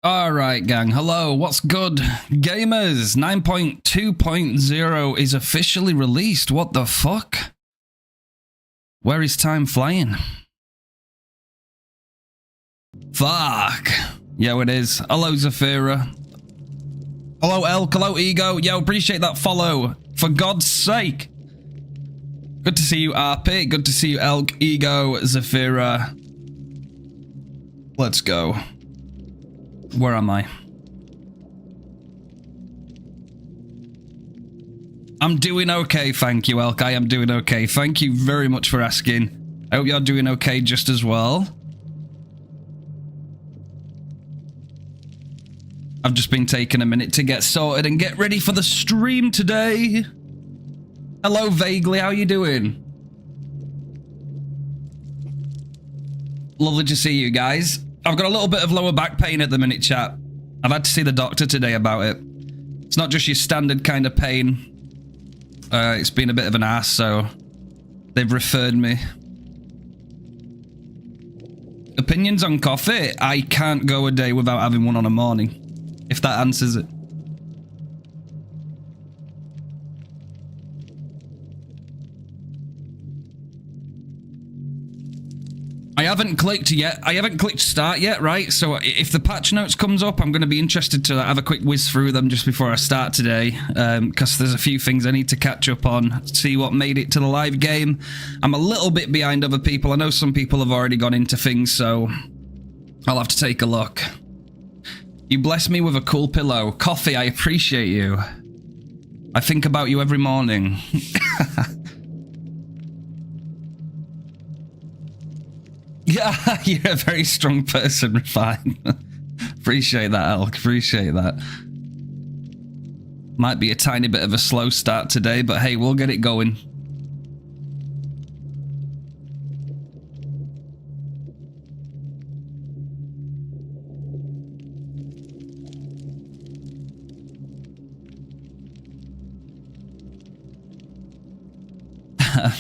Alright gang, hello, what's good? Gamers, 9.2.0 is officially released, what the fuck? Where is time flying? Fuck. Yo, it is. Hello, Zafira. Hello, Elk. Hello, Ego. Yo, appreciate that follow. For God's sake. Good to see you, RP. Good to see you, Elk, Ego, Zafira. Let's go. Where am I? I'm doing okay, thank you, Elk. I am doing okay. Thank you very much for asking. I hope you're doing okay just as well. I've just been taking a minute to get sorted and get ready for the stream today. Hello, Vaguely. How you doing? Lovely to see you guys. I've got a little bit of lower back pain at the minute, chat. I've had to see the doctor today about it. It's not just your standard kind of pain. It's been a bit of an ass, so they've referred me. Opinions on coffee? I can't go a day without having one on a morning. If that answers it. I haven't clicked yet. I haven't clicked start yet, right? So if the patch notes comes up, I'm going to be interested to have a quick whiz through them just before I start today. Because there's a few things I need to catch up on. See what made it to the live game. I'm a little bit behind other people. I know some people have already gone into things, so I'll have to take a look. You bless me with a cool pillow. Coffee, I appreciate you. I think about you every morning. Yeah, you're a very strong person, Refine. Appreciate that, Elk. Appreciate that. Might be a tiny bit of a slow start today, but hey, we'll get it going.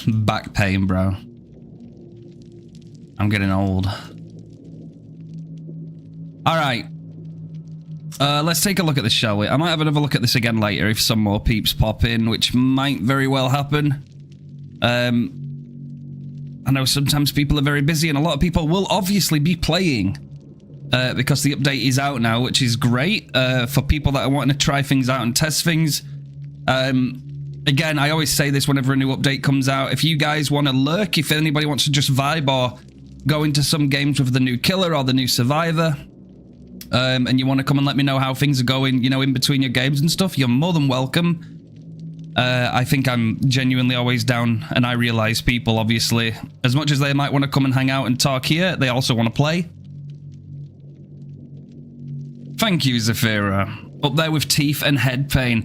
Back pain, bro. I'm getting old. Alright. Let's take a look at this, shall we? I might have another look at this again later if some more peeps pop in, which might very well happen. I know sometimes people are very busy and a lot of people will obviously be playing. Because the update is out now, which is great for people that are wanting to try things out and test things. Again, I always say this whenever a new update comes out. If you guys want to lurk, if anybody wants to just vibe or go into some games with the new killer or the new survivor, and you want to come and let me know how things are going, you know, in between your games and stuff, you're more than welcome. I think I'm genuinely always down, and I realize people, obviously, as much as they might want to come and hang out and talk here, they also want to play. Thank you, Zafira. Up there with teeth and head pain.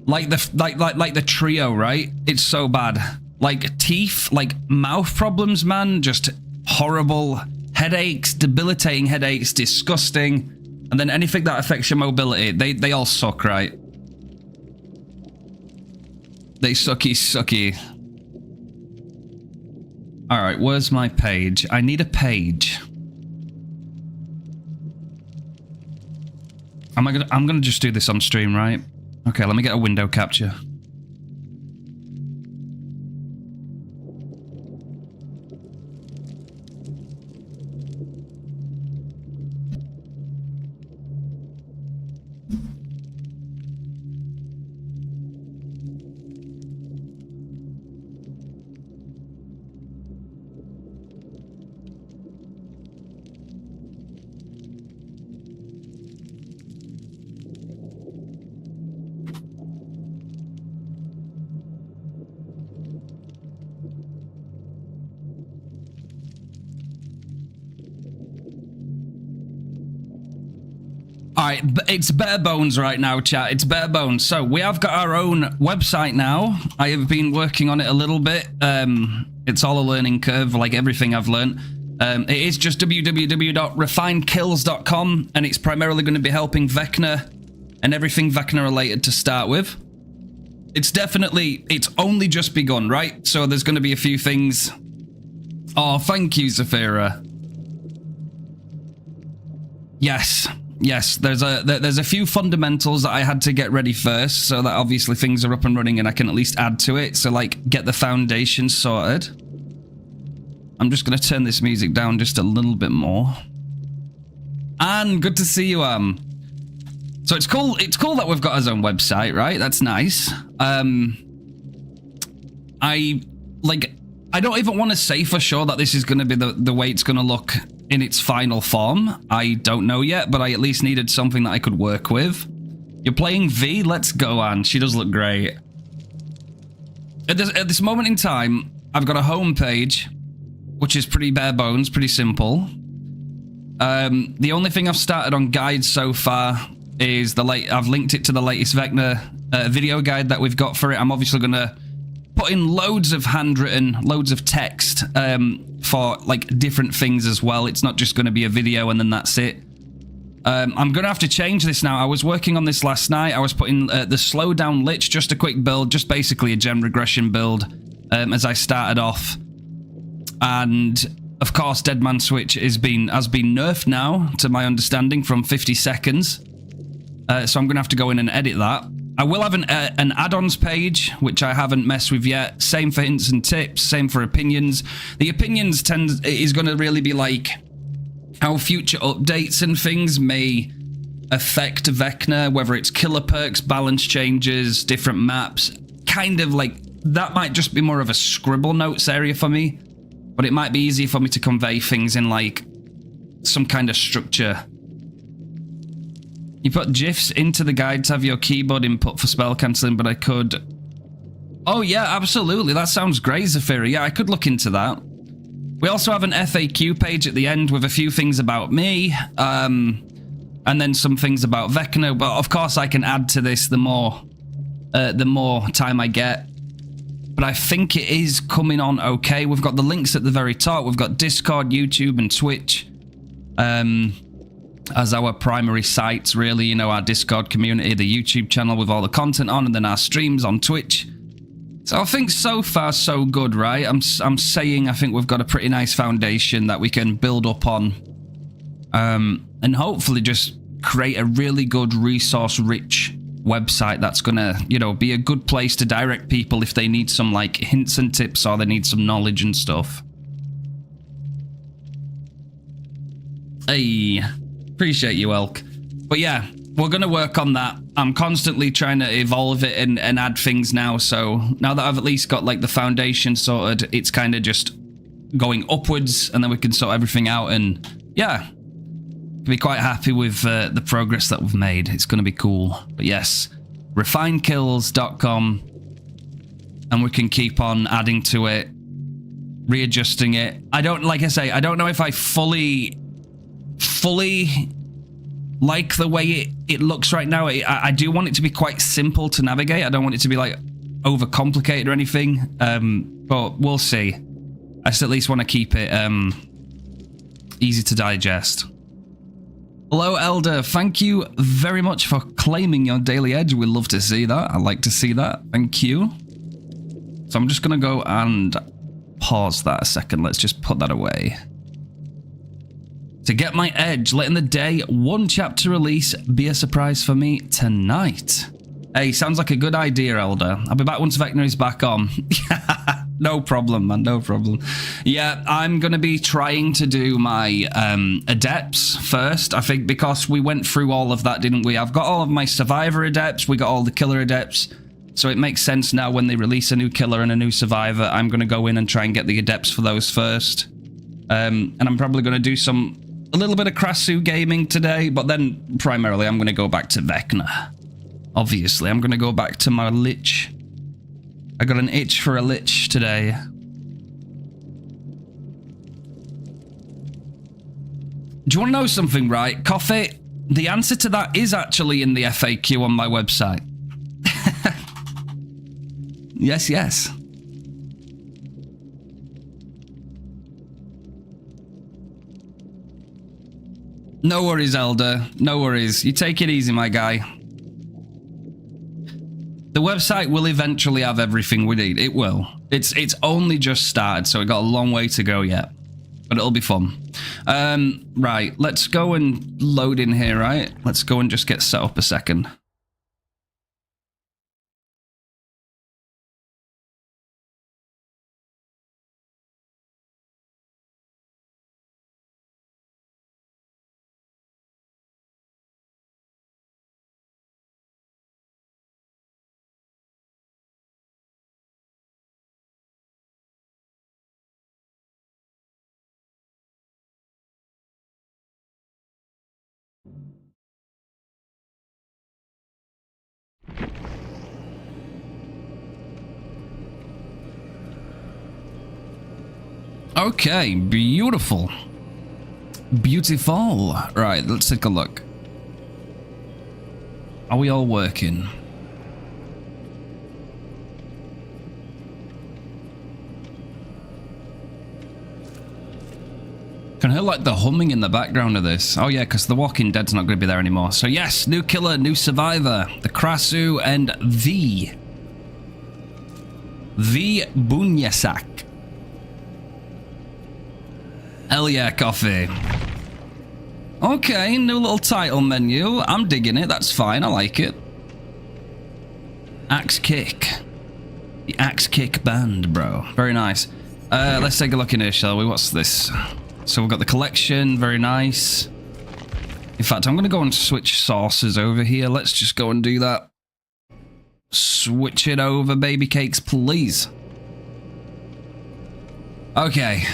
Like the trio, right? It's so bad. Like teeth, like mouth problems, man. Just horrible headaches, debilitating headaches, disgusting. And then anything that affects your mobility, they all suck, right? They sucky. All right, where's my page? I need a page. I'm gonna just do this on stream, right? Okay, let me get a window capture. Alright, it's bare bones right now, chat. It's bare bones. So, we have got our own website now. I have been working on it a little bit. It's all a learning curve, like everything I've learned. It is just www.RefinedKillz.com, and it's primarily going to be helping Vecna and everything Vecna related to start with. It's only just begun, right? So there's going to be a few things. Oh, thank you, Zafira. Yes, yes, there's a few fundamentals that I had to get ready first, so that obviously things are up and running and I can at least add to it. So like get the foundation sorted. I'm just going to turn this music down just a little bit more. And good to see you, So it's cool that we've got our own website, right? That's nice. I don't even want to say for sure that this is going to be the way it's going to look in its final form. I don't know yet, but I at least needed something that I could work with. You're playing V? Let's go, Anne. She does look great. At this moment in time, I've got a home page, which is pretty bare bones, pretty simple. The only thing I've started on guides so far is I've linked it to the latest Vecna video guide that we've got for it. I'm obviously going to put in loads of handwritten, loads of text for like different things as well. It's not just going to be a video and then that's it. I'm going to have to change this now. I was working on this last night. I was putting the slow down lich, just a quick build, just basically a gem regression build as I started off. And of course, Deadman Switch has been nerfed now, to my understanding, from 50 seconds. So I'm going to have to go in and edit that. I will have an add-ons page, which I haven't messed with yet. Same for hints and tips, same for opinions. The opinions is going to really be like how future updates and things may affect Vecna, whether it's killer perks, balance changes, different maps. Kind of like, that might just be more of a scribble notes area for me. But it might be easier for me to convey things in like some kind of structure. You put GIFs into the guide to have your keyboard input for spell cancelling, but I could... Oh yeah, absolutely. That sounds great, Zafira. Yeah, I could look into that. We also have an FAQ page at the end with a few things about me, and then some things about Vecna. But of course, I can add to this the more time I get. But I think it is coming on okay. We've got the links at the very top. We've got Discord, YouTube, and Twitch as our primary sites, really. You know, our Discord community, the YouTube channel with all the content on, and then our streams on Twitch. So I think so far, so good, right? I'm saying I think we've got a pretty nice foundation that we can build up on. And hopefully just create a really good resource-rich website that's gonna, you know, be a good place to direct people if they need some like hints and tips or they need some knowledge and stuff. Hey, appreciate you, Elk. But yeah, we're gonna work on that. I'm constantly trying to evolve it and add things now, so now that I've at least got like the foundation sorted, it's kind of just going upwards and then we can sort everything out, and yeah, be quite happy with the progress that we've made. It's going to be cool. But yes, RefinedKillz.com, and we can keep on adding to it, readjusting it. Like I say, I don't know if I fully like the way it looks right now. I do want it to be quite simple to navigate. I don't want it to be like overcomplicated or anything, but we'll see. I just at least want to keep it easy to digest. Hello, Elder. Thank you very much for claiming your daily edge. We love to see that. I like to see that. Thank you. So I'm just going to go and pause that a second. Let's just put that away. To get my edge, letting the day one chapter release be a surprise for me tonight. Hey, sounds like a good idea, Elder. I'll be back once Vecna is back on. No problem, man, no problem. Yeah, I'm going to be trying to do my adepts first, I think, because we went through all of that, didn't we? I've got all of my survivor adepts, we got all the killer adepts, so it makes sense now when they release a new killer and a new survivor, I'm going to go in and try and get the adepts for those first. And I'm probably going to do a little bit of Krasu gaming today, but then primarily I'm going to go back to Vecna. Obviously, I'm going to go back to my lich. I got an itch for a lich today. Do you want to know something, right? Coffee, the answer to that is actually in the FAQ on my website. Yes, yes. No worries, Elder. No worries. You take it easy, my guy. The website will eventually have everything we need. It will. It's only just started, so it got a long way to go yet. but it'll be fun. Right, let's go and load in here, right? Let's go and just get set up a second. Okay, beautiful. Beautiful. Right, let's take a look. Are we all working? Can hear like the humming in the background of this. Oh yeah, because The Walking Dead's not going to be there anymore. So yes, new killer, new survivor, the Krasu and the Bunyasak. Hell yeah, coffee. Okay, new little title menu. I'm digging it. That's fine. I like it. Axe Kick. The Axe Kick band, bro. Very nice. Let's take a look in here, shall we? What's this? So we've got the collection. Very nice. In fact, I'm going to go and switch sources over here. Let's just go and do that. Switch it over, baby cakes, please. Okay.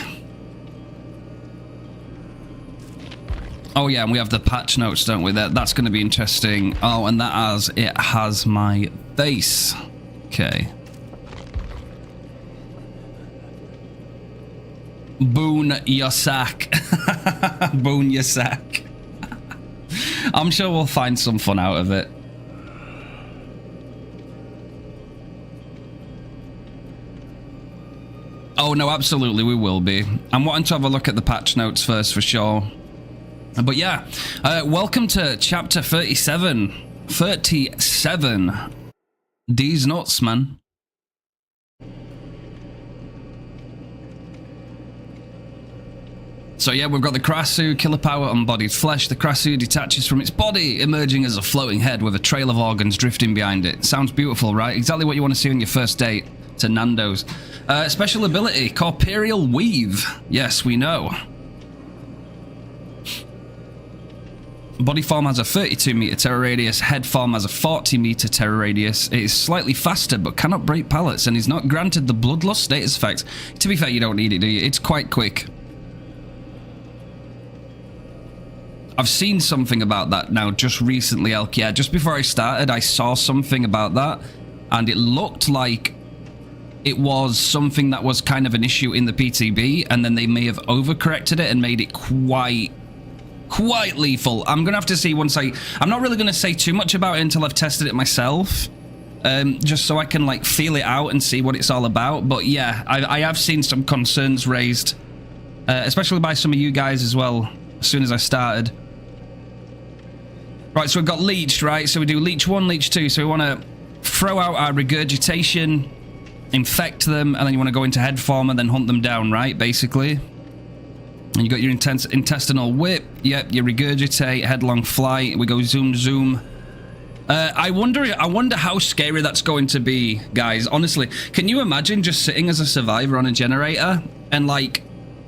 Oh yeah, and we have the patch notes, don't we? That's going to be interesting. Oh, and it has my face. Okay. Boon Yasak. Boon Yasak. I'm sure we'll find some fun out of it. Oh no, absolutely we will be. I'm wanting to have a look at the patch notes first for sure. But yeah, welcome to chapter 37. 37. These nuts, man. So yeah, we've got the Krasu, killer power, embodied flesh. The Krasu detaches from its body, emerging as a floating head with a trail of organs drifting behind it. Sounds beautiful, right? Exactly what you want to see on your first date to Nando's. Special ability, Corporeal Weave. Yes, we know. Body form has a 32-meter terror radius. Head form has a 40-meter terror radius. It is slightly faster, but cannot break pallets, and is not granted the bloodlust status effect. To be fair, you don't need it, do you? It's quite quick. I've seen something about that now just recently, Elk. Yeah, just before I started, I saw something about that, and it looked like it was something that was kind of an issue in the PTB, and then they may have overcorrected it and made it quite lethal. I'm gonna have to see once I'm not really gonna say too much about it until I've tested it myself, just so I can like feel it out and see what it's all about. But yeah, I have seen some concerns raised, especially by some of you guys as well, as soon as I started. Right, so we've got leeched, right? So we do leech 1, leech 2, so we want to throw out our regurgitation, infect them, and then you want to go into head form and then hunt them down, right, basically. And you got your intestinal whip. Yep, you regurgitate, headlong flight. We go zoom, zoom. I wonder how scary that's going to be, guys. Honestly, can you imagine just sitting as a survivor on a generator and like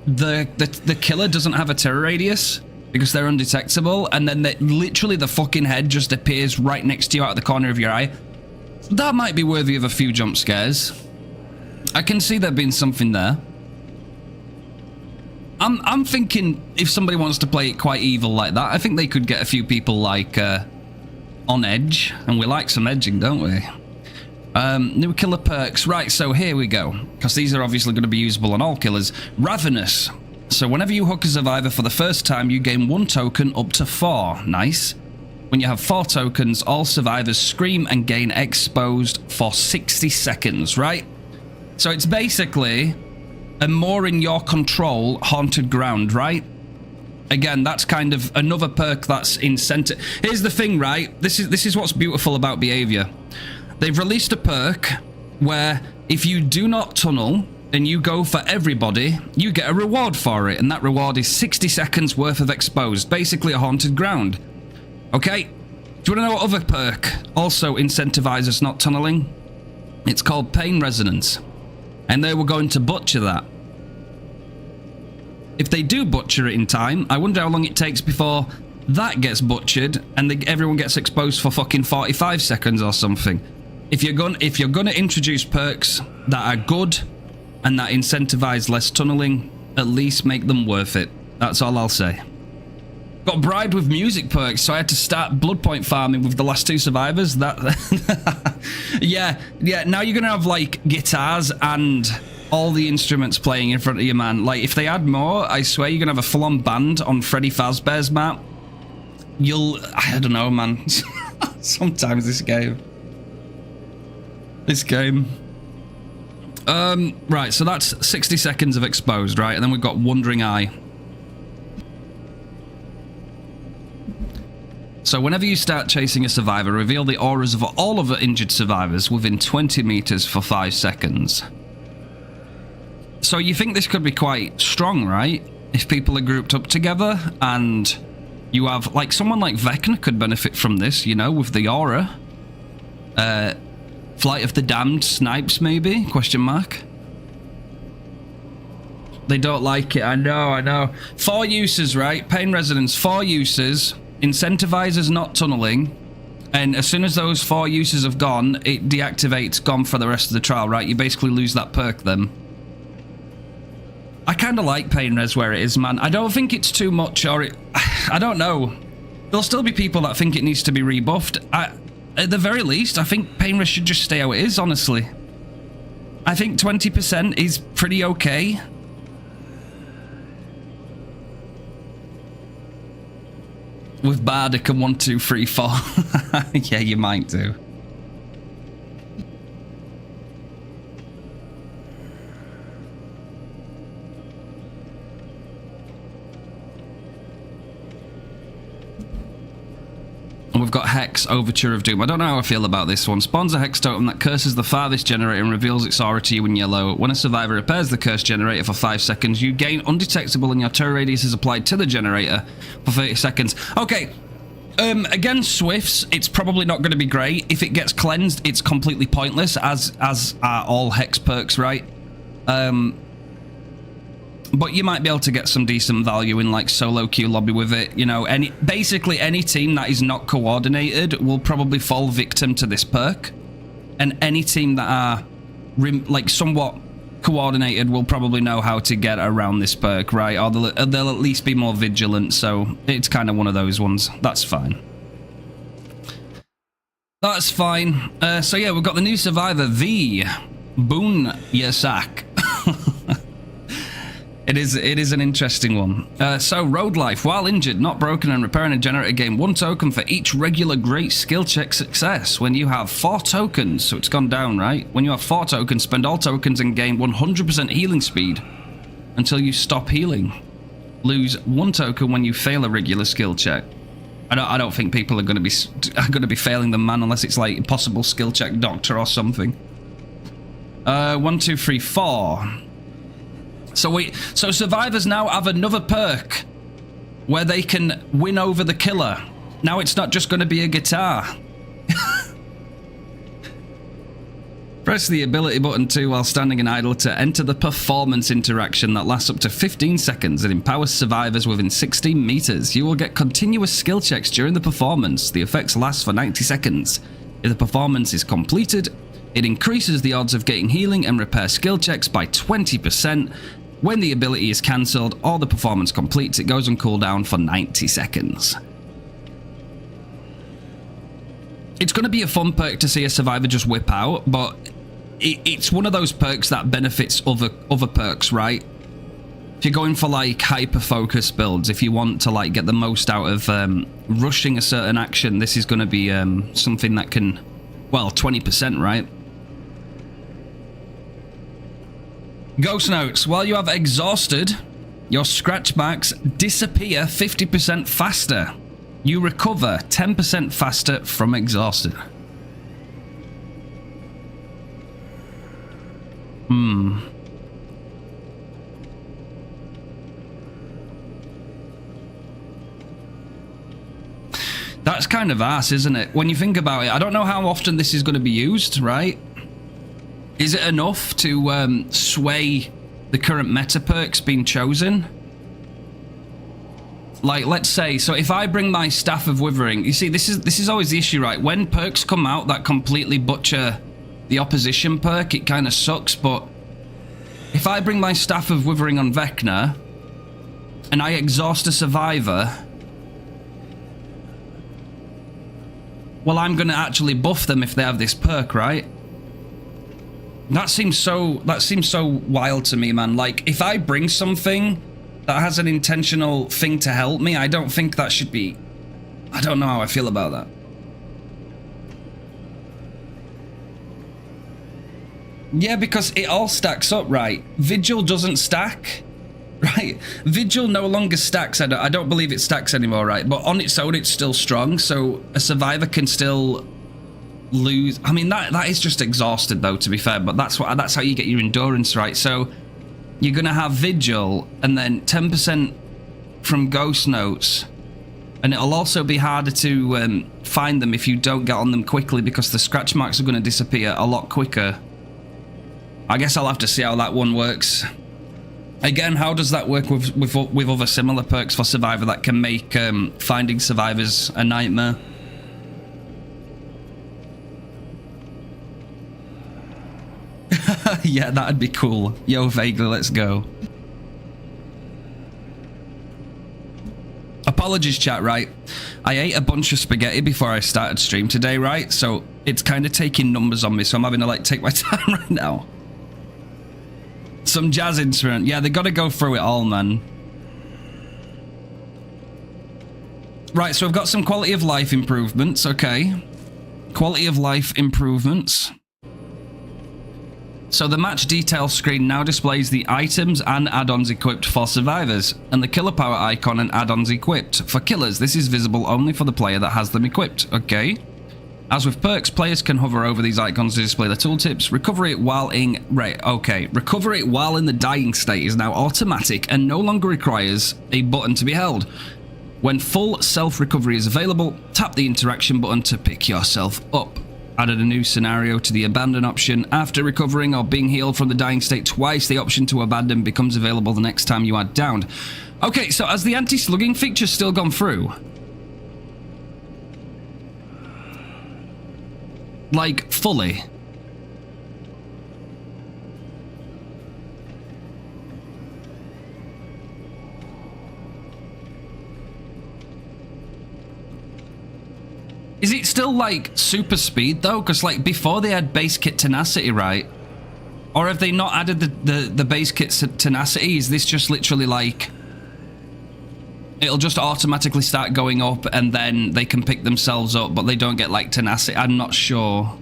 the killer doesn't have a terror radius because they're undetectable, and then literally the fucking head just appears right next to you out of the corner of your eye? That might be worthy of a few jump scares. I can see there being something there. I'm thinking if somebody wants to play it quite evil like that, I think they could get a few people like on edge, and we like some edging, don't we? New killer perks. Right, so here we go, because these are obviously going to be usable on all killers. Ravenous. So whenever you hook a survivor for the first time, you gain 1 token up to 4. Nice. When you have 4 tokens, all survivors scream and gain exposed for 60 seconds, right? So it's basically a more in your control haunted ground, right? Again, that's kind of another perk that's incentive. Here's the thing, right? This is what's beautiful about behavior. They've released a perk where if you do not tunnel and you go for everybody, you get a reward for it, and that reward is 60 seconds worth of exposed, basically a haunted ground. Okay, do you want to know what other perk also incentivizes not tunneling? It's called pain resonance, and they were going to butcher that. If they do butcher it in time, I wonder how long it takes before that gets butchered and everyone gets exposed for fucking 45 seconds or something. If you're gonna introduce perks that are good and that incentivize less tunneling, at least make them worth it. That's all I'll say. Got bribed with music perks, so I had to start blood point farming with the last 2 survivors. That yeah, now you're gonna have like guitars and all the instruments playing in front of you, man. Like, if they add more, I swear you're gonna have a full-on band on Freddy Fazbear's map. I don't know, man. Sometimes this game. Right, so that's 60 seconds of exposed, right? And then we've got Wandering Eye. So whenever you start chasing a survivor, reveal the auras of all of the injured survivors within 20 meters for 5 seconds. So you think this could be quite strong, right? If people are grouped up together and you have, like, someone like Vecna could benefit from this, you know, with the aura. Flight of the Damned snipes, maybe? Question mark. They don't like it. I know. 4 uses, right? Pain resonance, 4 uses. Incentivizes not tunneling. And as soon as those 4 uses have gone, it deactivates, gone for the rest of the trial, right? You basically lose that perk then. I kind of like pain res where it is, man. I don't think it's too much, or I don't know. There'll still be people that think it needs to be rebuffed. At the very least, I think pain res should just stay how it is, honestly. I think 20% is pretty okay. With Bardic and 1, 2, 3, 4. Yeah, you might do. And we've got Hex, Overture of Doom. I don't know how I feel about this one. Spawns a Hex totem that curses the farthest generator and reveals its aura to you in yellow. When a survivor repairs the cursed generator for 5 seconds, you gain undetectable and your terror radius is applied to the generator for 30 seconds. Okay, against Swifts, it's probably not going to be great. If it gets cleansed, it's completely pointless, as are all Hex perks, right? But you might be able to get some decent value in, like, solo queue lobby with it. You know, basically any team that is not coordinated will probably fall victim to this perk. And any team that are, like, somewhat coordinated will probably know how to get around this perk, right? Or they'll at least be more vigilant, so it's kind of one of those ones. That's fine. That's fine. So yeah, we've got the new survivor, the Boon Yasak. It is an interesting one. So, Road Life. While injured, not broken, and repairing a generator, gain 1 token for each regular great skill check success. When you have 4 tokens, so it's gone down, right? When you have 4 tokens, spend all tokens and gain 100% healing speed until you stop healing. Lose 1 token when you fail a regular skill check. I don't think people are going to be failing them, man, unless it's like possible skill check doctor or something. 1, 2, 3, 4. So survivors now have another perk where they can win over the killer. Now it's not just going to be a guitar. Press the ability button 2 while standing in idle to enter the performance interaction that lasts up to 15 seconds and empowers survivors within 16 meters. You will get continuous skill checks during the performance. The effects last for 90 seconds. If the performance is completed, it increases the odds of getting healing and repair skill checks by 20%. When the ability is cancelled or the performance completes, it goes on cooldown for 90 seconds. It's going to be a fun perk to see a survivor just whip out, but it's one of those perks that benefits other perks, right? If you're going for like hyper focus builds, if you want to like get the most out of rushing a certain action, this is going to be something that can, well, 20%, right? Ghost notes. While you have exhausted, your scratch marks disappear 50% faster. You recover 10% faster from exhausted. That's kind of ass, isn't it? When you think about it, I don't know how often this is going to be used, right? Is it enough to sway the current meta perks being chosen? Like, let's say, so if I bring my Staff of Withering, you see, this is always the issue, right? When perks come out that completely butcher the opposition perk, it kind of sucks, but if I bring my Staff of Withering on Vecna, and I exhaust a survivor, well, I'm going to actually buff them if they have this perk, right? That seems so wild to me, man. Like, if I bring something that has an intentional thing to help me, I don't think that should be... I don't know how I feel about that. Yeah, because it all stacks up, right? Vigil doesn't stack, right? Vigil no longer stacks. I don't believe it stacks anymore, right? But on its own, it's still strong, so a survivor can still lose. I mean, that is just exhausted, though, to be fair, but that's how you get your endurance, right? So you're going to have Vigil, and then 10% from Ghost Notes, and it'll also be harder to find them if you don't get on them quickly, because the scratch marks are going to disappear a lot quicker. I guess I'll have to see how that one works. Again, how does that work with other similar perks for Survivor that can make finding survivors a nightmare? Yeah, that'd be cool. Yo, vaguely, let's go. Apologies, chat, right? I ate a bunch of spaghetti before I started stream today, right? So it's kind of taking numbers on me, so I'm having to, like, take my time right now. Some jazz instrument. Yeah, they got to go through it all, man. Right, so we've got some quality of life improvements, okay. Quality of life improvements. So the match detail screen now displays the items and add-ons equipped for survivors, and the killer power icon and add-ons equipped. For killers, this is visible only for the player that has them equipped, okay. As with perks, players can hover over these icons to display their tooltips. Recovery while in... Right, okay. Recovery while in the dying state is now automatic and no longer requires a button to be held. When full self-recovery is available, tap the interaction button to pick yourself up. Added a new scenario to the abandon option. After recovering or being healed from the dying state twice, the option to abandon becomes available the next time you are downed. Okay, so has the anti-slugging feature still gone through? Like, fully? Is it still, like, super speed, though? Because, like, before they had base kit tenacity, right? Or have they not added the base kit tenacity? Is this just literally, like... It'll just automatically start going up and then they can pick themselves up, but they don't get, like, tenacity? I'm not sure.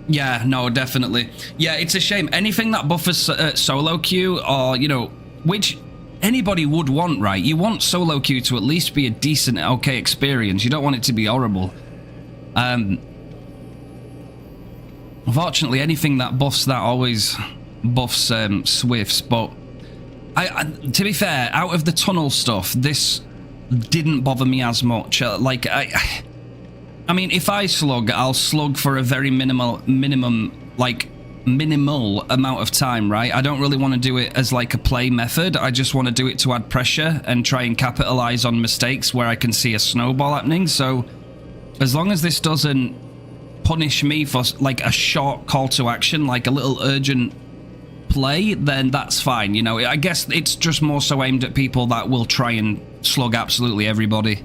Yeah, no, definitely. Yeah, it's a shame. Anything that buffers solo queue or, you know, which anybody would want, right? You want solo queue to at least be a decent, okay experience. You don't want it to be horrible. Unfortunately, anything that buffs that always buffs Swifts, but to be fair, out of the tunnel stuff, this didn't bother me as much. Like, I mean, if I slug, I'll slug for a very minimal amount of time, right? I don't really want to do it as like a play method. I just want to do it to add pressure and try and capitalize on mistakes where I can see a snowball happening. So as long as this doesn't punish me for like a short call to action, like a little urgent play, then that's fine. You know, I guess it's just more so aimed at people that will try and slug absolutely everybody.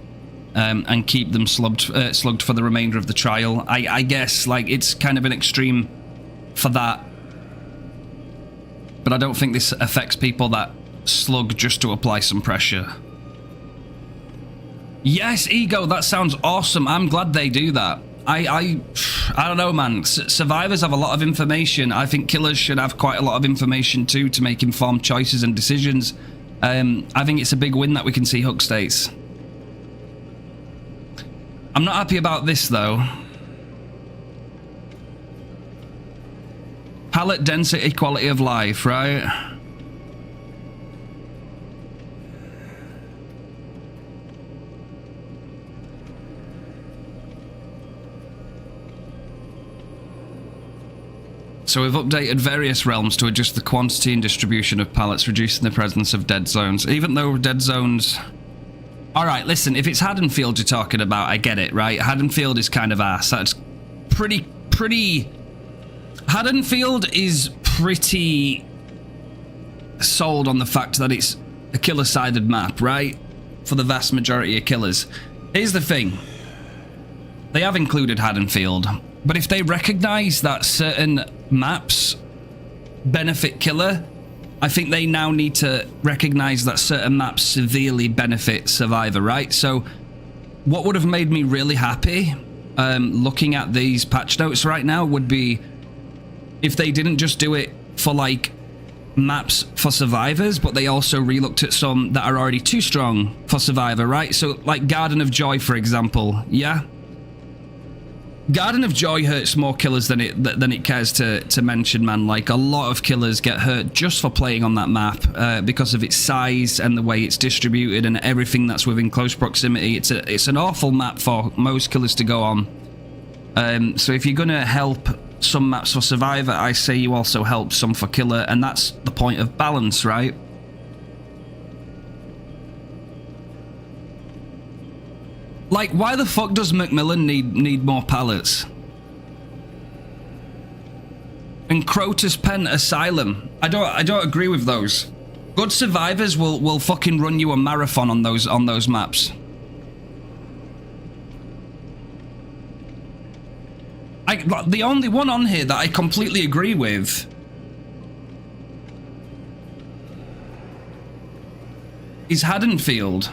And keep them slugged for the remainder of the trial. I guess, like, it's kind of an extreme for that. But I don't think this affects people that slug just to apply some pressure. Yes, Ego, that sounds awesome. I'm glad they do that. I don't know, man. Survivors have a lot of information. I think killers should have quite a lot of information too to make informed choices and decisions. I think it's a big win that we can see hook states. I'm not happy about this, though. Palette density, quality of life, right? So we've updated various realms to adjust the quantity and distribution of pallets, reducing the presence of dead zones. Even though dead zones... Alright, listen, if it's Haddonfield you're talking about, I get it, right? Haddonfield is kind of ass. That's pretty... Haddonfield is pretty sold on the fact that it's a killer-sided map, right? For the vast majority of killers. Here's the thing. They have included Haddonfield, but if they recognize that certain maps benefit killer, I think they now need to recognize that certain maps severely benefit survivor, right? So what would have made me really happy looking at these patch notes right now would be if they didn't just do it for like maps for survivors, but they also re-looked at some that are already too strong for survivor, right? So like Garden of Joy, for example, yeah? Garden of Joy hurts more killers than it cares to mention, man. Like, a lot of killers get hurt just for playing on that map because of its size and the way it's distributed and everything that's within close proximity. It's an awful map for most killers to go on. So if you're gonna help some maps for survivor, I say you also help some for killer, and that's the point of balance, right? Like, why the fuck does Macmillan need more pallets? And Crotus Pen Asylum. I don't agree with those. Good survivors will fucking run you a marathon on those maps. The only one on here that I completely agree with is Haddonfield.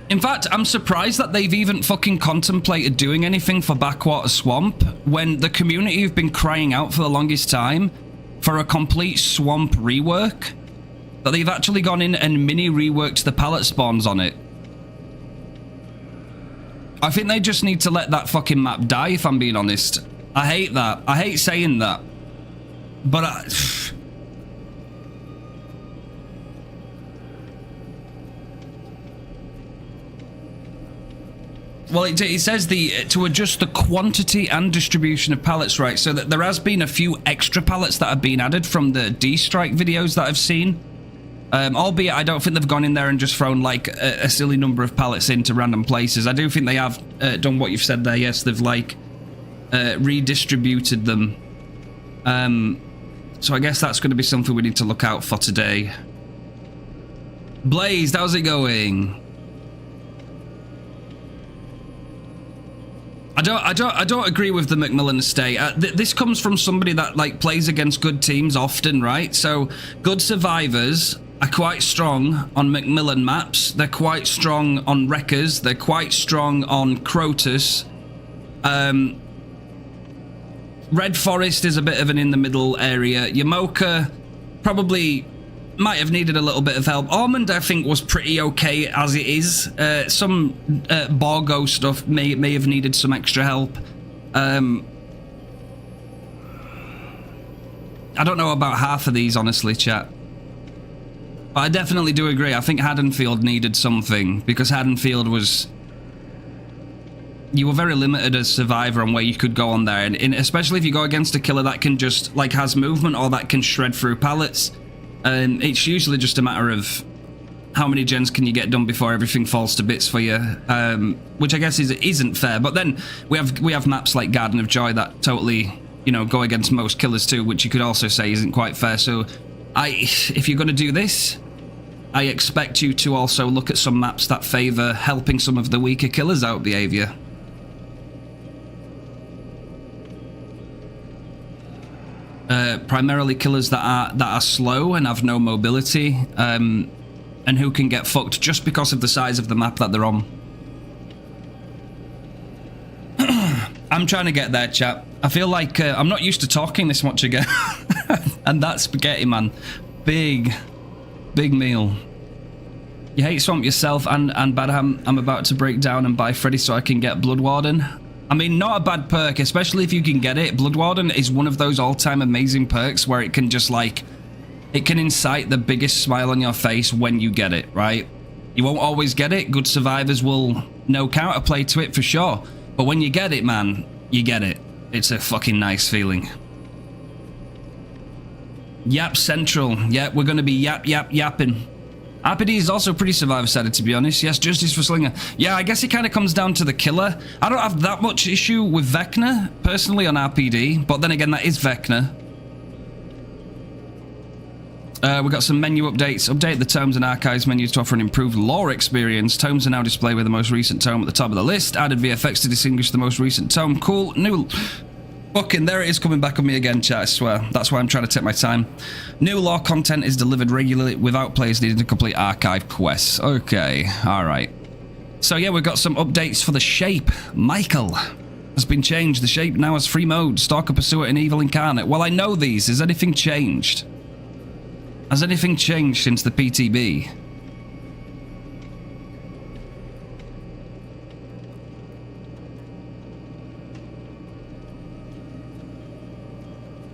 In fact, I'm surprised that they've even fucking contemplated doing anything for Backwater Swamp when the community have been crying out for the longest time for a complete swamp rework. That they've actually gone in and mini reworked the pallet spawns on it. I think they just need to let that fucking map die, if I'm being honest. I hate that. I hate saying that. But well, it says to adjust the quantity and distribution of pallets, right? So that there has been a few extra pallets that have been added from the D-Strike videos that I've seen. Albeit I don't think they've gone in there and just thrown like a silly number of pallets into random places. I do think they have done what you've said there. Yes, they've like redistributed them. So I guess that's going to be something we need to look out for today. Blazed, how's it going? I don't agree with the Macmillan estate. This comes from somebody that like plays against good teams often, right? So good survivors are quite strong on Macmillan maps. They're quite strong on Wreckers. They're quite strong on Crotus. Red Forest is a bit of an in-the-middle area. Yamoka probably might have needed a little bit of help. Ormond, I think, was pretty okay as it is. Some Borgo stuff may have needed some extra help. I don't know about half of these, honestly, chat. But I definitely do agree. I think Haddonfield needed something, because Haddonfield was... You were very limited as survivor on where you could go on there, and especially if you go against a killer that can just, like, has movement or that can shred through pallets. It's usually just a matter of how many gens can you get done before everything falls to bits for you, which I guess isn't fair. But then we have maps like Garden of Joy that totally, you know, go against most killers too, which you could also say isn't quite fair. So if you're going to do this, I expect you to also look at some maps that favor helping some of the weaker killers out behavior. Primarily killers that are slow and have no mobility, and who can get fucked just because of the size of the map that they're on. I'm trying to get there, chap. I feel like I'm not used to talking this much again. And that spaghetti, man. Big meal. You hate Swamp yourself and Badham. I'm about to break down and buy Freddy so I can get Blood Warden. I mean, not a bad perk, especially if you can get it. Blood Warden is one of those all-time amazing perks where it can just like, it can incite the biggest smile on your face when you get it, right? You won't always get it. Good survivors will know counterplay to it for sure. But when you get it, man, you get it. It's a fucking nice feeling. Yap Central. Yeah, we're going to be yapping. RPD is also pretty survivor-sided, to be honest. Yes, justice for Slinger. Yeah, I guess it kind of comes down to the killer. I don't have that much issue with Vecna, personally, on RPD. But then again, that is Vecna. We got some menu updates. Update the tomes and archives menus to offer an improved lore experience. Tomes are now displayed with the most recent tome at the top of the list. Added VFX to distinguish the most recent tome. Cool. New... Fucking there it is coming back on me again, chat, I swear. That's why I'm trying to take my time. New lore content is delivered regularly without players needing to complete archive quests. Okay, alright. So yeah, we've got some updates for the shape. Michael has been changed. The shape now has 3 modes. Stalker, Pursuer, and Evil Incarnate. Well, I know these. Has anything changed? Has anything changed since the PTB?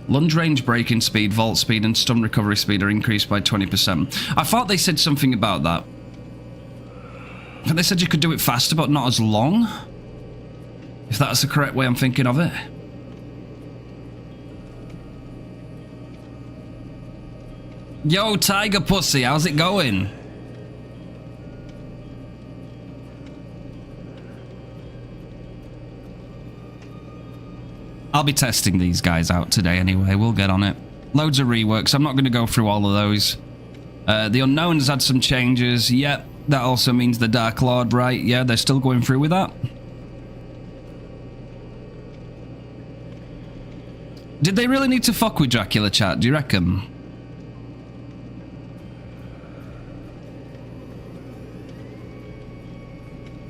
Lunge range, braking speed, vault speed, and stun recovery speed are increased by 20%. I thought they said something about that. They said you could do it faster, but not as long. If that's the correct way I'm thinking of it. Yo, Tiger Pussy, how's it going? I'll be testing these guys out today anyway. We'll get on it. Loads of reworks. I'm not going to go through all of those. The Unknown's had some changes. Yep, that also means the Dark Lord, right? Yeah, they're still going through with that. Did they really need to fuck with Dracula, chat? Do you reckon?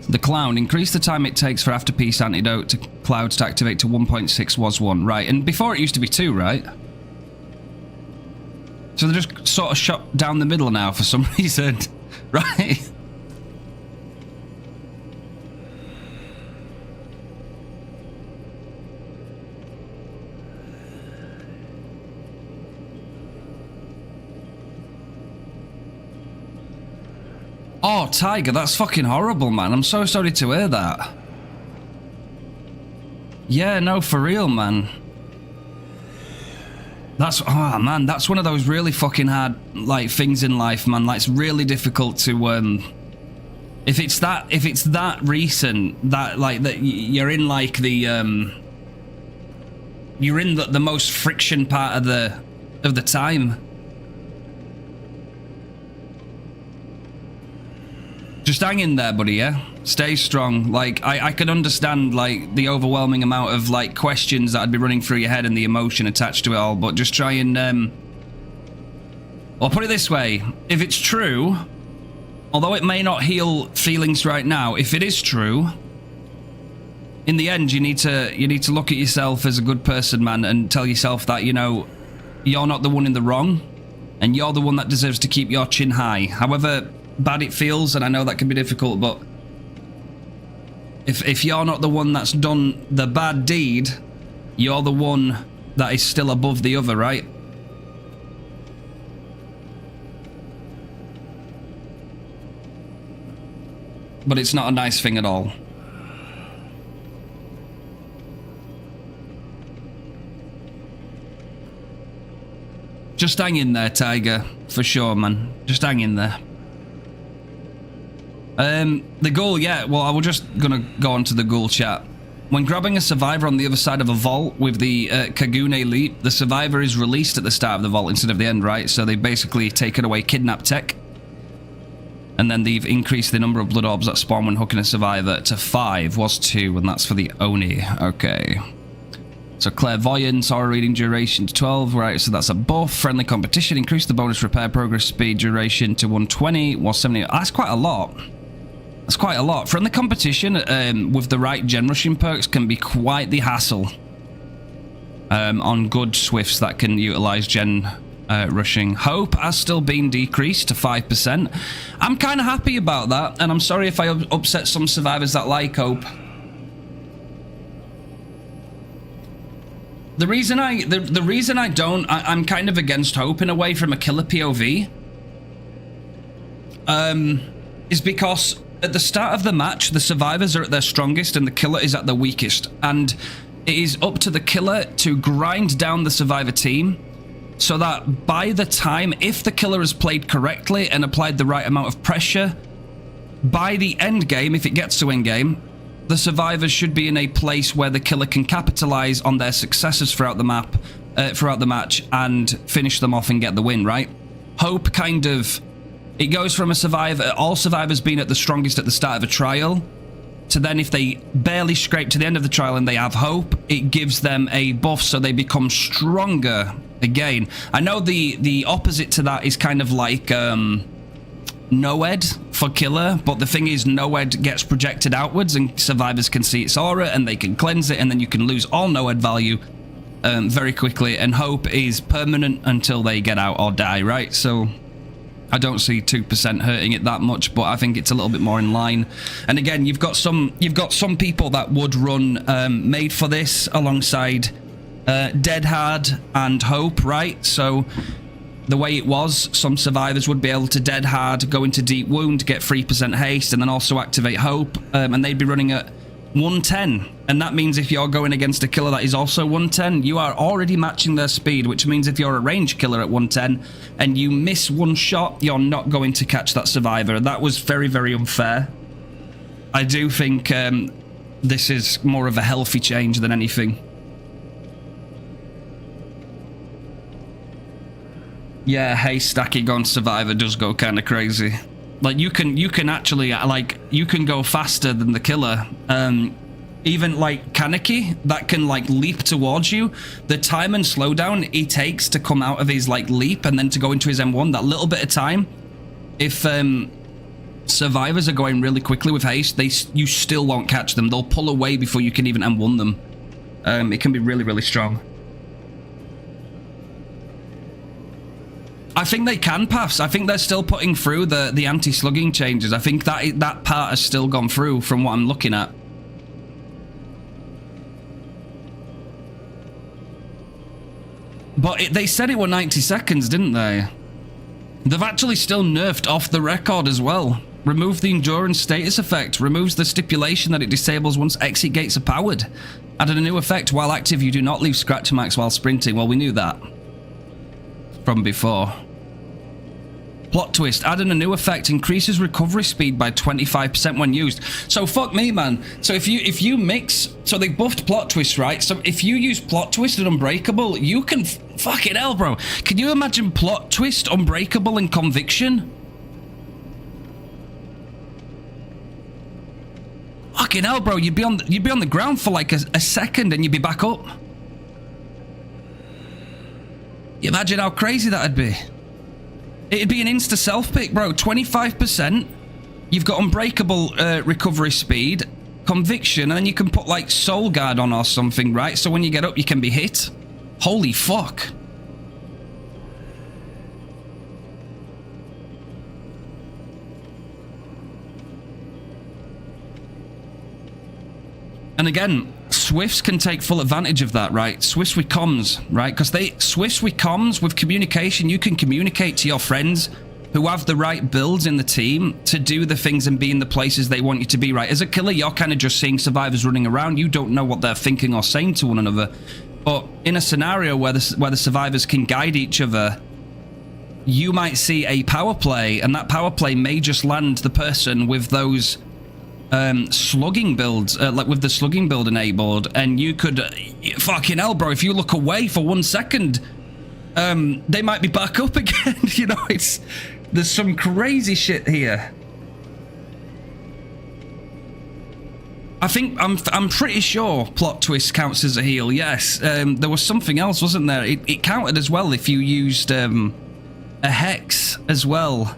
The Clown. Increase the time it takes for Afterpeace Antidote to Clouds to activate to 1.6 was 1. Right, and before it used to be 2, right? So they're just sort of shot down the middle now for some reason. Right? Oh, Tiger, that's fucking horrible, man. I'm so sorry to hear that. Yeah, no, for real, man. That's, oh, man, that's one of those really fucking hard, like, things in life, man. Like, it's really difficult to, if it's that recent, that, like, that you're in, like, the, you're in the most friction part of the time. Just hang in there, buddy, yeah? Stay strong. Like, I can understand, like, the overwhelming amount of, like, questions that would be running through your head and the emotion attached to it all, but just try and, I'll put it this way. If it's true, although it may not heal feelings right now, if it is true, in the end, you need to look at yourself as a good person, man, and tell yourself that, you know, you're not the one in the wrong, and you're the one that deserves to keep your chin high. However bad it feels, and I know that can be difficult, but if you're not the one that's done the bad deed, you're the one that is still above the other, right? But it's not a nice thing at all. Just hang in there, Tiger, for sure, man. Just hang in there. The ghoul, yeah, well, I was just gonna go on to the ghoul chat. When grabbing a survivor on the other side of a vault with the Kagune leap, the survivor is released at the start of the vault instead of the end, right? So they've basically taken away kidnap tech. And then they've increased the number of blood orbs that spawn when hooking a survivor to 5, was 2, and that's for the Oni. Okay. So clairvoyance, aura reading duration to 12, right, so that's a buff. Friendly competition, increase the bonus repair progress speed duration to 120, was 70. That's quite a lot. That's quite a lot. Friendly competition with the right gen rushing perks can be quite the hassle on good Swifts that can utilize gen rushing. Hope has still been decreased to 5%. I'm kind of happy about that, and I'm sorry if I upset some survivors that like Hope. The reason I don't, I'm kind of against Hope in a way from a killer POV, is because at the start of the match, the survivors are at their strongest and the killer is at their weakest. And it is up to the killer to grind down the survivor team so that by the time, if the killer has played correctly and applied the right amount of pressure, by the end game, if it gets to end game, the survivors should be in a place where the killer can capitalize on their successes throughout the map, throughout the match, and finish them off and get the win, right? Hope kind of... It goes from a survivor, all survivors being at the strongest at the start of a trial, to then if they barely scrape to the end of the trial and they have hope, it gives them a buff so they become stronger again. I know the opposite to that is kind of like Noed for killer, but the thing is Noed gets projected outwards and survivors can see its aura and they can cleanse it, and then you can lose all Noed value very quickly, and hope is permanent until they get out or die, right? So I don't see 2% hurting it that much, but I think it's a little bit more in line. And again, you've got some people that would run made for this alongside Dead Hard and Hope, right? So the way it was, some survivors would be able to Dead Hard, go into Deep Wound, get 3% haste, and then also activate Hope, and they'd be running at 110. And that means if you're going against a killer that is also 110, you are already matching their speed, which means if you're a range killer at 110 and you miss one shot, you're not going to catch that survivor. That was very, very unfair. I do think this is more of a healthy change than anything. Yeah, haste stacking on survivor does go kind of crazy. Like you can actually, like, you can go faster than the killer. Even like Kaneki, that can like leap towards you. The time and slowdown he takes to come out of his like leap and then to go into his M1, that little bit of time. If survivors are going really quickly with haste, you still won't catch them. They'll pull away before you can even M1 them. It can be really, really strong. I think they can pass. I think they're still putting through the anti-slugging changes. I think that part has still gone through from what I'm looking at. But they said it were 90 seconds, didn't they? They've actually still nerfed off the record as well. Removed the endurance status effect. Removes the stipulation that it disables once exit gates are powered. Added a new effect. While active, you do not leave scratch marks while sprinting. Well, we knew that from before. Plot twist, adding a new effect, increases recovery speed by 25% when used. So fuck me, man. So if you mix, so they buffed plot twist, right? So if you use plot twist and unbreakable, you can fucking hell, bro. Can you imagine plot twist, unbreakable, and conviction? Fucking hell, bro. You'd be on the ground for like a second and you'd be back up. You imagine how crazy that'd be. It'd be an insta self pick, bro. 25%. You've got unbreakable recovery speed, conviction, and then you can put like soul guard on or something, right? So when you get up, you can be hit. Holy fuck. And again, Swifts can take full advantage of that, right? Swifts with comms, right? Because Swifts with comms, with communication, you can communicate to your friends who have the right builds in the team to do the things and be in the places they want you to be, right? As a killer, you're kind of just seeing survivors running around. You don't know what they're thinking or saying to one another. But in a scenario where the survivors can guide each other, you might see a power play, and that power play may just land the person with those slugging builds, like with the slugging build enabled, and you could fucking hell, bro, if you look away for 1 second, they might be back up again. You know, there's some crazy shit here. I think I'm pretty sure plot twist counts as a heal. Yes, there was something else, wasn't there? It counted as well if you used a hex as well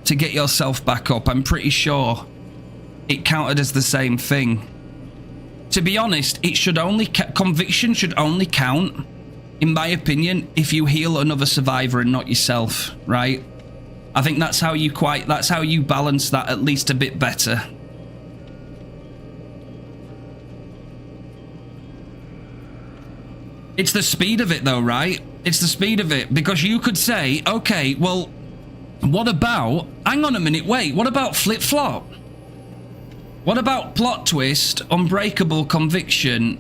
to get yourself back up. I'm pretty sure it counted as the same thing. To be honest, it should only conviction should only count in my opinion, if you heal another survivor and not yourself, right? I think that's how you balance that at least a bit better. It's the speed of it though, right? It's the speed of it, because you could say, okay, well, what about, hang on a minute, wait, what about flip-flop? What about plot twist, unbreakable conviction?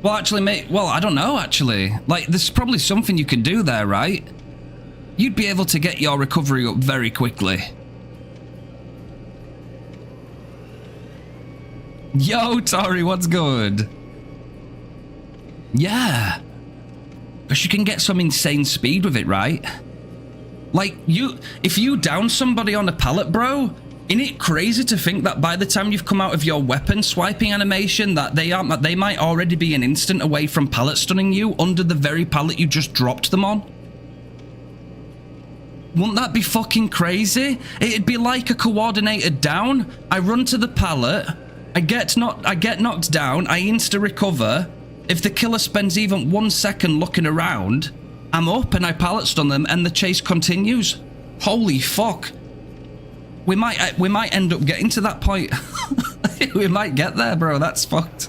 Well, actually, well, I don't know, actually. Like, there's probably something you can do there, right? You'd be able to get your recovery up very quickly. Yo, Tori, what's good? Yeah. Because you can get some insane speed with it, right? Like, if you down somebody on a pallet, bro, isn't it crazy to think that by the time you've come out of your weapon swiping animation that they might already be an instant away from pallet stunning you under the very pallet you just dropped them on? Wouldn't that be fucking crazy? It'd be like a coordinated down. I run to the pallet, I get knocked down, I insta-recover. If the killer spends even 1 second looking around, I'm up and I pallet stun them and the chase continues. Holy fuck. We might end up getting to that point. We might get there, bro. That's fucked.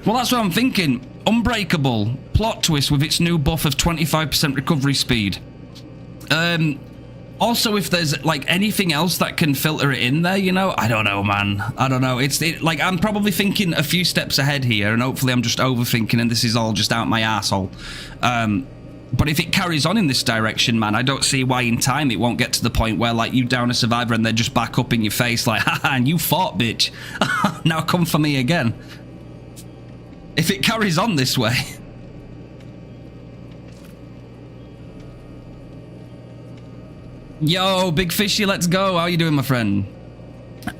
Well, that's what I'm thinking. Unbreakable. Plot twist with its new buff of 25% recovery speed. Also, if there's like anything else that can filter it in there, you know, I don't know, man. I don't know. Like, I'm probably thinking a few steps ahead here, and hopefully I'm just overthinking and this is all just out my asshole. But if it carries on in this direction, man, I don't see why in time it won't get to the point where, like, you down a survivor and they're just back up in your face like, haha, and you fought, bitch. Now come for me again. If it carries on this way. Yo, Big Fishy, let's go. How you doing, my friend?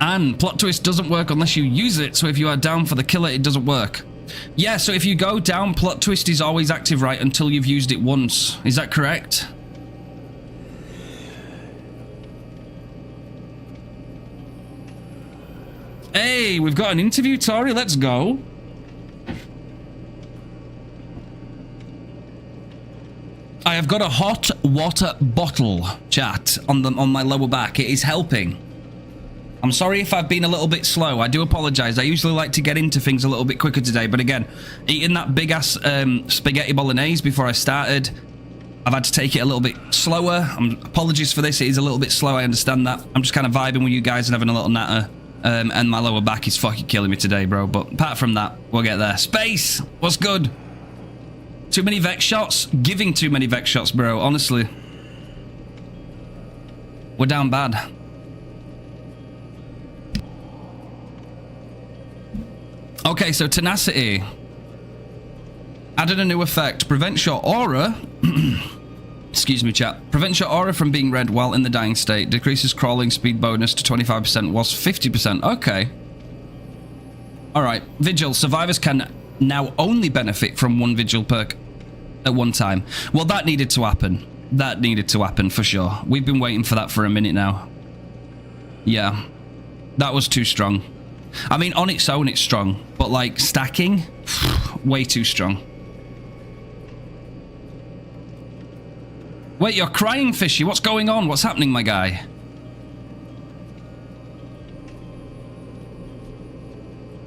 And plot twist doesn't work unless you use it, so if you are down for the killer, it doesn't work. Yeah, so if you go down, plot twist is always active, right, until you've used it once. Is that correct? Hey, we've got an interview, Tori. Let's go. I have got a hot water bottle, chat, on my lower back. It is helping. I'm sorry if I've been a little bit slow. I do apologize. I usually like to get into things a little bit quicker today, but again, eating that big-ass spaghetti bolognese before I started, I've had to take it a little bit slower. Apologies for this. It is a little bit slow. I understand that. I'm just kind of vibing with you guys and having a little natter, and my lower back is fucking killing me today, bro. But apart from that, we'll get there. Space, what's good? Too many Vex shots? Giving too many Vex shots, bro. Honestly. We're down bad. Okay, so tenacity. Added a new effect. Prevents your aura... Excuse me, chat. Prevents your aura from being red while in the dying state. Decreases crawling speed bonus to 25%, was 50%. Okay. Alright. Vigil. Survivors can now only benefit from one vigil perk at one time. Well, that needed to happen. That needed to happen for sure. We've been waiting for that for a minute now. Yeah. That was too strong. I mean, on its own, it's strong. But, like, stacking? Way too strong. Wait, you're crying, Fishy. What's going on? What's happening, my guy?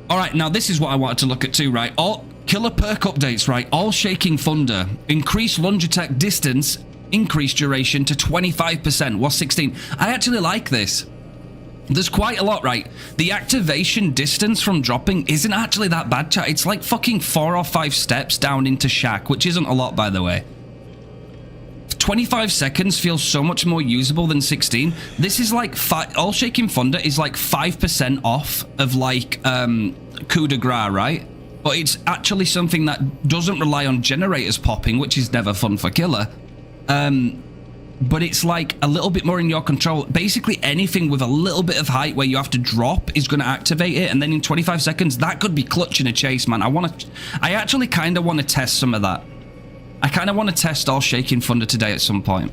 Alright, now this is what I wanted to look at too, right? All killer perk updates, right? All Shaking Thunder. Increase lunge attack distance. Increase duration to 25%. Was 16. I actually like this. There's quite a lot, right? The activation distance from dropping isn't actually that bad, chat. It's like fucking 4 or 5 steps down into Shack, which isn't a lot, by the way. 25 seconds feels so much more usable than 16. This is like... All Shaking Thunder is like 5% off of like coup de grace, right? But it's actually something that doesn't rely on generators popping, which is never fun for killer. But it's like a little bit more in your control. Basically anything with a little bit of height where you have to drop is going to activate it, and then in 25 seconds that could be clutch in a chase, man. I actually kind of want to test some of that. I kind of want to test All Shaking Thunder today at some point.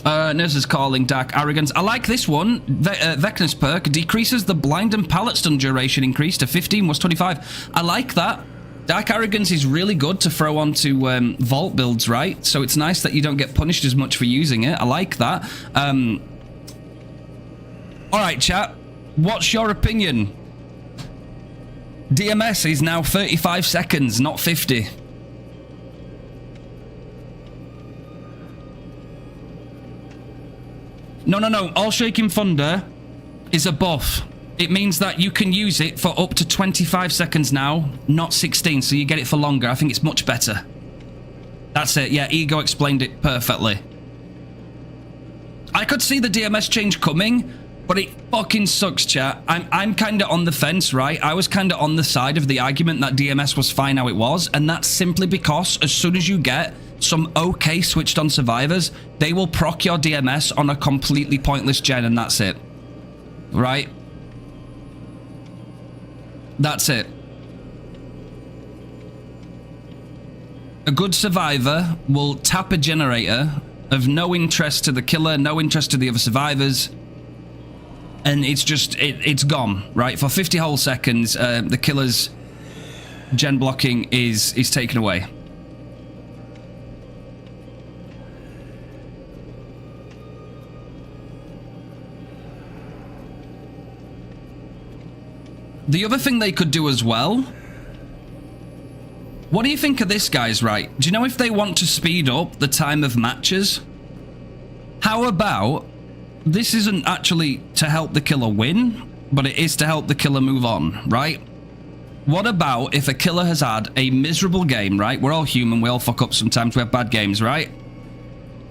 Nurse is calling Dark Arrogance. I like this one. Vecna's perk decreases the blind and pallet stun duration increase to 15 was 25. I like that. Dark Arrogance is really good to throw onto vault builds, right? So it's nice that you don't get punished as much for using it. I like that. Alright, chat. What's your opinion? DMS is now 35 seconds, not 50. No. All Shaking Thunder is a buff. It means that you can use it for up to 25 seconds now, not 16, so you get it for longer. I think it's much better. That's it. Yeah, Ego explained it perfectly. I could see the DMS change coming, but it fucking sucks, chat. I'm kind of on the fence, right? I was kind of on the side of the argument that DMS was fine how it was, and that's simply because as soon as you get some okay switched on survivors, they will proc your DMS on a completely pointless gen, and that's it. Right? That's it. A good survivor will tap a generator of no interest to the killer, no interest to the other survivors, and it's just, it's gone, right? For 50 whole seconds, the killer's gen blocking is taken away. The other thing they could do as well... What do you think of this, guys, right? Do you know if they want to speed up the time of matches? How about... This isn't actually to help the killer win, but it is to help the killer move on, right? What about if a killer has had a miserable game, right? We're all human, we all fuck up sometimes, we have bad games, right?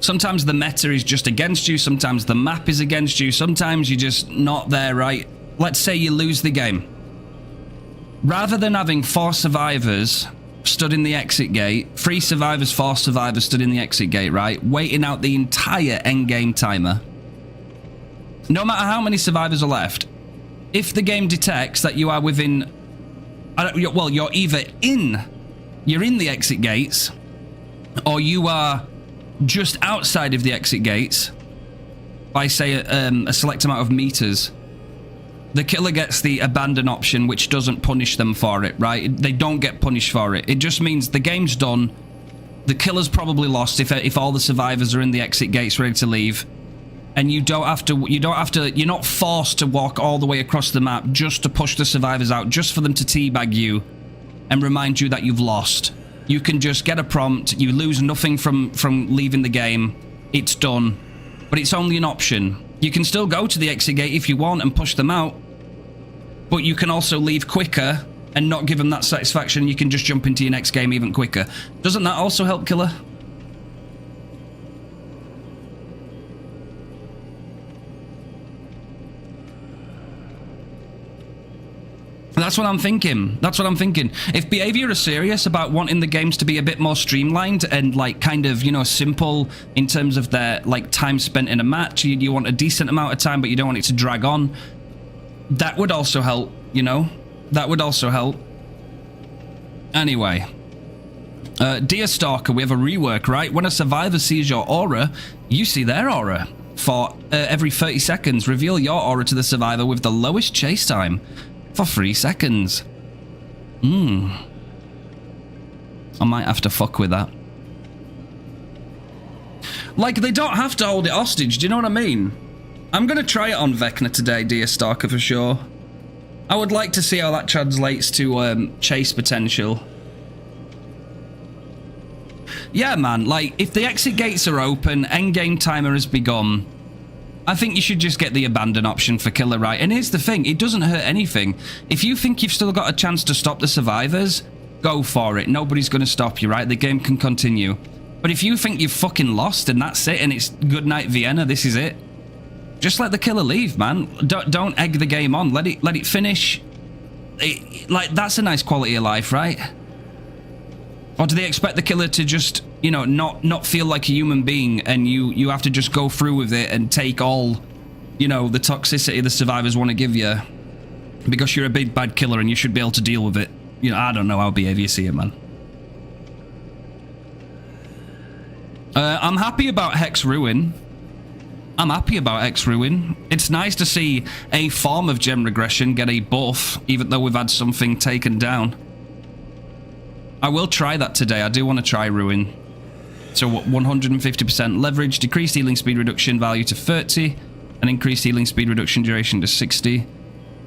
Sometimes the meta is just against you, sometimes the map is against you, sometimes you're just not there, right? Let's say you lose the game. Rather than having 4 survivors stood in the exit gate, 3 survivors, 4 survivors stood in the exit gate, right? Waiting out the entire endgame timer. No matter how many survivors are left, if the game detects that you are within... well, you're either in... You're in the exit gates, or you are just outside of the exit gates by, say, a select amount of meters. The killer gets the abandon option, which doesn't punish them for it, right? They don't get punished for it. It just means the game's done. The killer's probably lost if all the survivors are in the exit gates ready to leave. And you're not forced to walk all the way across the map just to push the survivors out, just for them to teabag you and remind you that you've lost. You can just get a prompt, you lose nothing from leaving the game, it's done. But it's only an option. You can still go to the exit gate if you want and push them out, but you can also leave quicker and not give them that satisfaction. You can just jump into your next game even quicker. Doesn't that also help killer? That's what I'm thinking. That's what I'm thinking. If Behavior are serious about wanting the games to be a bit more streamlined and like kind of, you know, simple in terms of their like time spent in a match, you want a decent amount of time, but you don't want it to drag on. That would also help, you know? That would also help. Anyway. Dear Stalker, we have a rework, right? When a survivor sees your aura, you see their aura. For every 30 seconds, reveal your aura to the survivor with the lowest chase time. For 3 seconds. I might have to fuck with that. Like, they don't have to hold it hostage, do you know what I mean? I'm gonna try it on Vecna today, Dear Stalker, for sure. I would like to see how that translates to chase potential. Yeah, man, like, if the exit gates are open, endgame timer has begun, I think you should just get the abandon option for killer, right? And here's the thing, it doesn't hurt anything. If you think you've still got a chance to stop the survivors, go for it. Nobody's going to stop you, right? The game can continue. But if you think you've fucking lost and that's it, and it's good night Vienna, this is it, just let the killer leave, man. Don't egg the game on. Let it finish. Like, that's a nice quality of life, right? Or do they expect the killer to just, you know, not feel like a human being, and you have to just go through with it and take all, you know, the toxicity the survivors want to give you because you're a big bad killer and you should be able to deal with it? You know, I don't know how Behavior see it, man. I'm happy about Hex Ruin. I'm happy about X-Ruin. It's nice to see a form of gem regression get a buff, even though we've had something taken down. I will try that today. I do want to try Ruin. So 150% leverage, decreased healing speed reduction value to 30, and increased healing speed reduction duration to 60.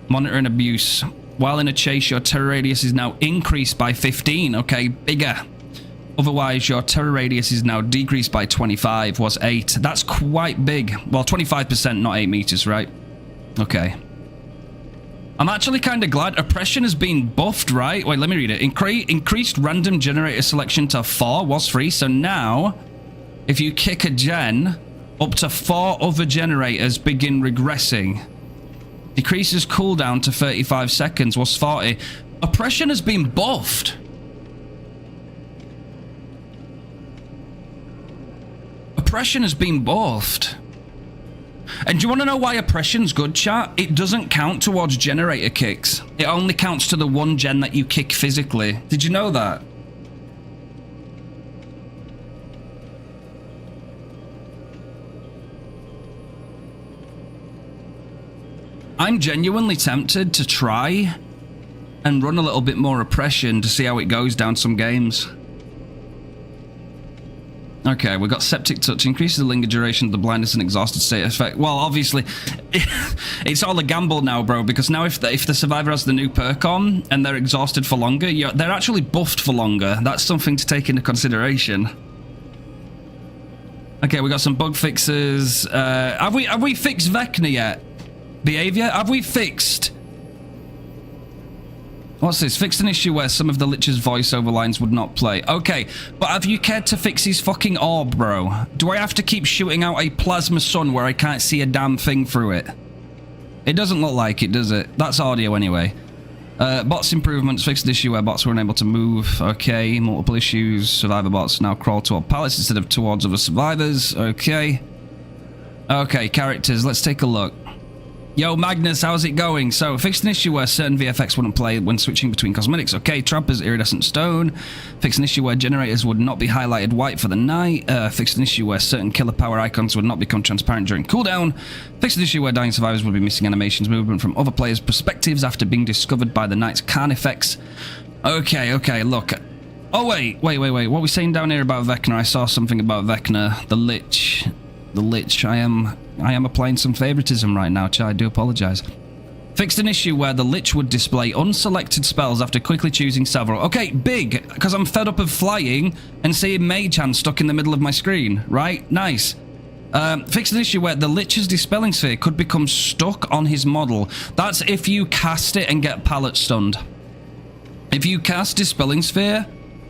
Monitor and abuse. While in a chase, your terror radius is now increased by 15. Okay, bigger. Otherwise, your terror radius is now decreased by 25, was 8. That's quite big. Well, 25%, not 8 meters, right? Okay. I'm actually kind of glad oppression has been buffed, right? Wait, let me read it. Increased random generator selection to 4 was free. So now, if you kick a gen, up to 4 other generators begin regressing. Decreases cooldown to 35 seconds was 40. Oppression has been buffed. Oppression has been buffed. And do you want to know why oppression's good, chat? It doesn't count towards generator kicks. It only counts to the one gen that you kick physically. Did you know that? I'm genuinely tempted to try and run a little bit more oppression to see how it goes down some games. Okay, we've got Septic Touch. Increases the linger duration of the blindness and exhausted state effect. Well, obviously, it's all a gamble now, bro, because now if the survivor has the new perk on and they're exhausted for longer, they're actually buffed for longer. That's something to take into consideration. Okay, we got some bug fixes. Have we fixed Vecna yet? Behavior? Have we fixed... What's this? Fixed an issue where some of the Lich's voiceover lines would not play. Okay, but have you cared to fix his fucking orb, bro? Do I have to keep shooting out a plasma sun where I can't see a damn thing through it? It doesn't look like it, does it? That's audio anyway. Bots improvements. Fixed an issue where bots were unable to move. Okay, multiple issues. Survivor bots now crawl toward pallets instead of towards other survivors. Okay. Okay, characters. Let's take a look. Yo, Magnus, how's it going? So, fixed an issue where certain VFX wouldn't play when switching between cosmetics. Okay, Trampers, Iridescent Stone. Fixed an issue where generators would not be highlighted white for the night. Fixed an issue where certain killer power icons would not become transparent during cooldown. Fixed an issue where dying survivors would be missing animations movement from other players' perspectives after being discovered by the night's Khan effects. Okay, look. Oh, wait. What are we saying down here about Vecna? I saw something about Vecna. The Lich. I am applying some favoritism right now, chat. I do apologize. Fixed an issue where the Lich would display unselected spells after quickly choosing several. Okay, big, because I'm fed up of flying and seeing Mage Hand stuck in the middle of my screen, right? Nice. Fixed an issue where the Lich's Dispelling Sphere could become stuck on his model. That's if you cast it and get pallet stunned. If you cast Dispelling Sphere,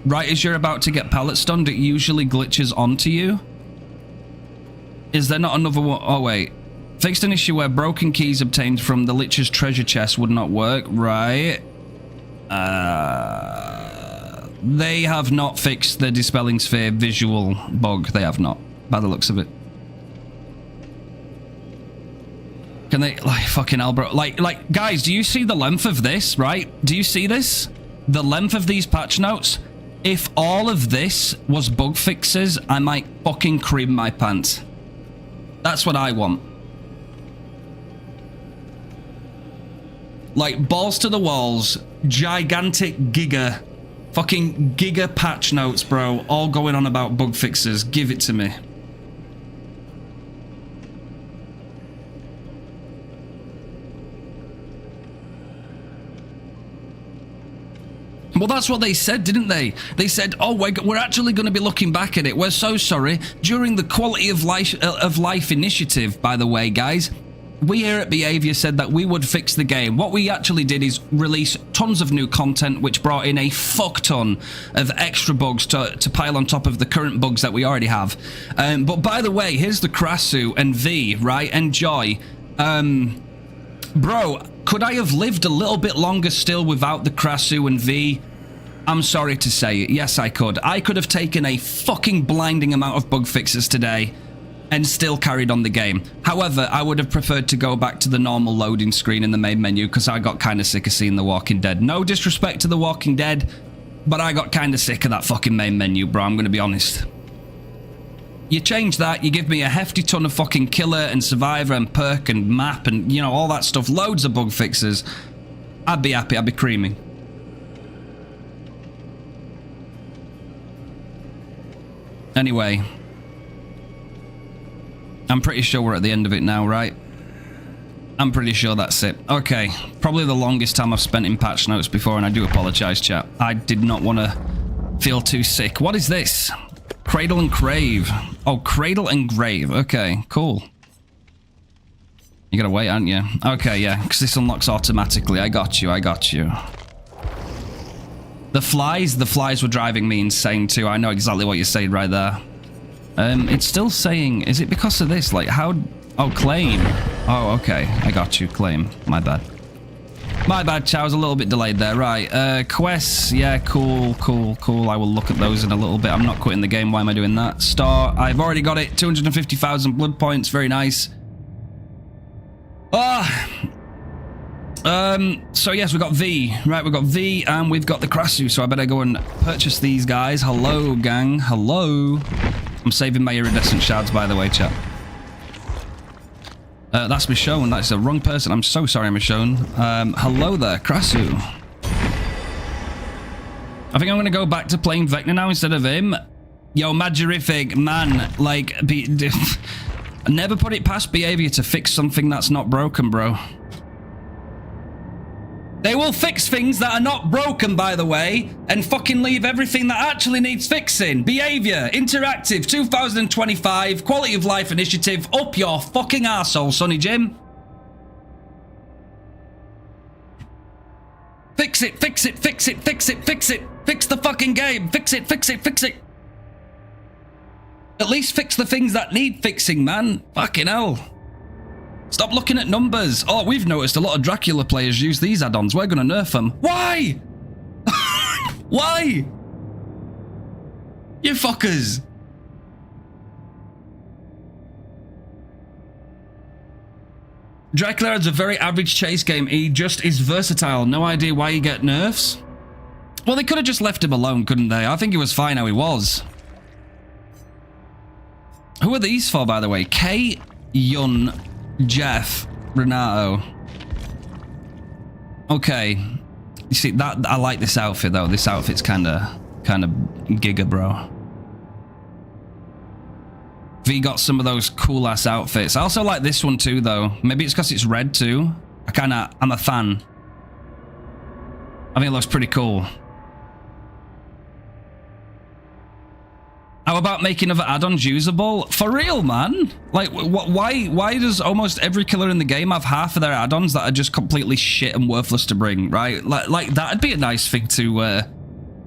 right as you're about to get pallet stunned, it usually glitches onto you. Is there not another one? Oh, wait. Fixed an issue where broken keys obtained from the Lich's treasure chest would not work. Right. They have not fixed the Dispelling Sphere visual bug. They have not, by the looks of it. Can they, like, fucking hell, bro. Like, guys, do you see the length of this, right? Do you see this? The length of these patch notes? If all of this was bug fixes, I might fucking cream my pants. That's what I want. Like, balls to the walls, gigantic fucking giga patch notes, bro, all going on about bug fixes. Give it to me. Well, that's what they said, didn't they? They said, oh, we're actually going to be looking back at it. We're so sorry. During the Quality of Life initiative, by the way, guys, we here at Behavior said that we would fix the game. What we actually did is release tons of new content, which brought in a fuck ton of extra bugs to pile on top of the current bugs that we already have. But by the way, here's the Krasu and V, right? And Joy. Bro, could I have lived a little bit longer still without the Krasu and V? I'm sorry to say it. Yes, I could. I could have taken a fucking blinding amount of bug fixes today and still carried on the game. However, I would have preferred to go back to the normal loading screen in the main menu because I got kind of sick of seeing The Walking Dead. No disrespect to The Walking Dead, but I got kind of sick of that fucking main menu, bro. I'm going to be honest. You change that, you give me a hefty ton of fucking killer and survivor and perk and map and, you know, all that stuff. Loads of bug fixes. I'd be happy. I'd be creamy. Anyway. I'm pretty sure we're at the end of it now, right? I'm pretty sure that's it. Okay. Probably the longest time I've spent in patch notes before, and I do apologize, chat. I did not want to feel too sick. What is this? Cradle and Crave. Oh, Cradle and Grave. Okay, cool. You gotta wait, aren't you? Okay, yeah, because this unlocks automatically. I got you, I got you. The flies were driving me insane too. I know exactly what you're saying right there. It's still saying, is it because of this? Like, how... Oh, claim. Oh, okay. I got you. Claim. My bad. My bad, chat. I was a little bit delayed there. Right. Quests. Yeah, cool, cool, cool. I will look at those in a little bit. I'm not quitting the game. Why am I doing that? Star. I've already got it. 250,000 blood points. Very nice. So yes, we've got V. Right, we've got V and we've got the Krasu. So I better go and purchase these guys. Hello, gang. Hello. I'm saving my iridescent shards, by the way, chat. That's Michonne. That's the wrong person. I'm so sorry, Michonne. Hello there, Krasu. I think I'm going to go back to playing Vecna now instead of him. Yo, Magerific, man. Like, never put it past behavior to fix something that's not broken, bro. They will fix things that are not broken, by the way, and fucking leave everything that actually needs fixing. Behavior, interactive, 2025, quality of life initiative, up your fucking arsehole, Sonny Jim. Fix it, fix it, fix it, fix it, fix it. Fix the fucking game. Fix it, fix it, fix it. At least fix the things that need fixing, man. Fucking hell. Stop looking at numbers. Oh, we've noticed a lot of Dracula players use these add-ons. We're going to nerf them. Why? Why? You fuckers. Dracula is a very average chase game. He just is versatile. No idea why you get nerfs. Well, they could have just left him alone, couldn't they? I think he was fine how he was. Who are these for, by the way? K. Yun. Jeff, Renato. Okay, you see that I like this outfit though. This outfit's kind of giga, bro. V got some of those cool ass outfits. I also like this one too, though. Maybe it's because it's red too. I'm a fan. I think it looks pretty cool. How about making other add-ons usable? For real, man? Like, why does almost every killer in the game have half of their add-ons that are just completely shit and worthless to bring, right? Like that'd be a nice thing to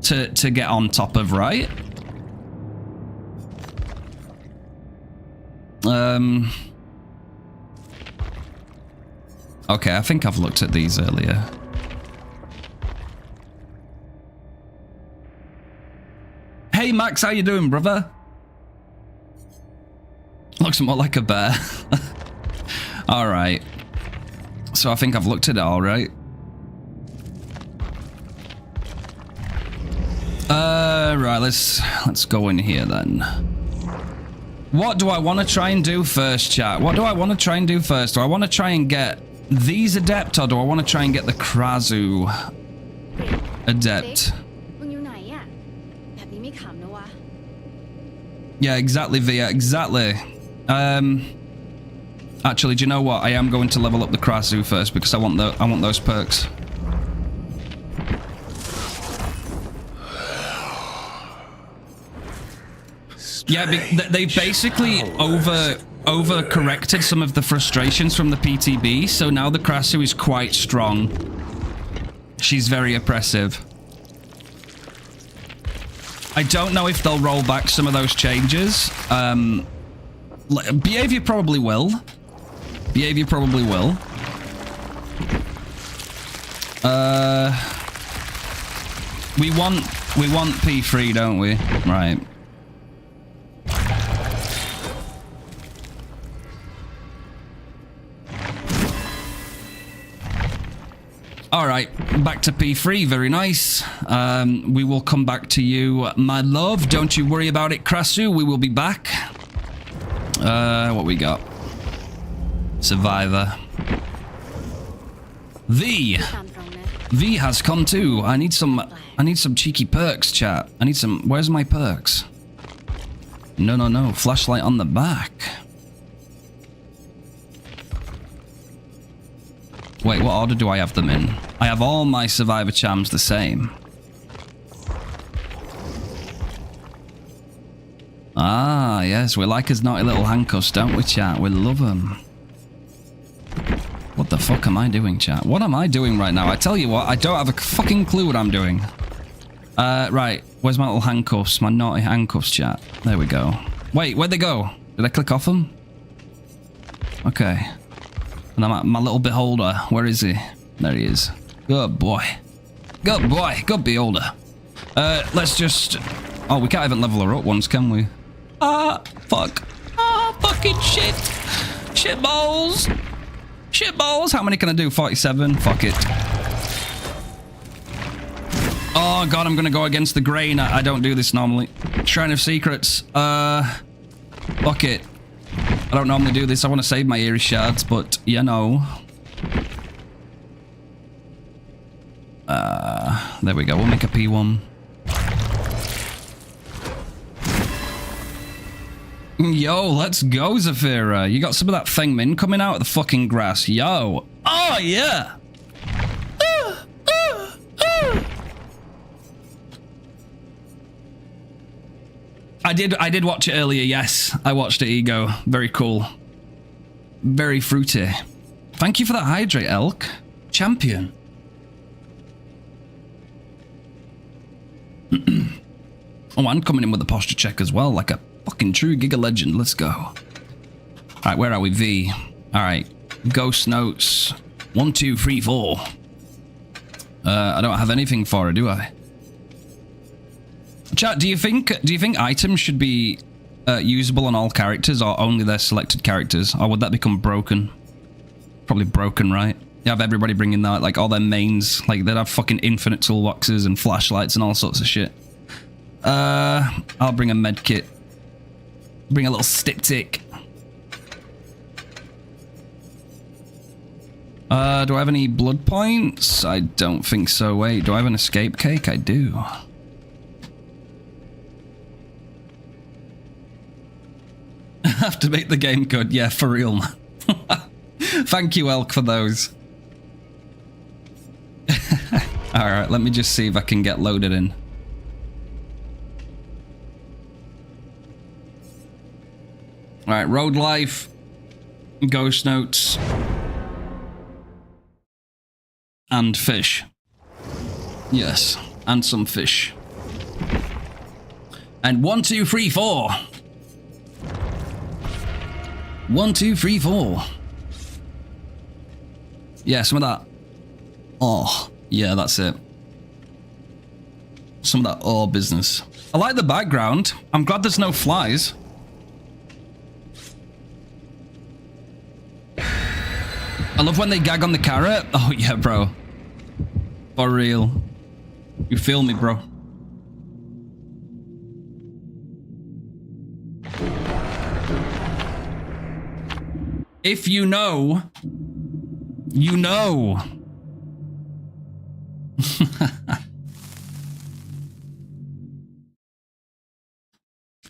get on top of, right? Okay, I think I've looked at these earlier. Hey Max, how you doing, brother? Looks more like a bear. All right. So I think I've looked at it all right. Right, let's go in here then. What do I want to try and do first, chat? What do I want to try and do first? Do I want to try and get these adept, or do I want to try and get the Krasu adept? Yeah, exactly, Via, exactly. Actually, do you know what? I am going to level up the Krasu first because I want those perks. Yeah, they basically over-corrected some of the frustrations from the PTB, so now the Krasu is quite strong. She's very oppressive. I don't know if they'll roll back some of those changes. Behavior probably will. Behavior probably will. We want P3, don't we? Right. All right, back to P3. Very nice. We will come back to you, my love. Don't you worry about it, Krasu. We will be back. What we got? Survivor. V has come too. I need some cheeky perks, chat. I need some. Where's my perks? No. Flashlight on the back. Wait, what order do I have them in? I have all my survivor charms the same. Ah, yes, we like his naughty little handcuffs, don't we, chat? We love them. What the fuck am I doing, chat? What am I doing right now? I tell you what, I don't have a fucking clue what I'm doing. Right. Where's my little handcuffs? My naughty handcuffs, chat. There we go. Wait, where'd they go? Did I click off them? Okay. And I'm at my little beholder. Where is he? There he is. Good boy. Good boy. Good beholder. Let's just... Oh, we can't even level her up once, can we? Ah, fuck. Ah, fucking shit. Shit balls. Shit balls. How many can I do? 47? Fuck it. Oh, God, I'm gonna go against the grain. I don't do this normally. Shrine of Secrets. Fuck it. I don't normally do this. I want to save my eerie shards, but, you know. There we go. We'll make a P1. Yo, let's go, Zafira. You got some of that Feng Min coming out of the fucking grass. Yo. Oh, yeah. I did watch it earlier, yes. I watched it, Ego. Very cool. Very fruity. Thank you for that hydrate, Elk. Champion. Oh, I'm coming in with a posture check as well, like a fucking true Giga Legend. Let's go. Alright, where are we? V. Alright. Ghost notes. 1, 2, 3, 4. I don't have anything for her, do I? Chat, do you think items should be usable on all characters or only their selected characters? Or would that become broken? Probably broken, right? You have everybody bringing that, like all their mains, like they'd have fucking infinite toolboxes and flashlights and all sorts of shit. I'll bring a med kit. Bring a little styptic. Do I have any blood points? I don't think so. Wait, do I have an escape cake? I do. Have to make the game good. Yeah, for real, man. Thank you, Elk, for those. Alright, let me just see if I can get loaded in. Alright, road life. Ghost notes. And fish. Yes, and some fish. And 1, 2, 3, 4. 1, 2, 3, 4. Yeah, some of that. Oh, yeah, that's it. Some of that business. I like the background. I'm glad there's no flies. I love when they gag on the carrot. Oh, yeah, bro. For real. You feel me, bro. If you know, you know.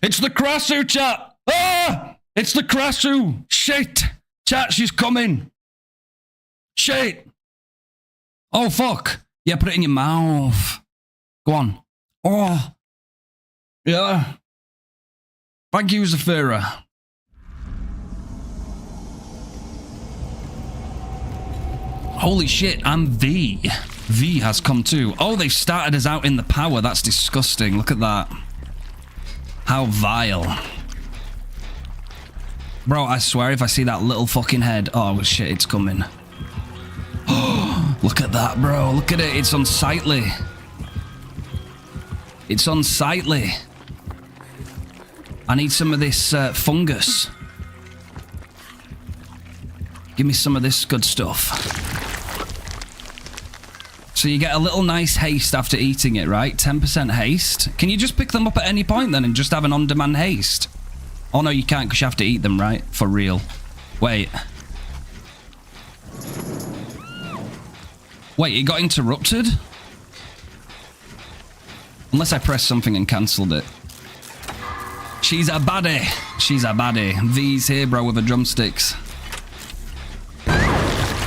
It's the Krassu, chat. Ah! It's the Krassu. Shit. Chat, she's coming. Shit. Oh, fuck. Yeah, put it in your mouth. Go on. Oh. Yeah. Thank you, Zafira. Holy shit, I'm V. V has come too. Oh, they've started us out in the power. That's disgusting. Look at that. How vile. Bro, I swear if I see that little fucking head... Oh, shit, it's coming. Oh, look at that, bro. Look at it. It's unsightly. It's unsightly. I need some of this fungus. Give me some of this good stuff. So you get a little nice haste after eating it, right? 10% haste. Can you just pick them up at any point then and just have an on-demand haste? Oh, no, you can't because you have to eat them, right? For real. Wait. Wait, it got interrupted? Unless I pressed something and cancelled it. She's a baddie. She's a baddie. V's here, bro, with the drumsticks.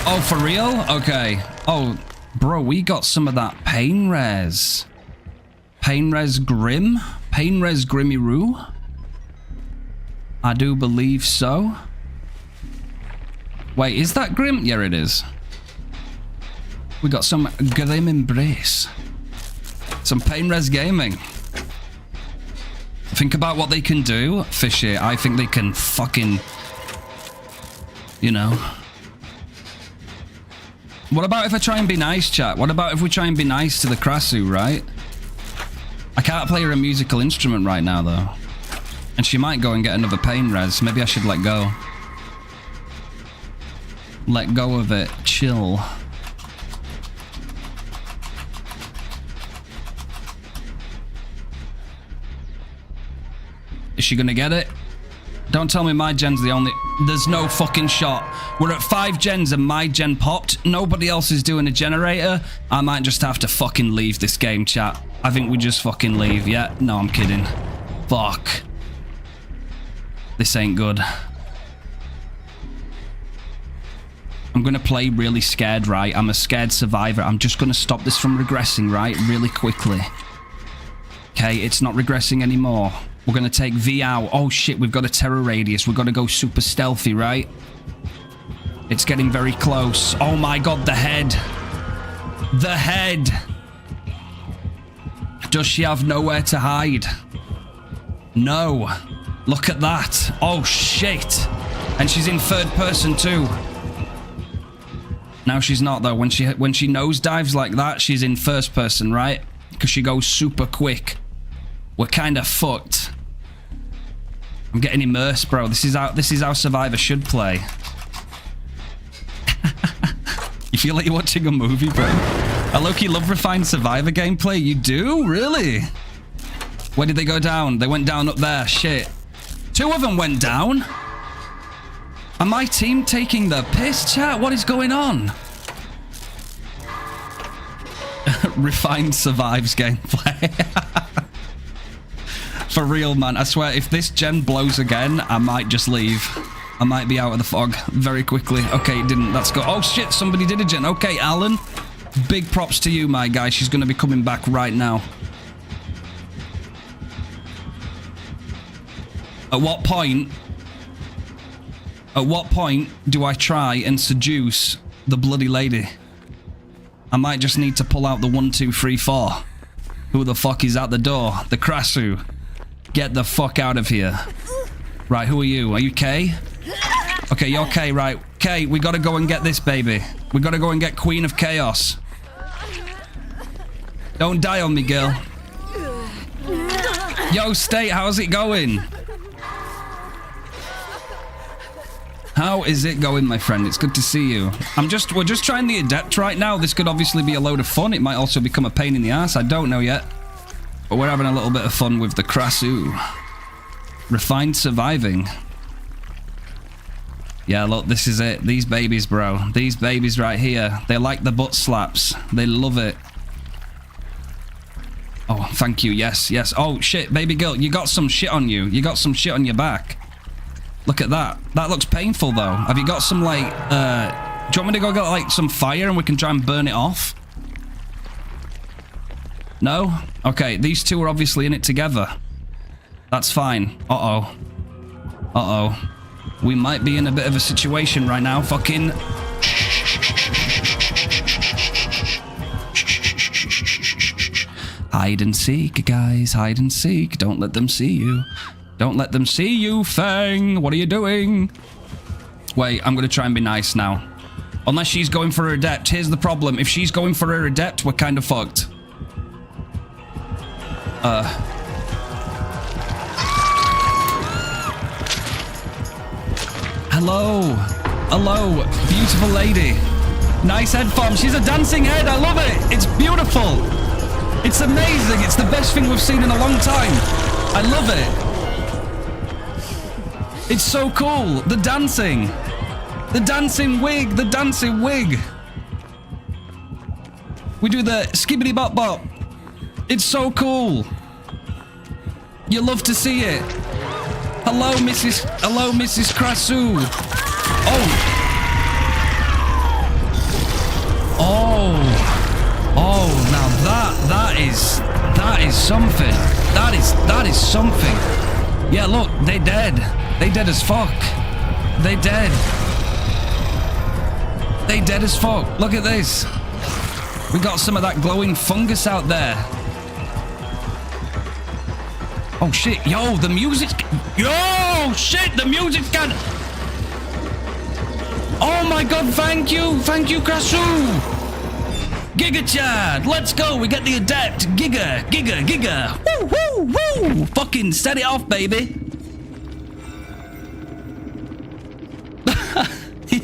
Oh, for real? Okay. Oh, bro, we got some of that pain res. Pain res grim? Pain res grimmy-roo? I do believe so. Wait, is that grim? Yeah, it is. We got some grim embrace. Some pain res gaming. Think about what they can do. Fishy, I think they can fucking... You know. What about if I try and be nice, chat? What about if we try and be nice to the Krasu, right? I can't play her a musical instrument right now, though. And she might go and get another pain res. Maybe I should let go. Let go of it. Chill. Is she gonna get it? Don't tell me my gen's the only... There's no fucking shot. We're at 5 gens and my gen popped. Nobody else is doing a generator. I might just have to fucking leave this game, chat. I think we just fucking leave. Yeah, no, I'm kidding. Fuck. This ain't good. I'm gonna play really scared, right? I'm a scared survivor. I'm just gonna stop this from regressing, right? Really quickly. Okay, it's not regressing anymore. We're gonna take V out. Oh shit, we've got a terror radius. We've got to go super stealthy, right? It's getting very close. Oh my god, the head. The head. Does she have nowhere to hide? No. Look at that. Oh shit. And she's in third person too. Now she's not though. When she nosedives like that, she's in first person, right? Because she goes super quick. We're kind of fucked. I'm getting immersed, bro. This is how Survivor should play. You feel like you're watching a movie, bro? I low-key love refined Survivor gameplay. You do? Really? Where did they go down? They went down up there. Shit. 2 of them went down. And my team taking the piss, chat? What is going on? Refined survives gameplay. For real, man. I swear, if this gen blows again, I might just leave. I might be out of the fog very quickly. Okay, it didn't. That's good. Oh, shit. Somebody did a gen. Okay, Alan. Big props to you, my guy. She's going to be coming back right now. At what point do I try and seduce the bloody lady? I might just need to pull out the 1, 2, 3, 4. Who the fuck is at the door? The Krasu. Get the fuck out of here. Right, who are you? Are you Kay? Okay, you're Kay, right. Kay, we gotta go and get this baby. We gotta go and get Queen of Chaos. Don't die on me, girl. Yo, State, how's it going? How is it going, my friend? It's good to see you. We're just trying the Adept right now. This could obviously be a load of fun. It might also become a pain in the ass. I don't know yet. But we're having a little bit of fun with the Krasu. Refined surviving. Yeah, look, this is it. These babies, bro. These babies right here. They like the butt slaps. They love it. Oh, thank you. Yes, yes. Oh, shit, baby girl. You got some shit on you. You got some shit on your back. Look at that. That looks painful, though. Have you got some, like, do you want me to go get, like, some fire and we can try and burn it off? No? Okay, these two are obviously in it together. That's fine. Uh-oh. Uh-oh. We might be in a bit of a situation right now. Fucking... Hide and seek, guys. Hide and seek. Don't let them see you. Don't let them see you, Fang. What are you doing? Wait, I'm going to try and be nice now. Unless she's going for her Adept. Here's the problem. If she's going for her Adept, we're kind of fucked. Hello. Hello, beautiful lady. Nice head form. She's a dancing head. I love it. It's beautiful. It's amazing. It's the best thing we've seen in a long time. I love it. It's so cool. The dancing. The dancing wig. The dancing wig. We do the skibbity bop bop. It's so cool. You love to see it. Hello, Mrs. Krasu. Oh. Oh, now that is something. That is something. Yeah, look, they dead. They dead as fuck. They dead. They dead as fuck. Look at this. We got some of that glowing fungus out there. Oh shit, yo, the music's... Yo, shit, the music's got... Oh my god, thank you, Krasu. Giga Chad, let's go, we get the adept. Giga. Woo. Fucking set it off, baby. Yo.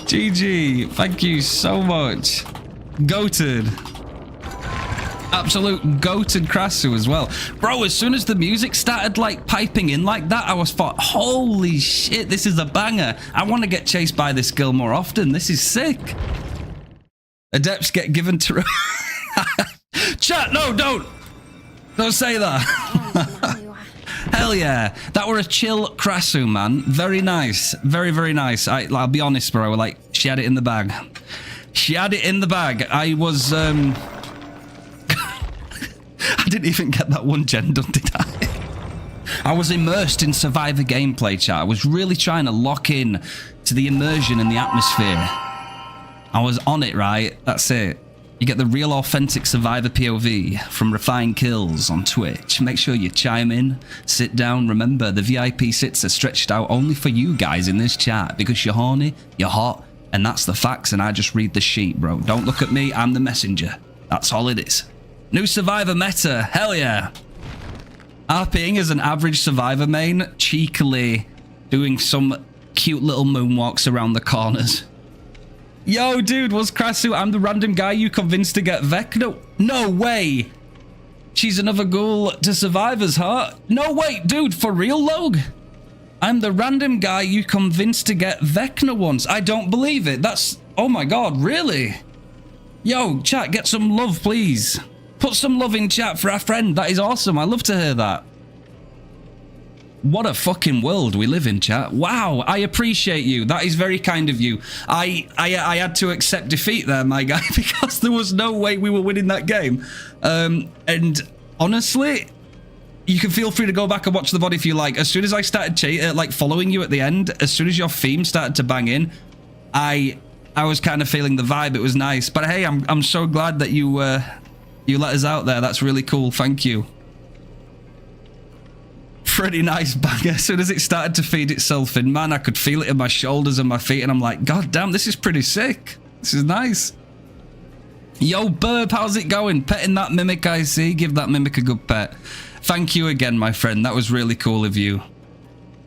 GG, thank you so much. Goated. Absolute goated Krasu as well. Bro, as soon as the music started like piping in like that, I was thought, holy shit, this is a banger. I want to get chased by this girl more often. This is sick. Adepts get given to... Chat, no, don't say that. Hell yeah, that were a chill Krasu, man. Very nice, very nice. I'll be honest, bro, like, she had it in the bag. She had it in the bag. I was I didn't even get that one gen done, did I? I was immersed in Survivor gameplay, chat. I was really trying to lock in to the immersion and the atmosphere. I was on it, right? That's it. You get the real authentic Survivor POV from RefinedKillz on Twitch. Make sure you chime in, sit down. Remember, the VIP sits are stretched out only for you guys in this chat because you're horny, you're hot, and that's the facts, and I just read the sheet, bro. Don't look at me, I'm the messenger. That's all it is. New Survivor meta, hell yeah. RPing as an average Survivor main, cheekily doing some cute little moonwalks around the corners. Yo, dude, was Krasu? I'm the random guy you convinced to get Vecna. No way. She's another ghoul to Survivor's heart. No, wait, dude, for real, Log? I'm the random guy you convinced to get Vecna once. I don't believe it. That's... Oh my god, really? Yo, chat, get some love, please. Put some love in chat for our friend. That is awesome. I love to hear that. What a fucking world we live in, chat. Wow, I appreciate you. That is very kind of you. I had to accept defeat there, my guy, because there was no way we were winning that game. And honestly, you can feel free to go back and watch the VOD if you like. As soon as I started like following you at the end, as soon as your theme started to bang in, I was kind of feeling the vibe. It was nice. But hey, I'm so glad that you let us out there. That's really cool. Thank you. Pretty nice banger. As soon as it started to feed itself in, man, I could feel it in my shoulders and my feet, and I'm like, god damn, this is pretty sick. This is nice. Yo, Burb, how's it going? Petting that mimic, I see. Give that mimic a good pet. Thank you again, my friend. That was really cool of you.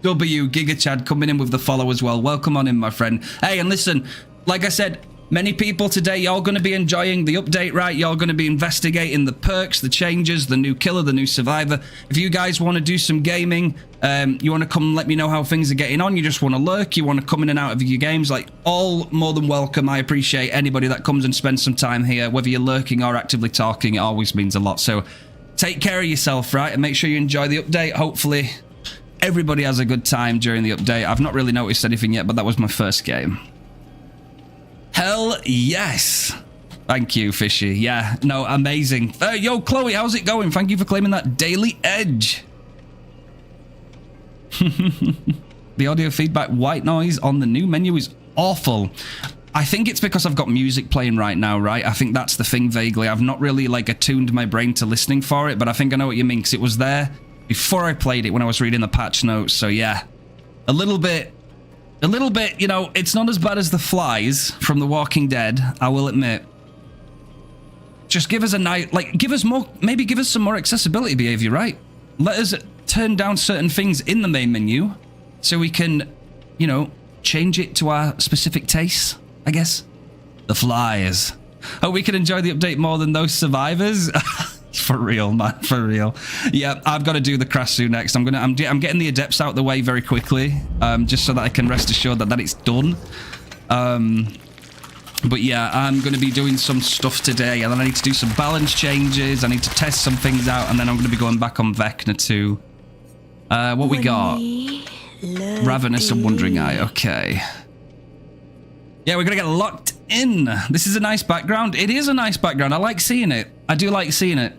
W, Giga Chad coming in with the follow as well. Welcome on in, my friend. Hey, and listen, like I said, many people today, y'all going to be enjoying the update, right? Y'all going to be investigating the perks, the changes, the new killer, the new survivor. If you guys want to do some gaming, you want to come let me know how things are getting on, you just want to lurk, you want to come in and out of your games, like, all more than welcome. I appreciate anybody that comes and spends some time here, whether you're lurking or actively talking. It always means a lot. So take care of yourself, right? And make sure you enjoy the update. Hopefully everybody has a good time during the update. I've not really noticed anything yet, but that was my first game. Hell yes. Thank you, Fishy. Yeah, no, amazing. Yo, Chloe, how's it going? Thank you for claiming that daily edge. The audio feedback white noise on the new menu is awful. I think it's because I've got music playing right now, right? I think that's the thing vaguely. I've not really like attuned my brain to listening for it, but I think I know what you mean because it was there before I played it when I was reading the patch notes. So yeah, a little bit, you know, it's not as bad as the flies from The Walking Dead, I will admit. Just give us a night, like, give us more, maybe give us some more accessibility behavior, right? Let us turn down certain things in the main menu so we can, you know, change it to our specific tastes, I guess. The flies. Oh, we can enjoy the update more than those survivors? For real, man, for real. Yeah, I've got to do the Krasu next. I'm getting the Adepts out the way very quickly, just so that I can rest assured that it's done. But yeah, I'm going to be doing some stuff today, and then I need to do some balance changes. I need to test some things out, and then I'm going to be going back on Vecna too. What we got? Ravenous and Wandering Eye. Okay. Yeah, we're going to get locked in. This is a nice background. It is a nice background. I like seeing it. I do like seeing it.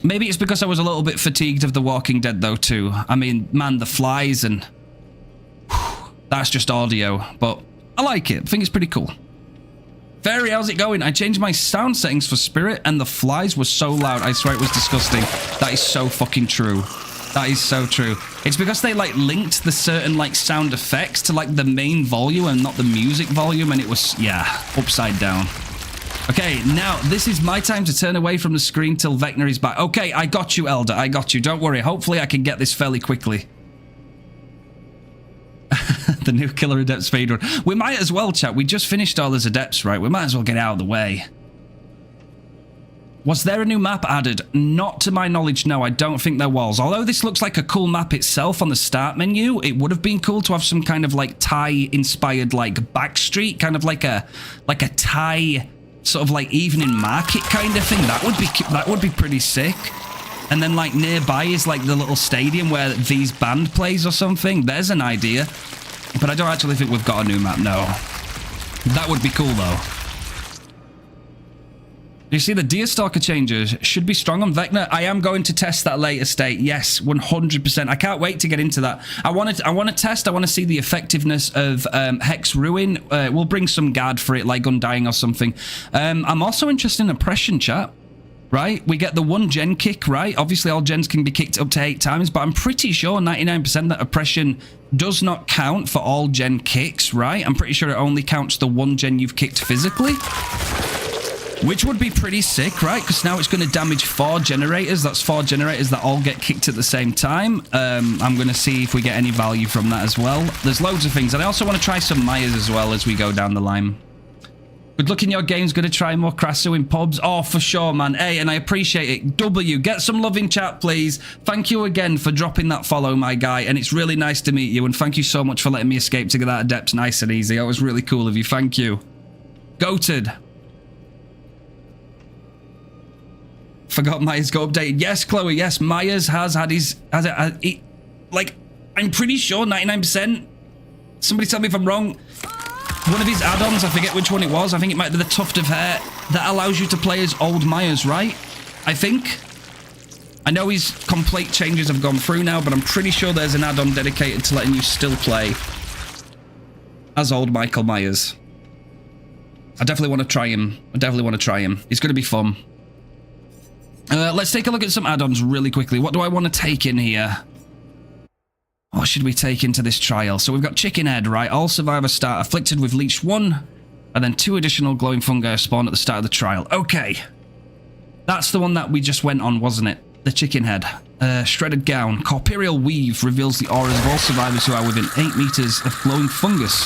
Maybe it's because I was a little bit fatigued of The Walking Dead, though, too. I mean, man, the flies and... Whew, that's just audio, but I like it. I think it's pretty cool. Fairy, how's it going? I changed my sound settings for Spirit, and the flies were so loud. I swear it was disgusting. That is so fucking true. That is so true. It's because they, like, linked the certain, like, sound effects to, like, the main volume and not the music volume, and it was, yeah, upside down. Okay, now, this is my time to turn away from the screen till Vecna is back. Okay, I got you, Elder. I got you. Don't worry. Hopefully, I can get this fairly quickly. The new Killer Adept speedrun. We might as well, chat. We just finished all those Adepts, right? We might as well get out of the way. Was there a new map added? Not to my knowledge, no, I don't think there was. Although this looks like a cool map itself on the start menu, it would have been cool to have some kind of like Thai-inspired like backstreet, kind of like a Thai sort of like evening market kind of thing. That would be pretty sick. And then like nearby is like the little stadium where V's band plays or something. There's an idea. But I don't actually think we've got a new map, no. That would be cool though. You see, the Deerstalker changes should be strong on Vecna. I am going to test that later state. Yes, 100%. I can't wait to get into that. I want to see the effectiveness of Hex Ruin. We'll bring some guard for it, like Undying or something. I'm also interested in Oppression, chat. Right? We get the 1 gen kick, right? Obviously, all gens can be kicked up to 8 times, but I'm pretty sure 99% that Oppression does not count for all gen kicks, right? I'm pretty sure it only counts the 1 gen you've kicked physically. Which would be pretty sick, right? Because now it's going to damage 4 generators. That's 4 generators that all get kicked at the same time. I'm going to see if we get any value from that as well. There's loads of things. And I also want to try some Myers as well as we go down the line. Good luck in your games. Going to try more Krasu in pubs. Oh, for sure, man. Hey, and I appreciate it. W, get some love in chat, please. Thank you again for dropping that follow, my guy. And it's really nice to meet you. And thank you so much for letting me escape to get that Adept nice and easy. That was really cool of you. Thank you. Goated. Forgot Myers got updated. Yes, Chloe. Yes, Myers has had his... like, I'm pretty sure 99%. Somebody tell me if I'm wrong. One of his add-ons, I forget which one it was. I think it might be the Tuft of Hair that allows you to play as old Myers, right? I think. I know his complete changes have gone through now, but I'm pretty sure there's an add-on dedicated to letting you still play as old Michael Myers. I definitely want to try him. It's going to be fun. Let's take a look at some add-ons really quickly. What do I want to take in here? What should we take into this trial? So we've got Chicken Head, right? All survivors start afflicted with Leech 1, and then 2 additional glowing fungi spawn at the start of the trial. Okay. That's the one that we just went on, wasn't it? The Chicken Head. Shredded Gown. Corporeal Weave reveals the auras of all survivors who are within 8 meters of glowing fungus,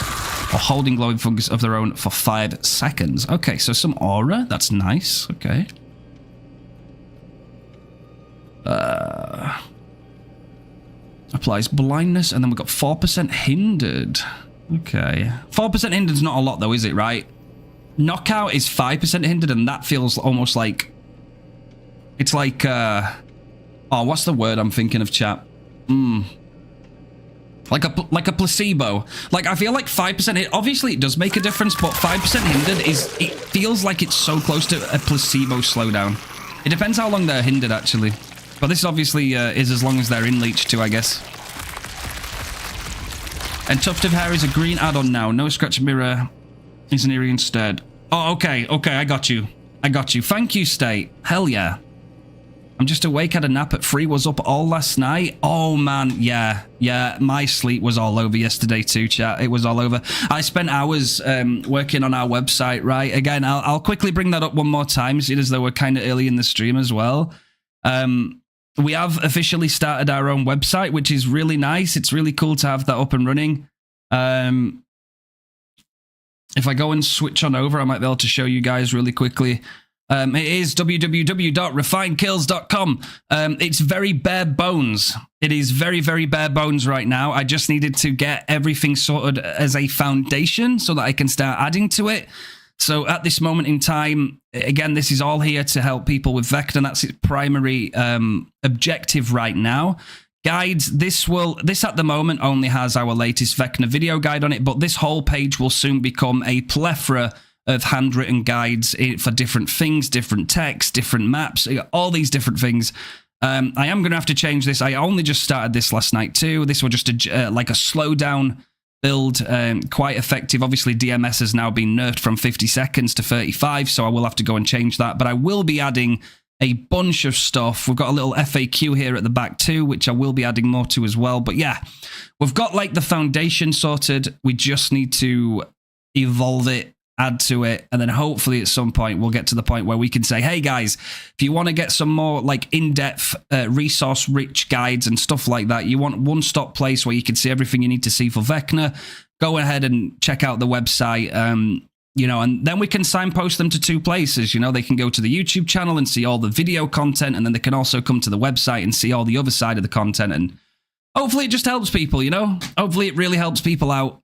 or holding glowing fungus of their own for 5 seconds. Okay, so some aura. That's nice. Okay. Applies blindness, and then we've got 4% hindered. Okay. 4% hindered's not a lot though, is it, right? Knockout is 5% hindered, and that feels almost like... It's like, oh, what's the word I'm thinking of, chat? Like a placebo. Like, I feel like 5%... Obviously, it does make a difference, but 5% hindered is... It feels like it's so close to a placebo slowdown. It depends how long they're hindered, actually. But this obviously is as long as they're in Leech 2, I guess. And Tuft of Hair is a green add-on now. No Scratch Mirror is an eerie instead. Oh, okay. Okay, I got you. Thank you, State. Hell yeah. I'm just awake, had a nap at 3, was up all last night. Oh, man, yeah. Yeah, my sleep was all over yesterday too, chat. It was all over. I spent hours working on our website, right? Again, I'll quickly bring that up one more time, seeing as though we're kind of early in the stream as well. We have officially started our own website, which is really nice. It's really cool to have that up and running. If I go and switch on over, I might be able to show you guys really quickly. It is www.refinedkillz.com. It's very bare bones. It is very, very bare bones right now. I just needed to get everything sorted as a foundation so that I can start adding to it. So at this moment in time, again, this is all here to help people with Vecna. That's its primary objective right now. Guides, this at the moment only has our latest Vecna video guide on it, but this whole page will soon become a plethora of handwritten guides for different things, different texts, different maps, all these different things. I am going to have to change this. I only just started this last night too. This was just like a slow down build, quite effective. Obviously, DMS has now been nerfed from 50 seconds to 35, so I will have to go and change that. But I will be adding a bunch of stuff. We've got a little FAQ here at the back too, which I will be adding more to as well. But yeah, we've got like the foundation sorted. We just need to evolve it, add to it, and then hopefully at some point we'll get to the point where we can say, hey guys, if you want to get some more like in-depth resource-rich guides and stuff like that, you want one-stop place where you can see everything you need to see for Vecna, go ahead and check out the website. You know, and then we can signpost them to two places. You know, they can go to the YouTube channel and see all the video content, and then they can also come to the website and see all the other side of the content. And hopefully it just helps people, you know? Hopefully it really helps people out.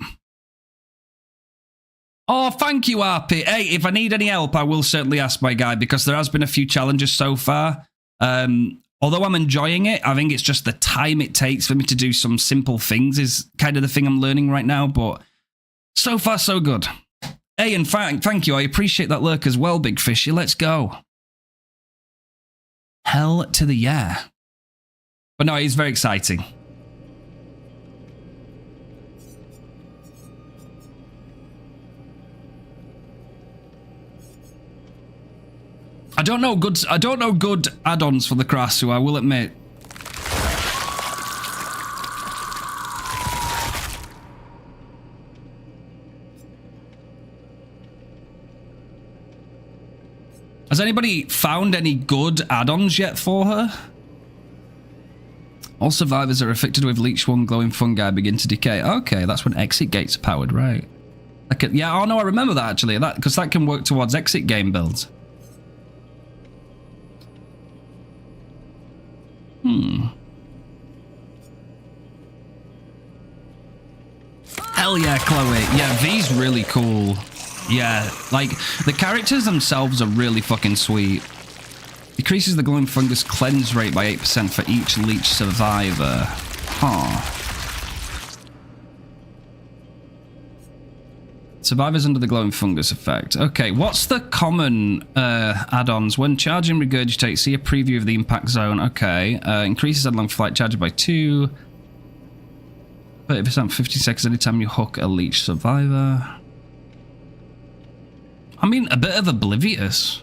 Oh, thank you, RP. Hey, if I need any help, I will certainly ask my guy, because there has been a few challenges so far. Although I'm enjoying it, I think it's just the time it takes for me to do some simple things is kind of the thing I'm learning right now, but so far, so good. Hey, and thank you. I appreciate that lurk as well, Big Fishy. Let's go. Hell to the yeah. But no, it's very exciting. I don't know good add-ons for the Krasu, I will admit. Has anybody found any good add-ons yet for her? All survivors are affected with Leech 1 glowing fungi begin to decay. Okay, that's when exit gates are powered, right? Yeah, oh no, I remember that actually, because that can work towards exit game builds. Hell yeah, Chloe. Yeah, V's really cool. Yeah, like, the characters themselves are really fucking sweet. Decreases the glowing fungus cleanse rate by 8% for each leech survivor. Huh. Survivors under the glowing fungus effect. Okay, what's the common add-ons? When charging regurgitate, see a preview of the impact zone. Okay, increases headlong flight charged by 2. 30%, 50 seconds anytime you hook a leech survivor. I mean, a bit of oblivious.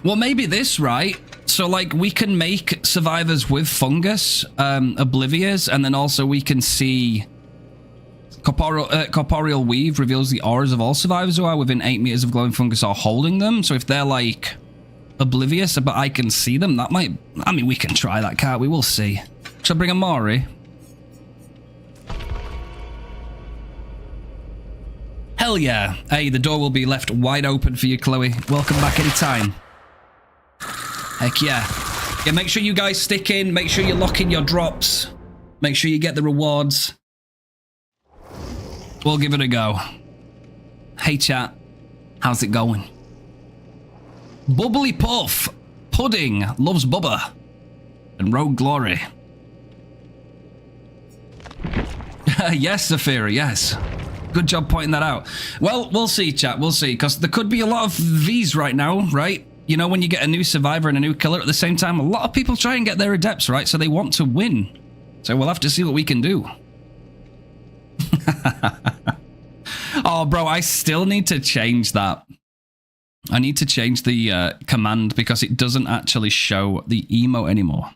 Well, maybe this, right? So, like, we can make survivors with fungus, oblivious, and then also we can see corporeal weave reveals the auras of all survivors who are within 8 meters of glowing fungus or holding them. So if they're, like, oblivious, but I can see them, that might... I mean, we can try that, can't we? We'll see. Shall I bring a Mari? Hell yeah. Hey, the door will be left wide open for you, Chloe. Welcome back anytime. Heck yeah. Yeah, make sure you guys stick in. Make sure you lock in your drops. Make sure you get the rewards. We'll give it a go. Hey, chat. How's it going? Bubbly Puff. Pudding loves Bubba. And Rogue Glory. Yes, Zafira, yes. Good job pointing that out. Well, we'll see, chat. We'll see. Because there could be a lot of Vs right now, right? You know, when you get a new survivor and a new killer at the same time, a lot of people try and get their adepts, right? So they want to win. So we'll have to see what we can do. Oh, bro, I still need to change that. I need to change the command because it doesn't actually show the emote anymore.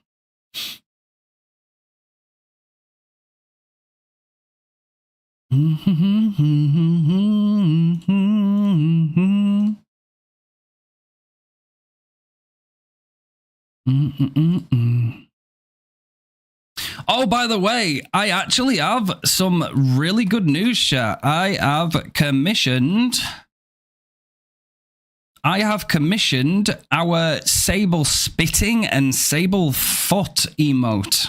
Oh, by the way, I actually have some really good news, chat. I have commissioned our Sable spitting and Sable foot emote.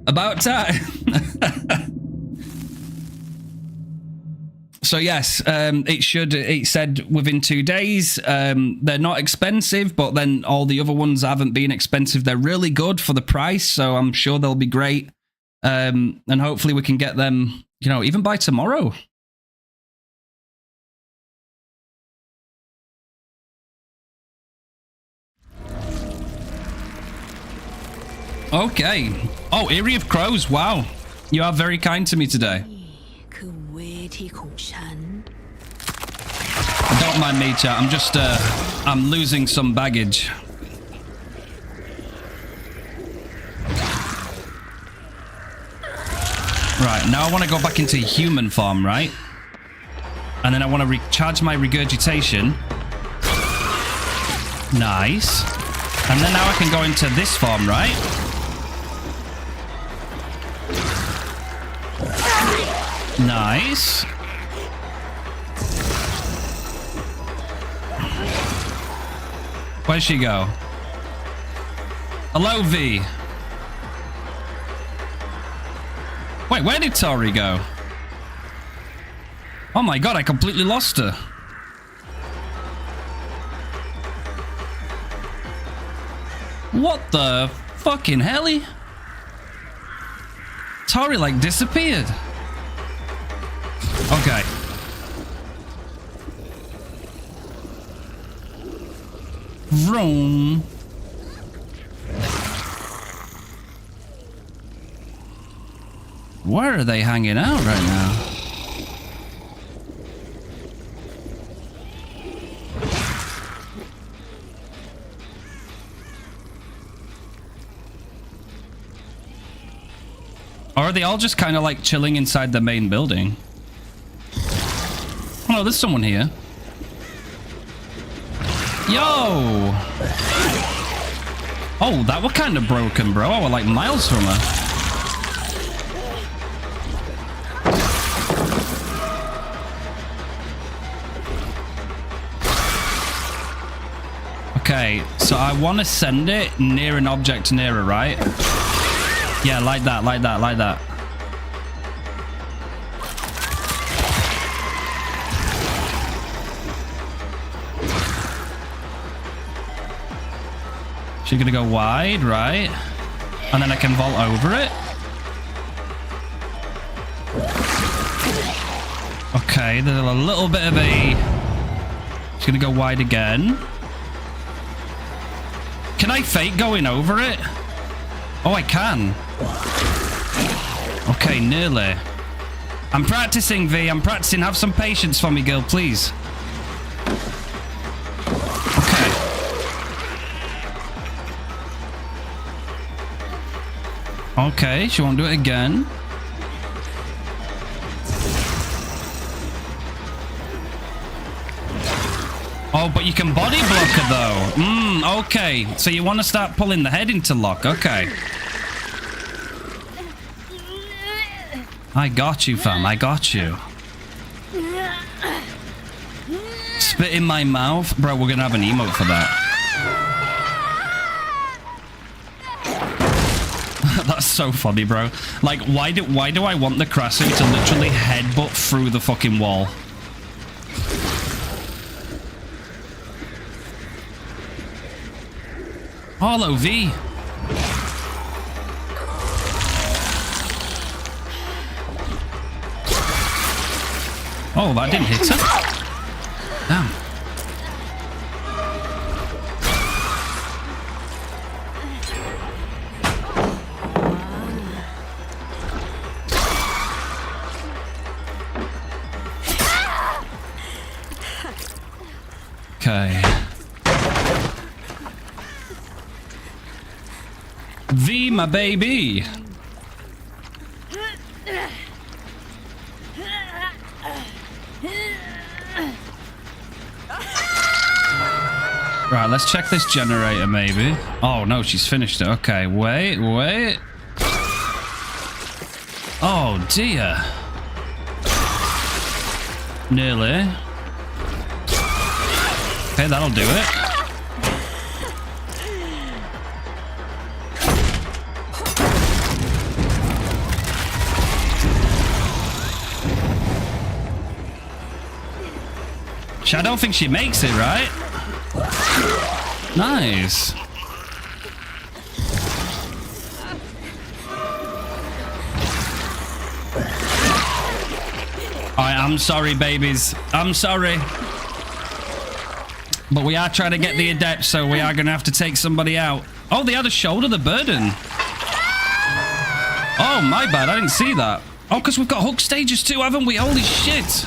About time. So yes, it said within 2 days. They're not expensive, but then all the other ones haven't been expensive. They're really good for the price, so I'm sure they'll be great. And hopefully we can get them, you know, even by tomorrow. Okay. Oh, Eerie of Crows. Wow. You are very kind to me today. Don't mind me, chat. I'm just, I'm losing some baggage. Right, now I want to go back into human form, right? And then I want to recharge my regurgitation. Nice. And then now I can go into this form, right? Nice. Where'd she go? Hello, V. Wait, where did Tori go? Oh my god, I completely lost her. What the fucking helly? Tori like disappeared. Okay. Vroom. Where are they hanging out right now? Or are they all just kind of like chilling inside the main building? Oh no, there's someone here. Yo! Oh, that was kind of broken, bro. I was like miles from her. Okay, so I want to send it near an object nearer, right? Yeah, like that, like that, like that. She's gonna go wide, right? And then I can vault over it. Okay, there's a little bit of a... She's gonna go wide again. Can I fake going over it? Oh, I can. Okay, nearly. I'm practicing, V. I'm practicing. Have some patience for me, girl, please. Okay. Okay, she won't do it again. Oh, but you can body block her, though. Okay. So you want to start pulling the head into lock. Okay. I got you, fam. I got you. Spit in my mouth. Bro, we're going to have an emote for that. That's so funny, bro. Like, why do I want the Krasu to literally headbutt through the fucking wall? Hello, V. Oh, that didn't hit her. Damn. Okay. V, my baby. Right, let's check this generator maybe. Oh no, she's finished it. Okay, wait. Oh dear. Nearly. Okay, that'll do it. I don't think she makes it, right? Nice. I'm sorry, babies. I'm sorry. But we are trying to get the adept, so we are going to have to take somebody out. Oh, they had to shoulder the burden. Oh, my bad. I didn't see that. Oh, because we've got hook stages too, haven't we? Holy shit.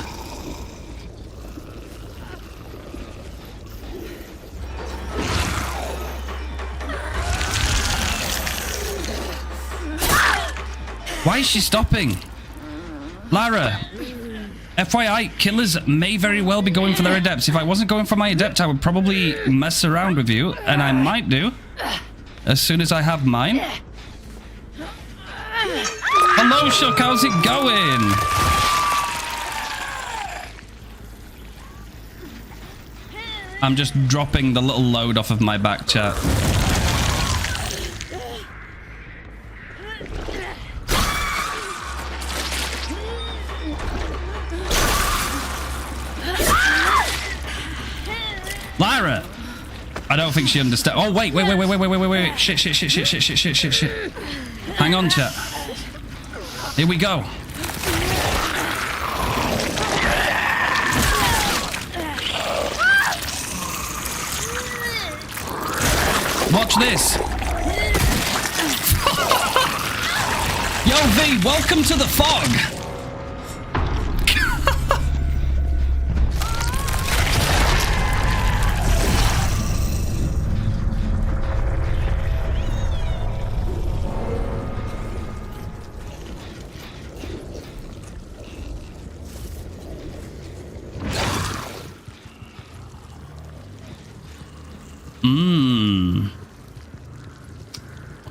Why is she stopping? Lara, FYI, killers may very well be going for their adepts. If I wasn't going for my adept, I would probably mess around with you, and I might do as soon as I have mine. Hello, Shook, how's it going? I'm just dropping the little load off of my back, chat. Lyra! I don't think she understands. Oh, wait. Shit. Hang on, chat. Here we go. Watch this. Yo, V, welcome to the fog.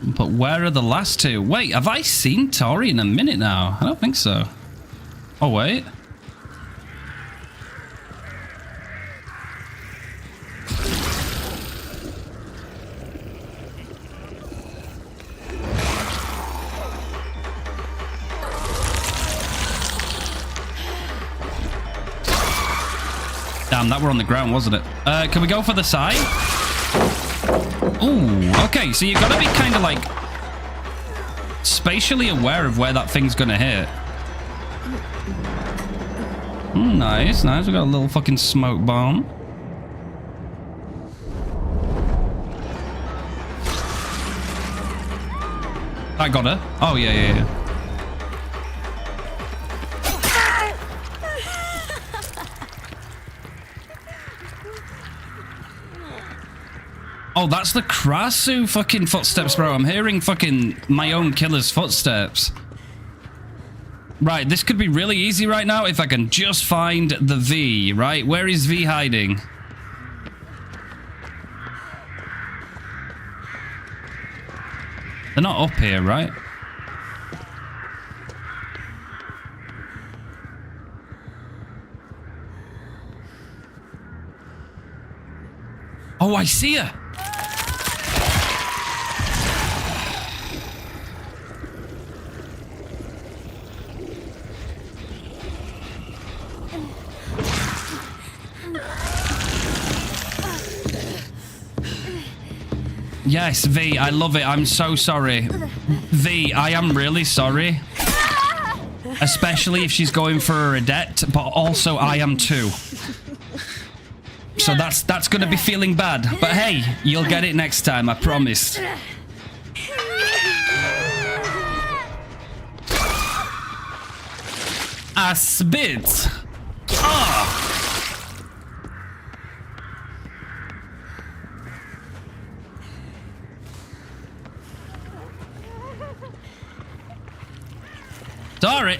But where are the last two? Wait, have I seen Tori in a minute now? I don't think so. Oh, wait. Damn, that were on the ground, wasn't it? Can we go for the side? Ooh, okay, so you've got to be kind of like spatially aware of where that thing's gonna hit. Nice. We got a little fucking smoke bomb. I got her. Oh, yeah. Oh, that's the Krasu fucking footsteps, bro. I'm hearing fucking my own killer's footsteps. Right, this could be really easy right now if I can just find the V, right? Where is V hiding? They're not up here, right? Oh, I see her. Yes, V, I love it. I'm so sorry. V, I am really sorry. Especially if she's going for her adept, but also I am too. So that's gonna be feeling bad. But hey, you'll get it next time, I promise. A spit. Ah. Sorry.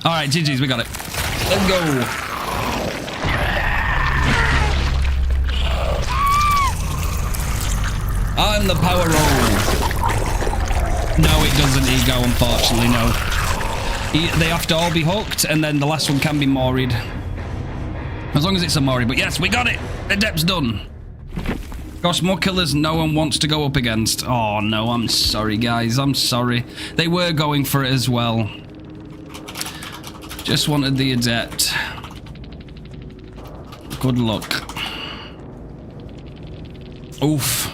All right, GG's, we got it. Let's go. I'm the power roll. No, it doesn't, Ego, unfortunately, no. They have to all be hooked, and then the last one can be moried. As long as it's a mori. But yes, we got it. Adept's done. Gosh, more killers no one wants to go up against. Oh, no, I'm sorry, guys. I'm sorry. They were going for it as well. Just wanted the adept. Good luck. Oof.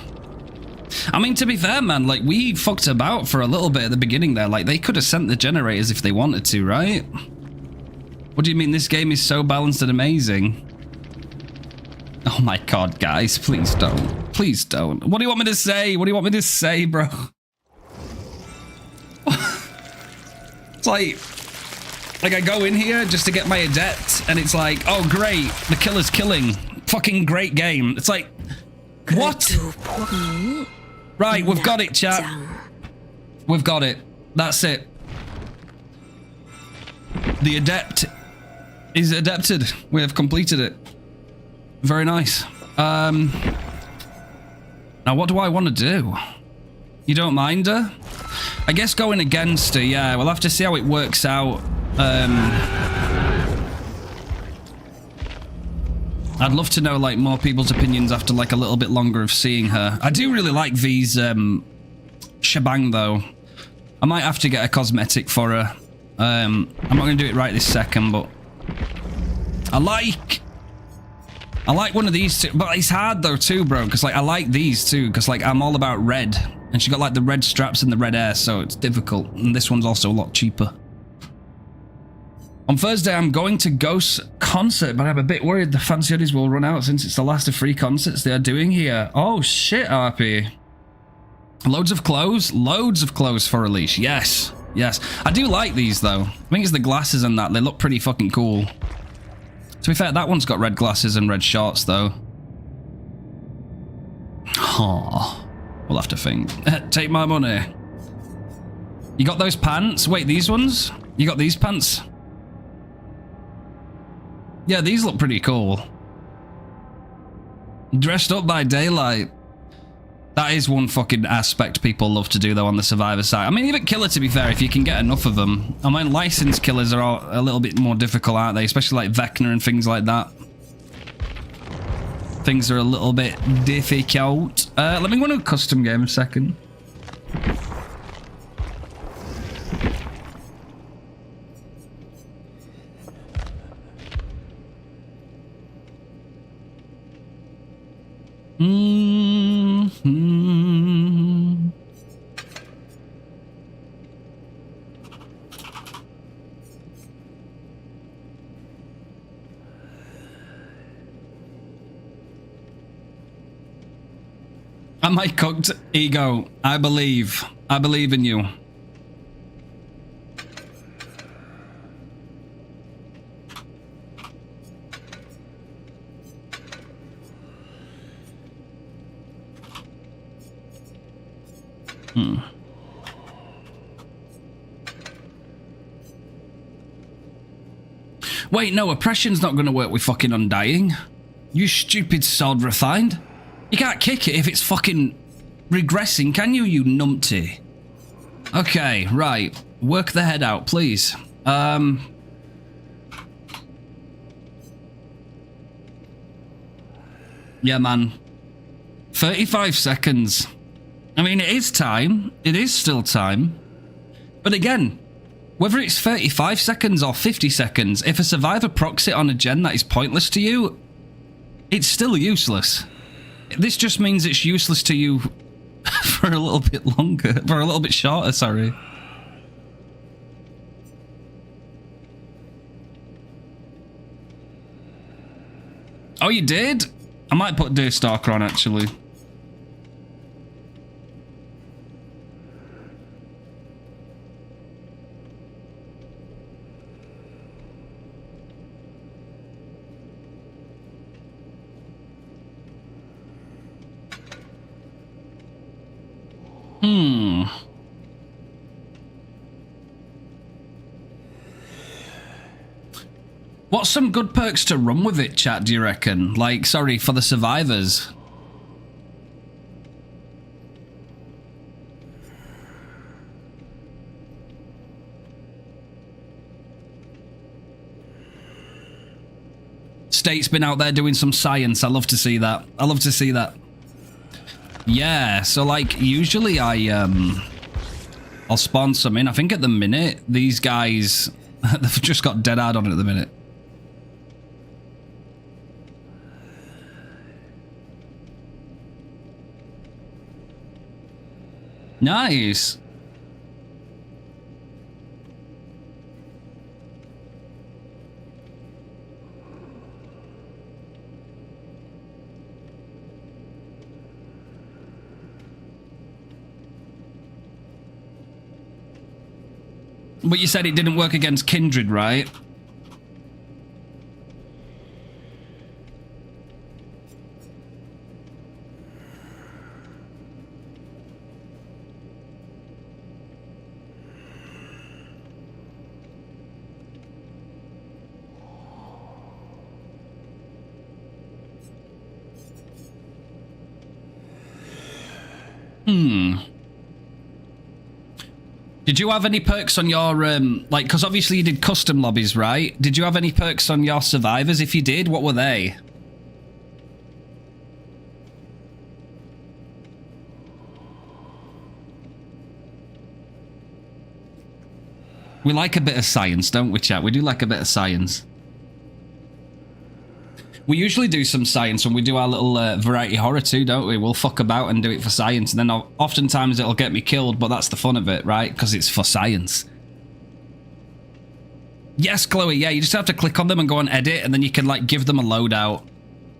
I mean, to be fair, man, like, we fucked about for a little bit at the beginning there. Like, they could have sent the generators if they wanted to, right? What do you mean this game is so balanced and amazing? Oh my god, guys, please don't. Please don't. What do you want me to say? What do you want me to say, bro? It's like I go in here just to get my adept, and it's like, oh great, the killer's killing. Fucking great game. It's like, what? Right, we've got it, chat. We've got it. That's it. The adept is adepted. We have completed it. Very nice. Now what do I want to do? You don't mind her? I guess going against her, yeah. We'll have to see how it works out. I'd love to know, like, more people's opinions after, like, a little bit longer of seeing her. I do really like V's, shebang, though. I might have to get a cosmetic for her. I'm not going to do it right this second, but... I like one of these two, but it's hard, though, too, bro, because, like, I like these, too, because, like, I'm all about red. And she got, like, the red straps and the red hair, so it's difficult. And this one's also a lot cheaper. On Thursday, I'm going to Ghost's concert, but I'm a bit worried the fancy hoodies will run out since it's the last of 3 concerts they are doing here. Oh, shit, RP. Loads of clothes? Loads of clothes for release. Yes. Yes. I do like these, though. I think it's the glasses and that. They look pretty fucking cool. To be fair, that one's got red glasses and red shorts, though. Oh, we'll have to think. Take my money. You got those pants? Wait, these ones? You got these pants? Yeah, these look pretty cool. Dressed up by daylight. That is one fucking aspect people love to do, though, on the Survivor side. I mean, even Killer, to be fair, if you can get enough of them. I mean, licensed killers are all a little bit more difficult, aren't they? Especially like Vecna and things like that. Things are a little bit difficult. Let me go to a custom game a second. Am I cooked? Ego, I believe. I believe in you. Wait, no, oppression's not going to work with fucking Undying. You stupid sod, Refined. You can't kick it if it's fucking regressing, can you, you numpty? Okay, right. Work the head out, please. Yeah, man. 35 seconds. I mean, it is time. It is still time. But again, whether it's 35 seconds or 50 seconds, if a survivor procs it on a gen that is pointless to you, it's still useless. This just means it's useless to you for a little bit longer, for a little bit shorter, sorry. Oh, you did? I might put Daystalker on, actually. What's some good perks to run with it, chat, do you reckon? Like, sorry, for the survivors. state's been out there doing some science. I love to see that. I love to see that. Yeah, so like usually I'll spawn some in. I think at the minute these guys they've just got dead hard on it at the minute. Nice. But you said it didn't work against Kindred, right? Did you have any perks on your, like, because obviously you did custom lobbies, right? Did you have any perks on your survivors? If you did, what were they? We like a bit of science, don't we, chat? We do like a bit of science. We usually do some science when we do our little variety horror too, don't we? We'll fuck about and do it for science, and then oftentimes it'll get me killed, but that's the fun of it, right? Because it's for science. Yes, Chloe, yeah, you just have to click on them and go on edit, and then you can, like, give them a loadout.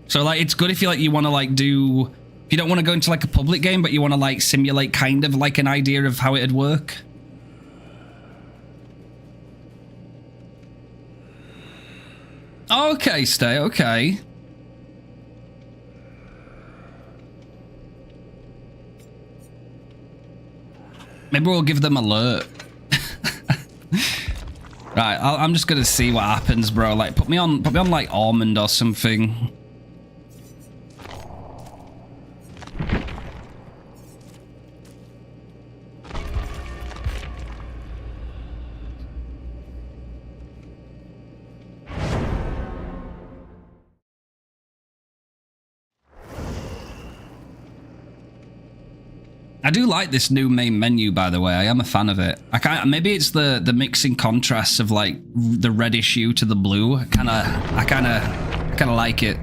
So, like, it's good if you, like, you want to, like, do... If you don't want to go into, like, a public game, but you want to, like, simulate kind of, like, an idea of how it'd work. Okay, stay, okay. Maybe we'll give them alert. Right, I'm just gonna see what happens, bro. Like, put me on like almond or something. I do like this new main menu, by the way. I am a fan of it. Maybe it's the mixing contrasts of, like, the reddish hue to the blue. I kind of like it.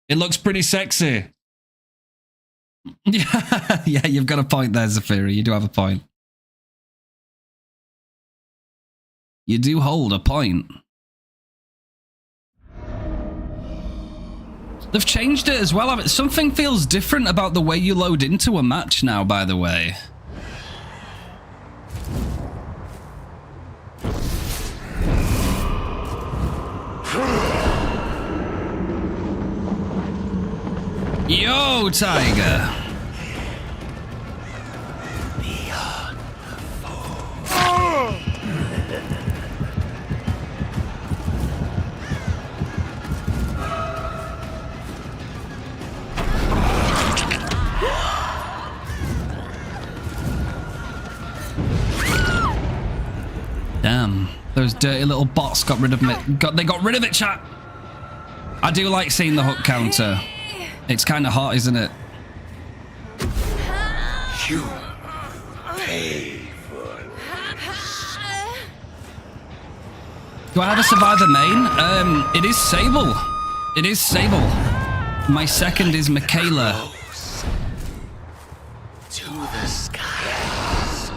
It looks pretty sexy. Yeah, yeah, you've got a point there, Zafira. You do have a point. You do hold a point. They've changed it as well. Something feels different about the way you load into a match now, by the way. Yo, Tiger. Damn, those dirty little bots got rid of me. They got rid of it, chat. I do like seeing the hook counter. It's kind of hot, isn't it? You pay for this. Do I have a survivor main? It is Sable. It is Sable. My second is Michaela. To the skies.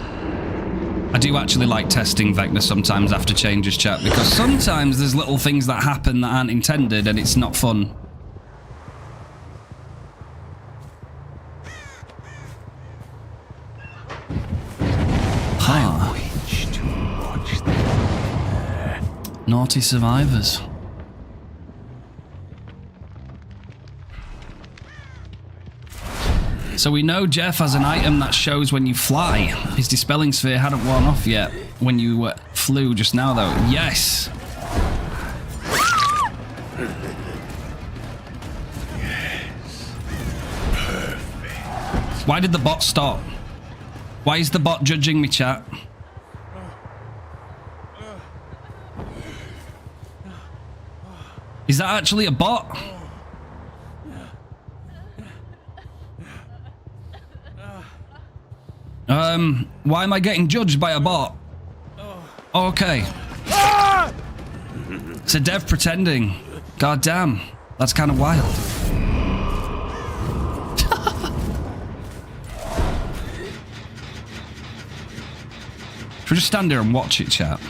I do actually like testing Vecna sometimes after changes, chat, because sometimes there's little things that happen that aren't intended and it's not fun. Huh. Naughty survivors. So we know Jeff has an item that shows when you fly. His dispelling sphere hadn't worn off yet when you flew just now, though. Yes. Yes. Perfect. Why did the bot stop? Why is the bot judging me, chat? Is that actually a bot? Why am I getting judged by a bot? Okay. It's a dev pretending. God damn. That's kind of wild. Should we just stand here and watch it, chat?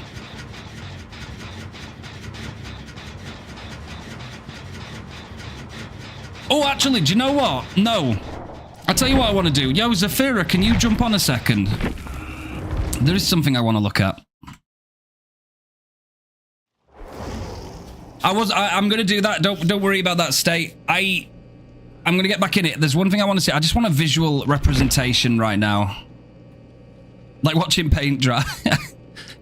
Oh, actually, do you know what? No. I'll tell you what I want to do. Yo, Zafira, can you jump on a second? There is something I want to look at. I'm going to do that. Don't worry about that state. I'm going to get back in it. There's one thing I want to say. I just want a visual representation right now. Like watching paint dry.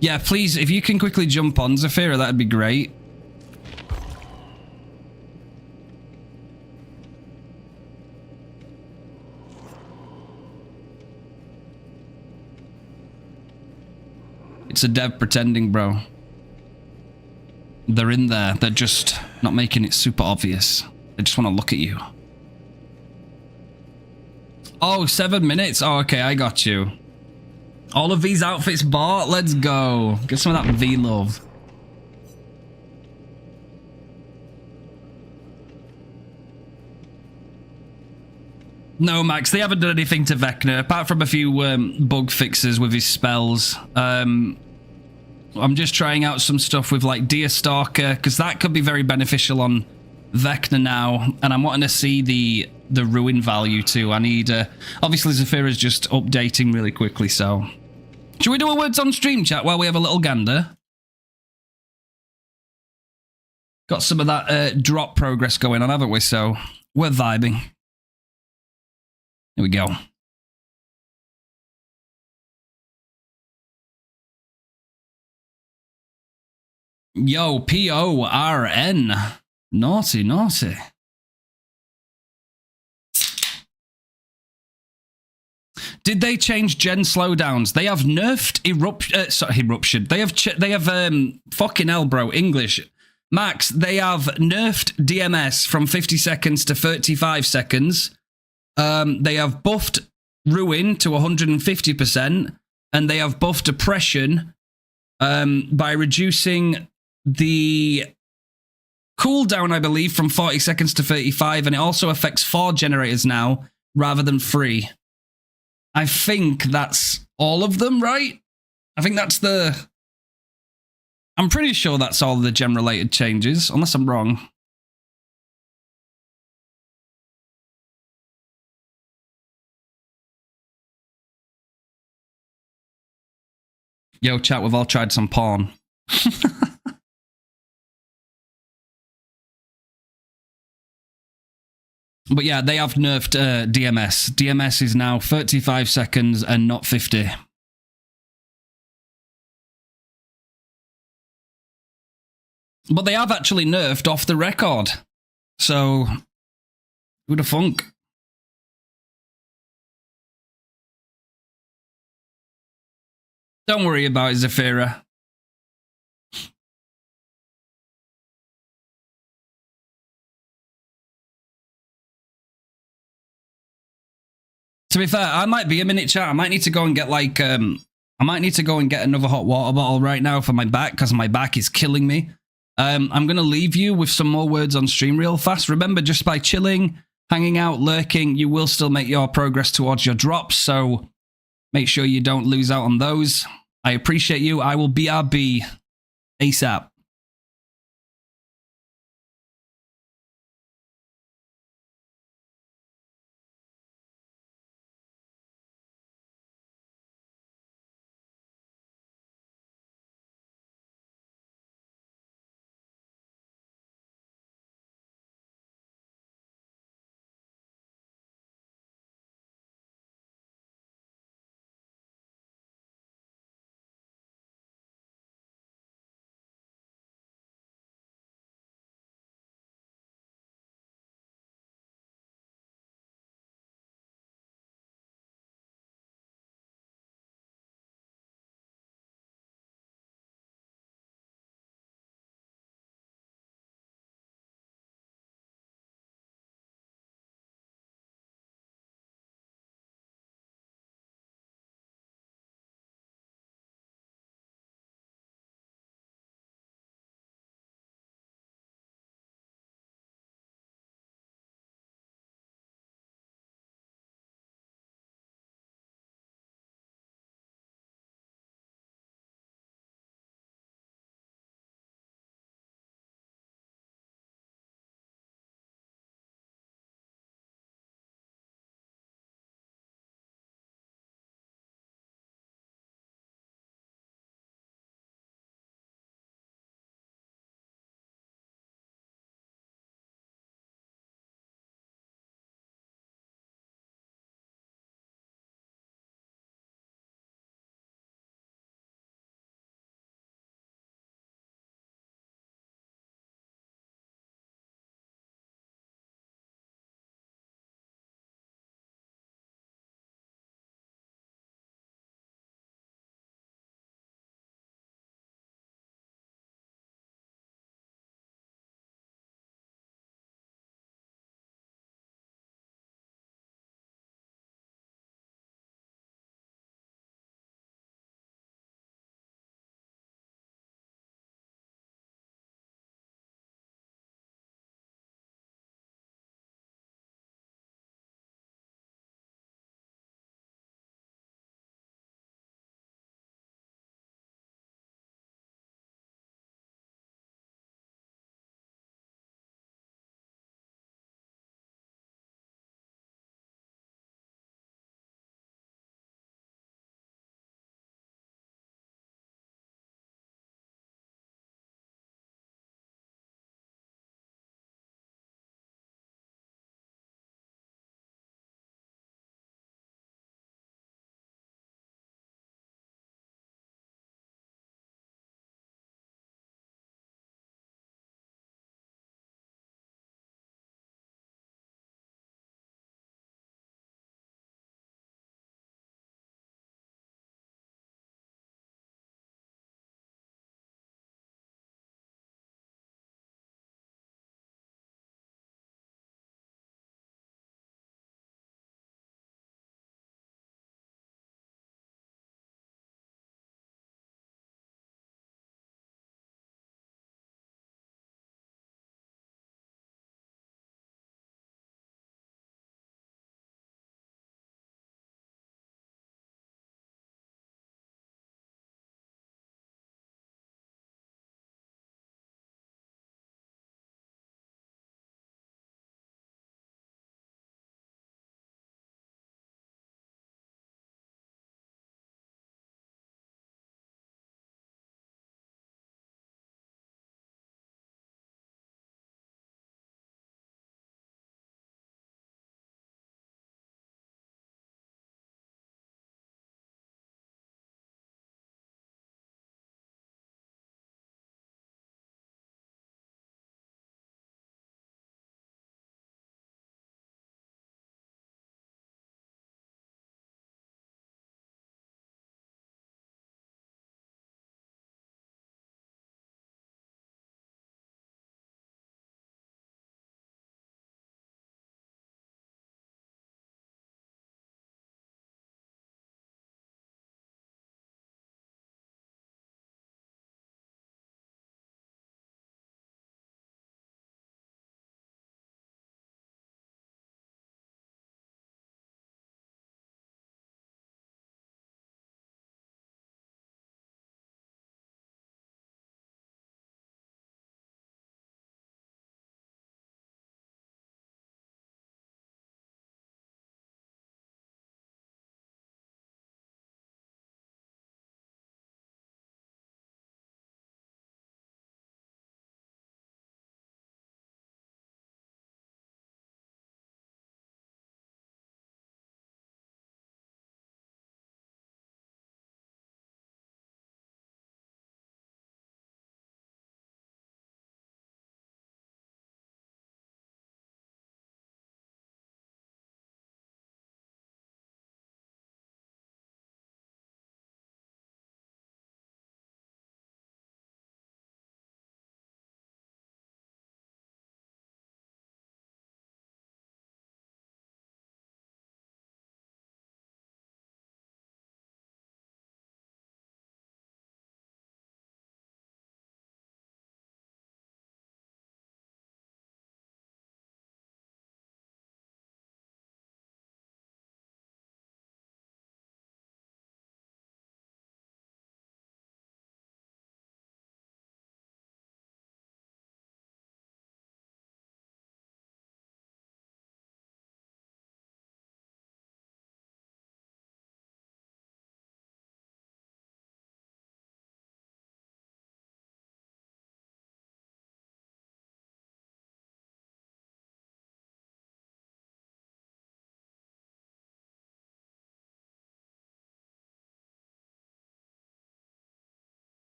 Yeah, please, if you can quickly jump on, Zafira, that'd be great. It's a dev pretending, bro. They're in there. They're just not making it super obvious. They just want to look at you. Oh, 7 minutes? Oh, okay, I got you. All of these outfits bought? Let's go. Get some of that V-love. No, Max, they haven't done anything to Vecna, apart from a few bug fixes with his spells. I'm just trying out some stuff with, like, Deerstalker, because that could be very beneficial on Vecna now, and I'm wanting to see the ruin value, too. I need... obviously, Zafira's just updating really quickly, so... Should we do a words on stream chat while we have a little gander? Got some of that drop progress going on, haven't we? So, we're vibing. Here we go. Yo, P-O-R-N. Naughty, naughty. Did they change gen slowdowns? They have nerfed eruption. They have fucking hell, bro. English. Max, they have nerfed DMS from 50 seconds to 35 seconds. They have buffed ruin to 150%, and they have buffed oppression by reducing the cooldown, I believe, from 40 seconds to 35, and it also affects 4 generators now rather than 3. I think that's all of them, right? I think that's the... I'm pretty sure that's all the gen-related changes, unless I'm wrong. Yo, chat, we've all tried some porn. But yeah, they have nerfed DMS. DMS is now 35 seconds and not 50. But they have actually nerfed off the record. So, who'd have thunk? Don't worry about it, Zafira. To be fair, I might be a minute, chat. I might need to go and get like, I might need to go and get another hot water bottle right now for my back, because my back is killing me. I'm going to leave you with some more words on stream real fast. Remember, just by chilling, hanging out, lurking, you will still make your progress towards your drops, so make sure you don't lose out on those. I appreciate you. I will BRB ASAP.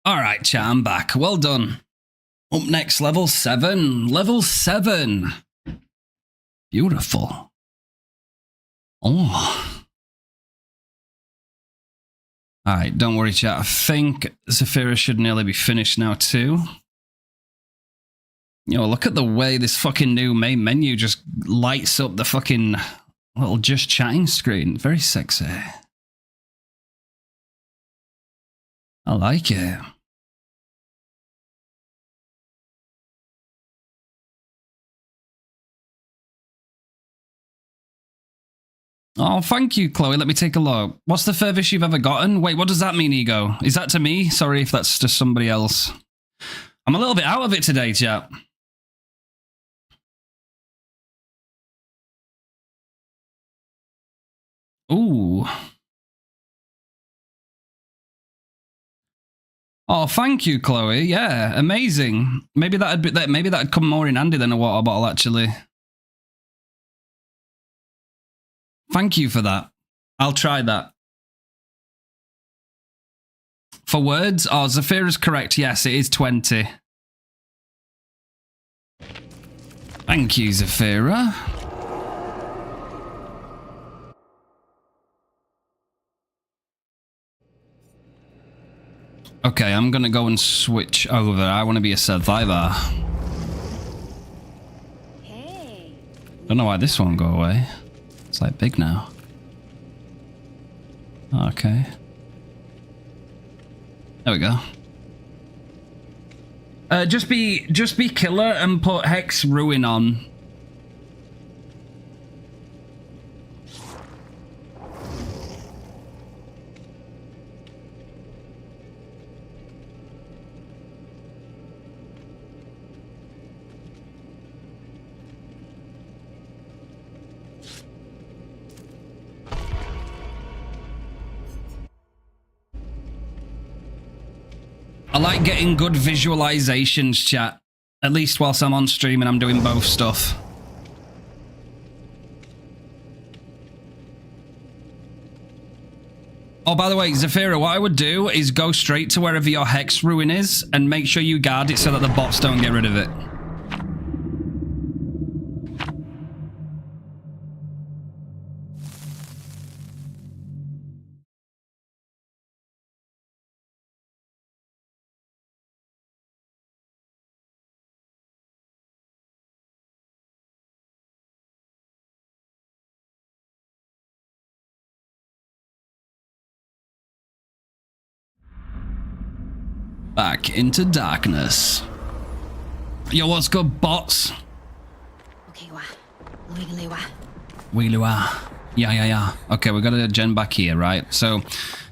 Alright, chat, I'm back. Well done. Up next, level 7. Level 7. Beautiful. Oh. Alright, don't worry, chat. I think Zafira should nearly be finished now, too. Yo, look at the way this fucking new main menu just lights up the fucking little just chatting screen. Very sexy. I like it. Oh, thank you, Chloe. Let me take a look. What's the furthest you've ever gotten? Wait, what does that mean, Ego? Is that to me? Sorry if that's to somebody else. I'm a little bit out of it today, chat. Ooh. Oh, thank you, Chloe. Yeah, amazing. Maybe that'd come more in handy than a water bottle, actually. Thank you for that. I'll try that. For words? Oh, Zafira's correct. Yes, it is 20. Thank you, Zafira. Okay, I'm gonna go and switch over. I want to be a survivor. Hey. Don't know why this won't go away. It's like big now. Okay. There we go. Just be killer and put Hex Ruin on. I like getting good visualizations, chat. At least whilst I'm on stream and I'm doing both stuff. Oh, by the way, Zafira, what I would do is go straight to wherever your Hex Ruin is and make sure you guard it so that the bots don't get rid of it. Back into darkness. Yo, what's good, bots? Okay, Yeah. Okay, we got a gen back here, right? So,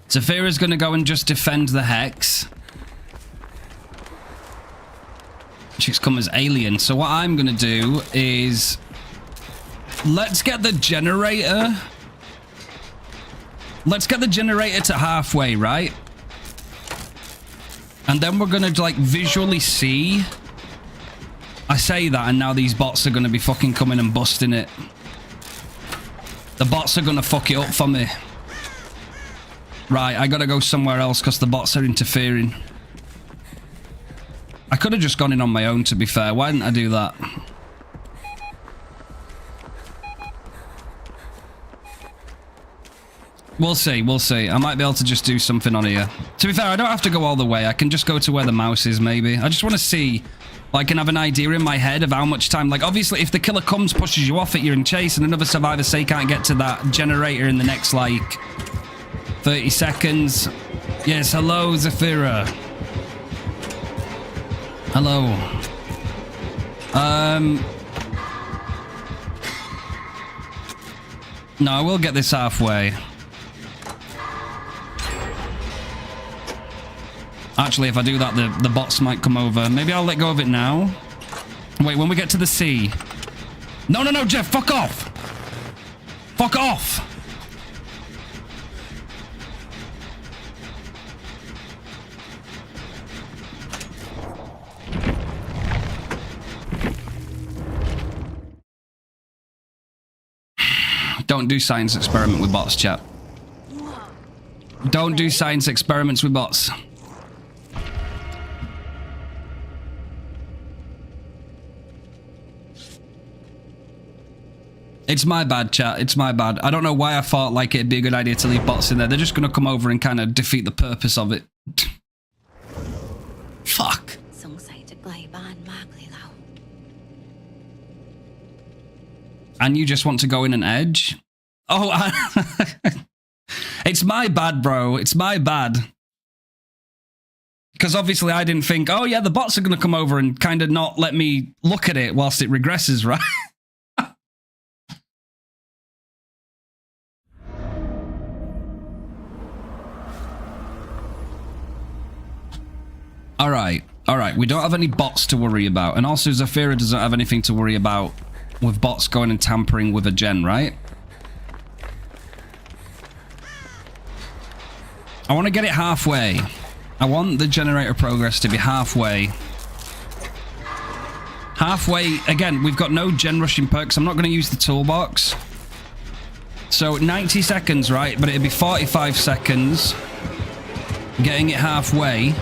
Zafira's gonna go and just defend the Hex. She's come as alien. So what I'm gonna do is... Let's get the generator... Let's get the generator to halfway, right? And then we're gonna, like, visually see... I say that, and now these bots are gonna be fucking coming and busting it. The bots are gonna fuck it up for me. Right, I gotta go somewhere else because the bots are interfering. I could have just gone in on my own, to be fair. Why didn't I do that? We'll see, we'll see. I might be able to just do something on here. To be fair, I don't have to go all the way. I can just go to where the mouse is, maybe. I just want to see, like, I can have an idea in my head of how much time. Like, obviously, if the killer comes, pushes you off it, you're in chase, and another survivor, say, can't get to that generator in the next, like, 30 seconds. Yes, hello, Zafira. Hello. No, we'll get this halfway. Actually, if I do that, the bots might come over. Maybe I'll let go of it now. Wait, when we get to the sea. No, Jeff, fuck off! Fuck off! Don't do science experiment with bots, chat. Don't do science experiments with bots. It's my bad, chat. It's my bad. I don't know why I thought like it'd be a good idea to leave bots in there. They're just going to come over and kind of defeat the purpose of it. Fuck. สงสัยจะไกลบ้านมากเลยเรา And you just want to go in an edge? Oh, it's my bad, bro. It's my bad. Because obviously I didn't think, oh yeah, the bots are going to come over and kind of not let me look at it whilst it regresses, right? All right. We don't have any bots to worry about. And also Zafira doesn't have anything to worry about with bots going and tampering with a gen, right? I want to get it halfway. I want the generator progress to be halfway. Halfway, again, we've got no gen rushing perks. I'm not going to use the toolbox. So 90 seconds, right? But it'd be 45 seconds. Getting it halfway.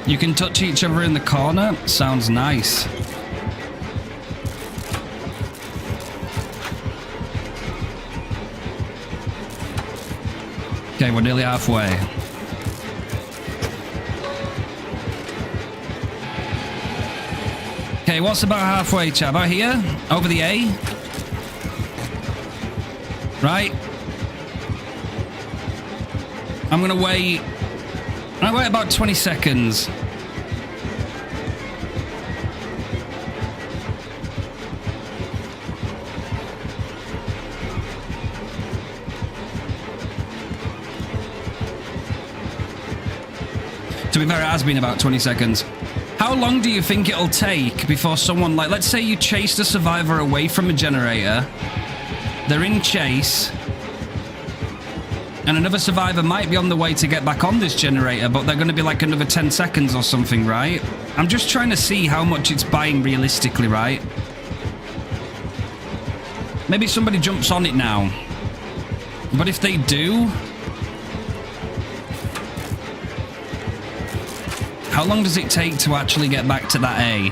You can touch each other in the corner. Sounds nice. Okay, we're nearly halfway. Okay, what's about halfway, chat? About here? Over the A? Right? I'm gonna wait. I wait about 20 seconds. To be fair, it has been about 20 seconds. How long do you think it'll take before someone, like, let's say you chased a survivor away from a generator, they're in chase, and another survivor might be on the way to get back on this generator, but they're going to be like another 10 seconds or something, right? I'm just trying to see how much it's buying realistically, right? Maybe somebody jumps on it now. But if they do... How long does it take to actually get back to that A?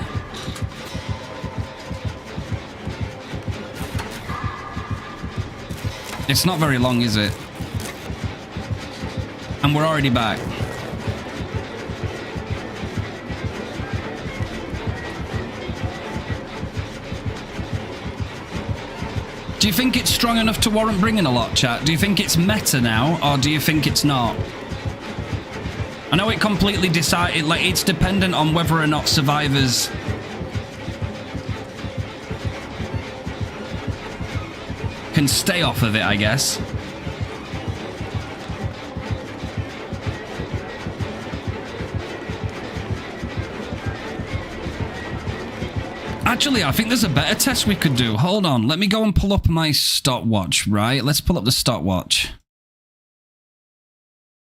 It's not very long, is it? And we're already back. Do you think it's strong enough to warrant bringing a lot, chat? Do you think it's meta now, or do you think it's not? I know it completely decided, like, it's dependent on whether or not survivors can stay off of it, I guess. Actually, I think there's a better test we could do. Hold on, let me go and pull up my stopwatch, right? Let's pull up the stopwatch.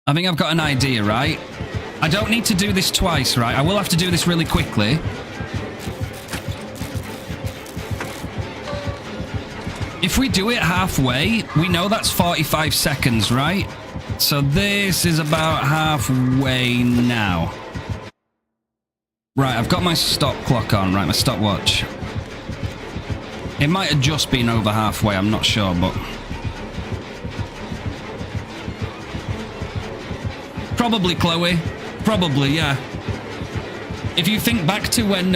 I think I've got an idea, right? I don't need to do this twice, right? I will have to do this really quickly. If we do it halfway, we know that's 45 seconds, right? So this is about halfway now. Right, I've got my stop clock on, right? My stopwatch. It might have just been over halfway, I'm not sure, but... Probably, Chloe. Probably, yeah. If you think back to when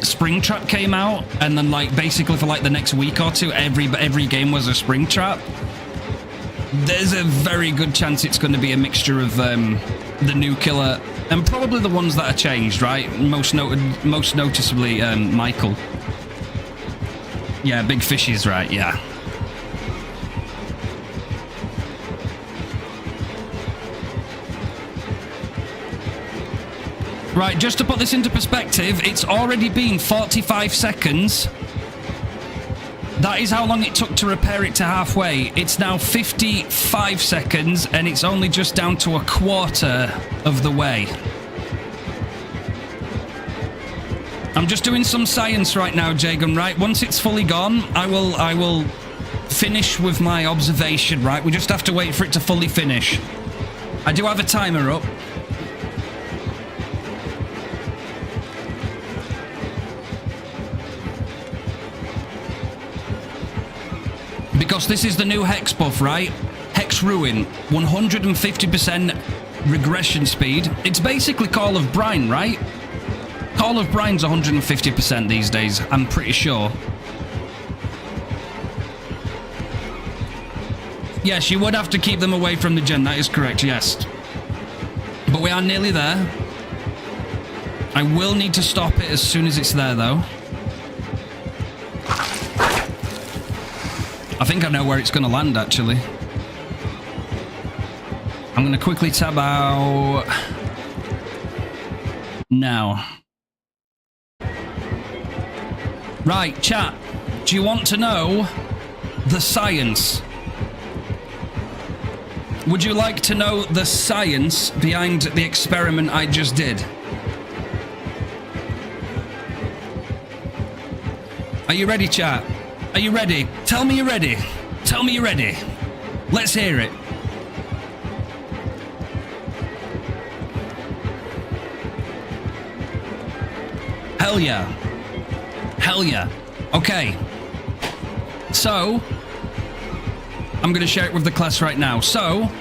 Springtrap came out, and then, like, basically for, like, the next week or two, every game was a Springtrap, there's a very good chance it's going to be a mixture of the new killer, and probably the ones that are changed, right? Most noticeably, Michael. Yeah, Big Fish is right, yeah. Right, just to put this into perspective, it's already been 45 seconds. That is how long it took to repair it to halfway. It's now 55 seconds, and it's only just down to a quarter of the way. I'm just doing some science right now, Jagan, right? Once it's fully gone, I will finish with my observation, right? We just have to wait for it to fully finish. I do have a timer up. Because this is the new Hex buff, right? Hex Ruin, 150% regression speed. It's basically Call of Brine, right? Call of Brine's 150% these days, I'm pretty sure. Yes, you would have to keep them away from the gen, that is correct, yes. But we are nearly there. I will need to stop it as soon as it's there, though. I think I know where it's going to land, actually. I'm going to quickly tab out... now. Right, chat. Do you want to know the science? Would you like to know the science behind the experiment I just did? Are you ready, chat? Are you ready? Tell me you're ready. Tell me you're ready. Let's hear it. Hell yeah. Hell yeah. Okay. So, I'm going to share it with the class right now. So,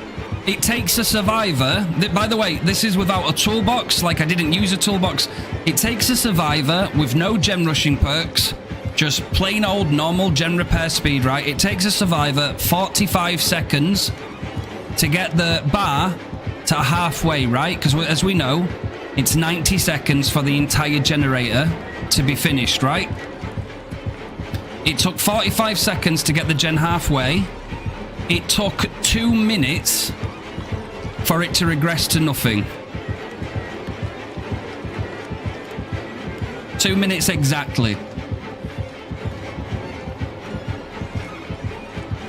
it takes a survivor. By the way, this is without a toolbox. Like, I didn't use a toolbox. It takes a survivor with no gen rushing perks. Just plain old normal gen repair speed, right? It takes a survivor 45 seconds to get the bar to halfway, right? Because as we know, it's 90 seconds for the entire generator to be finished, right? It took 45 seconds to get the gen halfway. It took 2 minutes for it to regress to nothing. 2 minutes exactly.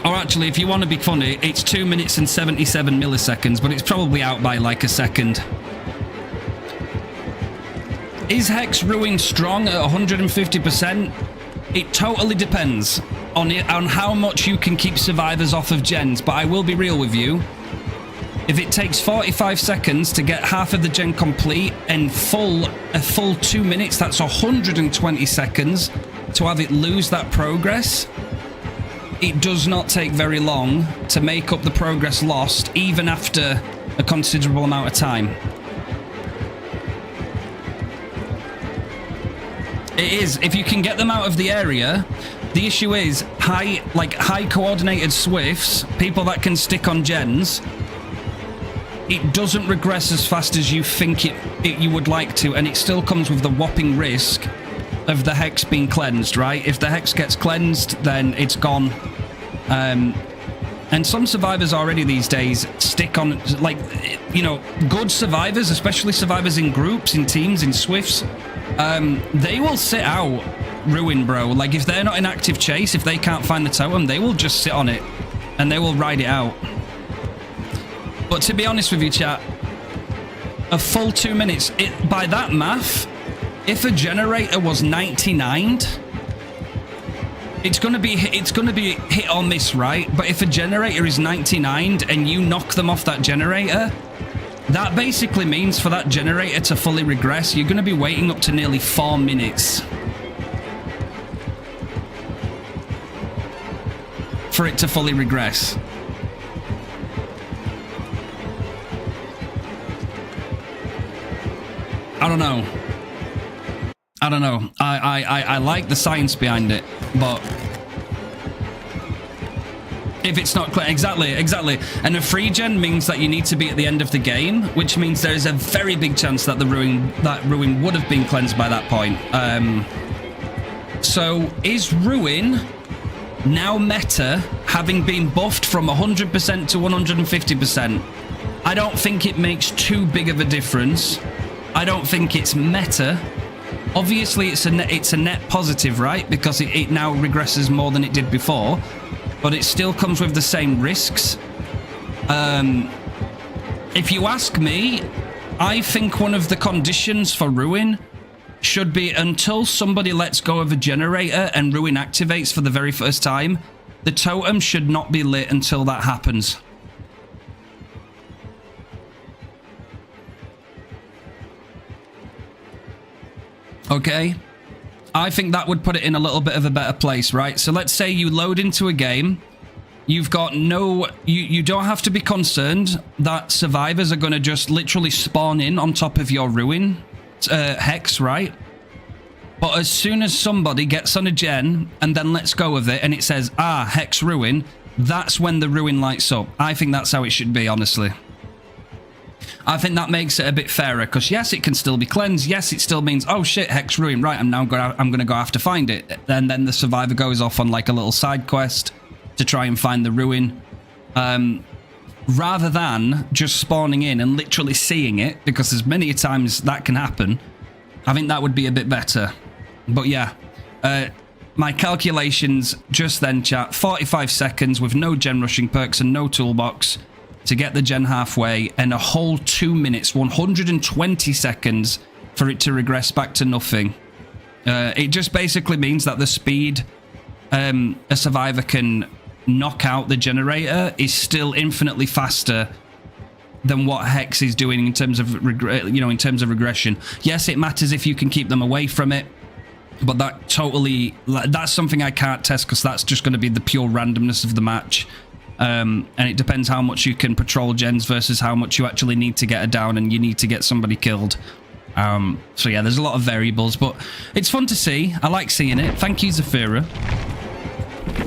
Or actually, if you want to be funny, it's 2 minutes and 77 milliseconds, but it's probably out by like a second. Is Hex Ruin strong at 150%? It totally depends on how much you can keep survivors off of gens, but I will be real with you. If it takes 45 seconds to get half of the gen complete and a full 2 minutes, that's 120 seconds to have it lose that progress. It does not take very long to make up the progress lost, even after a considerable amount of time. It is. If you can get them out of the area, the issue is high coordinated swifts, people that can stick on gens, it doesn't regress as fast as you think you would like to, and it still comes with the whopping risk of the hex being cleansed, right? If the hex gets cleansed, then it's gone. And some survivors already these days stick on, like, you know, good survivors, especially survivors in groups, in teams, in swifts, they will sit out Ruin, bro. Like, if they're not in active chase, if they can't find the totem, they will just sit on it and they will ride it out. But to be honest with you, chat, a full 2 minutes, by that math, if a generator was 99'd, it's gonna be hit or miss, right? But if a generator is 99'd and you knock them off that generator, that basically means for that generator to fully regress, you're gonna be waiting up to nearly 4 minutes for it to fully regress. I don't know. I don't know. I like the science behind it, but if it's not clear, exactly. And a free gen means that you need to be at the end of the game, which means there is a very big chance that Ruin would have been cleansed by that point. So is Ruin now meta, having been buffed from 100% to 150%? I don't think it makes too big of a difference. I don't think it's meta. Obviously, it's a net positive, right? Because it now regresses more than it did before, but it still comes with the same risks. If you ask me, I think one of the conditions for Ruin should be until somebody lets go of a generator and Ruin activates for the very first time, the totem should not be lit until that happens. Okay, I think that would put it in a little bit of a better place, right? So let's say you load into a game You've got no... You don't have to be concerned that survivors are going to just literally spawn in on top of your ruin hex, right? But as soon as somebody gets on a gen and then lets go of it and it says, ah, hex ruin, that's when the ruin lights up. I think that's how it should be, honestly. I think that makes it a bit fairer, because yes, it can still be cleansed. Yes, it still means, oh shit, hex ruin, right, I'm going to go have to find it. And then the survivor goes off on like a little side quest to try and find the ruin. Rather than just spawning in and literally seeing it, because there's many times that can happen, I think that would be a bit better. But yeah, my calculations just then, chat, 45 seconds with no gen rushing perks and no toolbox to get the gen halfway, and a whole 2 minutes, 120 seconds for it to regress back to nothing. It just basically means that the speed a survivor can knock out the generator is still infinitely faster than what Hex is doing in terms of regression. Yes, it matters if you can keep them away from it, but that's something I can't test, because that's just going to be the pure randomness of the match. And it depends how much you can patrol gens versus how much you actually need to get her down and you need to get somebody killed. So yeah, there's a lot of variables, but it's fun to see. I like seeing it. Thank you, Zafira.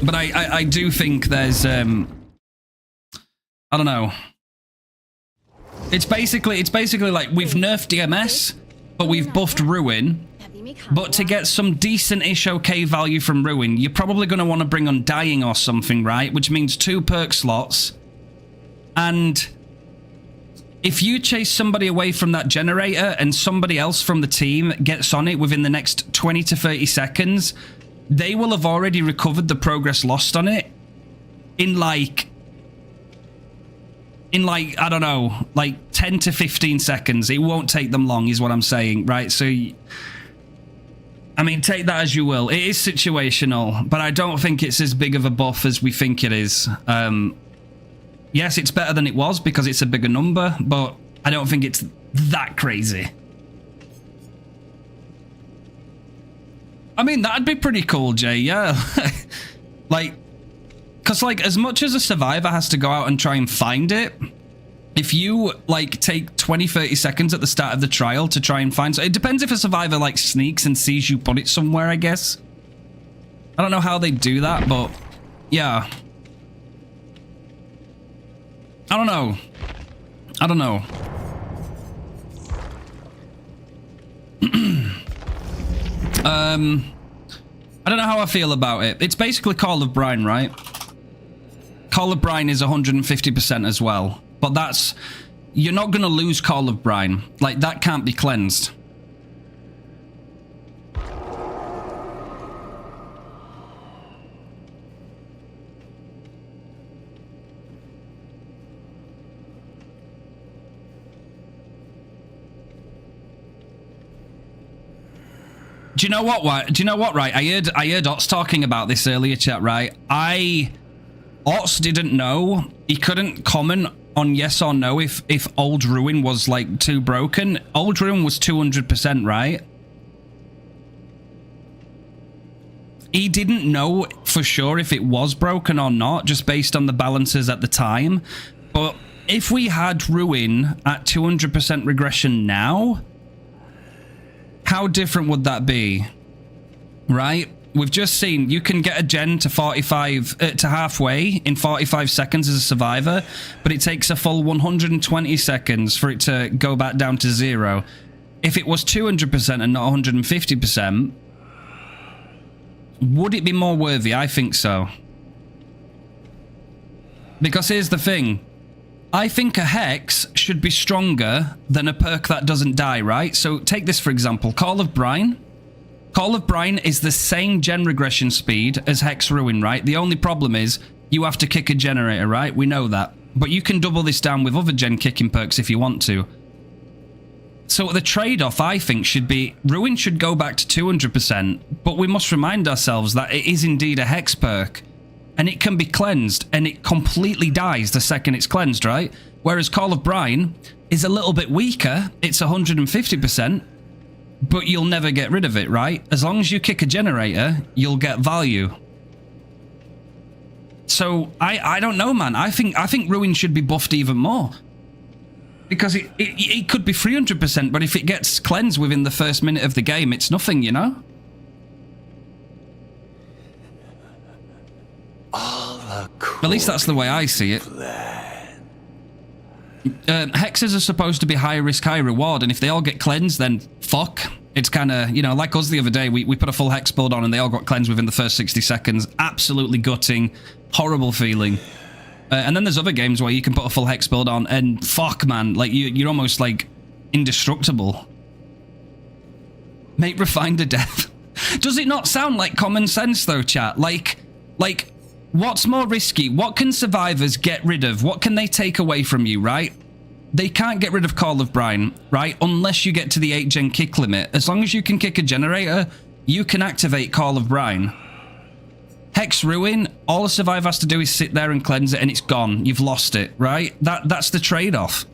But I do think there's I don't know. It's basically like we've nerfed DMS, but we've buffed Ruin. But to get some decent-ish okay value from Ruin, you're probably going to want to bring Undying or something, right? Which means 2 perk slots. And if you chase somebody away from that generator and somebody else from the team gets on it within the next 20 to 30 seconds, they will have already recovered the progress lost on it in like, I don't know, like 10 to 15 seconds. It won't take them long is what I'm saying, right? So, I mean, take that as you will. It is situational, but I don't think it's as big of a buff as we think it is. Yes, it's better than it was because it's a bigger number, but I don't think it's that crazy. I mean, that'd be pretty cool, Jay, yeah. Like, because, like, as much as a survivor has to go out and try and find it, if you, like, take 20, 30 seconds at the start of the trial to try and find... So it depends if a survivor, like, sneaks and sees you put it somewhere, I guess. I don't know how they do that, but... Yeah. I don't know. I don't know. I don't know how I feel about it. It's basically Call of Brine, right? Call of Brine is 150% as well. But that's... You're not going to lose Call of Brine. Like, that can't be cleansed. Do you know what? Do you know what? Right, I heard Ots talking about this earlier, chat. Right, Ots didn't know. He couldn't comment on yes or no if Old Ruin was like too broken. Old Ruin was 200%, right? He didn't know for sure if it was broken or not, just based on the balances at the time. But if we had Ruin at 200% regression now, how different would that be? Right? We've just seen you can get a gen to 45 to halfway in 45 seconds as a survivor, but it takes a full 120 seconds for it to go back down to 0. If it was 200% and not 150%, would it be more worthy? I think so. Because here's the thing. I think a Hex should be stronger than a perk that doesn't die, right? So take this for example, Call of Brine. Call of Brine is the same gen regression speed as Hex Ruin, right? The only problem is you have to kick a generator, right? We know that. But you can double this down with other gen kicking perks if you want to. So the trade-off, I think, should be Ruin should go back to 200%, but we must remind ourselves that it is indeed a Hex perk. And it can be cleansed, and it completely dies the second it's cleansed, right? Whereas Call of Brine is a little bit weaker. It's 150%, but you'll never get rid of it, right? As long as you kick a generator, you'll get value. So I don't know, man. I think Ruin should be buffed even more. Because it could be 300%, but if it gets cleansed within the first minute of the game, it's nothing, you know? At least that's the way I see it. Hexes are supposed to be high risk, high reward, and if they all get cleansed, then fuck. It's kind of, you know, like us the other day, we put a full hex build on and they all got cleansed within the first 60 seconds. Absolutely gutting, horrible feeling. And then there's other games where you can put a full hex build on and fuck, man, like you're almost like indestructible. Make refined to death. Does it not sound like common sense though, chat? Like, what's more risky? What can survivors get rid of? What can they take away from you, right? They can't get rid of Call of Brine, right? Unless you get to the 8-gen kick limit. As long as you can kick a generator, you can activate Call of Brine. Hex Ruin, all a survivor has to do is sit there and cleanse it and it's gone. You've lost it, right? That's the trade-off.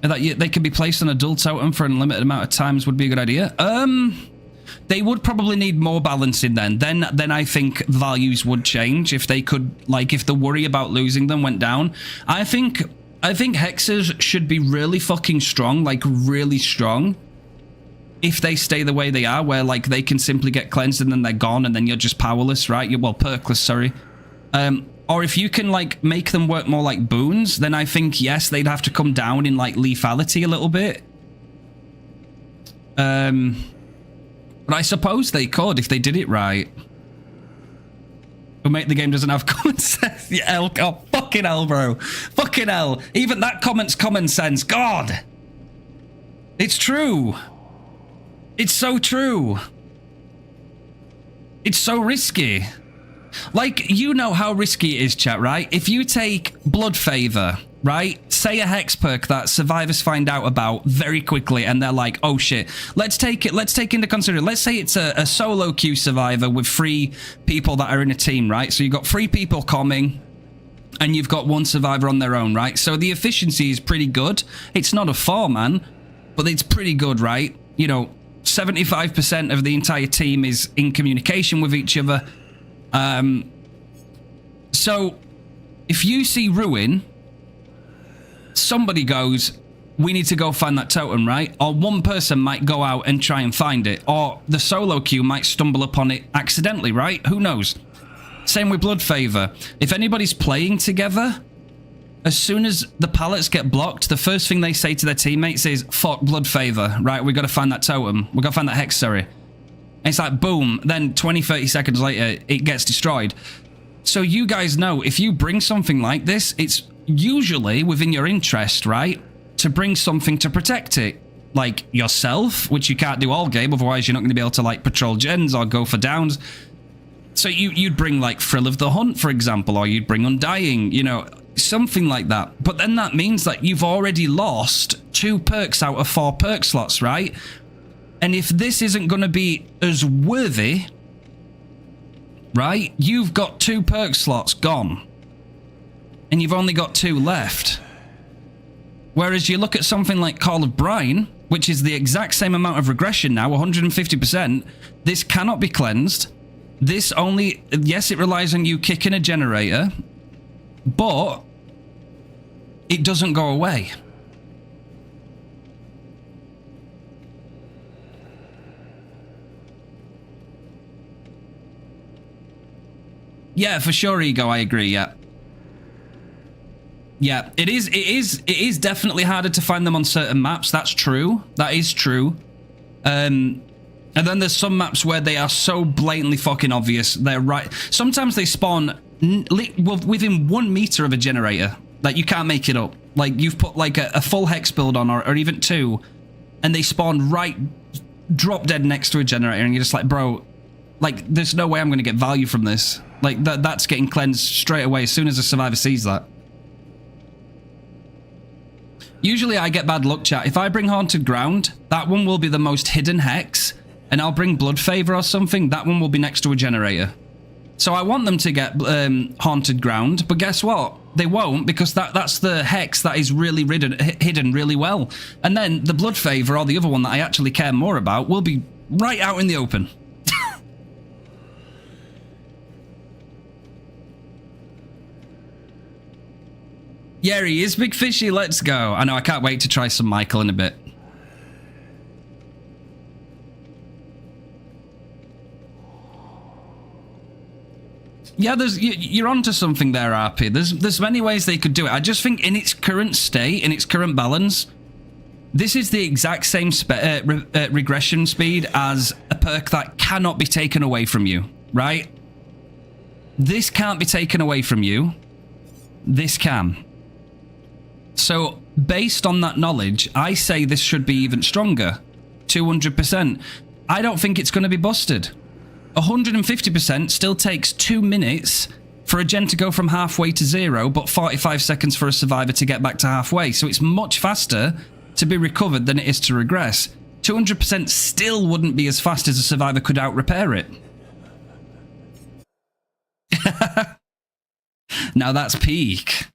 And that they could be placed on a dual totem for an unlimited amount of times would be a good idea. They would probably need more balancing then. Then I think values would change if they could, like, if the worry about losing them went down. I think hexes should be really fucking strong, like really strong. If they stay the way they are, where like they can simply get cleansed and then they're gone and then you're just powerless, right? Well, perkless, sorry. Or if you can like make them work more like boons, then I think yes, they'd have to come down in like lethality a little bit. But I suppose they could if they did it right. But mate, the game doesn't have common sense. Yeah, oh, fucking hell, bro. Fucking hell. Even that comment's common sense. God. It's true. It's so true. It's so risky. Like, you know how risky it is, chat, right? If you take Blood Favor, right? Say a hex perk that survivors find out about very quickly and they're like, oh shit, let's take into consideration. Let's say it's a solo queue survivor with 3 people that are in a team, right? So you've got 3 people coming and you've got 1 survivor on their own, right? So the efficiency is pretty good. It's not a 4-man, but it's pretty good, right? You know, 75% of the entire team is in communication with each other. So if you see Ruin, somebody goes, we need to go find that totem, right? Or one person might go out and try and find it, or the solo queue might stumble upon it accidentally, right? Who knows? Same with Blood Favor. If anybody's playing together, as soon as the pallets get blocked, the first thing they say to their teammates is, fuck Blood Favor, right? We got to find that totem. We got to find that hex, sorry. And it's like, boom. Then 20, 30 seconds later, it gets destroyed. So you guys know, if you bring something like this, it's usually within your interest, right? To bring something to protect it. Like yourself, which you can't do all game, otherwise you're not going to be able to like patrol gens or go for downs. So you'd bring like Thrill of the Hunt, for example, or you'd bring Undying, you know, something like that. But then that means that you've already lost 2 perks out of 4 perk slots, right? And if this isn't going to be as worthy, right, you've got 2 perk slots gone. And you've only got 2 left. Whereas you look at something like Call of Brine, which is the exact same amount of regression now, 150%. This cannot be cleansed. This only, yes, it relies on you kicking a generator, but it doesn't go away. Yeah, for sure, Ego, I agree, yeah. Yeah, it is definitely harder to find them on certain maps, that's true. That is true. And then there's some maps where they are so blatantly fucking obvious. They're right. Sometimes they spawn within 1 meter of a generator. Like, you can't make it up. Like, you've put like a full hex build on, or even 2, and they spawn right, drop dead next to a generator, and you're just like, bro, like, there's no way I'm going to get value from this. Like, that's getting cleansed straight away as soon as a survivor sees that. Usually I get bad luck, chat. If I bring Haunted Ground, that one will be the most hidden hex, and I'll bring Blood Favor or something, that one will be next to a generator. So I want them to get Haunted Ground, but guess what? They won't, because that's the hex that is really hidden really well. And then the Blood Favor, or the other one that I actually care more about, will be right out in the open. Yeah, he is big fishy. Let's go. I know, I can't wait to try some Michael in a bit. Yeah, you're onto something there, RP. There's many ways they could do it. I just think in its current state, in its current balance, this is the exact same regression speed as a perk that cannot be taken away from you, right? This can't be taken away from you. This can. So, based on that knowledge, I say this should be even stronger. 200%. I don't think it's going to be busted. 150% still takes 2 minutes for a gen to go from halfway to 0, but 45 seconds for a survivor to get back to halfway. So it's much faster to be recovered than it is to regress. 200% still wouldn't be as fast as a survivor could out-repair it. Now that's peak.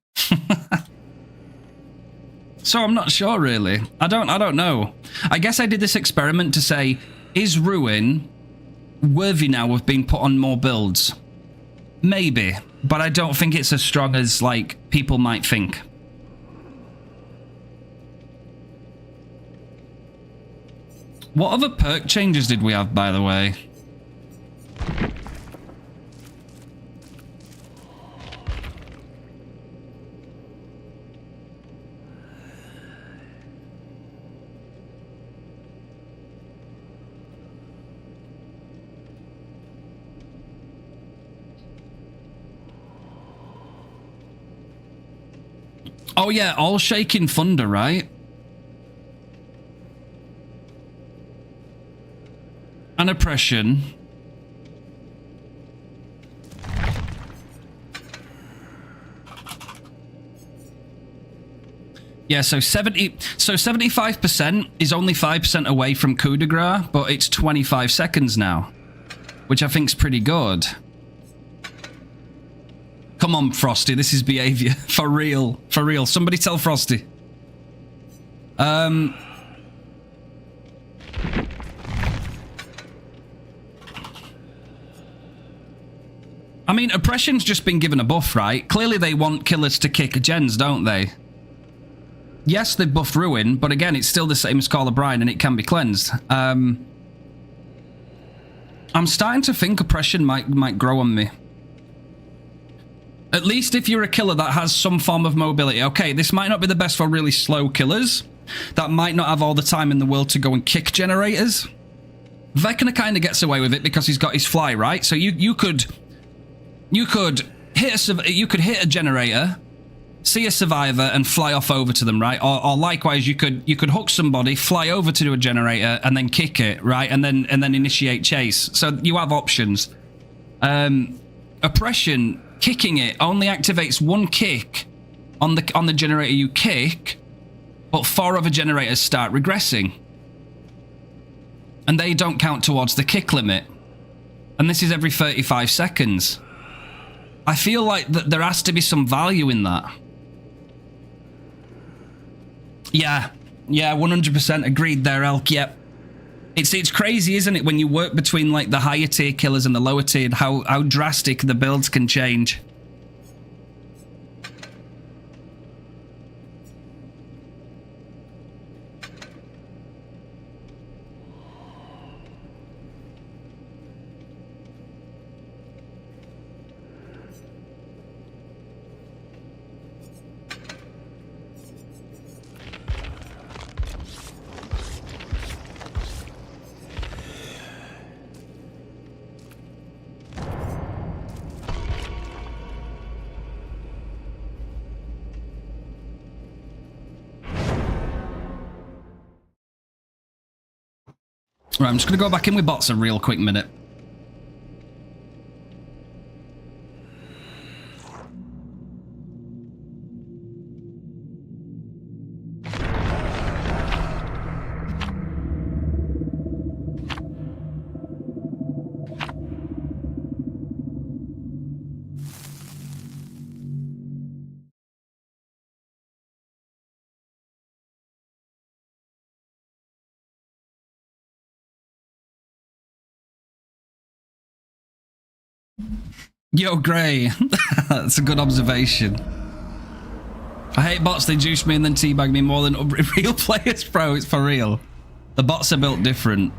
So I'm not sure, really. I don't know. I guess I did this experiment to say, is Ruin worthy now of being put on more builds? Maybe, but I don't think it's as strong as, like, people might think. What other perk changes did we have, by the way? Oh yeah, all shaking thunder, right? And oppression. Yeah, so 75% is only 5% away from coup de grace, but it's 25 seconds now, which I think's pretty good. Come on, Frosty, this is behavior. For real. For real. Somebody tell Frosty. I mean, oppression's just been given a buff, right? Clearly they want killers to kick gens, don't they? Yes, they've buffed Ruin, but again, it's still the same as Call of Brine, and it can be cleansed. I'm starting to think oppression might grow on me. At least if you're a killer that has some form of mobility. Okay, this might not be the best for really slow killers that might not have all the time in the world to go and kick generators. Vecna kind of gets away with it because he's got his fly, right? So you could hit a generator, see a survivor, and fly off over to them, right? Or likewise, you could hook somebody, fly over to a generator, and then kick it, right? And then initiate chase. So you have options. Oppression, kicking it only activates one kick on the generator you kick, but 4 other generators start regressing, and they don't count towards the kick limit. And this is every 35 seconds. I feel like there has to be some value in that. Yeah, 100% agreed there, Elk. Yep. It's crazy, isn't it, when you work between, like, the higher tier killers and the lower tier, how drastic the builds can change. Right, I'm just going to go back in with bots a real quick minute. Yo, Gray. That's a good observation. I hate bots. They juice me and then teabag me more than real players, bro. It's for real. The bots are built different.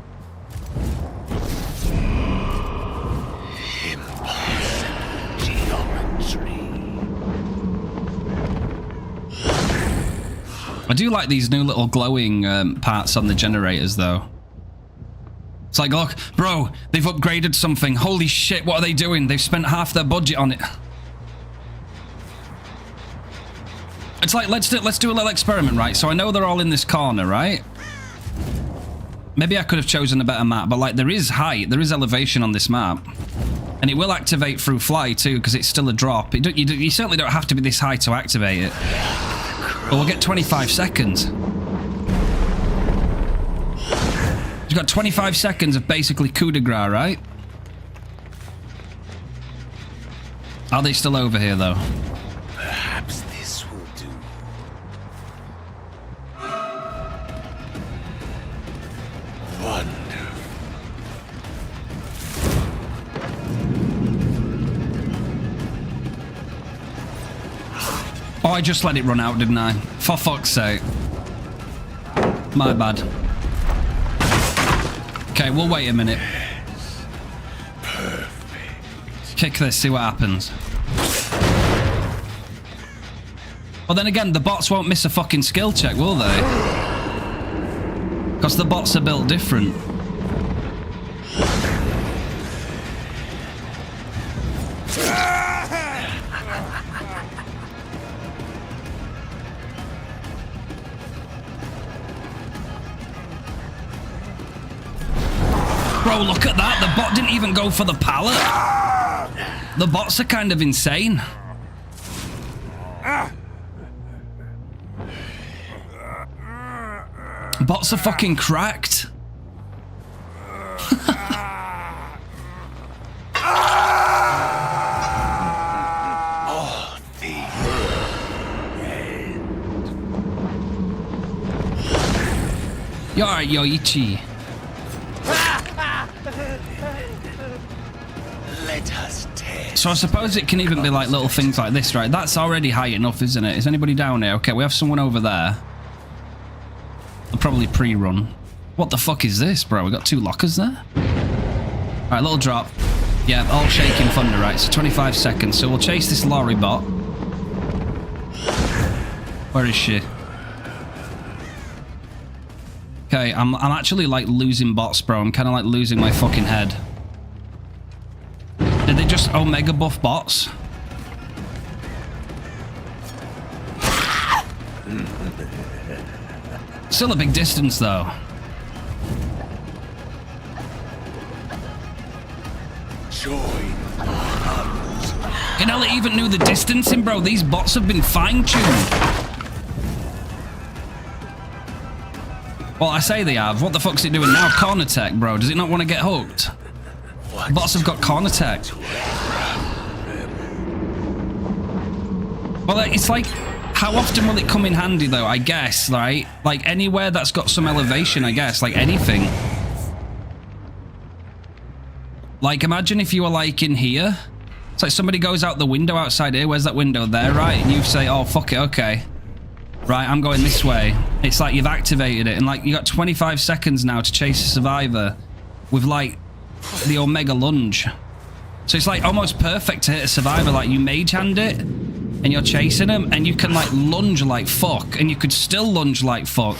I do like these new little glowing parts on the generators, though. It's like, look, bro, they've upgraded something. Holy shit, what are they doing? They've spent half their budget on it. It's like, let's do a little experiment, right? So I know they're all in this corner, right? Maybe I could have chosen a better map, but like there is height, there is elevation on this map. And it will activate through fly too, because it's still a drop. You certainly don't have to be this high to activate it. But we'll get 25 seconds. You've got 25 seconds of basically coup de grace, right? Are they still over here, though? Perhaps this will do. Wonderful. Oh, I just let it run out, didn't I? For fuck's sake. My bad. Okay, we'll wait a minute. Perfect. Kick this, see what happens. Well, then again, the bots won't miss a fucking skill check, will they? Because the bots are built different. Bro, look at that. The bot didn't even go for the pallet. The bots are kind of insane. Bots are fucking cracked. Oh, the end. You're alright, Yoichi. Let us test. So I suppose it can even be like little things like this, right? That's already high enough, isn't it? Is anybody down here? Okay, we have someone over there. I'll probably pre-run. What the fuck is this, bro? We got 2 lockers there? Alright, little drop. Yeah, all shaking thunder, right? So 25 seconds. So we'll chase this lorry bot. Where is she? Okay, I'm actually like losing bots, bro. I'm kind of like losing my fucking head. Did they just omega buff bots? Still a big distance, though. Join. You know, they even knew the distancing, bro. These bots have been fine-tuned. Well, I say they have. What the fuck's it doing now? Corner tech, bro. Does it not want to get hooked? What? Bots have got corner tech. Well, it's like, how often will it come in handy, though? I guess, right? Like, anywhere that's got some elevation, I guess. Like, anything. Like, imagine if you were, like, in here. It's like somebody goes out the window outside here. Where's that window? There, right? And you say, oh, fuck it, okay. Right, I'm going this way. It's like you've activated it. And, like, you got 25 seconds now to chase a survivor with, like, the Omega lunge. So it's, like, almost perfect to hit a survivor. Like, you mage hand it. And you're chasing them, and you can, like, lunge like fuck. And you could still lunge like fuck.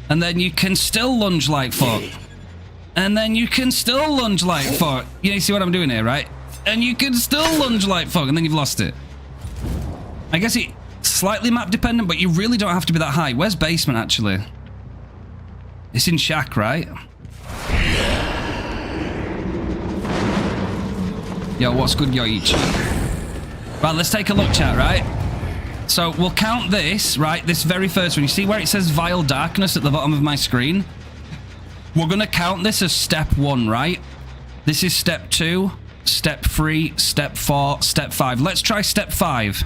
And then you can still lunge like fuck. And then you can still lunge like fuck. You see what I'm doing here, right? And you can still lunge like fuck, and then you've lost it. I guess it's slightly map dependent, but you really don't have to be that high. Where's basement, actually? It's in shack, right? Yo, what's good, Yoichi? Right, let's take a look, chat, right? So we'll count this, right? This very first one. You see where it says Vile Darkness at the bottom of my screen? We're going to count this as step 1, right? This is step 2, step 3, step 4, step 5. Let's try step 5.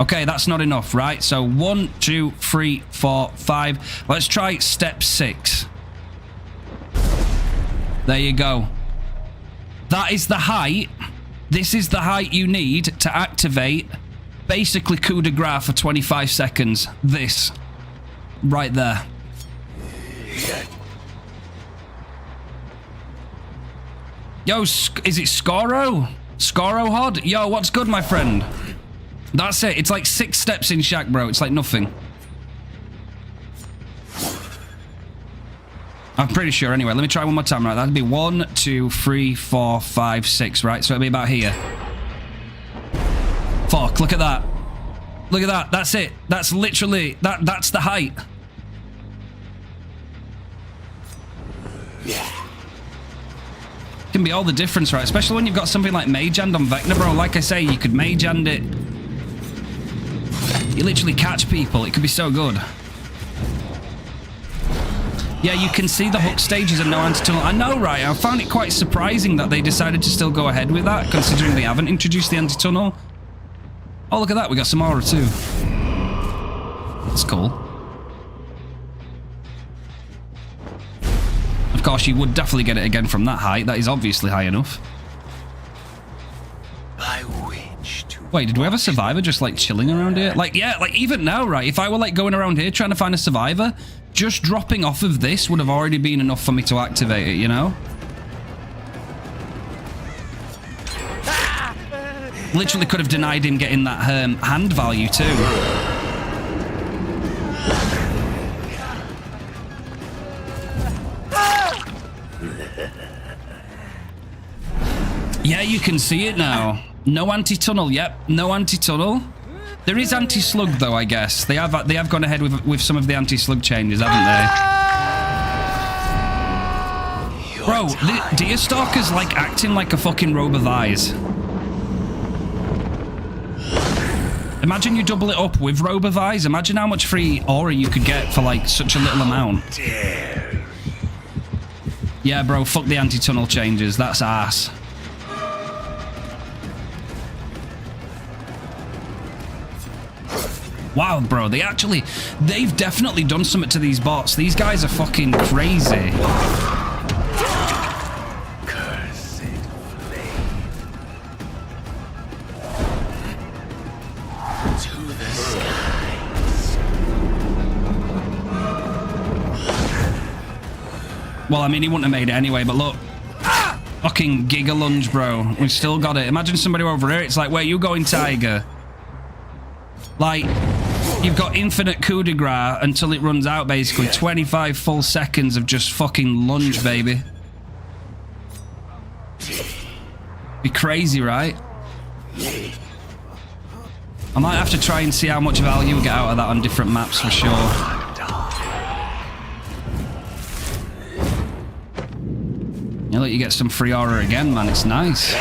Okay, that's not enough, right? So 1, 2, 3, 4, 5. Let's try step 6. There you go. That is the height. This is the height you need to activate basically coup de grace for 25 seconds. This. Right there. Yo, is it Scoro? Scoro Hod? Yo, what's good, my friend? That's it. It's like 6 steps in Shack, bro. It's like nothing. I'm pretty sure. Anyway, let me try one more time. Right, that'd be 1, 2, 3, 4, 5, 6. Right, so it'll be about here. Fuck! Look at that. Look at that. That's it. That's literally that's the height. Yeah. Can be all the difference, right? Especially when you've got something like Mage Hand on Vecna, bro. Like I say, you could Mage Hand it. You literally catch people. It could be so good. Yeah, you can see the hook stages and no anti-tunnel. I know, right? I found it quite surprising that they decided to still go ahead with that, considering they haven't introduced the anti-tunnel. Oh, look at that. We got some aura, too. That's cool. Of course, you would definitely get it again from that height. That is obviously high enough. By which to Wait, did we have a survivor just, like, chilling around here? Like, yeah, like, even now, right? If I were, like, going around here trying to find a survivor, just dropping off of this would have already been enough for me to activate it, you know? Literally could have denied him getting that hand value, too. Yeah, you can see it now. No anti-tunnel. Yep, no anti-tunnel. There is anti-slug though, I guess. They have gone ahead with some of the anti-slug changes, haven't they? Bro, the Deerstalker's like acting like a fucking robe of eyes. Imagine you double it up with robe of eyes. Imagine how much free aura you could get for like such a little amount. Yeah, bro, fuck the anti-tunnel changes. That's ass. Wow, bro, they've definitely done something to these bots. These guys are fucking crazy. cursed flame. To the skies. Well, I mean, he wouldn't have made it anyway, but look. Fucking Giga Lunge, bro. We've still got it. Imagine somebody over here. It's like, where you going, Tiger? Like, you've got infinite coup de grace until it runs out, basically. 25 full seconds of just fucking lunge, baby. Be crazy, right? I might have to try and see how much value we get out of that on different maps for sure. Yeah, look, you get some free aura again, man. It's nice.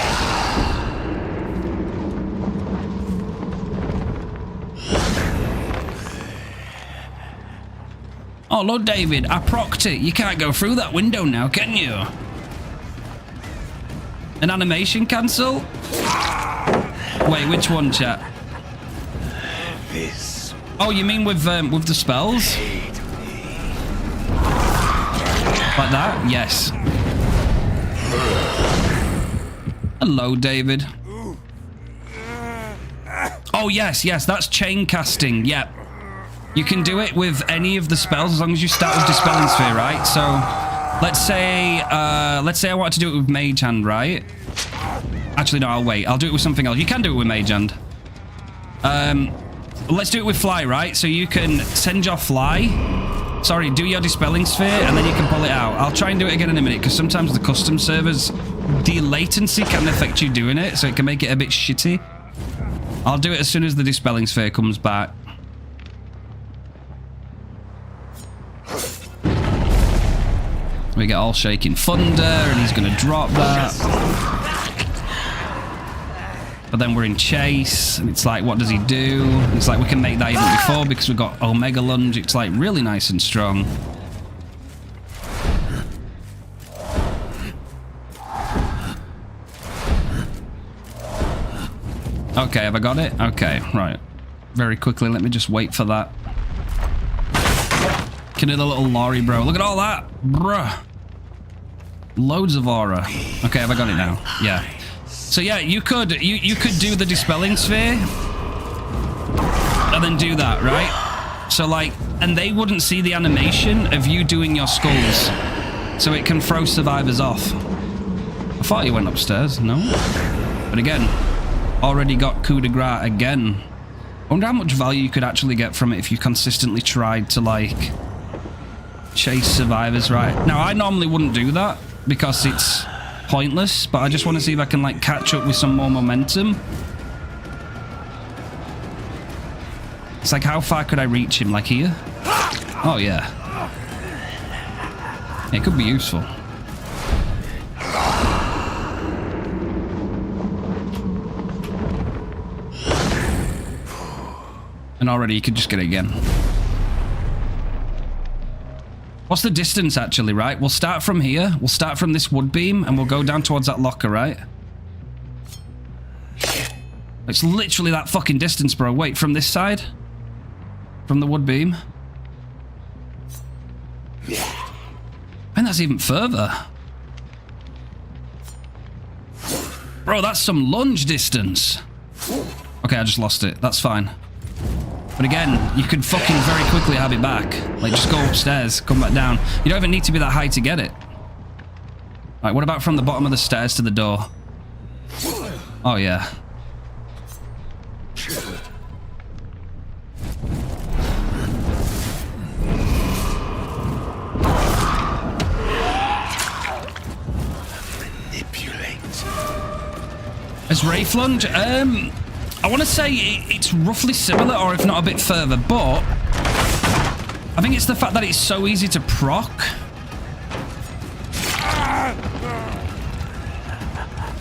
Oh, Lord David, I procced it. You can't go through that window now, can you? An animation cancel? Wait, which one, chat? This Oh, you mean with the spells? Like that? Yes. Hello, David. Oh, yes, that's chain casting. Yep. You can do it with any of the spells as long as you start with Dispelling Sphere, right? So, let's say I want to do it with Mage Hand, right? Actually, no, I'll wait. I'll do it with something else. You can do it with Mage Hand. Let's do it with Fly, right? So you can send your Fly. Sorry, do your Dispelling Sphere, and then you can pull it out. I'll try and do it again in a minute, because sometimes the custom servers, the latency can affect you doing it, so it can make it a bit shitty. I'll do it as soon as the Dispelling Sphere comes back. We get all shaking thunder, and he's going to drop that. But then we're in chase, and it's like, what does he do? It's like we can make that even before because we've got Omega Lunge. It's like really nice and strong. Okay, have I got it? Okay, right. Very quickly, let me just wait for that. Can do the little lorry, bro. Look at all that, bruh. Loads of aura. Okay, have I got it now? Yeah. So yeah, you could do the Dispelling Sphere, then do that, right? So like, and they wouldn't see the animation of you doing your skulls. So it can throw survivors off. I thought he went upstairs, no? But again, already got coup de grace again. I wonder how much value you could actually get from it if you consistently tried to like chase survivors, right? Now I normally wouldn't do that because it's pointless, but I just want to see if I can like catch up with some more momentum. It's like, how far could I reach him? Like here? Oh yeah. It could be useful. And already you could just get it again. What's the distance actually, right? We'll start from here. We'll start from this wood beam and we'll go down towards that locker, right? It's literally that fucking distance, bro. Wait, from this side? From the wood beam? And that's even further. Bro, that's some lunge distance. Okay, I just lost it. That's fine. But again, you could fucking very quickly have it back. Like, just go upstairs, come back down. You don't even need to be that high to get it. Alright, what about from the bottom of the stairs to the door? Oh, yeah. As Wraith Lunge? I want to say it's roughly similar, or if not a bit further, but I think it's the fact that it's so easy to proc.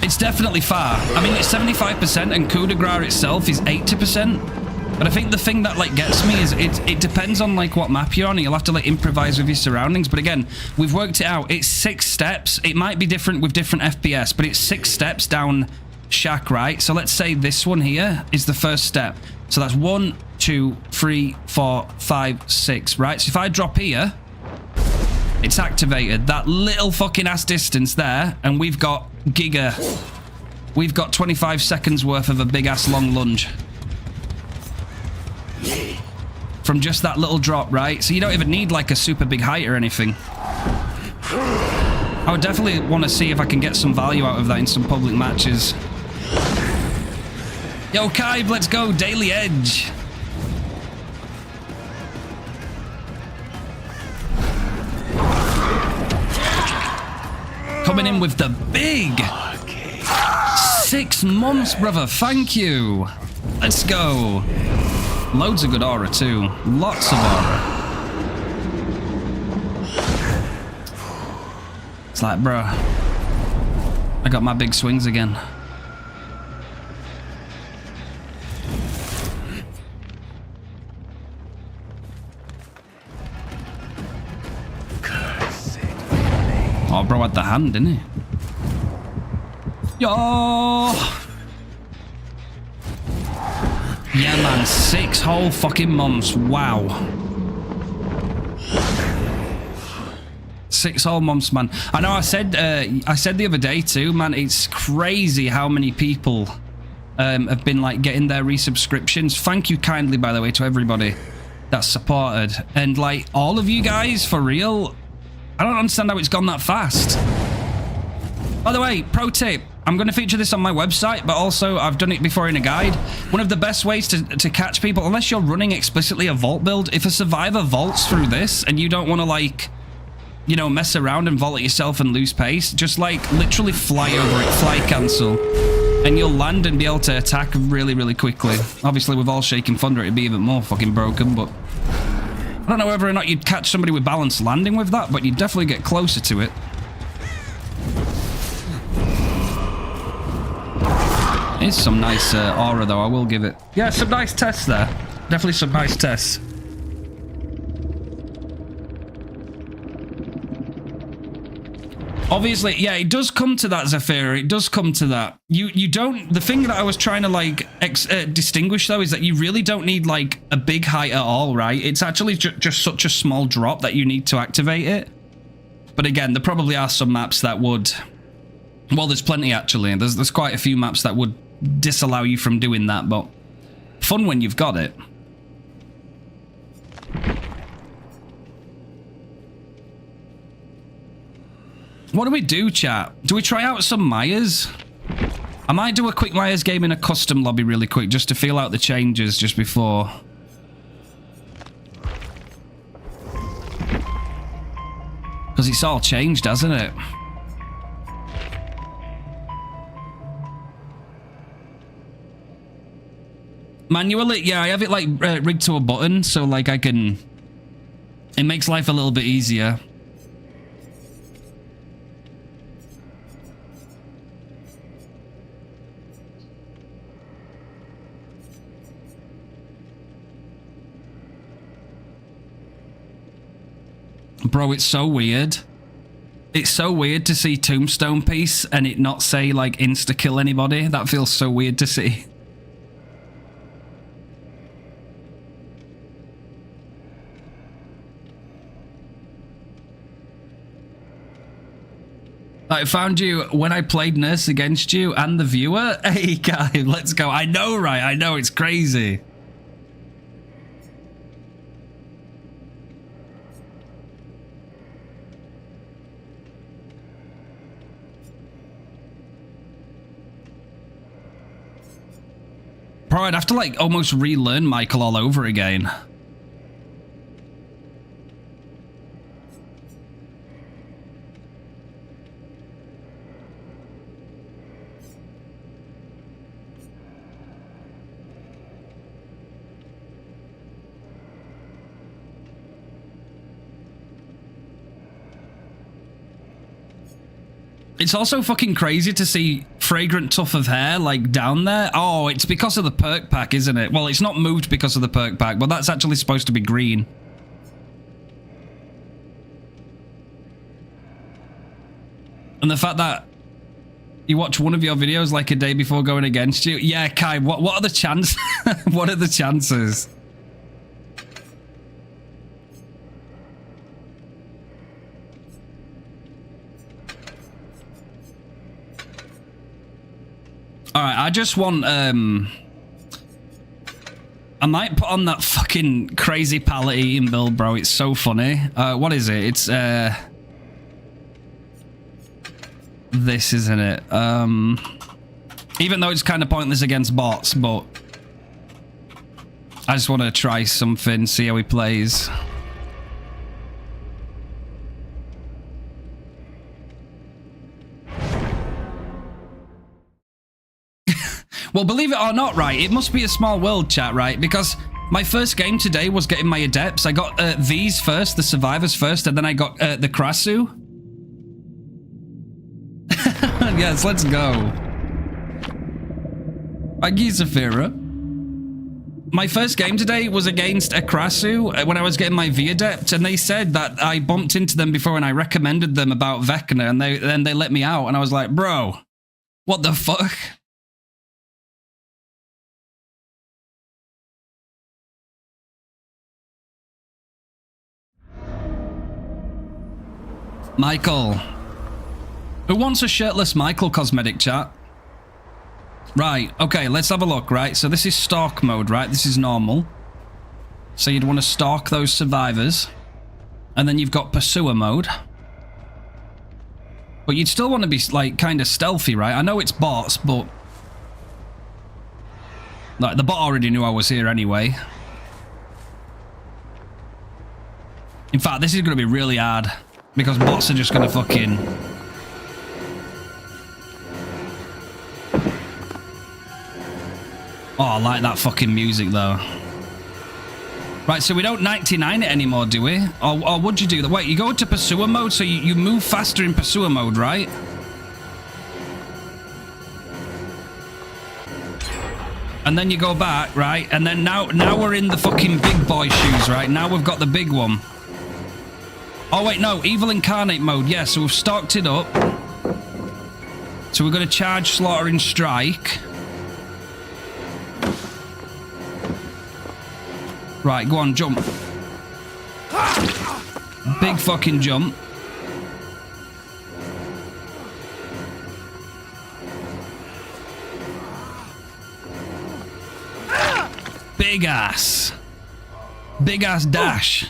It's definitely far. I mean, it's 75% and coup de grace itself is 80%. But I think the thing that like gets me is it depends on like what map you're on. You'll have to like improvise with your surroundings. But again, we've worked it out. It's 6 steps. It might be different with different FPS, but it's 6 steps down shack, right? So let's say this one here is the first step. So that's 1, 2, 3, 4, 5, 6, right? So if I drop here, it's activated. That little fucking ass distance there, and we've got we've got 25 seconds worth of a big ass long lunge. From just that little drop, right? So you don't even need like a super big height or anything. I would definitely want to see if I can get some value out of that in some public matches. Yo, Kybe, let's go. Daily Edge. Coming in with the big 6 months, brother. Thank you. Let's go. Loads of good aura, too. Lots of aura. It's like, bro, I got my big swings again. Oh, bro had the hand, didn't he? Yo! Yeah, man, 6 whole fucking months. Wow. 6 whole months, man. I know I said the other day too, man, it's crazy how many people have been like getting their resubscriptions. Thank you kindly, by the way, to everybody that's supported. And like all of you guys, for real, I don't understand how it's gone that fast. By the way, pro tip, I'm going to feature this on my website, but also I've done it before in a guide. One of the best ways to catch people, unless you're running explicitly a vault build, if a survivor vaults through this and you don't want to like, you know, mess around and vault it yourself and lose pace, just like literally fly over it, fly cancel, and you'll land and be able to attack really, really quickly. Obviously with all shaking thunder it'd be even more fucking broken, but I don't know whether or not you'd catch somebody with balanced landing with that, but you'd definitely get closer to it. It's some nice aura though, I will give it. Yeah, some nice tests there. Definitely some nice tests. Obviously, yeah, it does come to that, Zafira. It does come to that. You don't... The thing that I was trying to, like, distinguish, though, is that you really don't need, like, a big height at all, right? It's actually just such a small drop that you need to activate it. But again, there probably are some maps that would... Well, there's plenty, actually. There's quite a few maps that would disallow you from doing that, but fun when you've got it. What do we do, chat? Do we try out some Myers? I might do a quick Myers game in a custom lobby really quick just to feel out the changes just before. Because it's all changed, hasn't it? Manually, yeah, I have it like rigged to a button, so like I can... It makes life a little bit easier. Bro, it's so weird. It's so weird to see Tombstone Piece and it not say like insta-kill anybody. That feels so weird to see. I found you when I played Nurse against you and the viewer. Hey, guy, let's go. I know, right? I know, it's crazy. Bro, I'd have to like almost relearn Michael all over again. It's also fucking crazy to see Fragrant Tuft of Hair, like, down there. Oh, it's because of the perk pack, isn't it? Well, it's not moved because of the perk pack, but that's actually supposed to be green. And the fact that you watch one of your videos, like, a day before going against you. Yeah, Kai, what are the chances? What are the chances? Alright, I just want, I might put on that fucking crazy pallet eating build, bro. It's so funny. What is it? It's, this, isn't it? Even though it's kind of pointless against bots, but I just want to try something, see how he plays. Well, believe it or not, right, it must be a small world, chat, right? Because my first game today was getting my adepts. I got these first, the survivors first, and then I got the Krasu. Yes, let's go. Aggie Zafira. My first game today was against a Krasu when I was getting my V-Adept, and they said that I bumped into them before and I recommended them about Vecna, and then they let me out, and I was like, bro, what the fuck? Michael. Who wants a shirtless Michael cosmetic, chat? Right, okay, let's have a look, right? So this is stalk mode, right? This is normal. So you'd want to stalk those survivors. And then you've got pursuer mode. But you'd still want to be, like, kind of stealthy, right? I know it's bots, but... like, the bot already knew I was here anyway. In fact, this is going to be really hard. Because bots are just gonna fucking... oh, I like that fucking music though. Right, so we don't 99 it anymore, do we? Or would you do that? Wait, you go into pursuer mode, so you move faster in pursuer mode, right? And then you go back, right? And then now we're in the fucking big boy shoes, right? Now we've got the big one. Oh, wait, no. Evil Incarnate mode. Yeah, so we've stocked it up. So we're going to charge, slaughter, and strike. Right, go on, jump. Big fucking jump. Big ass. Big ass dash.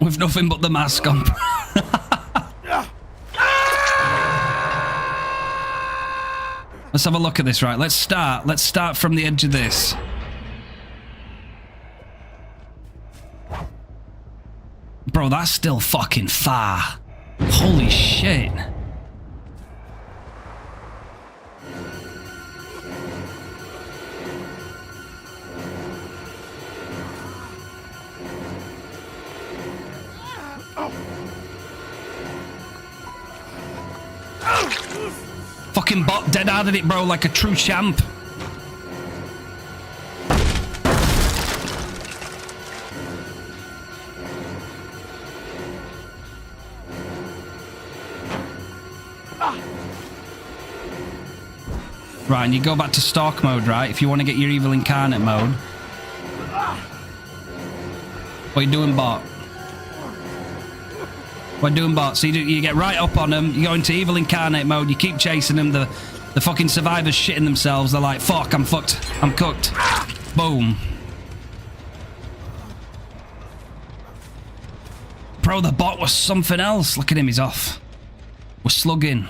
with nothing but the mask on. Let's have a look at this, right? Let's start from the edge of this. Bro, that's still fucking far. Holy shit. Fucking bot dead-harded it, bro, like a true champ. Right, and you go back to stalk mode, right? If you want to get your evil incarnate mode. What are you doing, bot? What are you doing, bot? So you get right up on them, you go into evil incarnate mode, you keep chasing them, the fucking survivors shitting themselves, they're like, fuck, I'm fucked, I'm cooked. Boom. Bro, the bot was something else. Look at him, he's off. We're slugging.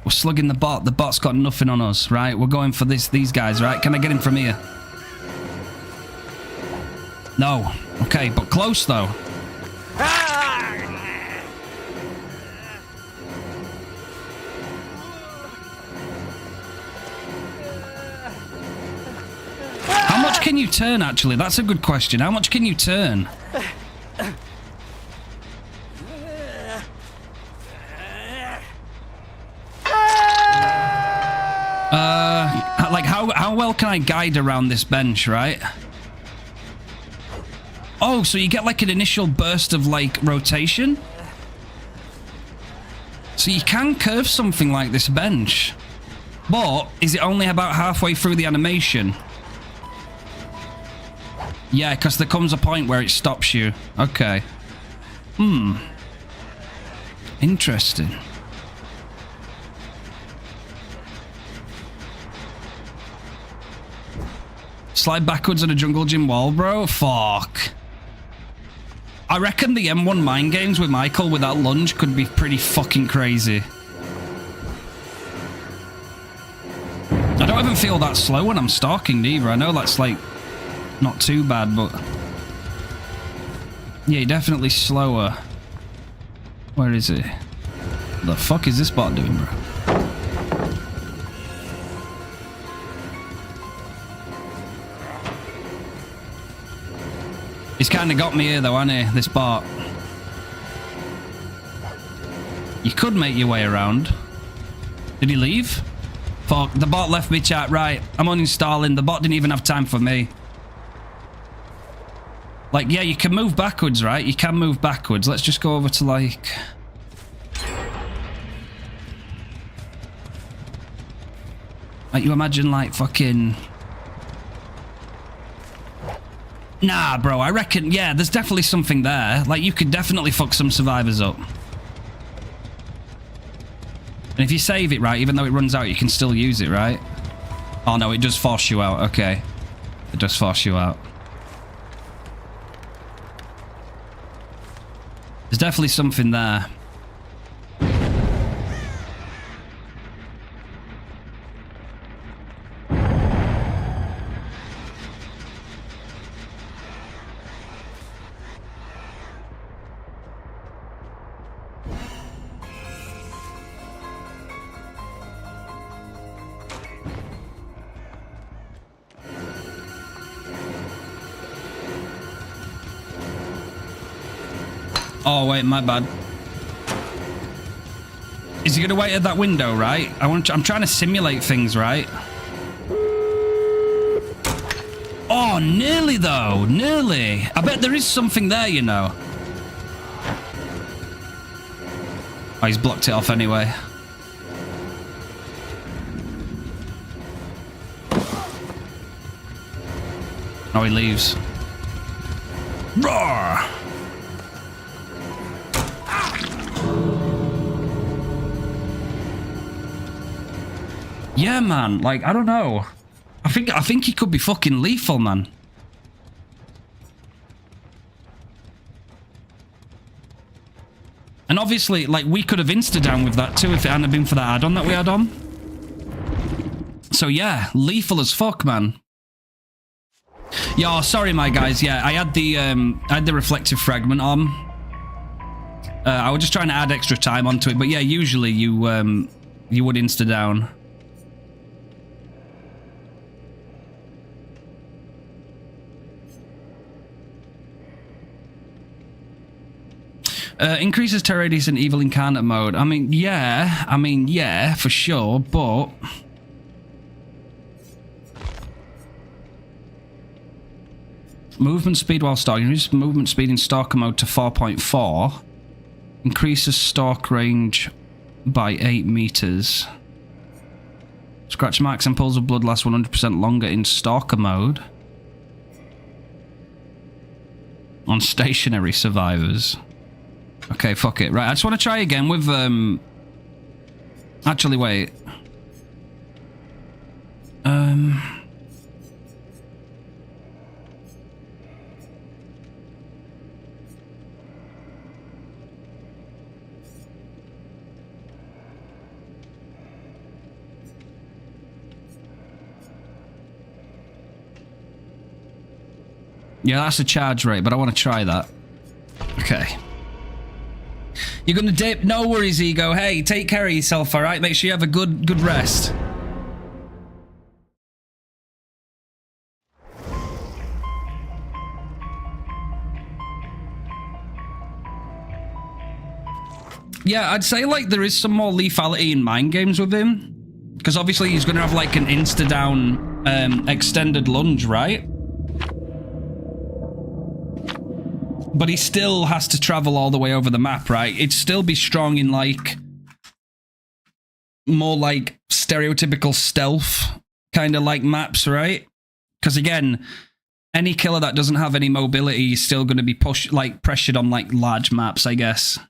We're slugging the bot. The bot's got nothing on us, right? We're going for these guys, right? Can I get him from here? No. Okay, but close, though. How much can you turn, actually? That's a good question. How much can you turn? Like, how well can I guide around this bench, right? Oh, so you get like an initial burst of like rotation? So you can curve something like this bench. But is it only about halfway through the animation? Yeah, because there comes a point where it stops you. Okay. Interesting. Slide backwards on a jungle gym wall, bro? Fuck. I reckon the M1 mind games with Michael with that lunge could be pretty fucking crazy. I don't even feel that slow when I'm stalking either. I know that's like not too bad, but yeah, you're definitely slower. Where is it? The fuck is this bot doing, bro? He's kind of got me here though, hasn't he? This bot. You could make your way around. Did he leave? Fuck, the bot left me, chat. Right, I'm uninstalling. The bot didn't even have time for me. Like, yeah, you can move backwards, right? You can move backwards. Let's just go over to, like... Like, you imagine, like, fucking... Nah, bro, I reckon, yeah, there's definitely something there. Like, you could definitely fuck some survivors up. And if you save it, right, even though it runs out, you can still use it, right? Oh, no, it does force you out. Okay. It does force you out. There's definitely something there. Oh, wait, my bad. Is he gonna wait at that window, right? I'm trying to simulate things, right? Oh, nearly though, nearly. I bet there is something there, you know. Oh, he's blocked it off anyway. Oh, he leaves. Roar! Yeah, man. Like, I don't know. I think he could be fucking lethal, man. obviously, like, we could have insta-down with that too if it hadn't been for that add-on that we had on. So yeah, lethal as fuck, man. Yo, sorry, my guys. Yeah, I had the reflective fragment on. I was just trying to add extra time onto it, but yeah, usually you would insta-down. Increases terror radius in evil encounter mode. I mean, yeah, for sure, but movement speed while stalking. Increases movement speed in stalker mode to 4.4. Increases stalk range by 8 meters. Scratch marks and pools of blood last 100% longer in stalker mode. On stationary survivors. Okay, fuck it. Right, I just want to try again with, actually, wait. Yeah, that's a charge rate, but I want to try that. Okay. You're gonna dip? No worries, Ego. Hey, take care of yourself, alright? Make sure you have a good rest. Yeah, I'd say, like, there is some more lethality in mind games with him. Because obviously he's gonna have, like, an insta-down extended lunge, right? But he still has to travel all the way over the map, right? It'd still be strong in, like, more, like, stereotypical stealth kind of, like, maps, right? Because, again, any killer that doesn't have any mobility is still going to be pressured on, like, large maps, I guess.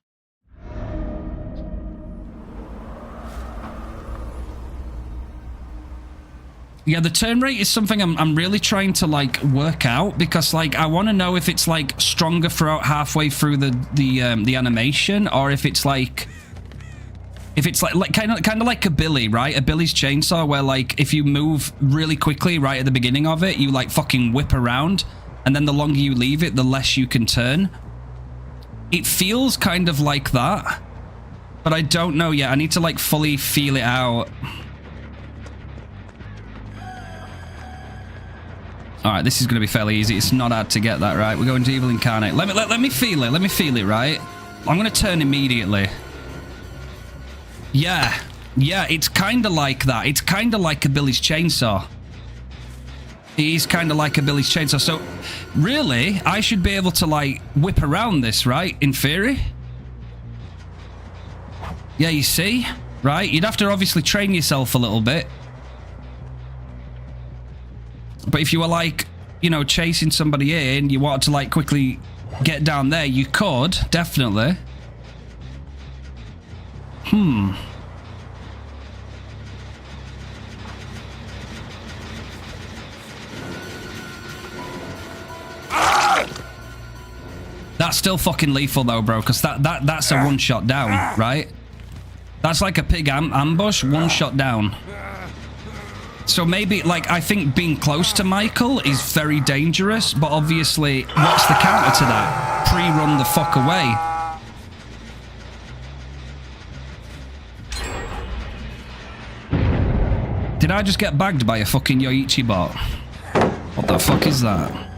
Yeah, the turn rate is something I'm really trying to, like, work out, because, like, I want to know if it's, like, stronger throughout halfway through the animation, or if it's like kind of like a Billy, right? A Billy's chainsaw, where, like, if you move really quickly right at the beginning of it, you, like, fucking whip around, and then the longer you leave it, the less you can turn. It feels kind of like that, but I don't know yet. I need to, like, fully feel it out. Alright, this is going to be fairly easy. It's not hard to get that, right? We're going to Evil Incarnate. Let me feel it. Let me feel it, right? I'm going to turn immediately. Yeah. Yeah, it's kind of like that. It's kind of like a Billy's chainsaw. It is kind of like a Billy's chainsaw. So, really, I should be able to, like, whip around this, right? In theory. Yeah, you see? Right? You'd have to obviously train yourself a little bit. But if you were, like, you know, chasing somebody in, you wanted to, like, quickly get down there, you could, definitely. That's still fucking lethal, though, bro, because that's a one-shot down, right? That's like a pig ambush, one shot down. So maybe, like, I think being close to Michael is very dangerous, but obviously, what's the counter to that? Pre-run the fuck away. Did I just get bagged by a fucking Yoichi bot? What the fuck is that?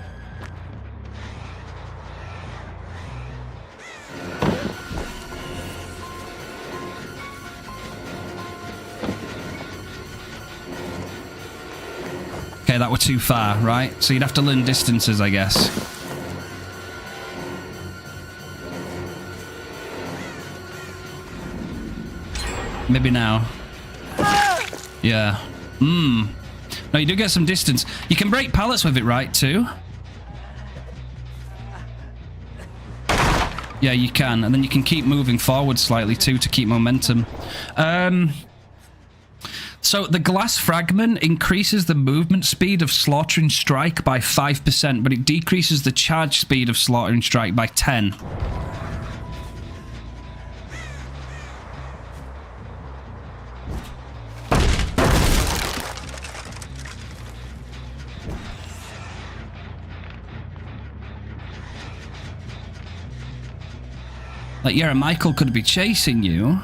Okay, that were too far, right? So you'd have to learn distances, I guess. Maybe now. Yeah. No, you do get some distance. You can break pallets with it, right, too? Yeah, you can. And then you can keep moving forward slightly, too, to keep momentum. So the glass fragment increases the movement speed of Slaughtering Strike by 5%, but it decreases the charge speed of Slaughtering Strike by 10. Like, yeah, Michael could be chasing you.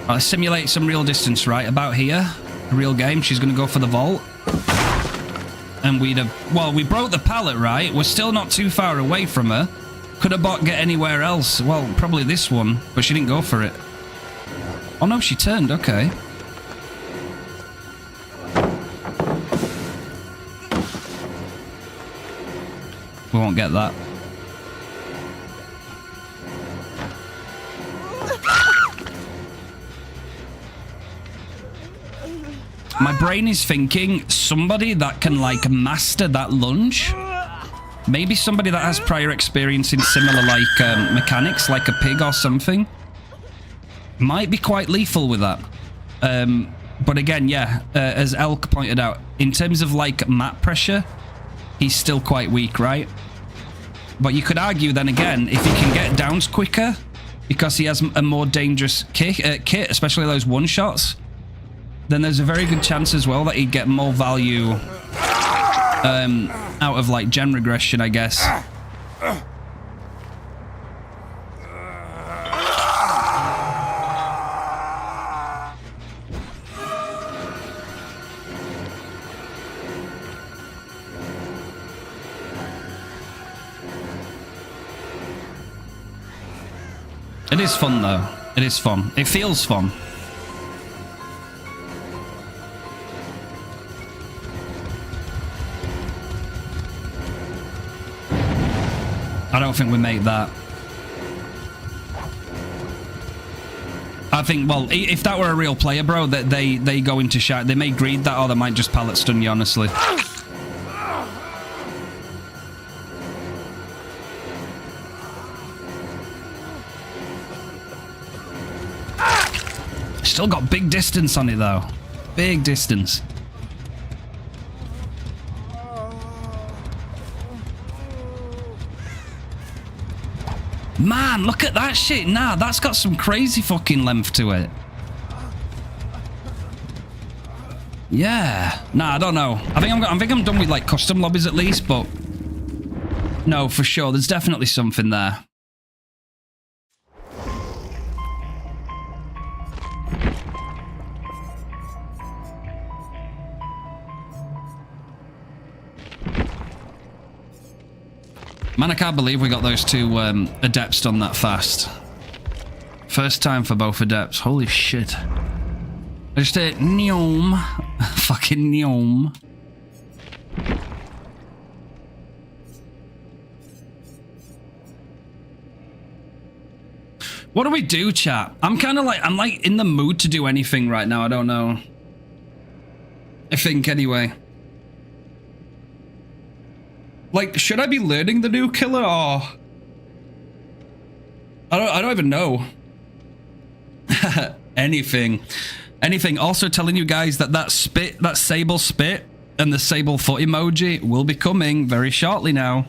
I'll simulate some real distance, right? About here. A real game. She's going to go for the vault. And we'd have... Well, we broke the pallet, right? We're still not too far away from her. Could a bot get anywhere else? Well, probably this one. But she didn't go for it. Oh, no, she turned. Okay. We won't get that. My brain is thinking somebody that can, like, master that lunge. Maybe somebody that has prior experience in similar, like, mechanics, like a pig or something. Might be quite lethal with that. But again, yeah, as Elk pointed out, in terms of, like, map pressure, he's still quite weak, right? But you could argue then again, if he can get downs quicker, because he has a more dangerous kit, especially those one-shots, then there's a very good chance as well that he'd get more value out of, like, gen regression, I guess. It is fun, though. It is fun. It feels fun. I don't think we made that. I think, well, if that were a real player, bro, that they go into shout, they may greed that, or they might just pallet stun you, honestly. Still got big distance on it, though. Big distance. Man, look at that shit. Nah, that's got some crazy fucking length to it. Yeah. Nah, I don't know. I think I'm done with, like, custom lobbies at least, but no, for sure. There's definitely something there. Man, I can't believe we got those two adepts done that fast. First time for both adepts. Holy shit. I just hit neom. Fucking neom. What do we do, chat? I'm like in the mood to do anything right now. I don't know. I think anyway. Like, should I be learning the new killer, or I don't even know. Anything. Also telling you guys that sable spit and the sable foot emoji will be coming very shortly now.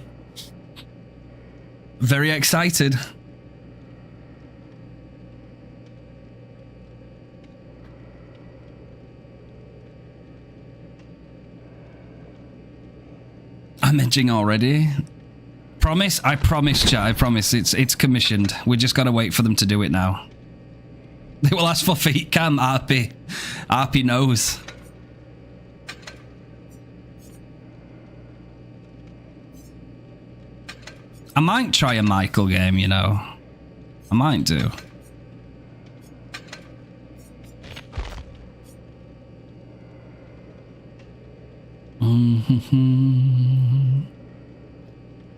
Very excited. I'm edging already. Promise? I promise, chat. I promise. It's commissioned. We just gotta wait for them to do it now. They will ask for feet cam, RP. RP knows. I might try a Michael game, you know. I might do.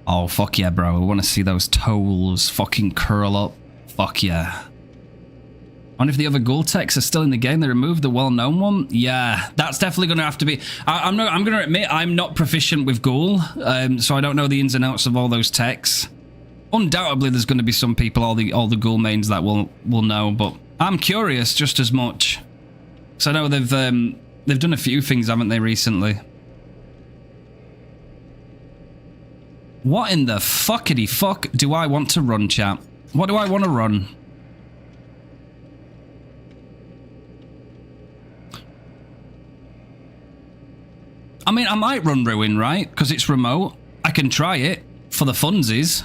Oh, fuck yeah, bro. I want to see those toes fucking curl up. Fuck yeah. I wonder if the other ghoul techs are still in the game. They removed the well-known one. Yeah, that's definitely going to have to be... I'm going to admit I'm not proficient with ghoul, so I don't know the ins and outs of all those techs. Undoubtedly, there's going to be some people, all the ghoul mains that will know, but I'm curious just as much. So I know they've done a few things, haven't they, recently? What in the fuckity fuck do I want to run, chat? What do I want to run? I mean, I might run Ruin, right? Because it's remote. I can try it for the funsies.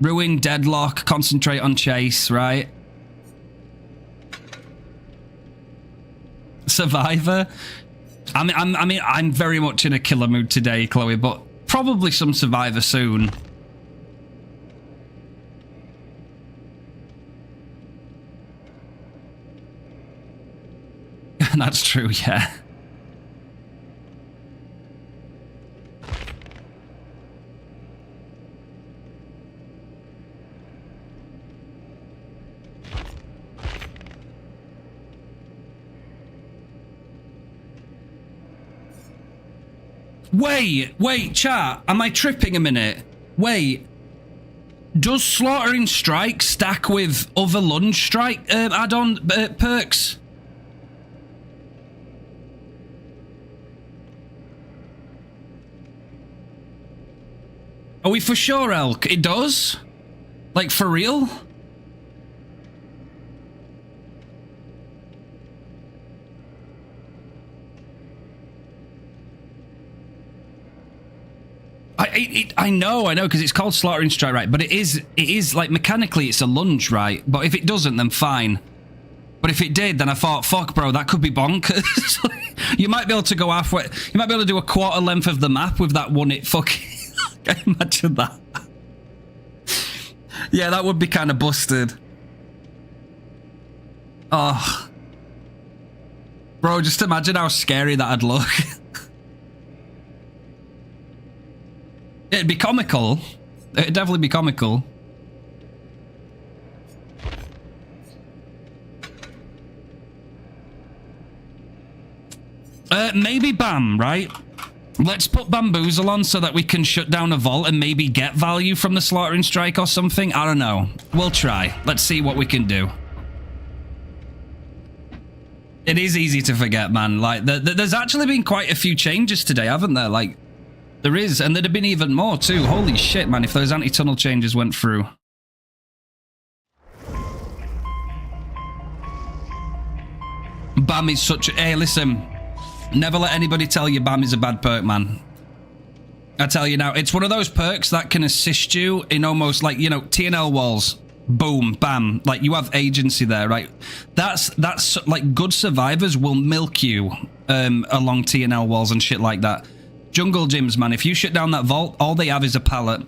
Ruin, Deadlock, concentrate on Chase, right? Survivor. I mean, I'm very much in a killer mood today, Chloe, but probably some Survivor soon. That's true, yeah. Wait, chat. Am I tripping a minute? Wait. Does Slaughtering Strike stack with other Lunge Strike add-on perks? Are we for sure, Elk? It does? Like, for real? I know, because it's called Slaughtering Strike, right? But it is like mechanically it's a lunge, right? But if it doesn't, then fine. But if it did, then I thought, fuck, bro, that could be bonkers. You might be able to go halfway. You might be able to do a quarter length of the map with that one. It fucking. Imagine that. Yeah, that would be kind of busted. Oh, bro, just imagine how scary that'd look. It'd be comical. It'd definitely be comical. Maybe BAM, right? Let's put Bamboozle on so that we can shut down a vault and maybe get value from the Slaughtering Strike or something. I don't know. We'll try. Let's see what we can do. It is easy to forget, man. Like, there's actually been quite a few changes today, haven't there? Like, there is, and there'd have been even more too. Holy shit, man, if those anti-tunnel changes went through. BAM is such a... Hey, listen. Never let anybody tell you BAM is a bad perk, man. I tell you now, it's one of those perks that can assist you in almost like, you know, TNL walls. Boom, bam. Like, you have agency there, right? That's like, good survivors will milk you along TNL walls and shit like that. Jungle gyms, man, if you shut down that vault, all they have is a pallet.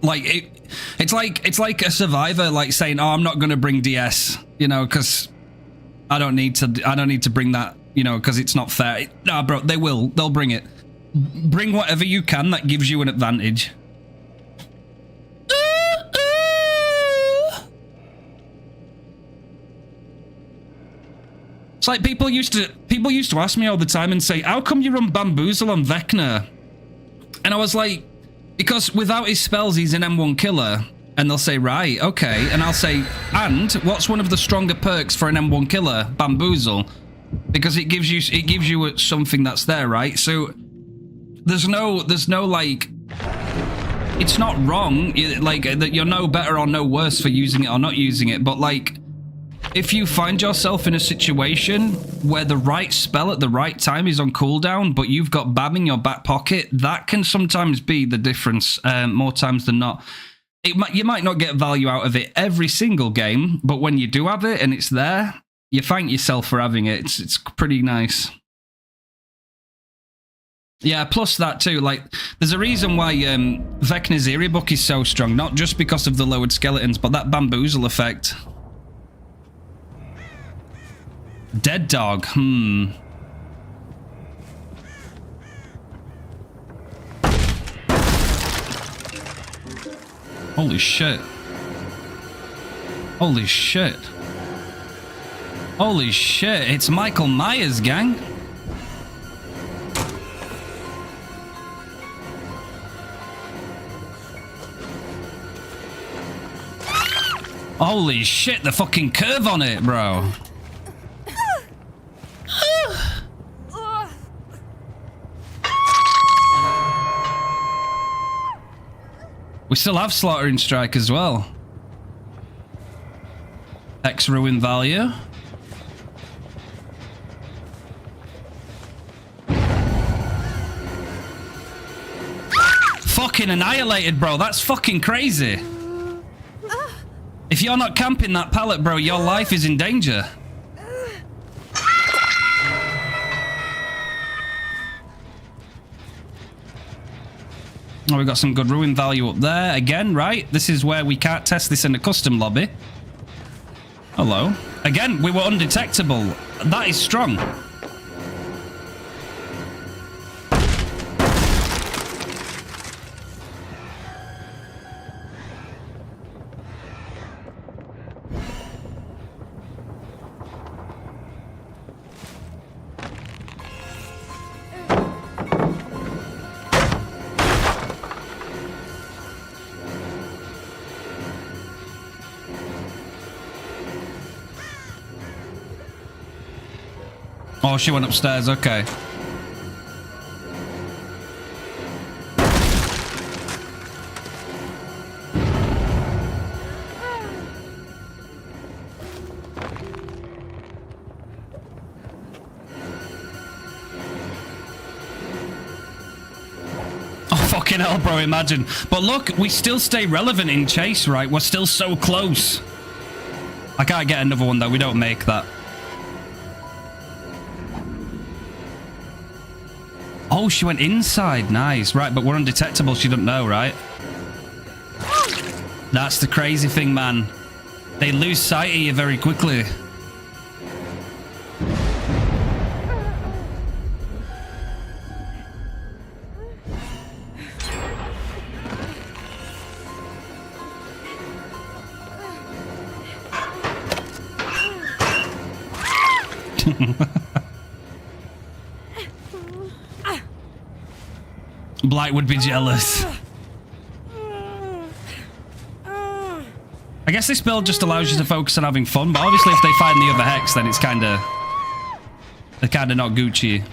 Like, it's like a survivor, like, saying, oh, I'm not going to bring DS, you know, because I don't need to bring that, you know, because it's not fair. Nah, bro, they'll bring it. Bring whatever you can that gives you an advantage. It's like people used to ask me all the time and say, how come you run Bamboozle on Vecna? And I was like, because without his spells, he's an M1 killer. And they'll say, right, okay. And I'll say, and what's one of the stronger perks for an M1 killer? Bamboozle. Because it gives you something that's there, right? So there's no like, it's not wrong. Like, that you're no better or no worse for using it or not using it. But like, if you find yourself in a situation where the right spell at the right time is on cooldown, but you've got BAM in your back pocket, that can sometimes be the difference, more times than not. You might not get value out of it every single game, but when you do have it and it's there, you thank yourself for having it. It's pretty nice. Yeah, plus that too, like, there's a reason why Vecna's Eerie Book is so strong, not just because of the lowered skeletons, but that Bamboozle effect. Dead dog, Holy shit. Holy shit. Holy shit, it's Michael Myers, gang. Holy shit, the fucking curve on it, bro. We still have Slaughtering Strike as well. X Ruin value. fucking annihilated, bro. That's fucking crazy. If you're not camping that pallet, bro, your life is in danger. Oh, we got some good ruin value up there. Again, right? This is where we can't test this in a custom lobby. Hello. Again, we were undetectable. That is strong. Oh, she went upstairs. Okay. Oh, fucking hell, bro, imagine. But look, we still stay relevant in chase, right? We're still so close. I can't get another one, though. We don't make that. Oh, she went inside. Nice. Right, but we're undetectable. She doesn't know, right? That's the crazy thing, man. They lose sight of you very quickly. Blight would be jealous. I guess this build just allows you to focus on having fun, but obviously if they find the other hex, then it's they're kind of not Gucci.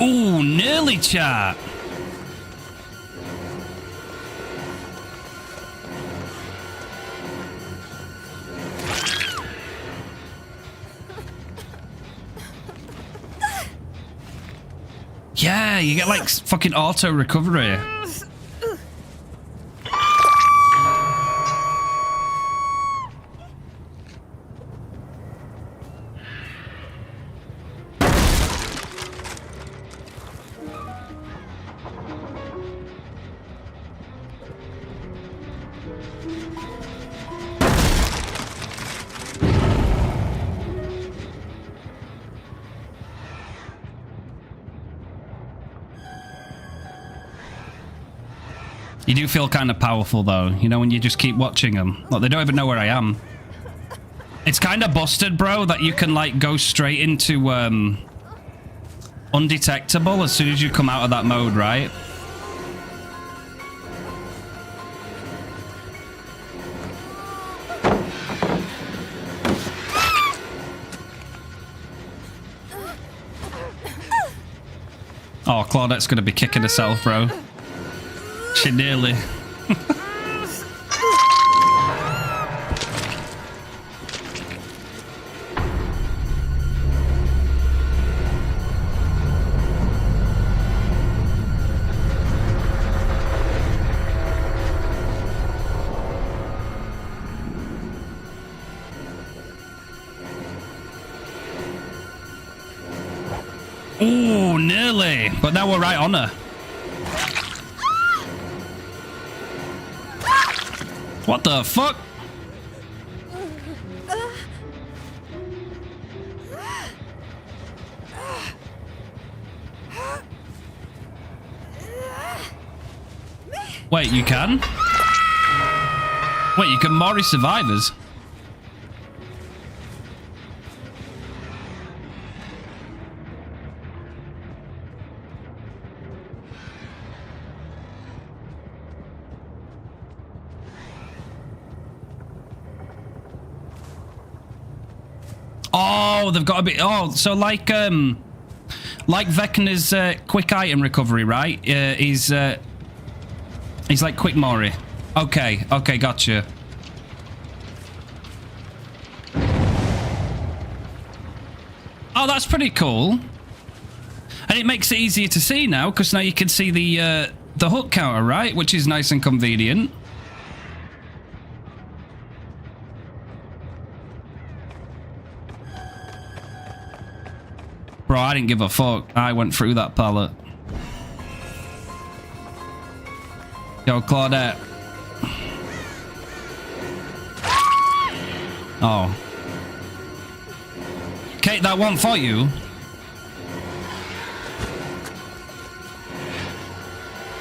Ooh, nearly, chat. Yeah, you get like fucking auto recovery. You do feel kind of powerful, though, you know, when you just keep watching them. Like, they don't even know where I am. It's kind of busted, bro, that you can, like, go straight into, undetectable as soon as you come out of that mode, right? Oh, Claudette's gonna be kicking herself, bro. She nearly. Ooh, nearly. But now we're right on her. What the fuck? Wait, you can? Wait, you can Mori survivors? Oh, they've got to be... Oh, so like Vecna's quick item recovery, right? He's like quick Mori. Okay, okay, gotcha. Oh, that's pretty cool. And it makes it easier to see now, because now you can see the hook counter, right? Which is nice and convenient. Bro, I didn't give a fuck. I went through that pallet. Yo, Claudette. Oh. Kate, that one for you.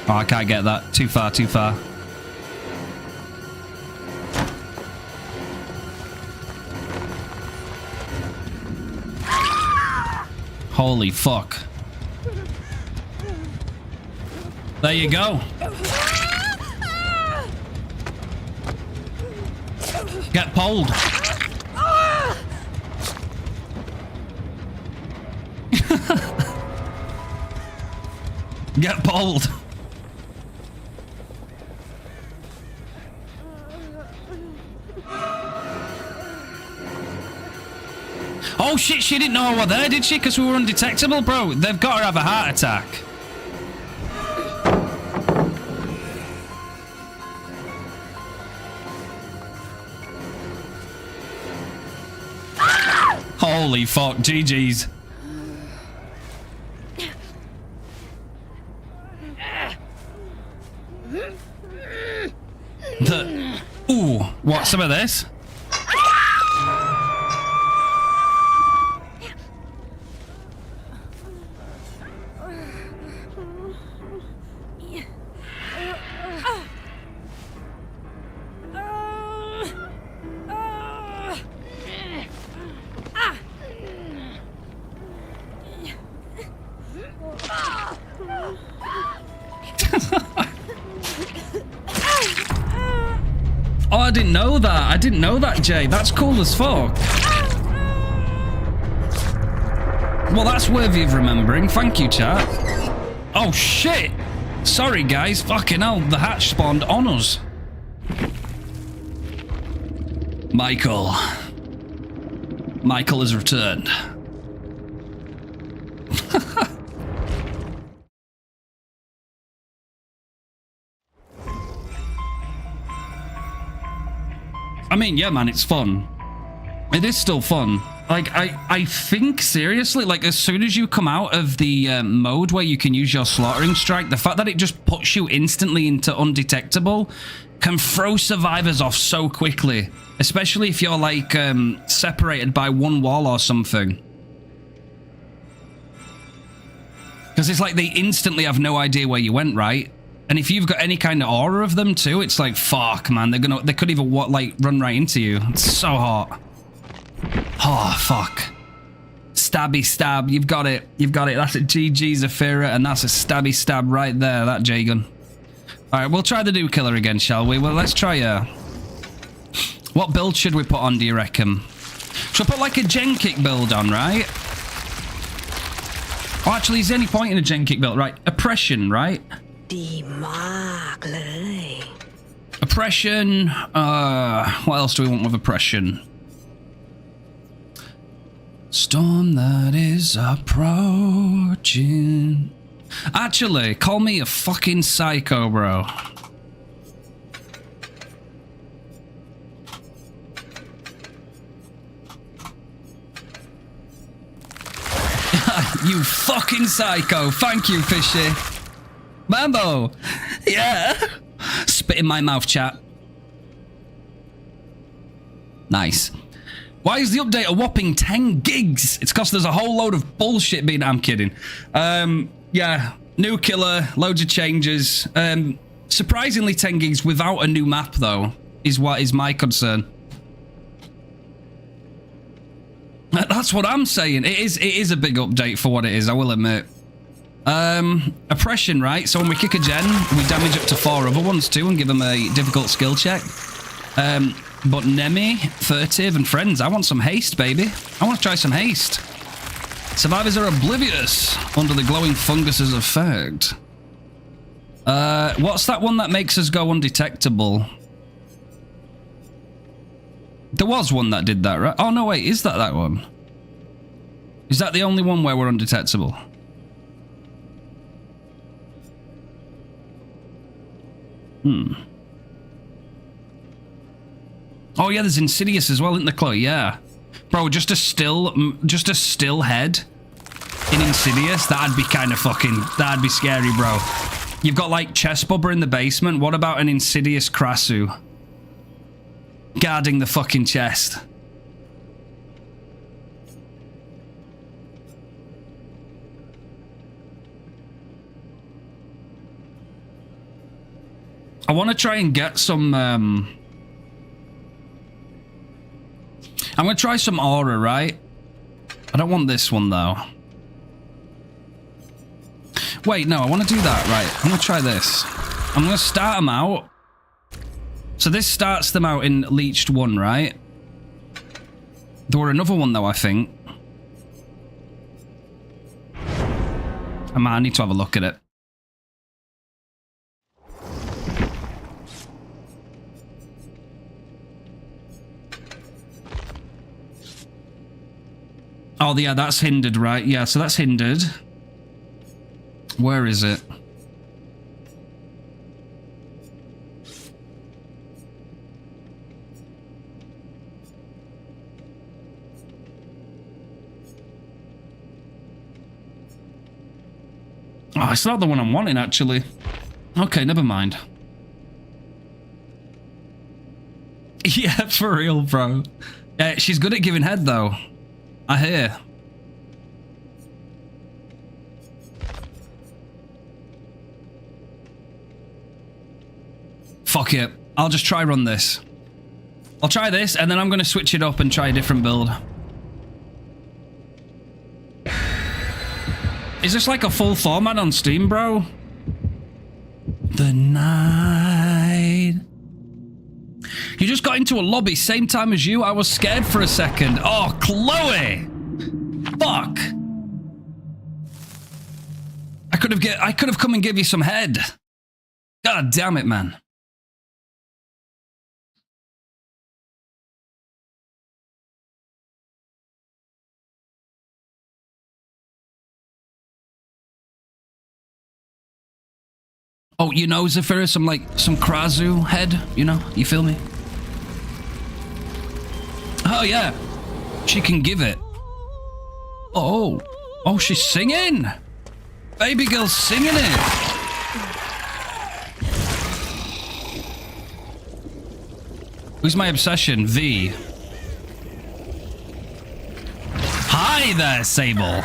Oh, I can't get that. Too far, too far. Holy fuck. There you go. Get pulled. Get pulled. Oh shit, she didn't know I was there, did she? Because we were undetectable, bro. They've got to have a heart attack. Holy fuck, GG's. Ooh, what, some of this? Oh, I didn't know that. I didn't know that, Jay. That's cool as fuck. Well, that's worthy of remembering. Thank you, chat. Oh, shit. Sorry, guys. Fucking hell. The hatch spawned on us. Michael. Michael has returned. I mean, yeah, man, it's fun. It is still fun. Like, I think, seriously, like, as soon as you come out of the mode where you can use your slaughtering strike, the fact that it just puts you instantly into undetectable can throw survivors off so quickly. Especially if you're, like, separated by one wall or something. Because it's like they instantly have no idea where you went, right? And if you've got any kind of aura of them too, it's like, fuck, man, they could even like run right into you. It's so hot. Oh, fuck. Stabby stab, you've got it. You've got it. That's a GG Zafira, and that's a stabby stab right there, that J-gun. All right, we'll try the Dew Killer again, shall we? Well, let's try what build should we put on, do you reckon? Should I put like a gen kick build on, right? Oh, actually, is there any point in a gen kick build? Right, oppression, right? Oppression. What else do we want with oppression? Storm that is approaching. Actually, call me a fucking psycho, bro. You fucking psycho. Thank you, Fishy. Mambo. Yeah. Spit in my mouth, chat. Nice. Why is the update a whopping 10 gigs? It's because there's a whole load of bullshit being... I'm kidding. Yeah. New killer. Loads of changes. Surprisingly 10 gigs without a new map, though. is what is my concern. That's what I'm saying. It is a big update for what it is, I will admit. Oppression, right? So when we kick a gen, we damage up to 4 other ones too and give them a difficult skill check. But Nemi, Furtive, and Friends, I want some haste, baby. I want to try some haste. Survivors are oblivious under the glowing fungus's effect. What's that one that makes us go undetectable? There was one that did that, right? Oh, no, wait, is that one? Is that the only one where we're undetectable? Oh yeah, there's Insidious as well, isn't there, Chloe? Yeah. Bro, just a still head in Insidious, that'd be kind of that'd be scary, bro. You've got like Chest Bubba in the basement. What about an Insidious Krasu guarding the fucking chest? I want to try and get some, I'm going to try some aura, right? I don't want this one, though. Wait, no, I want to do that, right? I'm going to try this. I'm going to start them out. So this starts them out in Leeched 1, right? There were another one, though, I think. I might need to have a look at it. Oh, yeah, that's hindered, right? Yeah, so that's hindered. Where is it? Oh, it's not the one I'm wanting, actually. Okay, never mind. Yeah, for real, bro. She's good at giving head, though. I hear. Fuck it. I'll just try run this. I'll try this, and then I'm going to switch it up and try a different build. Is this like a full format on Steam, bro? The night. You just got into a lobby same time as you? I was scared for a second. Oh, Chloe! Fuck! I could have come and give you some head. God damn it, man. Oh, you know, Zephyr, some Krasu head, you know? You feel me? Oh, yeah. She can give it. Oh. Oh, she's singing. Baby girl's singing it. Who's my obsession? V. Hi there, Sable.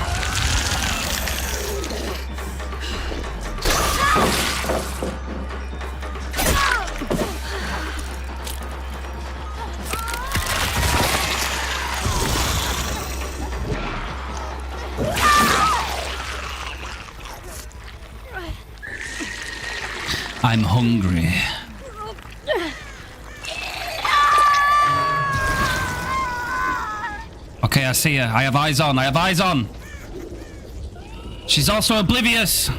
I'm hungry. Okay, I see her. I have eyes on. I have eyes on. She's also oblivious.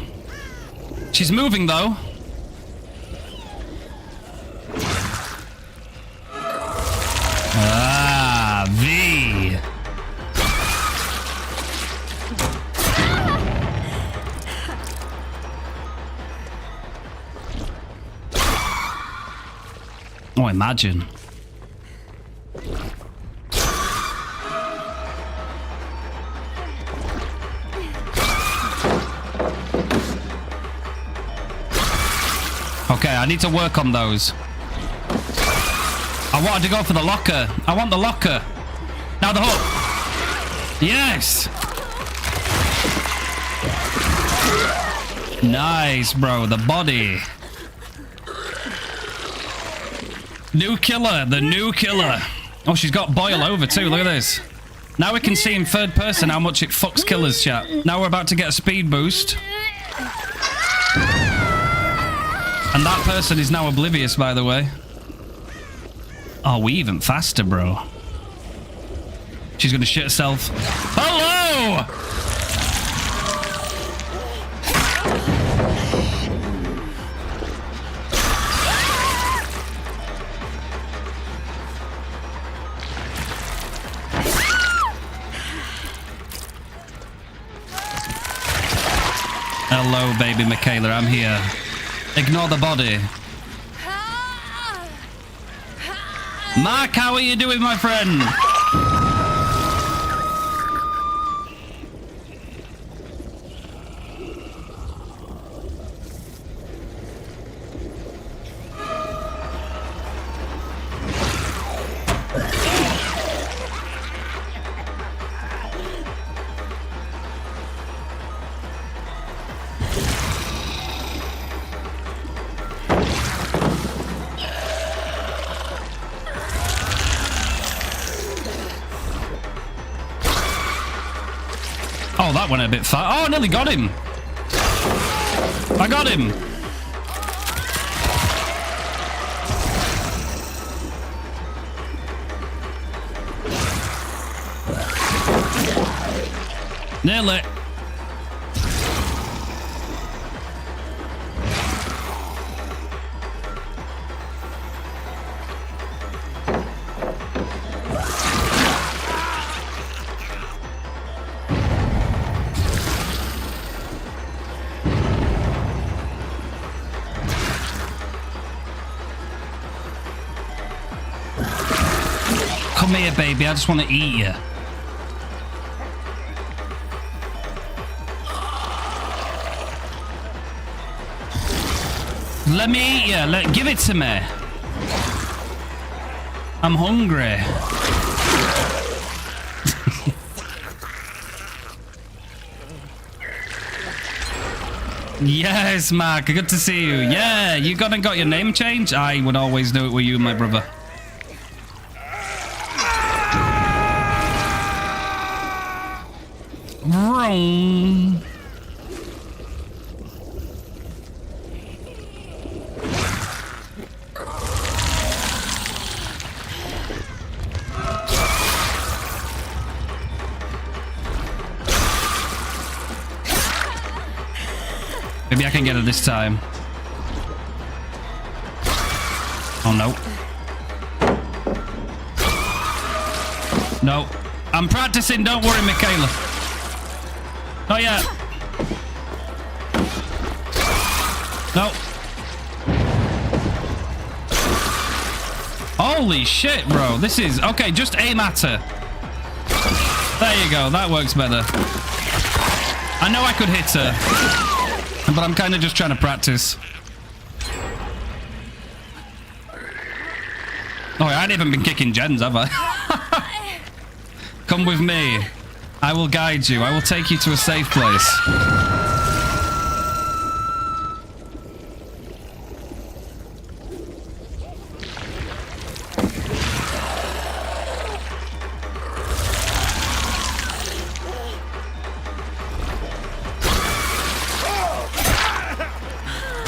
She's moving, though. Ah, V. Oh, imagine. Okay, I need to work on those. I wanted to go for the locker. I want the locker. Now the hook. Yes. Nice, bro. The body. New killer, the new killer. Oh, she's got boil over too. Look at this. Now we can see in third person how much it fucks killers, chat. Now we're about to get a speed boost. And that person is now oblivious, by the way. Oh, we even faster, bro. She's gonna shit herself. Hello! Hello, baby Michaela, I'm here. Ignore the body. Mark, how are you doing, my friend? Oh, that went a bit far. Oh, I nearly got him. I got him. Nearly. Come here, baby. I just want to eat you. Let me eat you. Give it to me. I'm hungry. Yes, Mark. Good to see you. Yeah, you gone and got your name changed? I would always do it with you, my brother. Wrong. Maybe I can get it this time. Oh, no. No. I'm practicing, don't worry, Michaela. Not yet. No. Holy shit, bro. This is... Okay, just aim at her. There you go. That works better. I know I could hit her, but I'm kind of just trying to practice. Oh, I ain't even been kicking gens, have I? Come with me. I will guide you. I will take you to a safe place.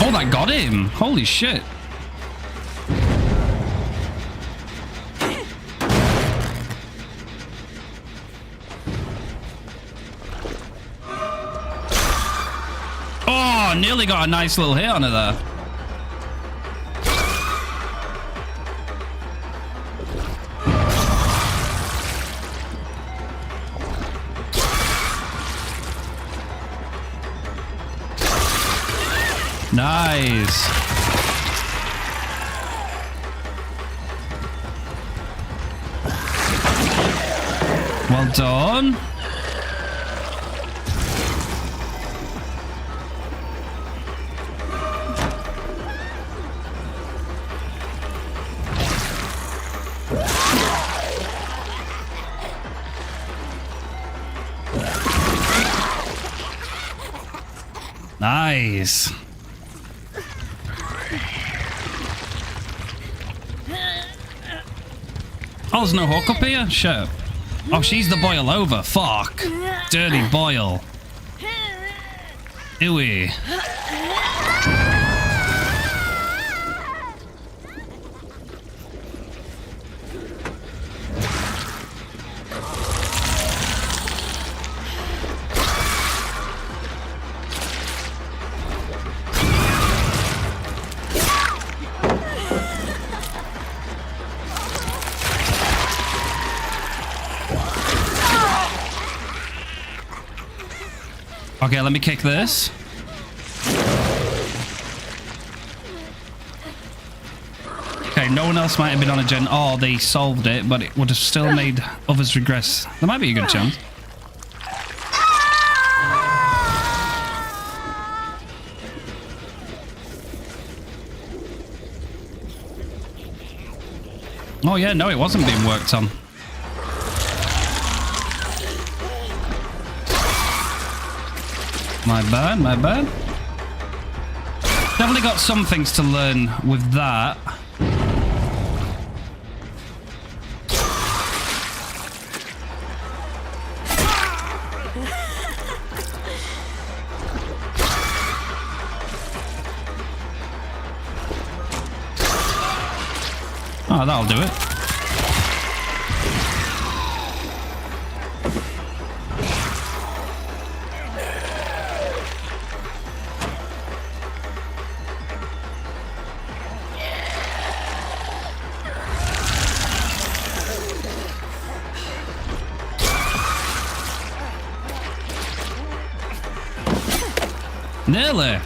Oh, that got him. Holy shit. Oh, nearly got a nice little hit on her there. Nice. Well done. Nice. Oh, there's no hook up here? Shit. Oh, she's the boil over. Fuck. Dirty boil. Ewy. Okay, let me kick this. Okay, no one else might have been on a gen. Oh, they solved it, but it would have still made others regress. There might be a good chance. Oh yeah, no, it wasn't being worked on. My bad, my bad. Definitely got some things to learn with that. Oh, that'll do it. Nearly.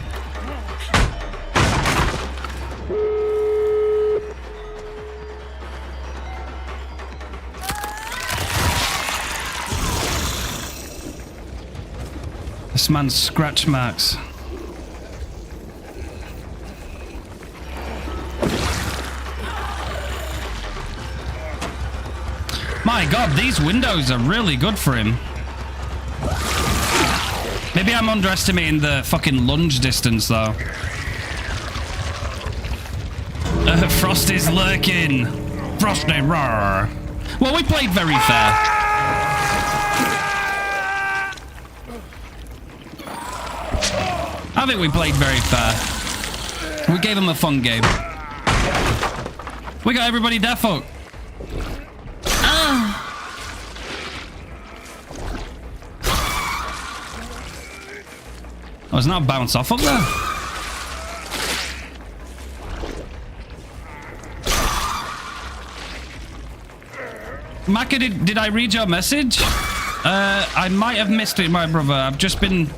This man's scratch marks. My God, these windows are really good for him. Maybe I'm underestimating the fucking lunge distance, though. Frost is lurking. Frosty, roar. Well, we played very fair. I think we played very fair. We gave him a fun game. We got everybody defo. Oh, it's not bounce off up there. Maka, did I read your message? I might have missed it, my brother. I've just been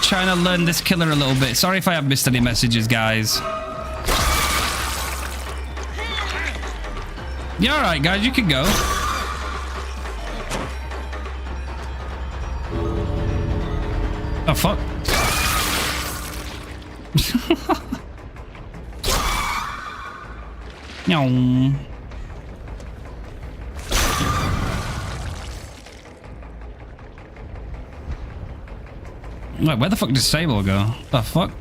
trying to learn this killer a little bit. Sorry if I have missed any messages, guys. You're alright, guys. You can go. Oh, fuck. No. Wait, where the fuck did Sable go? The fuck?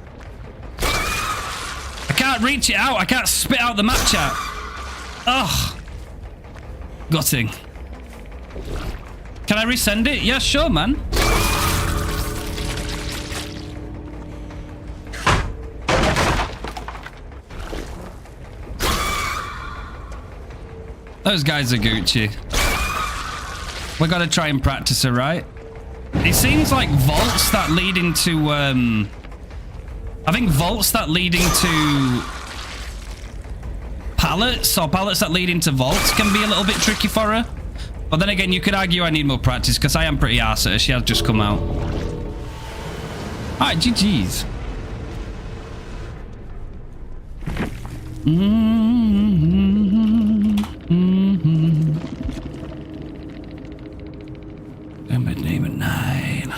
I can't reach it out. I can't spit out the map chat. Ugh. Gutting. Can I resend it? Yeah, sure, man. Those guys are Gucci. We gotta try and practice it, right? It seems like vaults that lead into, I think vaults that lead into pallets, or pallets that lead into vaults can be a little bit tricky for her. But then again, you could argue I need more practice, because I am pretty arse at her. She has just come out. Alright, GG's. Name at 9.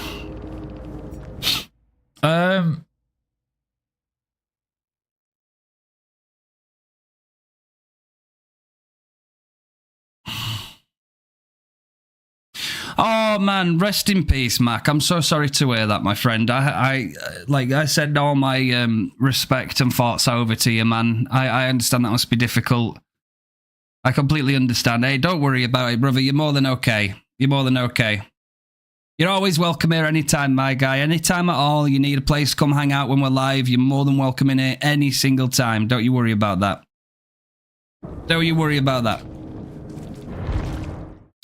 Oh man, rest in peace, Mac. I'm so sorry to hear that, my friend. I like I said, all my respect and thoughts over to you, man. I understand that must be difficult. I completely understand. Hey, don't worry about it, brother. You're more than okay. You're more than okay. You're always welcome here anytime, my guy. Anytime at all. You need a place, come hang out when we're live. You're more than welcome in here any single time. Don't you worry about that. Don't you worry about that.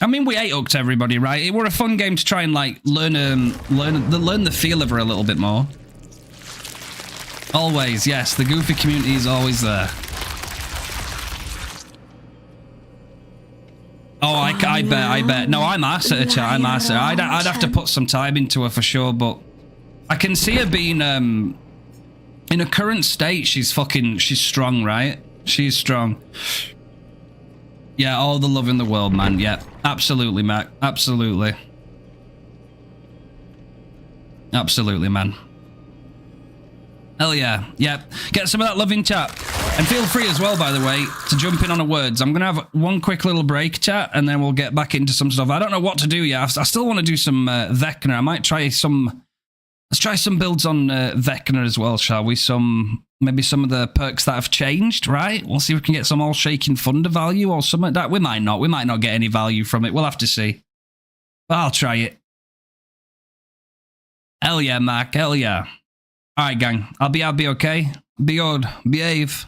I mean, we 8-hooked everybody, right? It were a fun game to try and, like, learn the feel of her a little bit more. Always, yes. The Goofy community is always there. Oh, I bet. No, I'm ass at her, chat. I'm ass at her. I'd have to put some time into her for sure, but I can see her being, in her current state, she's strong, right? She's strong. Yeah, all the love in the world, man. Yeah, absolutely, Mac. Absolutely. Absolutely, man. Hell yeah. Yep. Get some of that love in chat. And feel free as well, by the way, to jump in on the words. I'm going to have one quick little break, chat, and then we'll get back into some stuff. I don't know what to do yet. I still want to do some Vecna. I might try some... Let's try some builds on Vecna as well, shall we? Maybe some of the perks that have changed, right? We'll see if we can get some all shaking thunder value or something like that. We might not. We might not get any value from it. We'll have to see. But I'll try it. Hell yeah, Mac. Hell yeah. All right, gang. I'll be okay. Be good. Behave.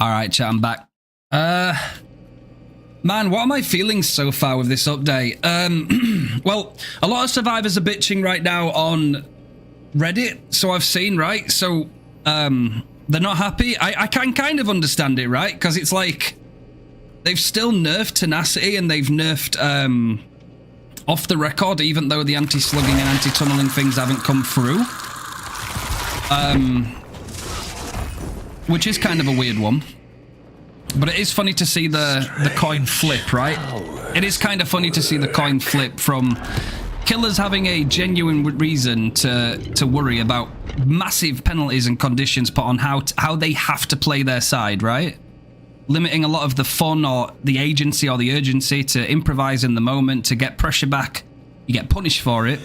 All right, chat, I'm back. Man, what are my feelings so far with this update? Well, a lot of survivors are bitching right now on Reddit, so I've seen, right? So, they're not happy. I can kind of understand it, right? Because it's like, they've still nerfed tenacity and they've nerfed, off the record, even though the anti-slugging and anti-tunneling things haven't come through. Which is kind of a weird one. But it is funny to see the coin flip, right? It is kind of funny to see the coin flip from killers having a genuine reason to worry about massive penalties and conditions put on how they have to play their side, right? Limiting a lot of the fun or the agency or the urgency to improvise in the moment, to get pressure back. You get punished for it.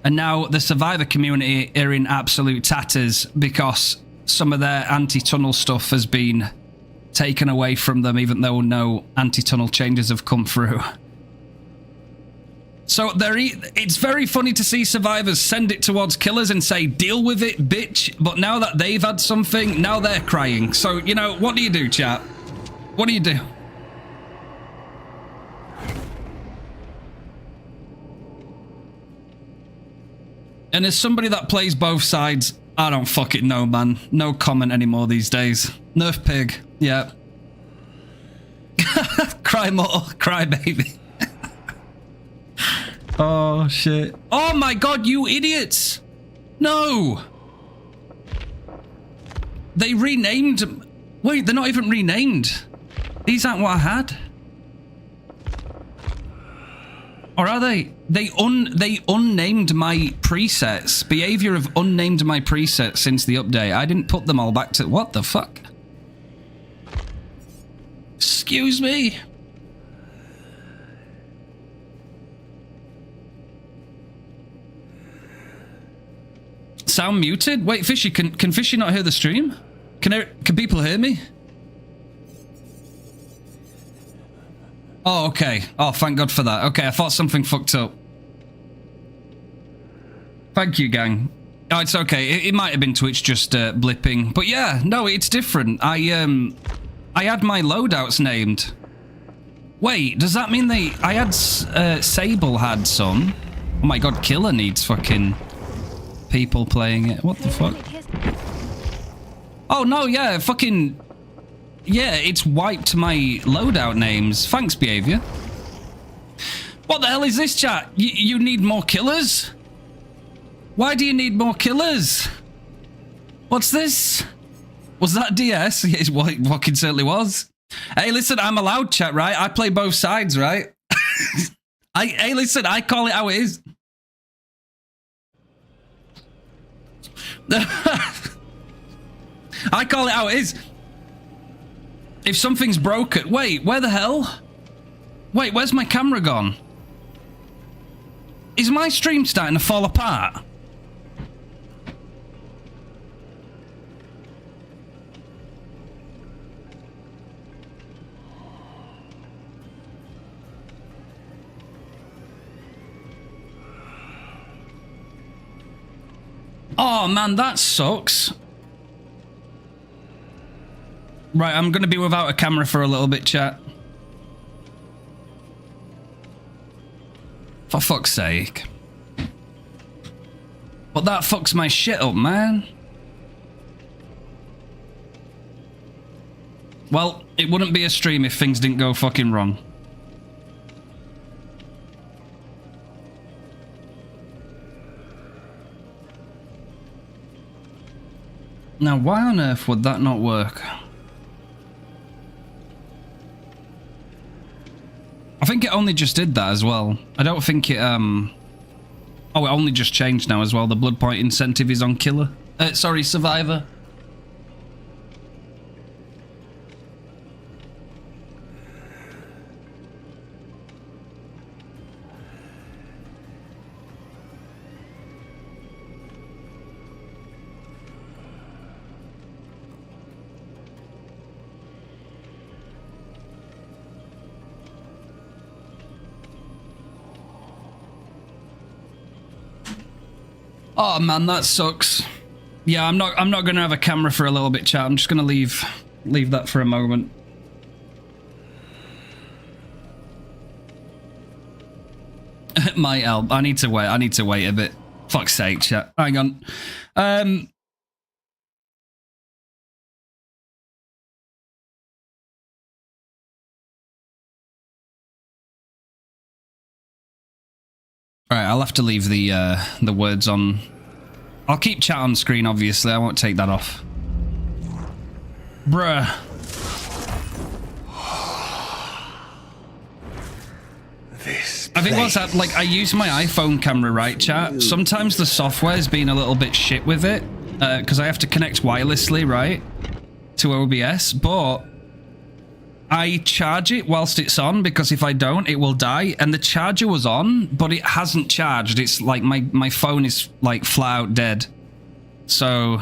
And now the survivor community are in absolute tatters because some of their anti-tunnel stuff has been taken away from them, even though no anti-tunnel changes have come through. So it's very funny to see survivors send it towards killers and say, deal with it, bitch. But now that they've had something, now they're crying. So, you know, what do you do, chat? What do you do? And as somebody that plays both sides, I don't fucking know, man. No comment anymore these days. Nerf pig. Yeah. Cry more. Cry baby. Oh, shit. Oh, my God, you idiots. No. They renamed... Wait, they're not even renamed. These aren't what I had. Or are they? They unnamed my presets. Behavior have unnamed my presets since the update. I didn't put them all back to... What the fuck? Excuse me. Sound muted? Wait, Fishy, can Fishy not hear the stream? Can people hear me? Oh, okay. Oh, thank God for that. Okay, I thought something fucked up. Thank you, gang. Oh, it's okay. It might have been Twitch just blipping. But yeah, no, it's different. I had my loadouts named. Wait, does that mean I had... Sable had some. Oh my God, Killer needs fucking people playing it. What the fuck? Oh, no, yeah, fucking... Yeah, it's wiped my loadout names. Thanks, Behavior. What the hell is this, chat? You need more killers? Why do you need more killers? What's this? Was that DS? Yes, what it certainly was. Hey, listen, I'm allowed, chat, right? I play both sides, right? Hey, listen, I call it how it is. I call it how it is. If something's broken... Wait, where the hell? Wait, where's my camera gone? Is my stream starting to fall apart? Oh, man, that sucks. Right, I'm going to be without a camera for a little bit, chat. For fuck's sake. But that fucks my shit up, man. Well, it wouldn't be a stream if things didn't go fucking wrong. Now, why on earth would that not work? I think it only just did that as well. I don't think it, Oh, it only just changed now as well. The blood point incentive is on Killer. Sorry, Survivor. Oh man, that sucks. Yeah, I'm not gonna have a camera for a little bit, chat. I'm just gonna leave leave that for a moment. Might help. I need to wait. I need to wait a bit. Fuck's sake, chat. Hang on. Alright, I'll have to leave the words on. I'll keep chat on screen, obviously. I won't take that off. Bruh. I think what's that, like, I use my iPhone camera, right, chat? Sometimes the software's been a little bit shit with it, because I have to connect wirelessly, right, to OBS, but I charge it whilst it's on, because if I don't, it will die, and the charger was on, but it hasn't charged. It's like, my phone is, like, flat out dead. So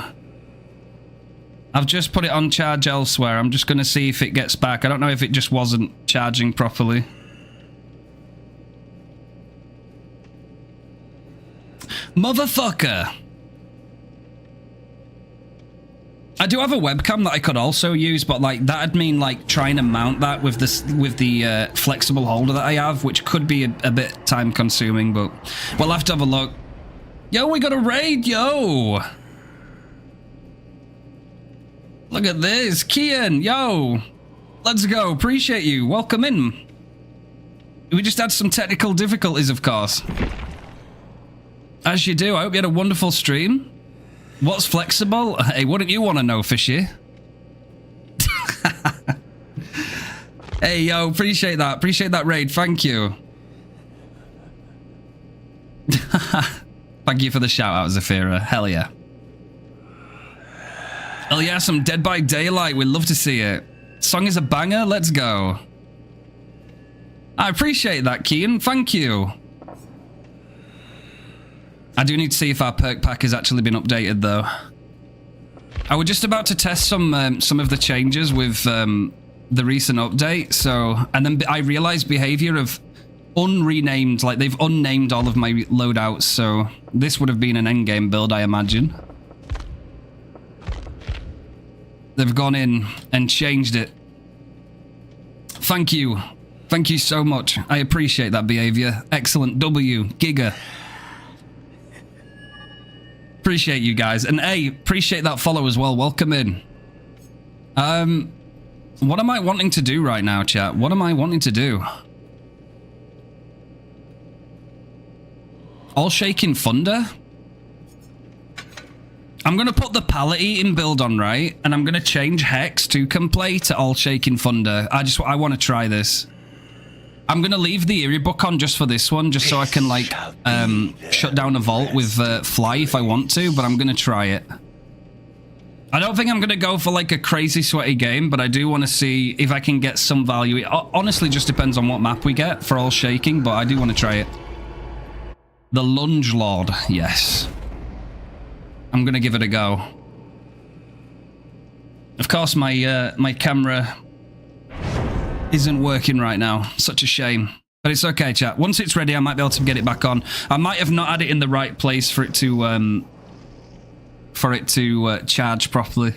I've just put it on charge elsewhere. I'm just going to see if it gets back. I don't know if it just wasn't charging properly. Motherfucker! I do have a webcam that I could also use, but like that'd mean like trying to mount that with this the flexible holder that I have, which could be a bit time consuming, but we'll have to have a look. Yo, we got a raid, yo! Look at this, Kian, yo! Let's go, appreciate you, welcome in. We just had some technical difficulties, of course. As you do, I hope you had a wonderful stream. What's flexible? Hey, wouldn't you want to know, Fishy? Hey, yo, appreciate that. Appreciate that raid. Thank you. Thank you for the shout out, Zafira. Hell yeah. Hell yeah, some Dead by Daylight. We'd love to see it. Song is a banger. Let's go. I appreciate that, Kian. Thank you. I do need to see if our perk pack has actually been updated, though. I was just about to test some of the changes with the recent update, so... And then I realized behavior of unrenamed, like they've unnamed all of my loadouts, so this would have been an endgame build, I imagine. They've gone in and changed it. Thank you. Thank you so much. I appreciate that behavior. Excellent. W. Giga. Appreciate you guys, and hey, appreciate that follow as well. Welcome in. What am I wanting to do right now, chat? What am I wanting to do? All Shaking Thunder? I'm gonna put the pallet eating build on, right? And I'm gonna change Hex to Complete to All Shaking Thunder. I want to try this. I'm gonna leave the Eerie book on just for this one, just so I can like shut down a vault with Fly if I want to, but I'm gonna try it. I don't think I'm gonna go for like a crazy sweaty game, but I do want to see if I can get some value. It honestly just depends on what map we get for All Shaking, but I do want to try it. The Lunge Lord, yes. I'm gonna give it a go. Of course, my camera isn't working right now. Such a shame. But it's okay, chat. Once it's ready, I might be able to get it back on. I might have not had it in the right place for it to charge properly.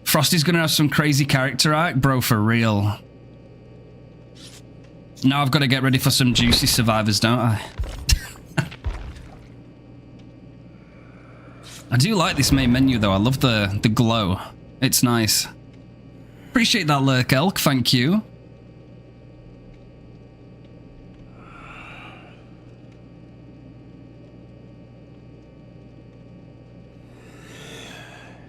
Frosty's gonna have some crazy character arc, bro, for real. Now I've got to get ready for some juicy survivors, don't I? I do like this main menu, though. I love the glow. It's nice. Appreciate that, Lurk Elk. Thank you.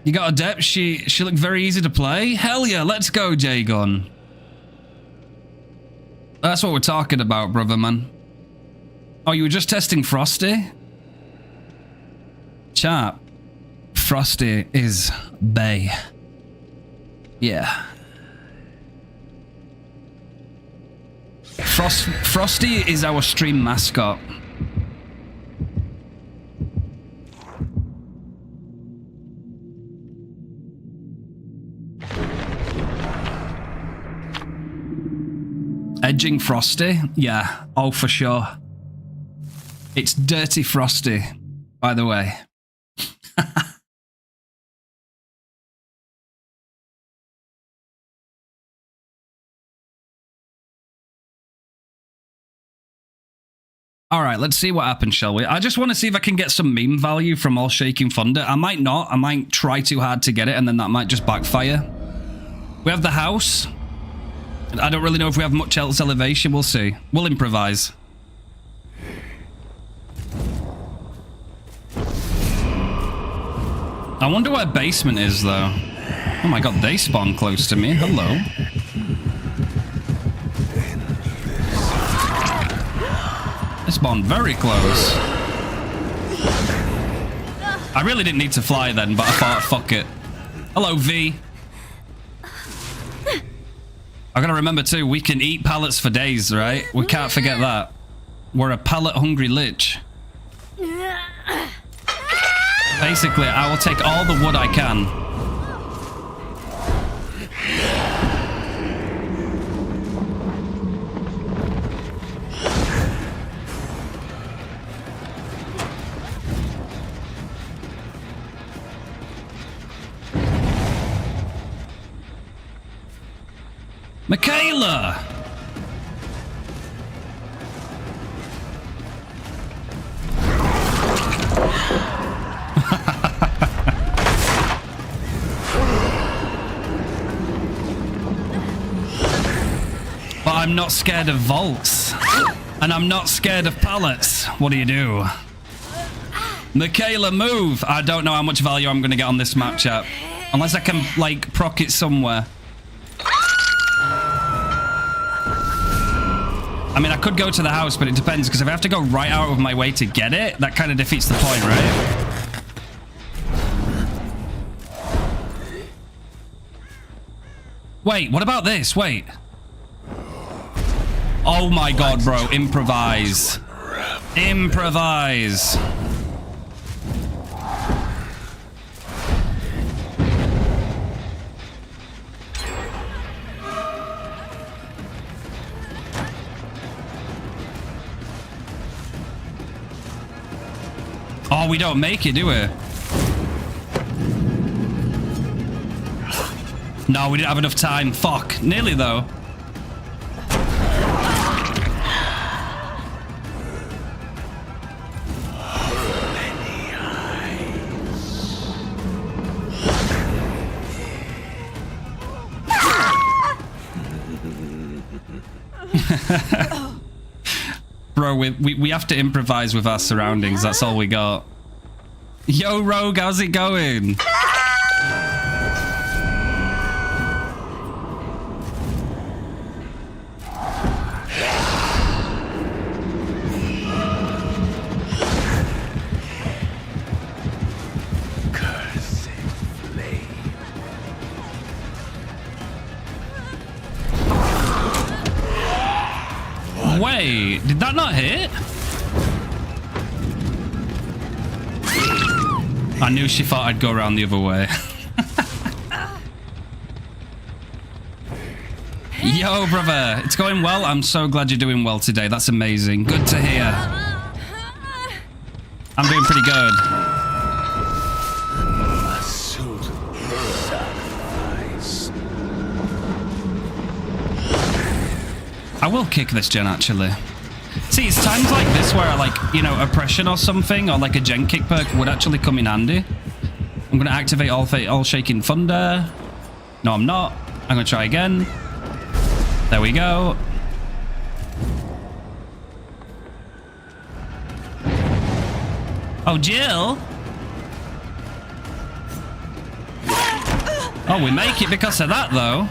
You got a depth? She looked very easy to play? Hell yeah, let's go, J-Gun. That's what we're talking about, brother, man. Oh, you were just testing Frosty? Chat. Frosty is bae. Yeah. Frosty is our stream mascot. Edging Frosty? Yeah. Oh, for sure. It's Dirty Frosty, by the way. All right, let's see what happens, shall we? I just want to see if I can get some meme value from All Shaking Thunder. I might not. I might try too hard to get it, and then that might just backfire. We have the house. I don't really know if we have much else elevation. We'll see. We'll improvise. I wonder where basement is, though. Oh my god, they spawn close to me. Hello. They spawn very close. I really didn't need to fly then, but I thought, fuck it. Hello, V. I gotta remember too, we can eat pallets for days, right? We can't forget that. We're a pallet-hungry lich. Basically, I will take all the wood I can. Michaela! But I'm not scared of vaults. And I'm not scared of pallets. What do you do? Michaela, move! I don't know how much value I'm going to get on this map, chat. Unless I can, like, proc it somewhere. I mean, I could go to the house, but it depends, because if I have to go right out of my way to get it, that kind of defeats the point, right? Wait, what about this? Wait. Oh my god, bro. Improvise. Improvise. Oh, we don't make it, do we? No, we didn't have enough time. Fuck. Nearly, though. Bro, we have to improvise with our surroundings. That's all we got. Yo, Rogue, how's it going? Wait, did that not hit? I knew she thought I'd go around the other way. Yo, brother, it's going well. I'm so glad you're doing well today. That's amazing. Good to hear. I'm doing pretty good. I will kick this gen, actually. See, it's times like this where, like, you know, oppression or something, or like a gen kick perk would actually come in handy. I'm going to activate all Shaking Thunder. No, I'm not. I'm going to try again. There we go. Oh, Jill. Oh, we make it because of that, though.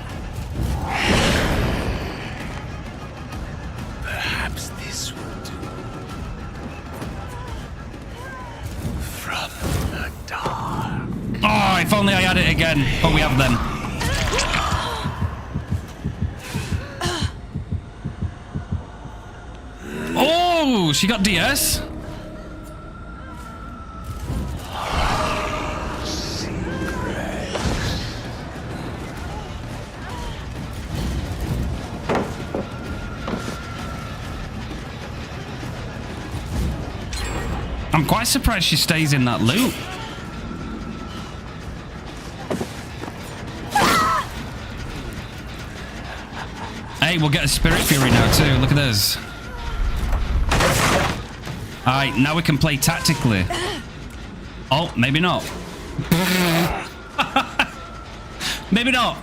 Oh, if only I had it again, but we have them. Oh, she got DS. I'm quite surprised she stays in that loop. Hey, we'll get a Spirit Fury now too. Look at this. Alright, now we can play tactically. Oh, maybe not. Maybe not.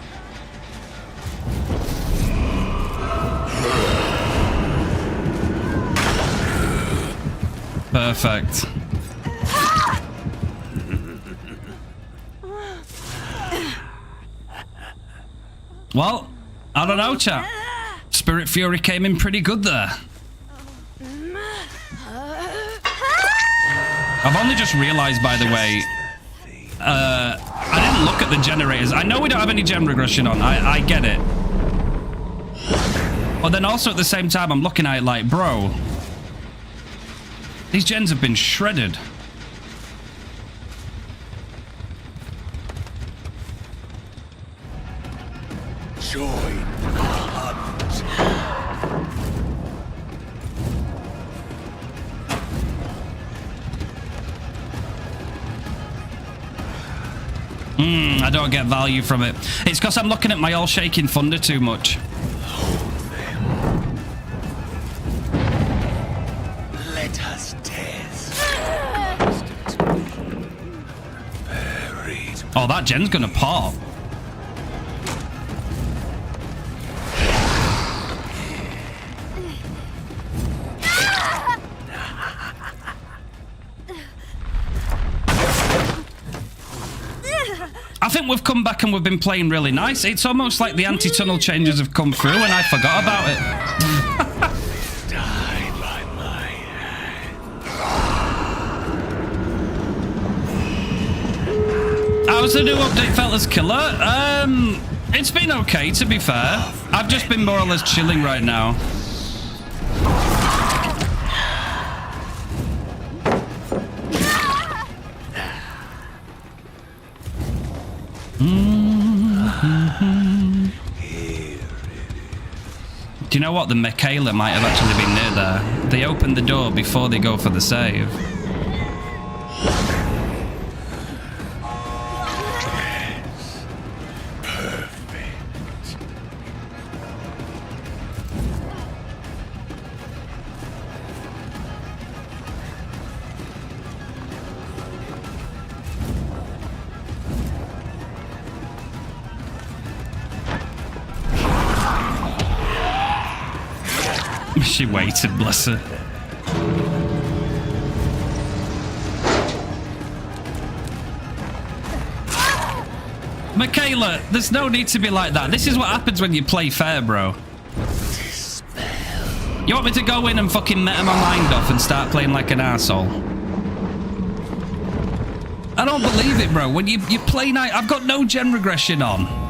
Perfect. Well, I don't know, chat. Spirit Fury came in pretty good there. I've only just realized, by the way, I didn't look at the generators. I know we don't have any gen regression on. I get it. But then also at the same time, I'm looking at it like, bro, these gens have been shredded. Join the hunt. I don't get value from it. It's because I'm looking at my all shaking thunder too much. Let us test. Buried. Oh, that gen's gonna pop. I think we've come back and we've been playing really nice. It's almost like the anti-tunnel changes have come through and I forgot about it. Die by my hand. How's the new update felt as killer? It's been okay, to be fair. I've just been more or less chilling right now. Do you know what? The Michaela might have actually been near there. They opened the door before they go for the save. Perfect. She waited, bless her. Michaela, there's no need to be like that. This is what happens when you play fair, bro. You want me to go in and fucking meta my mind off and start playing like an asshole? I don't believe it, bro. When you play night, I've got no gen regression on.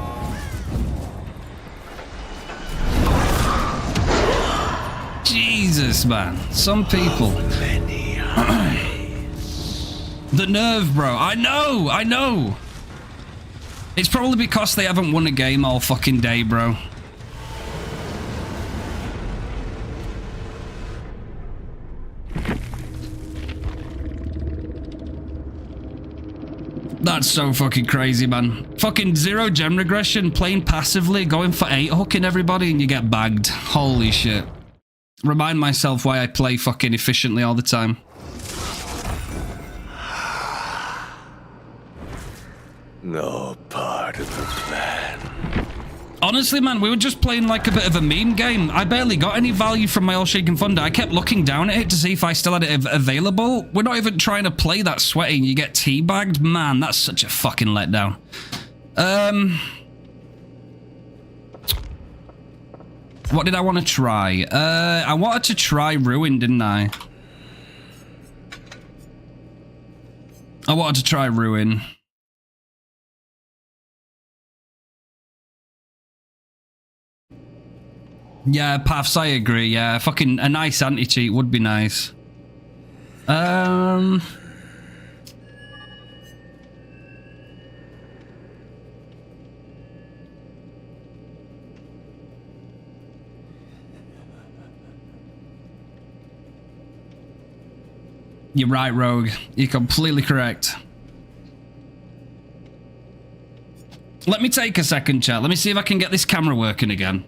Jesus, man. Some people. The nerve, bro. I know. It's probably because they haven't won a game all fucking day, bro. That's so fucking crazy, man. Fucking zero gem regression, playing passively, going for 8 hooking everybody, and you get bagged. Holy shit. Remind myself why I play fucking efficiently all the time. No part of the plan. Honestly, man, we were just playing like a bit of a meme game. I barely got any value from my all shaking thunder. I kept looking down at it to see if I still had it available. We're not even trying to play that sweaty and you get teabagged. Man, that's such a fucking letdown. What did I want to try? I wanted to try Ruin, didn't I? I wanted to try Ruin. Yeah, Paths, I agree. Yeah, fucking a nice anti-cheat would be nice. You're right, Rogue. You're completely correct. Let me take a second, chat. Let me see if I can get this camera working again.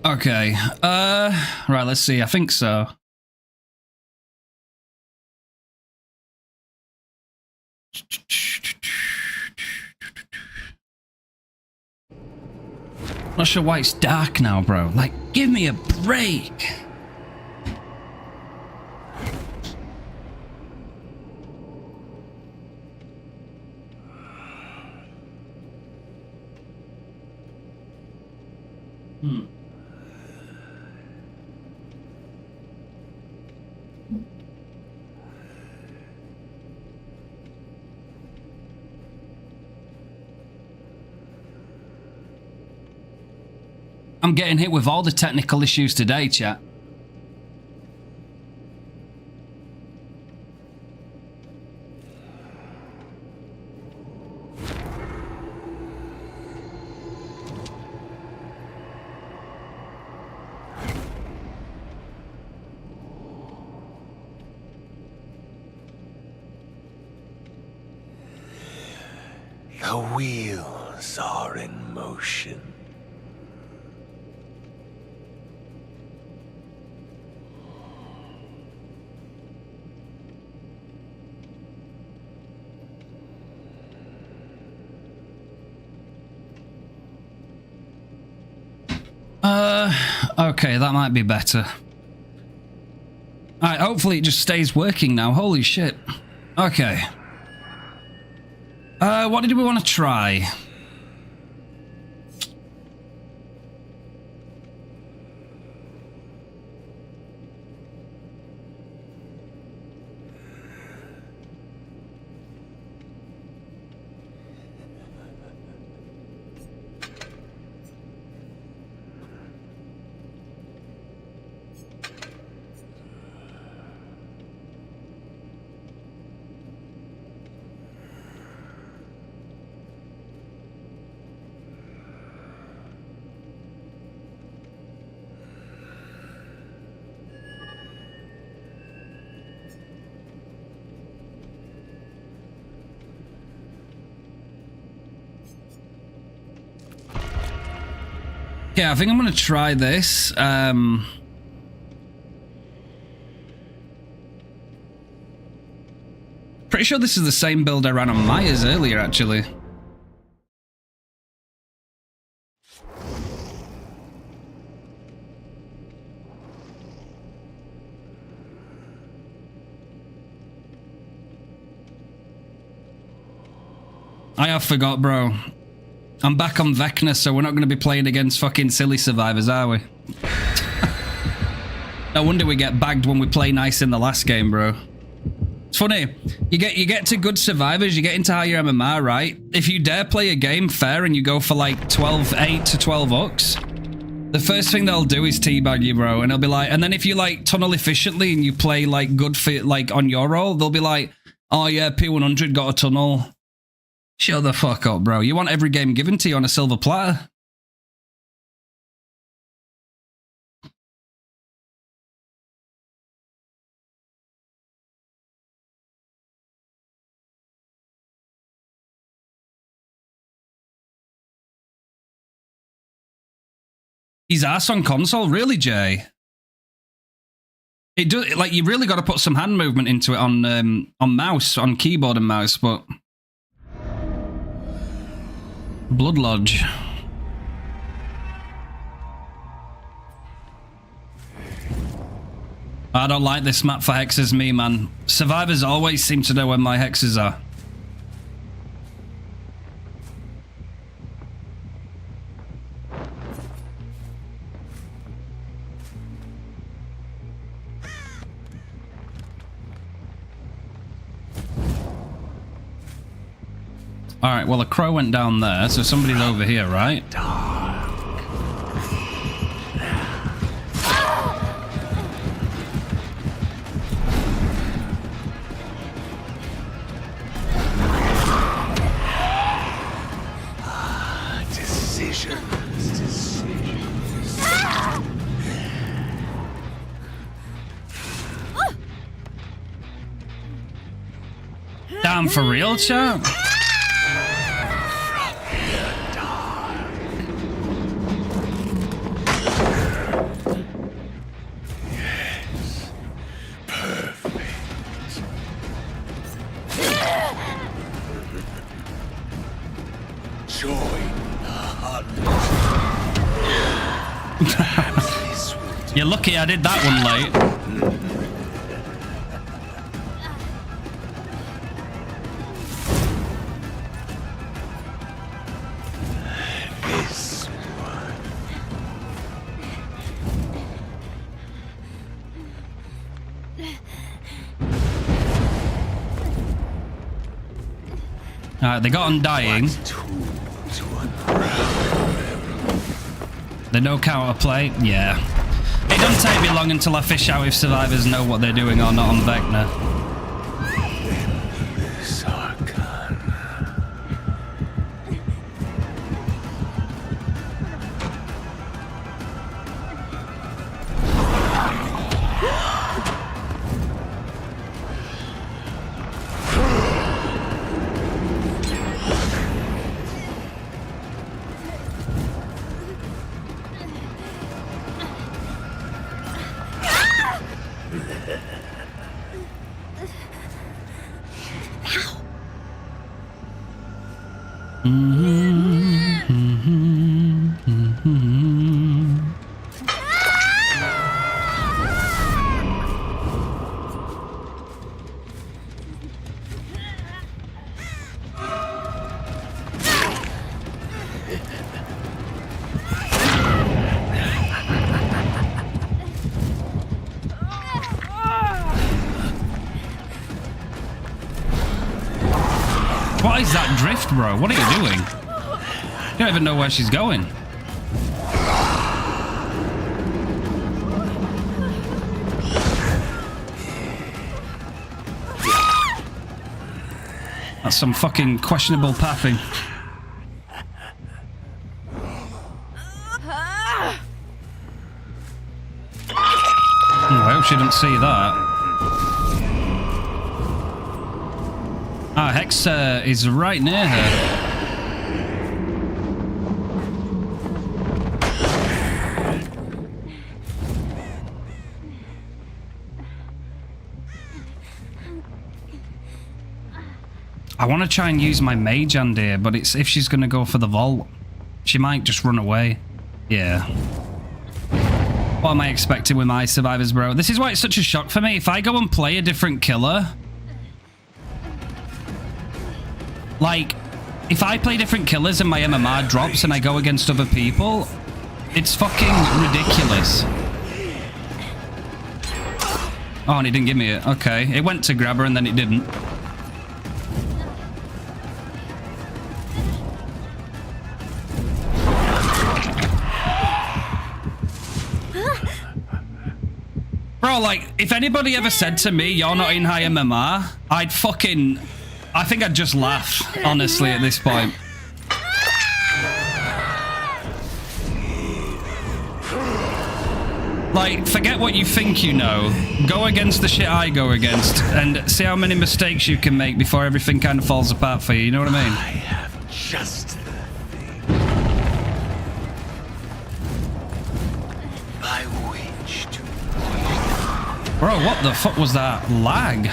Okay. Right, let's see. I think so. Not sure why it's dark now, bro. Like, give me a break. I'm getting hit with all the technical issues today, chat. The wheels are in motion. Okay, that might be better. Alright, hopefully it just stays working now. Holy shit. Okay. What did we want to try? Yeah, I think I'm going to try this. Pretty sure this is the same build I ran on Myers earlier, actually. I have forgot, bro. I'm back on Vecna, so we're not going to be playing against fucking silly survivors, are we? No wonder we get bagged when we play nice in the last game, bro. It's funny. You get to good survivors, you get into higher MMR, right? If you dare play a game fair and you go for like 8 to 12 ucks, the first thing they'll do is teabag you, bro. And they'll be like, and then if you like tunnel efficiently and you play like good fit, like on your roll, they'll be like, oh yeah, P100 got a tunnel. Shut the fuck up, bro. You want every game given to you on a silver platter? He's ass on console, really, Jay? It does, like, you really got to put some hand movement into it on mouse, on keyboard and mouse, but Blood Lodge. I don't like this map for hexes, me, man. Survivors always seem to know where my hexes are. Alright, well, a crow went down there, so somebody's over here, right? Decisions. Damn, for real, chat? Join the hunt. You're lucky I did that one late. This one. Alright, they got Undying. The no counter play, yeah. It doesn't take me long until I fish out if survivors know what they're doing or not on Vecna. What is that drift, bro? What are you doing? You don't even know where she's going. That's some fucking questionable pathing. I hope she didn't see that. Ah, Hex is right near her. I want to try and use my mage hand here, but it's if she's going to go for the vault, she might just run away. Yeah. What am I expecting with my survivors, bro? This is why it's such a shock for me. If I go and play a different killer... Like, if I play different killers and my MMR drops and I go against other people, it's fucking ridiculous. Oh, and he didn't give me it. Okay. It went to grab her and then it didn't. Bro, like, if anybody ever said to me, you're not in high MMR, I'd fucking... I think I'd just laugh, honestly, at this point. Like, forget what you think you know. Go against the shit I go against, and see how many mistakes you can make before everything kind of falls apart for you. You know what I mean? I have just the thing by which to... Bro, what the fuck was that lag?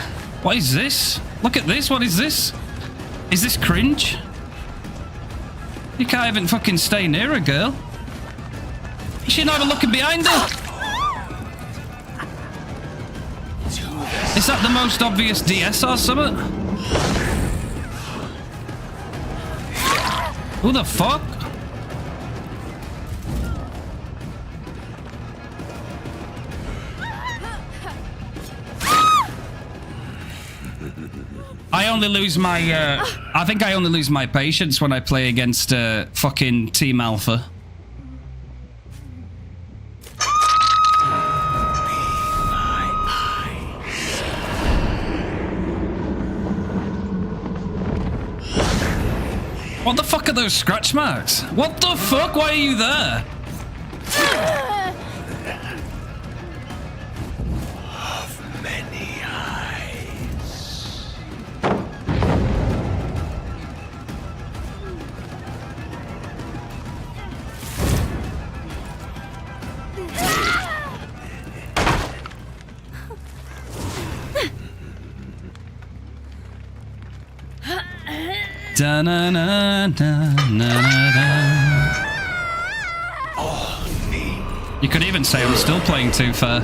What is this? Look at this. What is this? Is this cringe? You can't even fucking stay near her, girl. Is she not even looking behind her? Is that the most obvious DS or something? Who the fuck? I only lose my, I think I only lose my patience when I play against fucking Team Alpha. What the fuck are those scratch marks? What the fuck? Why are you there? Of many eyes. Da-na-na-na-na-na. You could even say I'm still playing too fair.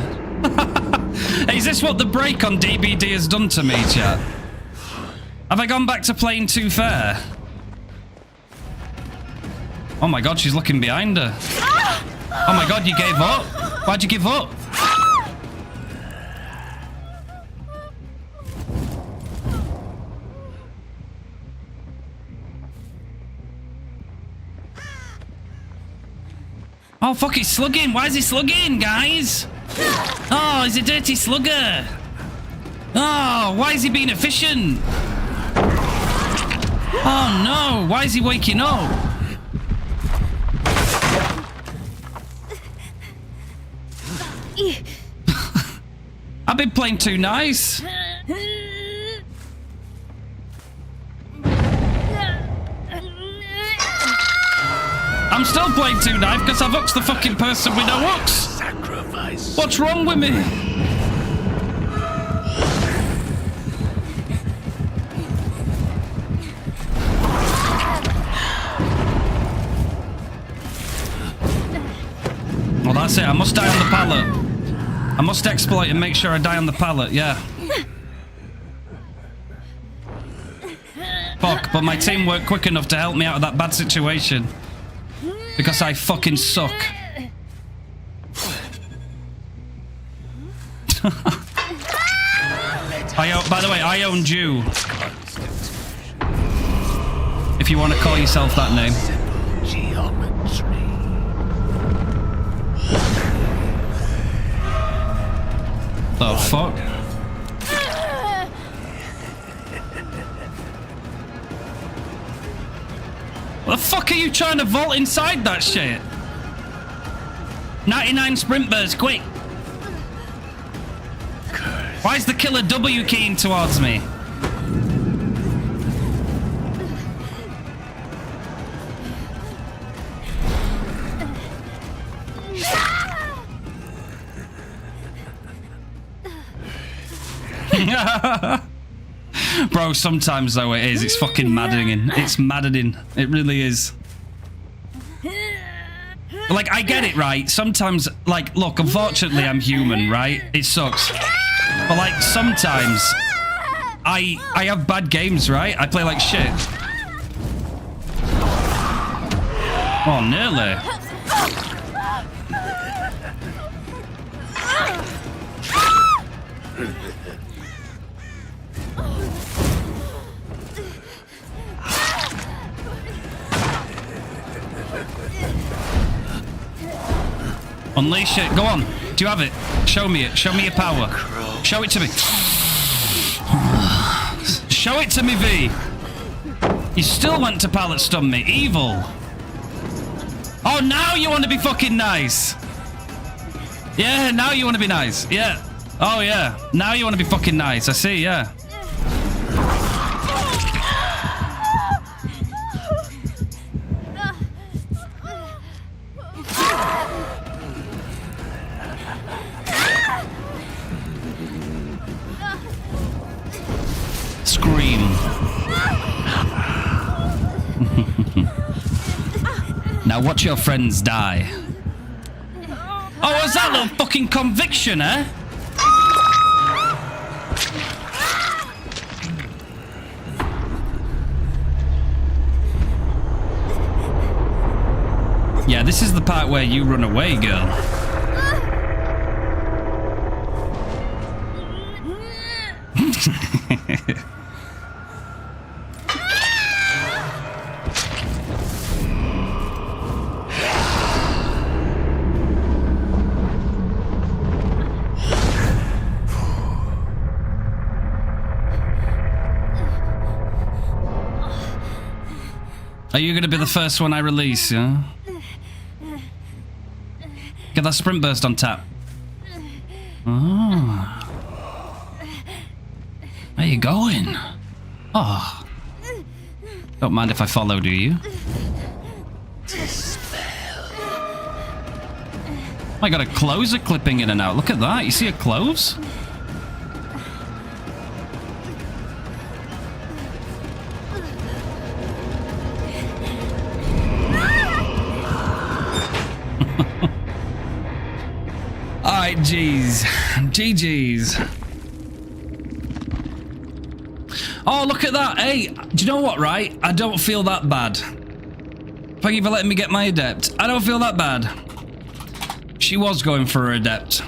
Is this what the break on DBD has done to me, chat? Have I gone back to playing too fair? Oh my god, she's looking behind her. Oh my god, you gave up? Why'd you give up? Oh fuck, he's slugging. Why is he slugging, guys? Oh, he's a dirty slugger. Oh, why is he being efficient? Oh no, why is he waking up? I've been playing too nice. I'm still playing too nice because I've hooked the fucking person with no hooks. Sacrifice. What's wrong with me? Well, that's it. I must die on the pallet. I must exploit and make sure I die on the pallet, yeah. Fuck, but my team weren't quick enough to help me out of that bad situation. Because I fucking suck. By the way, I own you. If you want to call yourself that name. Geometry. The fuck? What the fuck are you trying to vault inside that shit? 99 sprint bursts, quick! Why is the killer W keying towards me? Bro, sometimes though it is. It's fucking maddening. It's maddening. It really is. Like, I get it, right? Sometimes, like, look, unfortunately I'm human, right? It sucks. But like, sometimes I have bad games, right? I play like shit. Oh, nearly. Unleash it. Go on. Do you have it? Show me it. Show me your power. Show it to me. Show it to me, V. You still went to pallet stun me. Evil. Oh, now you want to be fucking nice. Yeah, now you want to be nice. Yeah. Oh, yeah. Now you want to be fucking nice. I see, yeah. Scream. Now watch your friends die. Oh, was that little fucking conviction, eh? Yeah, this is the part where you run away, girl. Are you going to be the first one I release, yeah? Get that sprint burst on tap. Oh. Where you going? Oh. Don't mind if I follow, do you? I got a closer clipping in and out. Look at that. You see a close? right, G's. GG's. Oh, look at that. Hey, do you know what, right? I don't feel that bad. Thank you for letting me get my adept. I don't feel that bad. She was going for her adept.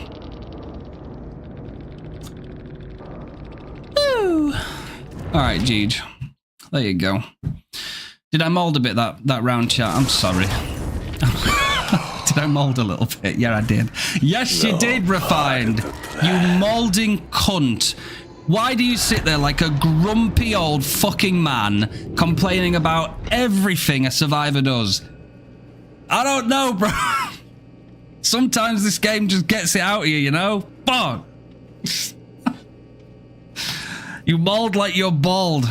Woo. All right, Jeej. There you go. Did I mold a bit that round, chat? I'm sorry. Did I mold a little bit? Yeah, I did. Yes, you did, Refined. You molding cunt. Why do you sit there like a grumpy old fucking man complaining about everything a survivor does? I don't know, bro. Sometimes this game just gets it out of you, you know? Fuck. You mold like you're bald.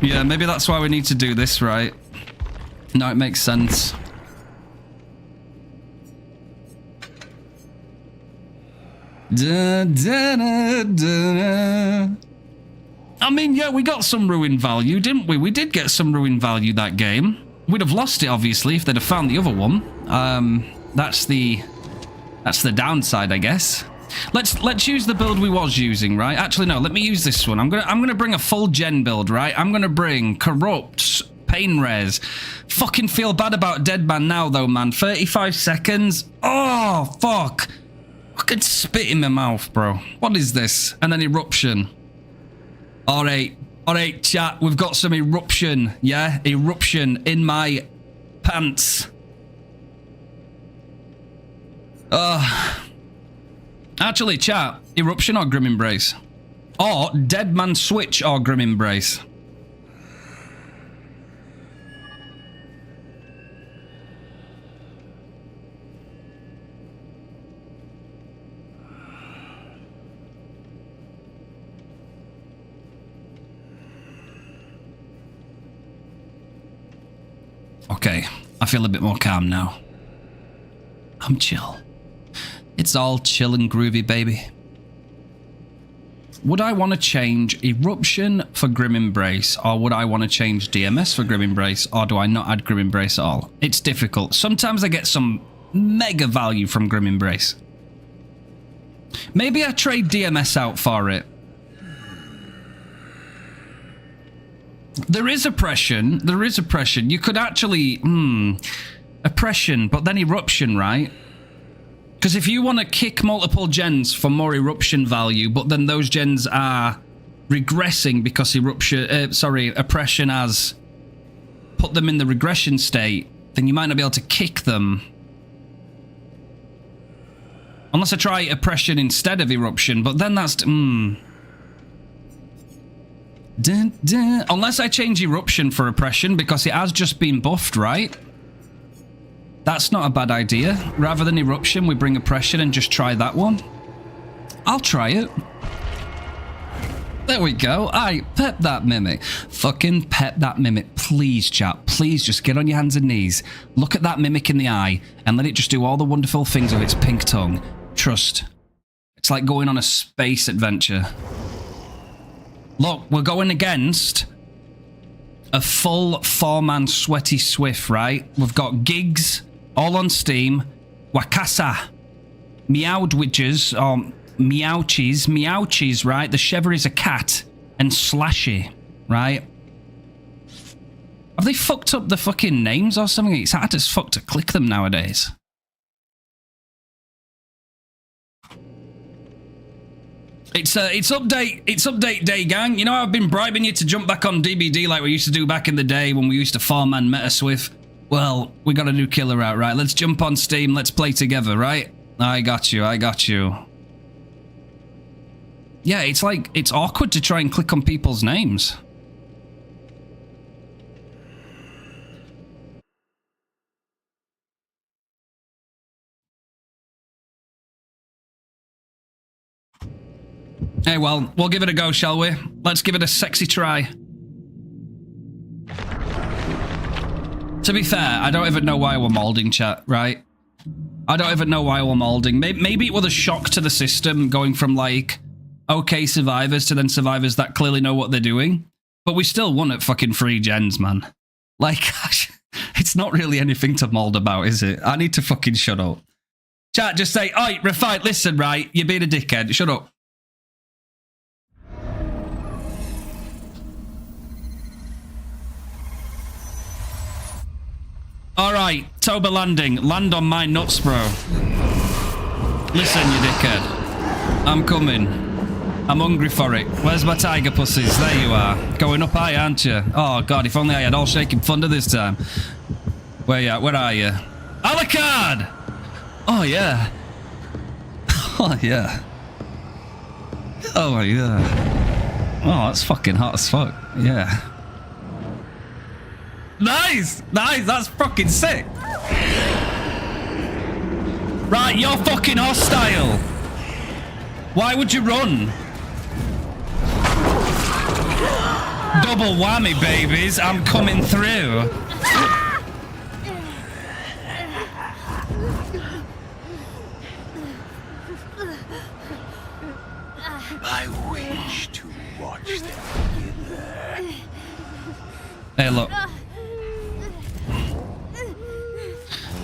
Yeah, maybe that's why we need to do this, right? No, it makes sense. Da, da, da, da. I mean, yeah, we got some ruin value, didn't we? We did get some ruin value that game. We'd have lost it, obviously, if they'd have found the other one. That's the downside, I guess. Let's use the build we was using, right? Actually, no, let me use this one. I'm gonna bring a full gen build, right? I'm gonna bring corrupt, pain res. Fucking feel bad about Dead Man now, though, man. 35 seconds. Oh, fuck. I could spit in my mouth, bro. What is this? And then eruption. All right, chat. We've got some eruption. Yeah, eruption in my pants. Actually, chat. Eruption or Grim Embrace? Or Dead Man Switch or Grim Embrace? Okay, I feel a bit more calm now. I'm chill. It's all chill and groovy, baby. Would I want to change Eruption for Grim Embrace, or would I want to change DMS for Grim Embrace, or do I not add Grim Embrace at all? It's difficult. Sometimes I get some mega value from Grim Embrace. Maybe I trade DMS out for it. There is oppression. There is oppression. You could actually... oppression, but then eruption, right? Because if you want to kick multiple gens for more eruption value, but then those gens are regressing because oppression has put them in the regression state, then you might not be able to kick them. Unless I try oppression instead of eruption, but then that's... Dun, dun. Unless I change eruption for oppression because it has just been buffed, right? That's not a bad idea. Rather than eruption, we bring oppression and just try that one. I'll try it. There we go. Alright, pep that mimic. Fucking pep that mimic. Please, chat. Please just get on your hands and knees. Look at that mimic in the eye and let it just do all the wonderful things with its pink tongue. Trust. It's like going on a space adventure. Look, we're going against a full 4-man sweaty swift, right? We've got Gigs, all on Steam, Wakasa, Meowdwidges, or Meowchies, right? The Shever is a cat, and Slashy, right? Have they fucked up the fucking names or something? It's hard as fuck to click them nowadays. It's update day, gang. You know, I've been bribing you to jump back on DBD like we used to do back in the day when we used to 4-man meta Swift. Well, we got a new killer out, right? Let's jump on Steam. Let's play together, right? I got you. Yeah, it's like, it's awkward to try and click on people's names. Hey, well, we'll give it a go, shall we? Let's give it a sexy try. To be fair, I don't even know why we're molding, chat, right? I don't even know why we're molding. Maybe it was a shock to the system going from, like, okay survivors to then survivors that clearly know what they're doing. But we still won at fucking 3 gens, man. Like, it's not really anything to mold about, is it? I need to fucking shut up. Chat, just say, oi, Refined, listen, right? You're being a dickhead. Shut up. All right, Toba landing. Land on my nuts, bro. Listen, you dickhead. I'm coming. I'm hungry for it. Where's my tiger pussies? There you are. Going up high, aren't you? Oh, God, if only I had all shaking thunder this time. Where you at? Where are you? Alucard! Oh, yeah. Oh, yeah. Oh, my God. Oh, that's fucking hot as fuck. Yeah. Nice! Nice! That's fucking sick! Right, you're fucking hostile! Why would you run? Double whammy, babies! I'm coming through! I wish to watch them together. Hey, look.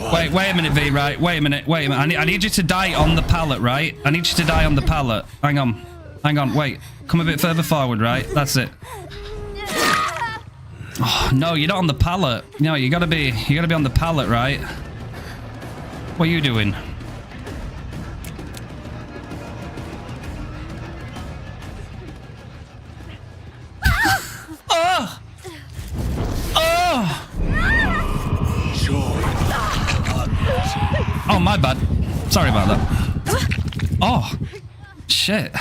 Wait a minute, V, right? Wait a minute. I need you to die on the pallet, right? I need you to die on the pallet. Hang on, wait. Come a bit further forward, right? That's it. Oh, no, you're not on the pallet. No, you gotta be on the pallet, right? What are you doing? Oh! Oh! Oh, my bad. Sorry about that. Oh, shit.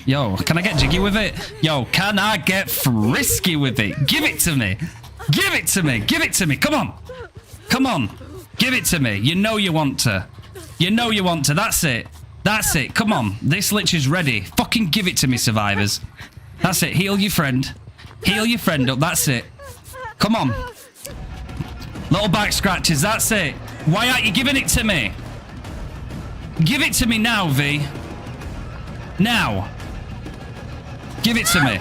Yo, can I get jiggy with it? Yo, can I get frisky with it? Give it to me. Give it to me. Give it to me. Come on. Come on. Give it to me. You know you want to. You know you want to. That's it. That's it. Come on. This lich is ready. Fucking give it to me, survivors. That's it. Heal your friend. Heal your friend up. That's it. Come on. Little back scratches. That's it. Why aren't you giving it to me? Give it to me now, V. Now. Give it to me.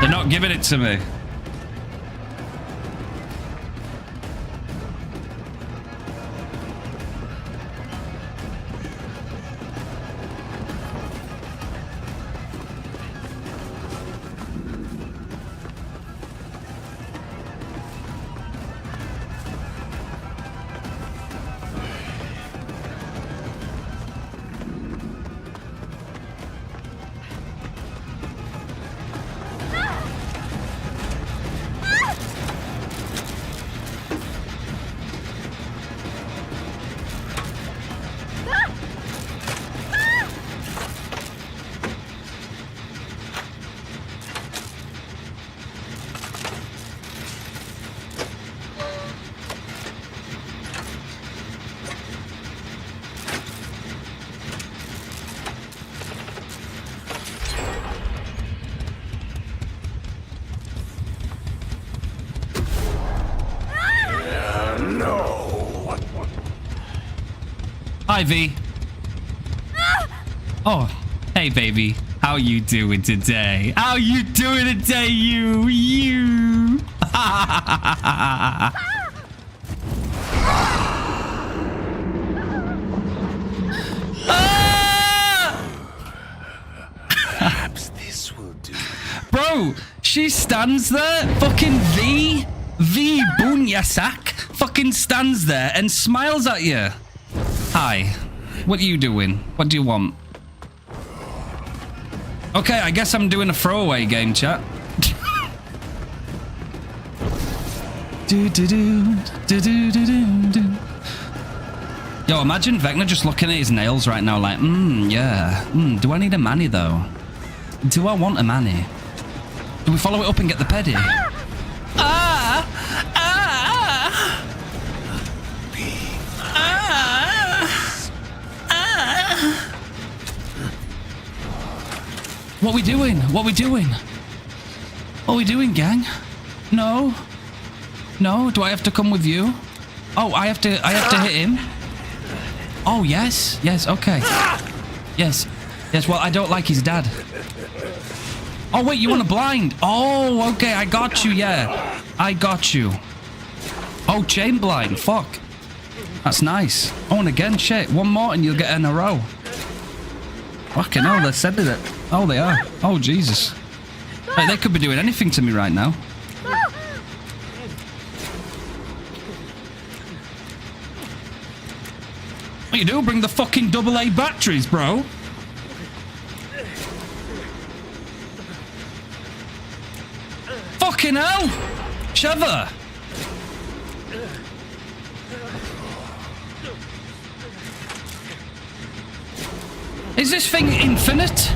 They're not giving it to me. Hi, V. Oh, hey, baby. How you doing today? How you doing today, you? Perhaps this will do. Bro, she stands there. Fucking V Bunyasak fucking stands there and smiles at you. Hi. What are you doing? What do you want? Okay, I guess I'm doing a throwaway game, chat. Yo, imagine Vecna just looking at his nails right now like, yeah. Do I need a manny, though? Do I want a manny? Do we follow it up and get the pedi? What we doing? What we doing? What we doing, gang? No. No, do I have to come with you? Oh, I have to hit him. Oh, yes. Yes, okay. Yes. Yes, well, I don't like his dad. Oh, wait, you want to blind? Oh, okay, I got you, yeah. I got you. Oh, chain blind. Fuck. That's nice. Oh, and again, shit. One more and you'll get in a row. Fucking hell, they're sending it. Oh, they are. Oh, Jesus. Hey, they could be doing anything to me right now. What you do? Bring the fucking AA batteries, bro. Fucking hell! Trevor! Is this thing infinite?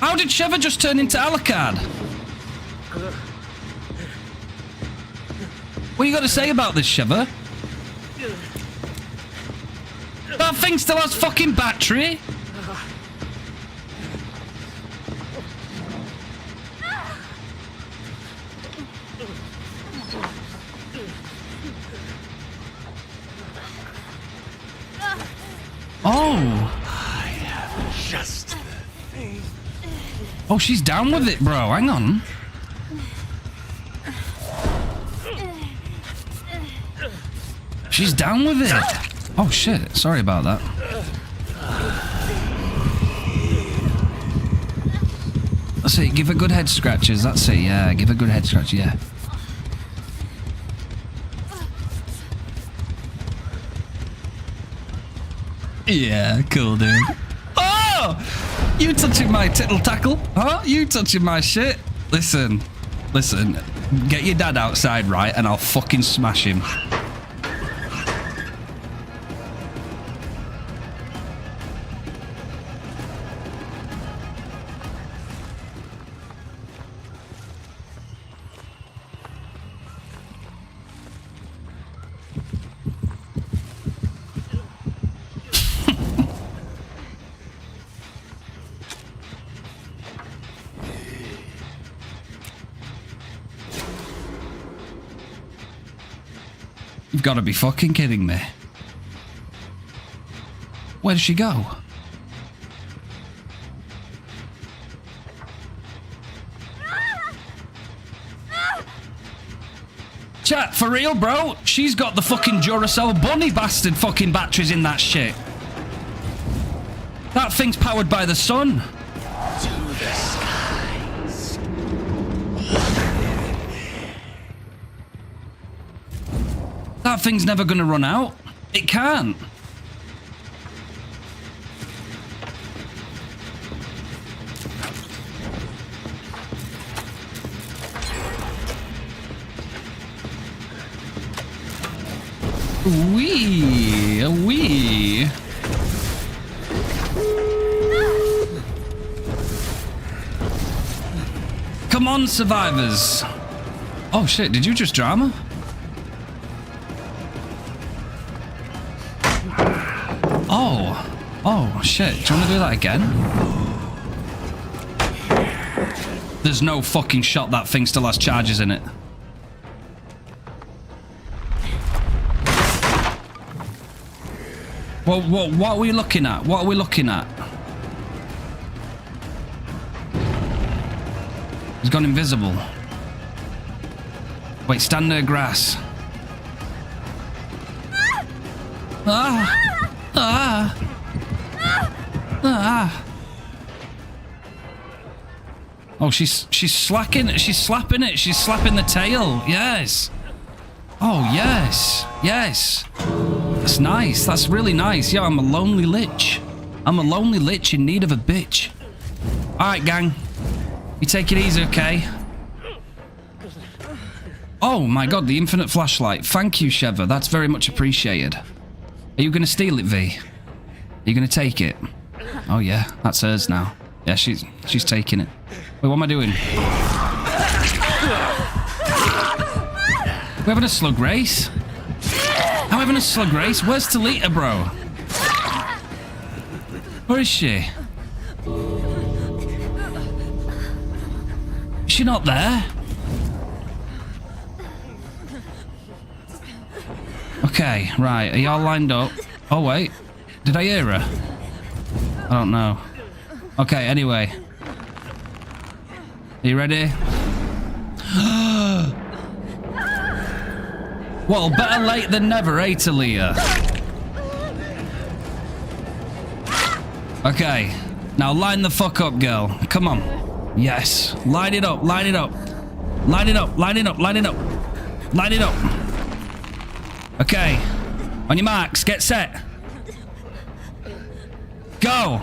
How did Trevor just turn into Alucard? What you got to say about this, Trevor? That thing still has fucking battery? Oh. I have just the thing. Oh, she's down with it, bro. Hang on. She's down with it. Oh, shit. Sorry about that. That's it. Give her good head scratches. That's it. Yeah, give her good head scratch. Yeah. Yeah, cool, dude. Oh! You touching my tittle tackle? Huh? You touching my shit? Listen. Listen. Get your dad outside, right? And I'll fucking smash him. You've got to be fucking kidding me. Where did she go? Chat, for real, bro? She's got the fucking Duracell bunny bastard fucking batteries in that shit. That thing's powered by the sun. To the skies. That thing's never gonna run out. It can't. Wee. Come on, survivors. Oh shit, did you just drama? Oh shit, do you want to do that again? There's no fucking shot that thing still has charges in it. Well, what are we looking at? What are we looking at? He's gone invisible. Wait, stand near grass. Oh, she's slacking it. She's slapping it. She's slapping the tail. Yes. Oh, yes. Yes. That's nice. That's really nice. Yo, I'm a lonely lich. I'm a lonely lich in need of a bitch. All right, gang. You take it easy, okay? Oh my god, the infinite flashlight. Thank you, Sheva. That's very much appreciated. Are you going to steal it, V? Are you going to take it? Oh yeah, that's hers now. Yeah, she's taking it. Wait, what am I doing? We're having a slug race? I'm having a slug race? Where's Talita, bro? Where is she? Is she not there? Okay, right. Are y'all lined up? Oh, wait. Did I hear her? I don't know. Okay, anyway. Are you ready? Well, better late than never, eh, Talia? Okay. Now line the fuck up, girl. Come on. Yes. Line it up, line it up. Line it up, line it up, line it up. Line it up. Okay. On your marks, get set. Go.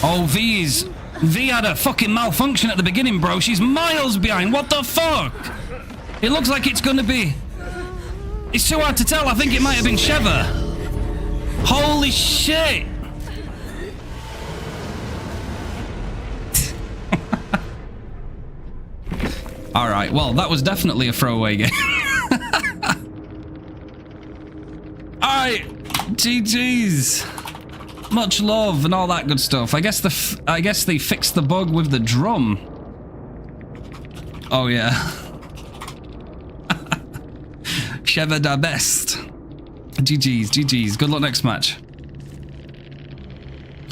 Oh, V had a fucking malfunction at the beginning, bro. She's miles behind. What the fuck? It looks like it's gonna be... It's too hard to tell. I think it might have been Sheva. Holy shit. Alright, well, that was definitely a throwaway game. Alright, GG's. Much love and all that good stuff. I guess they fixed the bug with the drum. Oh yeah. Sheva da best. GG's, GG's. Good luck next match.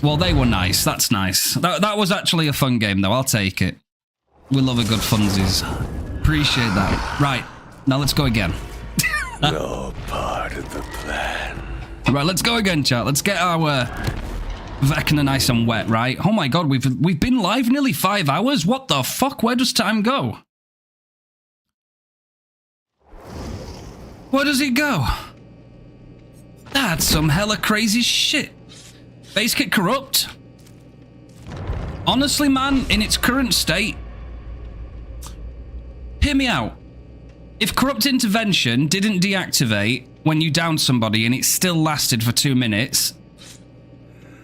Well, they were nice. That's nice. That was actually a fun game, though. I'll take it. We love a good funsies. Appreciate that. Right. Now let's go again. No part of the plan. Right, let's go again, chat. Let's get our Vecna nice and wet, right? Oh my god, we've been live nearly 5 hours? What the fuck? Where does time go? Where does it go? That's some hella crazy shit. Base kit corrupt? Honestly, man, in its current state, hear me out. If corrupt intervention didn't deactivate when you downed somebody and it still lasted for 2 minutes,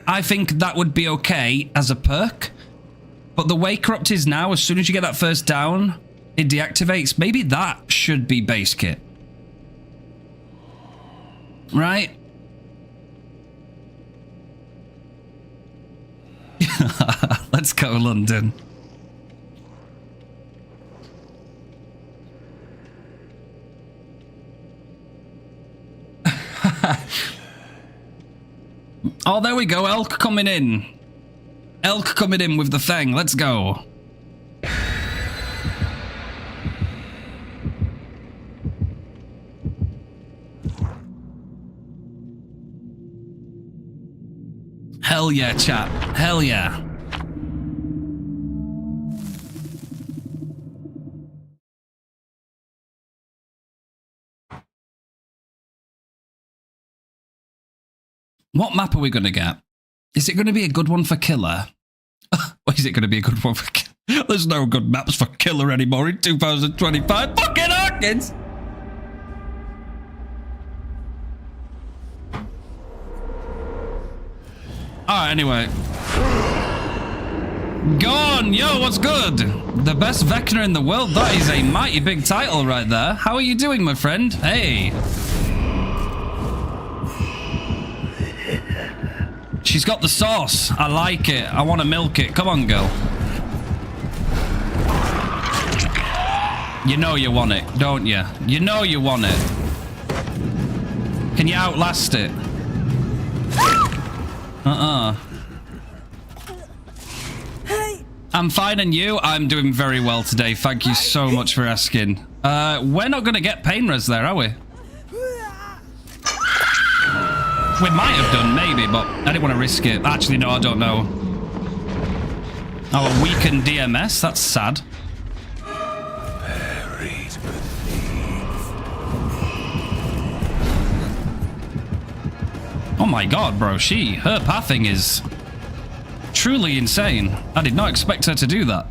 I think that would be okay as a perk. But the way corrupt is now, as soon as you get that first down, it deactivates. Maybe that should be base kit. Right? Let's go, London. Oh, there we go. Elk coming in. Elk coming in with the thing. Let's go. Hell yeah, chat. Hell yeah. What map are we going to get? Is it going to be a good one for Killer? Or is it going to be a good one for Killer? There's no good maps for Killer anymore in 2025. Fucking Hawkins! Alright, anyway. Go on, yo, what's good? The best Vecna in the world? That is a mighty big title right there. How are you doing, my friend? Hey. She's got the sauce. I like it. I want to milk it. Come on, girl. You know you want it, don't you? You know you want it. Can you outlast it? I'm fine, and you? I'm doing very well today. Thank you so much for asking. We're not going to get pain res there, are we? We might have done, maybe, but I didn't want to risk it. Actually, no, I don't know. Oh, a weakened DMS? That's sad. Oh my god, bro. Her pathing is truly insane. I did not expect her to do that.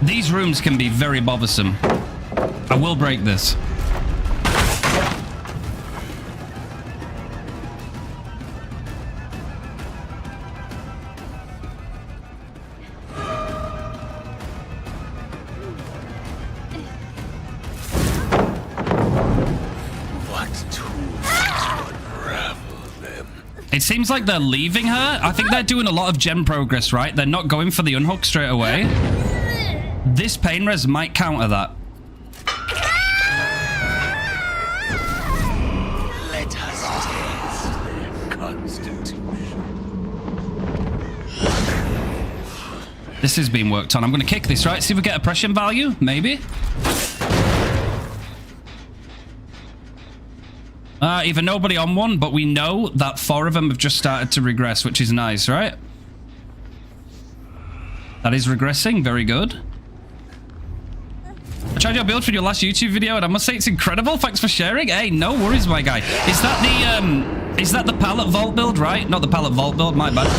These rooms can be very bothersome. I will break this. It seems like they're leaving her. I think they're doing a lot of gen progress, right? They're not going for the unhook straight away. This pain res might counter that. Let us test their constitution. This is being worked on. I'm going to kick this, right? See if we get oppression value, maybe. Either nobody on one, but we know that 4 of them have just started to regress, which is nice, right? That is regressing. Very good. I tried your build for your last YouTube video, and I must say it's incredible. Thanks for sharing. Hey, no worries, my guy. Is that the pallet vault build, right? Not the pallet vault build, my bad.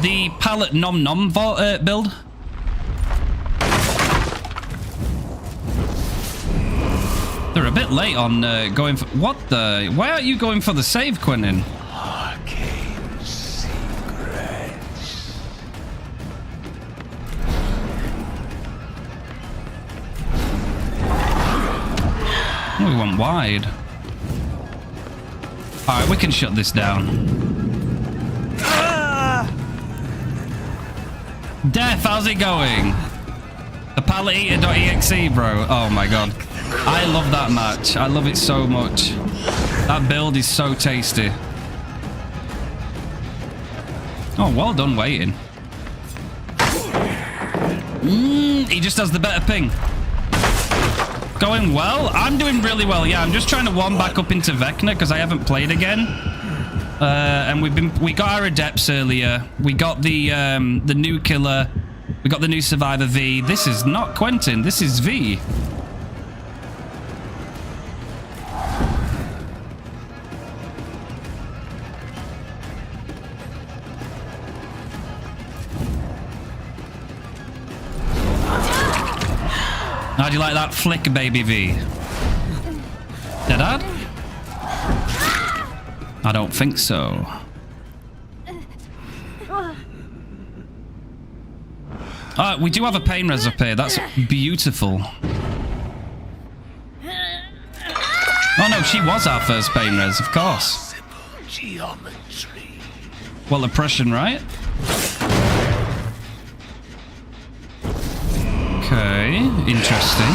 The pallet nom nom vault build. They're a bit late on going for... What the... Why aren't you going for the save, Quentin? Arcane secrets. Oh, we went wide. Alright, we can shut this down. Death, how's it going? The pallet eater.exe, bro. Oh my god. I love that match. I love it so much. That build is so tasty. Oh, well done waiting. He just has the better ping. Going well? I'm doing really well. Yeah, I'm just trying to warm back up into Vecna because I haven't played again. And we got our adepts earlier. We got the new killer. We got the new survivor V. This is not Quentin. This is V. How do you like that flick, baby V? Dead-ad? I don't think so. We do have a pain res up here. That's beautiful. Oh no, she was our first pain res, of course. Geometry. Well, oppression, right? Okay, interesting.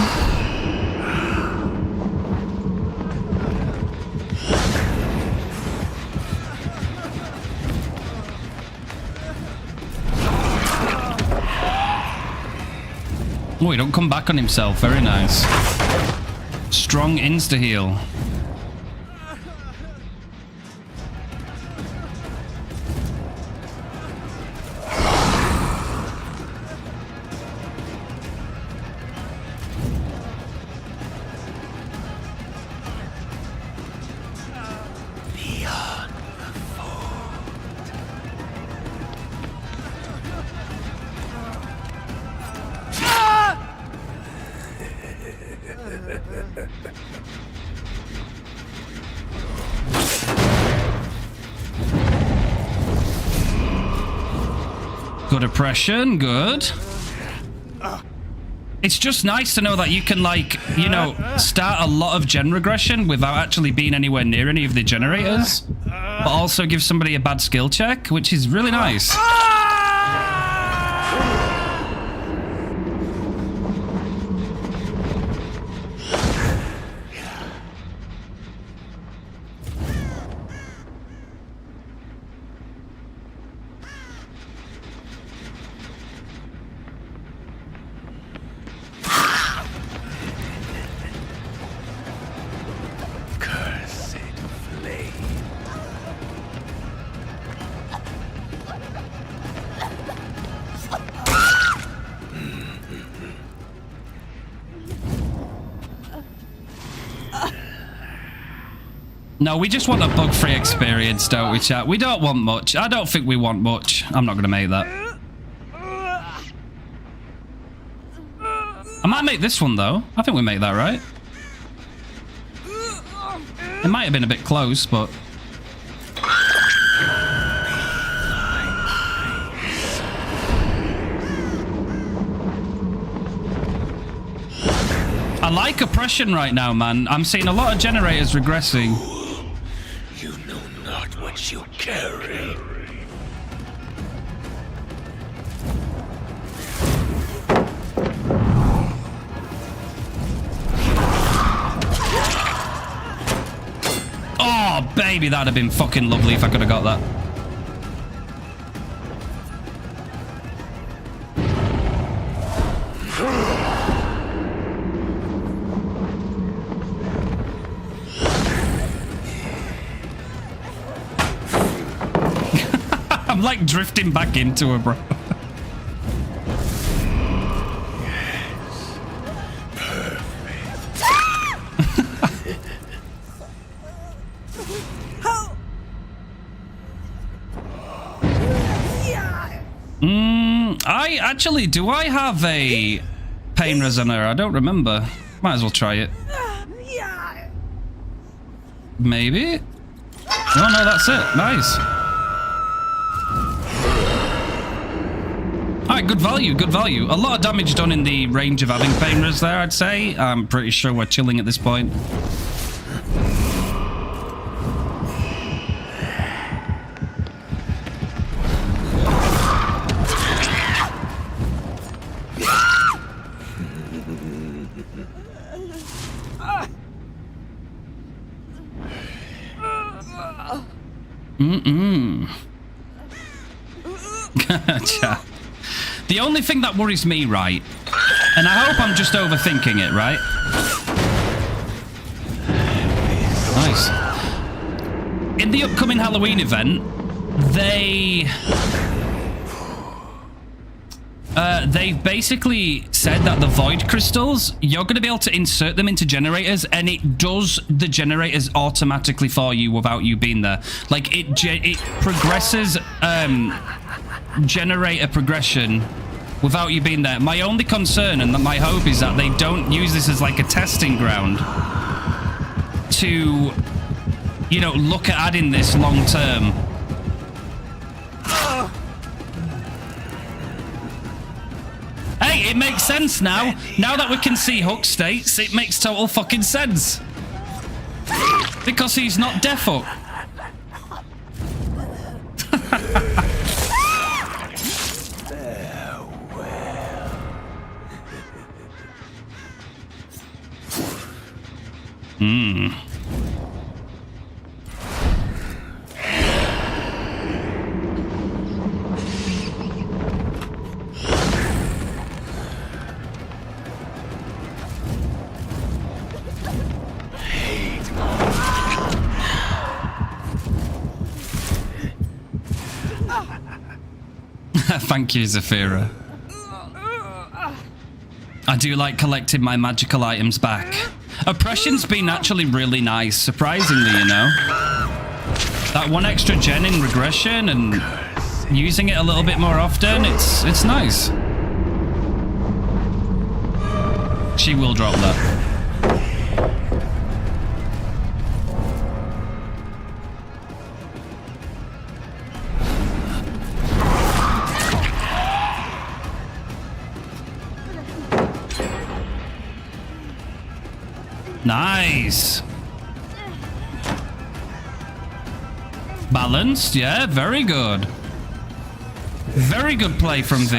Oh, he don't come back on himself. Very nice. Strong insta-heal. Good oppression, good. It's just nice to know that you can, like, you know, start a lot of gen regression without actually being anywhere near any of the generators, but also give somebody a bad skill check, which is really nice. No, we just want a bug-free experience, don't we, chat? We don't want much. I don't think we want much. I'm not going to make that. I might make this one, though. I think we make that, right? It might have been a bit close, but... I like oppression right now, man. I'm seeing a lot of generators regressing. You know not what cross you carry. Oh, baby, that'd have been fucking lovely if I could have got that. I'm like drifting back into her, bro. Do I have a pain resonator? I don't remember. Might as well try it. Maybe? Oh no, that's it. Nice. Alright, good value, good value. A lot of damage done in the range of having pain res there, I'd say. I'm pretty sure we're chilling at this point. Gotcha. The only thing that worries me, right, and I hope I'm just overthinking it, right? Nice. In the upcoming Halloween event, they've basically said that the void crystals, you're going to be able to insert them into generators, and it does the generators automatically for you without you being there. Like it progresses generator progression without you being there. My only concern and my hope is that they don't use this as like a testing ground to, you know, look at adding this long term. Hey, it makes sense now. Now that we can see Hook states, it makes total fucking sense. Because he's not Death Hook. Thank you, Zafira. I do like collecting my magical items back. Oppression's been actually really nice, surprisingly, you know. That one extra gen in regression and using it a little bit more often, it's nice. She will drop that. Nice. Balanced, yeah, very good. Very good play from V.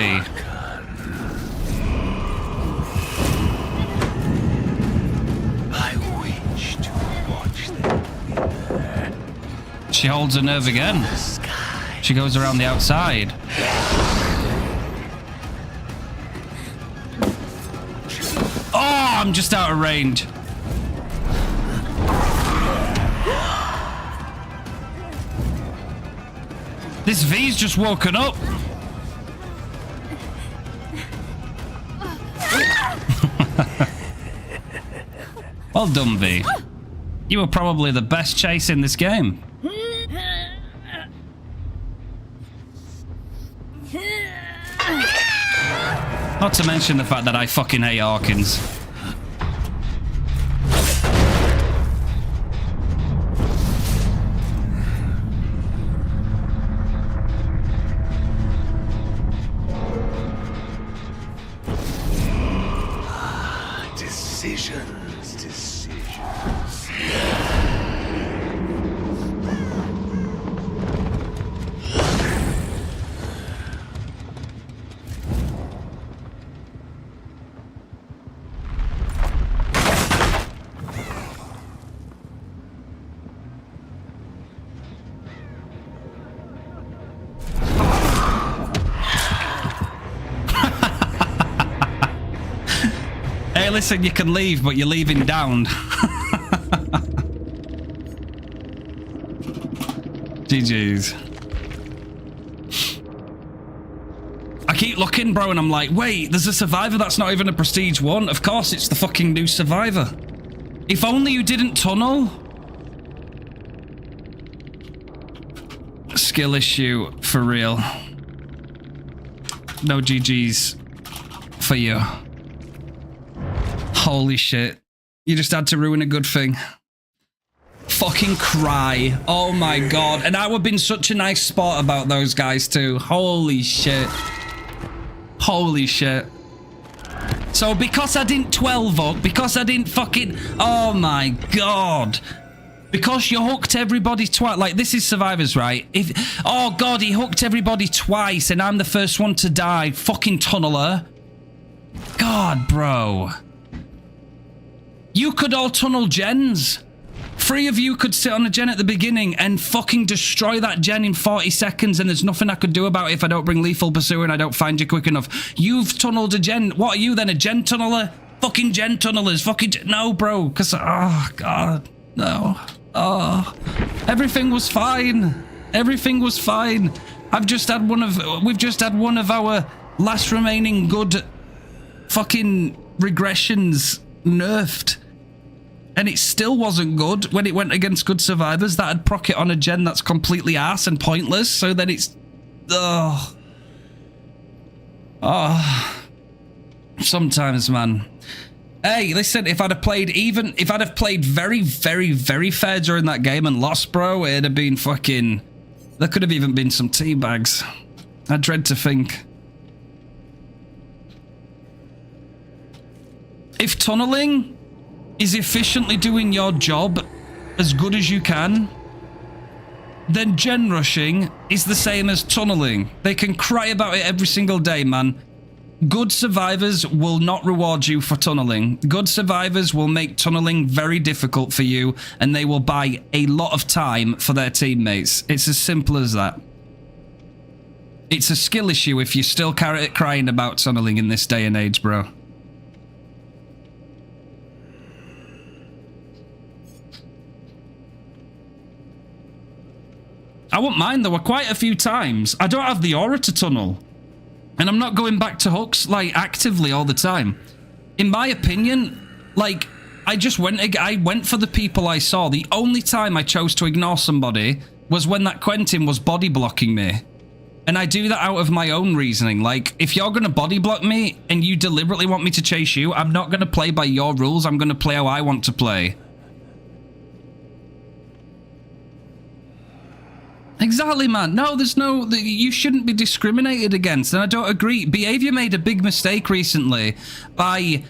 I wish to watch them. She holds her nerve again. She goes around the outside. Oh, I'm just out of range. This V's just woken up. Well done, V. You were probably the best chase in this game. Not to mention the fact that I fucking hate Hawkins. Hey, listen, you can leave, but you're leaving down. GG's. I keep looking, bro, and I'm like, wait, there's a survivor that's not even a prestige 1. Of course, it's the fucking new survivor. If only you didn't tunnel. Skill issue, for real. No GG's for you. Holy shit. You just had to ruin a good thing. Fucking cry. Oh my god. And I would have been such a nice sport about those guys too. Holy shit. Holy shit. So because I didn't 12 up, because I didn't fucking... Oh my god. Because you hooked everybody twice. Like, this is Survivors, right? If... Oh god, he hooked everybody twice and I'm the first one to die. Fucking tunneler. God, bro. You could all tunnel gens. 3 of you could sit on a gen at the beginning and fucking destroy that gen in 40 seconds and there's nothing I could do about it if I don't bring lethal pursuer and I don't find you quick enough. You've tunneled a gen. What are you then, a gen tunneler? Fucking gen tunnelers. Fucking no, bro. Because, oh, God. No. Oh. Everything was fine. Everything was fine. We've just had one of our last remaining good fucking regressions nerfed. And it still wasn't good when it went against good survivors that had proc it on a gen that's completely ass and pointless. So then it's... Oh. Oh. Sometimes, man. Hey, listen, if I'd have played very, very, very fair during that game and lost, bro, it'd have been fucking... There could have even been some teabags. I dread to think. If tunneling is efficiently doing your job as good as you can, then gen rushing is the same as tunneling. They can cry about it every single day, man. Good survivors will not reward you for tunneling. Good survivors will make tunneling very difficult for you, and they will buy a lot of time for their teammates. It's as simple as that. It's a skill issue if you're still crying about tunneling in this day and age, bro. I wouldn't mind. There were quite a few times. I don't have the aura to tunnel. And I'm not going back to hooks, like, actively all the time. In my opinion, like, I went for the people I saw. The only time I chose to ignore somebody was when that Quentin was body blocking me. And I do that out of my own reasoning. Like, if you're going to body block me and you deliberately want me to chase you, I'm not going to play by your rules. I'm going to play how I want to play. Exactly, man. No, there's no... You shouldn't be discriminated against, and I don't agree. Behavior made a big mistake recently by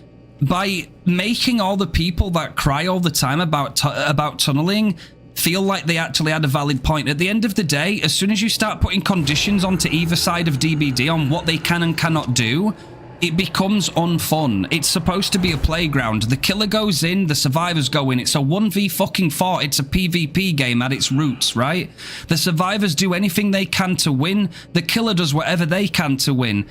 making all the people that cry all the time about tunneling feel like they actually had a valid point. At the end of the day, as soon as you start putting conditions onto either side of DBD on what they can and cannot do, it becomes unfun. It's supposed to be a playground. The killer goes in, the survivors go in. It's a 1v4. It's a PvP game at its roots, right? The survivors do anything they can to win. The killer does whatever they can to win.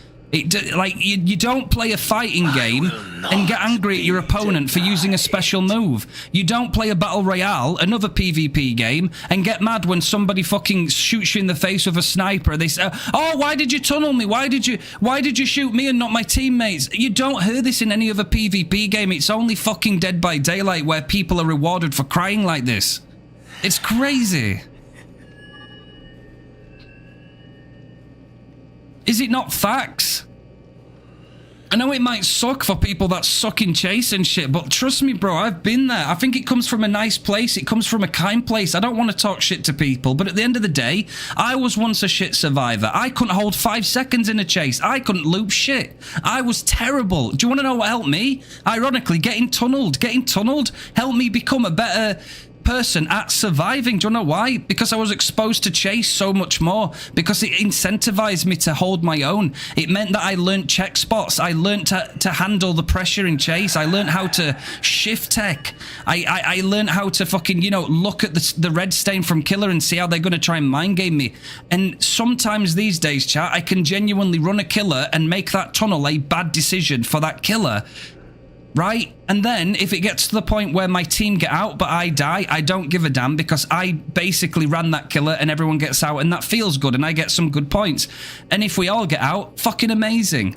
Like, you don't play a fighting game and get angry at your opponent for using a special move. You don't play a battle royale, another PvP game, and get mad when somebody fucking shoots you in the face with a sniper. They say, "Oh, why did you tunnel me? Why did you shoot me and not my teammates?" You don't hear this in any other PvP game. It's only fucking Dead by Daylight where people are rewarded for crying like this. It's crazy. Is it not facts? I know it might suck for people that suck in chase and shit, but trust me, bro, I've been there. I think it comes from a nice place. It comes from a kind place. I don't want to talk shit to people, but at the end of the day, I was once a shit survivor. I couldn't hold 5 seconds in a chase. I couldn't loop shit. I was terrible. Do you want to know what helped me? Ironically, getting tunneled. Getting tunneled helped me become a better person at surviving. Do you know why? Because I was exposed to chase so much more, because it incentivized me to hold my own. It meant that I learned check spots. I learned to handle the pressure in chase. I learned how to shift tech. I learned how to fucking, you know, look at the red stain from killer and see how they're going to try and mind game me. And sometimes these days, chat, I can genuinely run a killer and make that tunnel a bad decision for that killer. right? And then if it gets to the point where my team get out but I die, I don't give a damn because I basically ran that killer and everyone gets out and that feels good and I get some good points. And if we all get out, fucking amazing.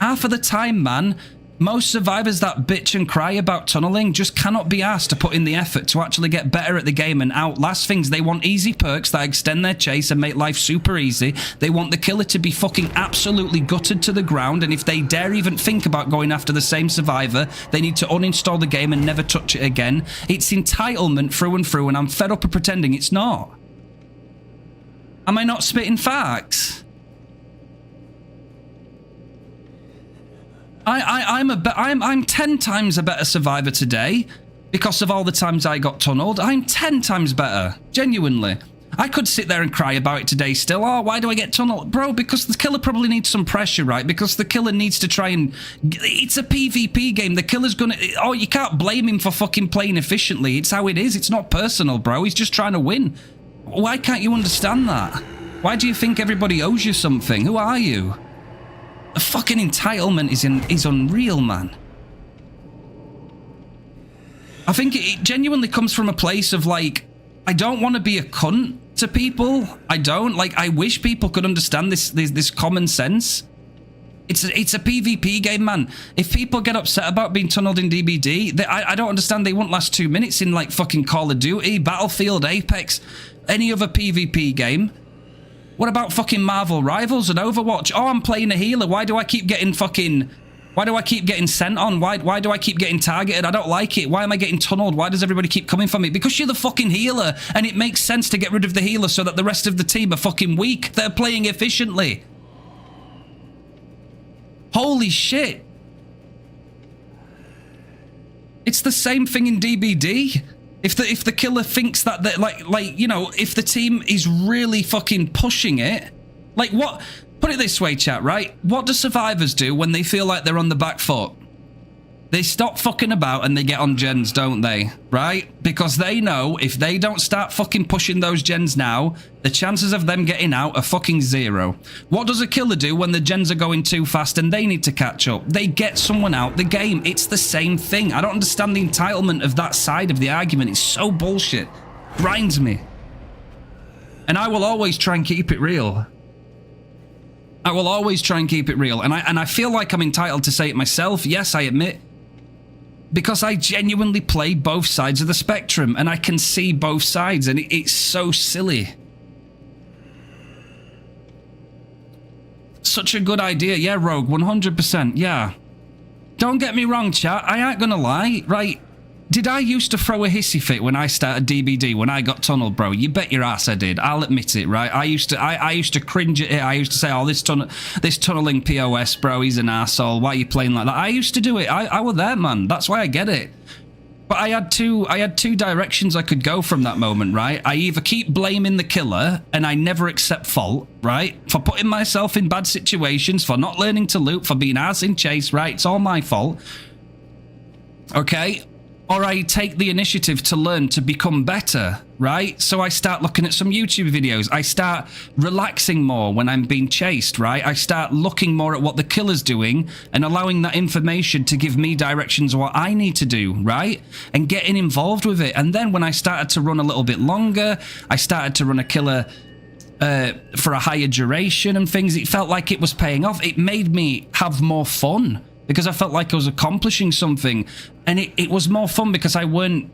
Half of the time, man, most survivors that bitch and cry about tunneling just cannot be asked to put in the effort to actually get better at the game and outlast things. They want easy perks that extend their chase and make life super easy. They want the killer to be fucking absolutely gutted to the ground, and if they dare even think about going after the same survivor, they need to uninstall the game and never touch it again. It's entitlement through and through, and I'm fed up of pretending it's not. Am I not spitting facts? I'm 10 times a better survivor today because of all the times I got tunneled. I'm 10 times better, genuinely. I could sit there and cry about it today still. Oh, why do I get tunneled? Bro, because the killer probably needs some pressure, right? Because the killer needs to try and... It's a PvP game. The killer's gonna... Oh, you can't blame him for fucking playing efficiently. It's how it is. It's not personal, bro. He's just trying to win. Why can't you understand that? Why do you think everybody owes you something? Who are you? The fucking entitlement is unreal, man. I think it genuinely comes from a place of, like, I don't want to be a cunt to people. I don't. Like, I wish people could understand this common sense. It's a PvP game, man. If people get upset about being tunneled in DBD, I don't understand. They won't last 2 minutes in, like, fucking Call of Duty, Battlefield, Apex, any other PvP game. What about fucking Marvel Rivals and Overwatch? Oh, I'm playing a healer. Why do I keep getting fucking... Why do I keep getting sent on? Why do I keep getting targeted? I don't like it. Why am I getting tunneled? Why does everybody keep coming for me? Because you're the fucking healer, and it makes sense to get rid of the healer so that the rest of the team are fucking weak. They're playing efficiently. Holy shit. It's the same thing in DBD. If the killer thinks that like you know, if the team is really fucking pushing it, like what? Put it this way, chat, right? What do survivors do when they feel like they're on the back foot? They stop fucking about and they get on gens, don't they? Right? Because they know if they don't start fucking pushing those gens now, the chances of them getting out are fucking zero. What does a killer do when the gens are going too fast and they need to catch up? They get someone out the game. It's the same thing. I don't understand the entitlement of that side of the argument. It's so bullshit. Grinds me. And I will always try and keep it real. I will always try and keep it real. And I feel like I'm entitled to say it myself. Yes, I admit. Because I genuinely play both sides of the spectrum and I can see both sides, and it's so silly. Such a good idea. Yeah, Rogue, 100%. Yeah. Don't get me wrong, chat. I ain't gonna lie, right? Did I used to throw a hissy fit when I started DBD, when I got tunneled, bro? You bet your ass I did. I'll admit it, right? I used to cringe at it. I used to say, oh, this tunneling POS, bro, he's an arsehole. Why are you playing like that? I used to do it. I was there, man. That's why I get it. But I had two directions I could go from that moment, right? I either keep blaming the killer and I never accept fault, right? For putting myself in bad situations, for not learning to loot, for being ass in chase, right? It's all my fault. Okay? Or I take the initiative to learn to become better, right? So I start looking at some YouTube videos. I start relaxing more when I'm being chased, right? I start looking more at what the killer's doing and allowing that information to give me directions of what I need to do, right? And getting involved with it. And then when I started to run a little bit longer, I started to run a killer for a higher duration and things. It felt like it was paying off. It made me have more fun, because I felt like I was accomplishing something. And it was more fun because I weren't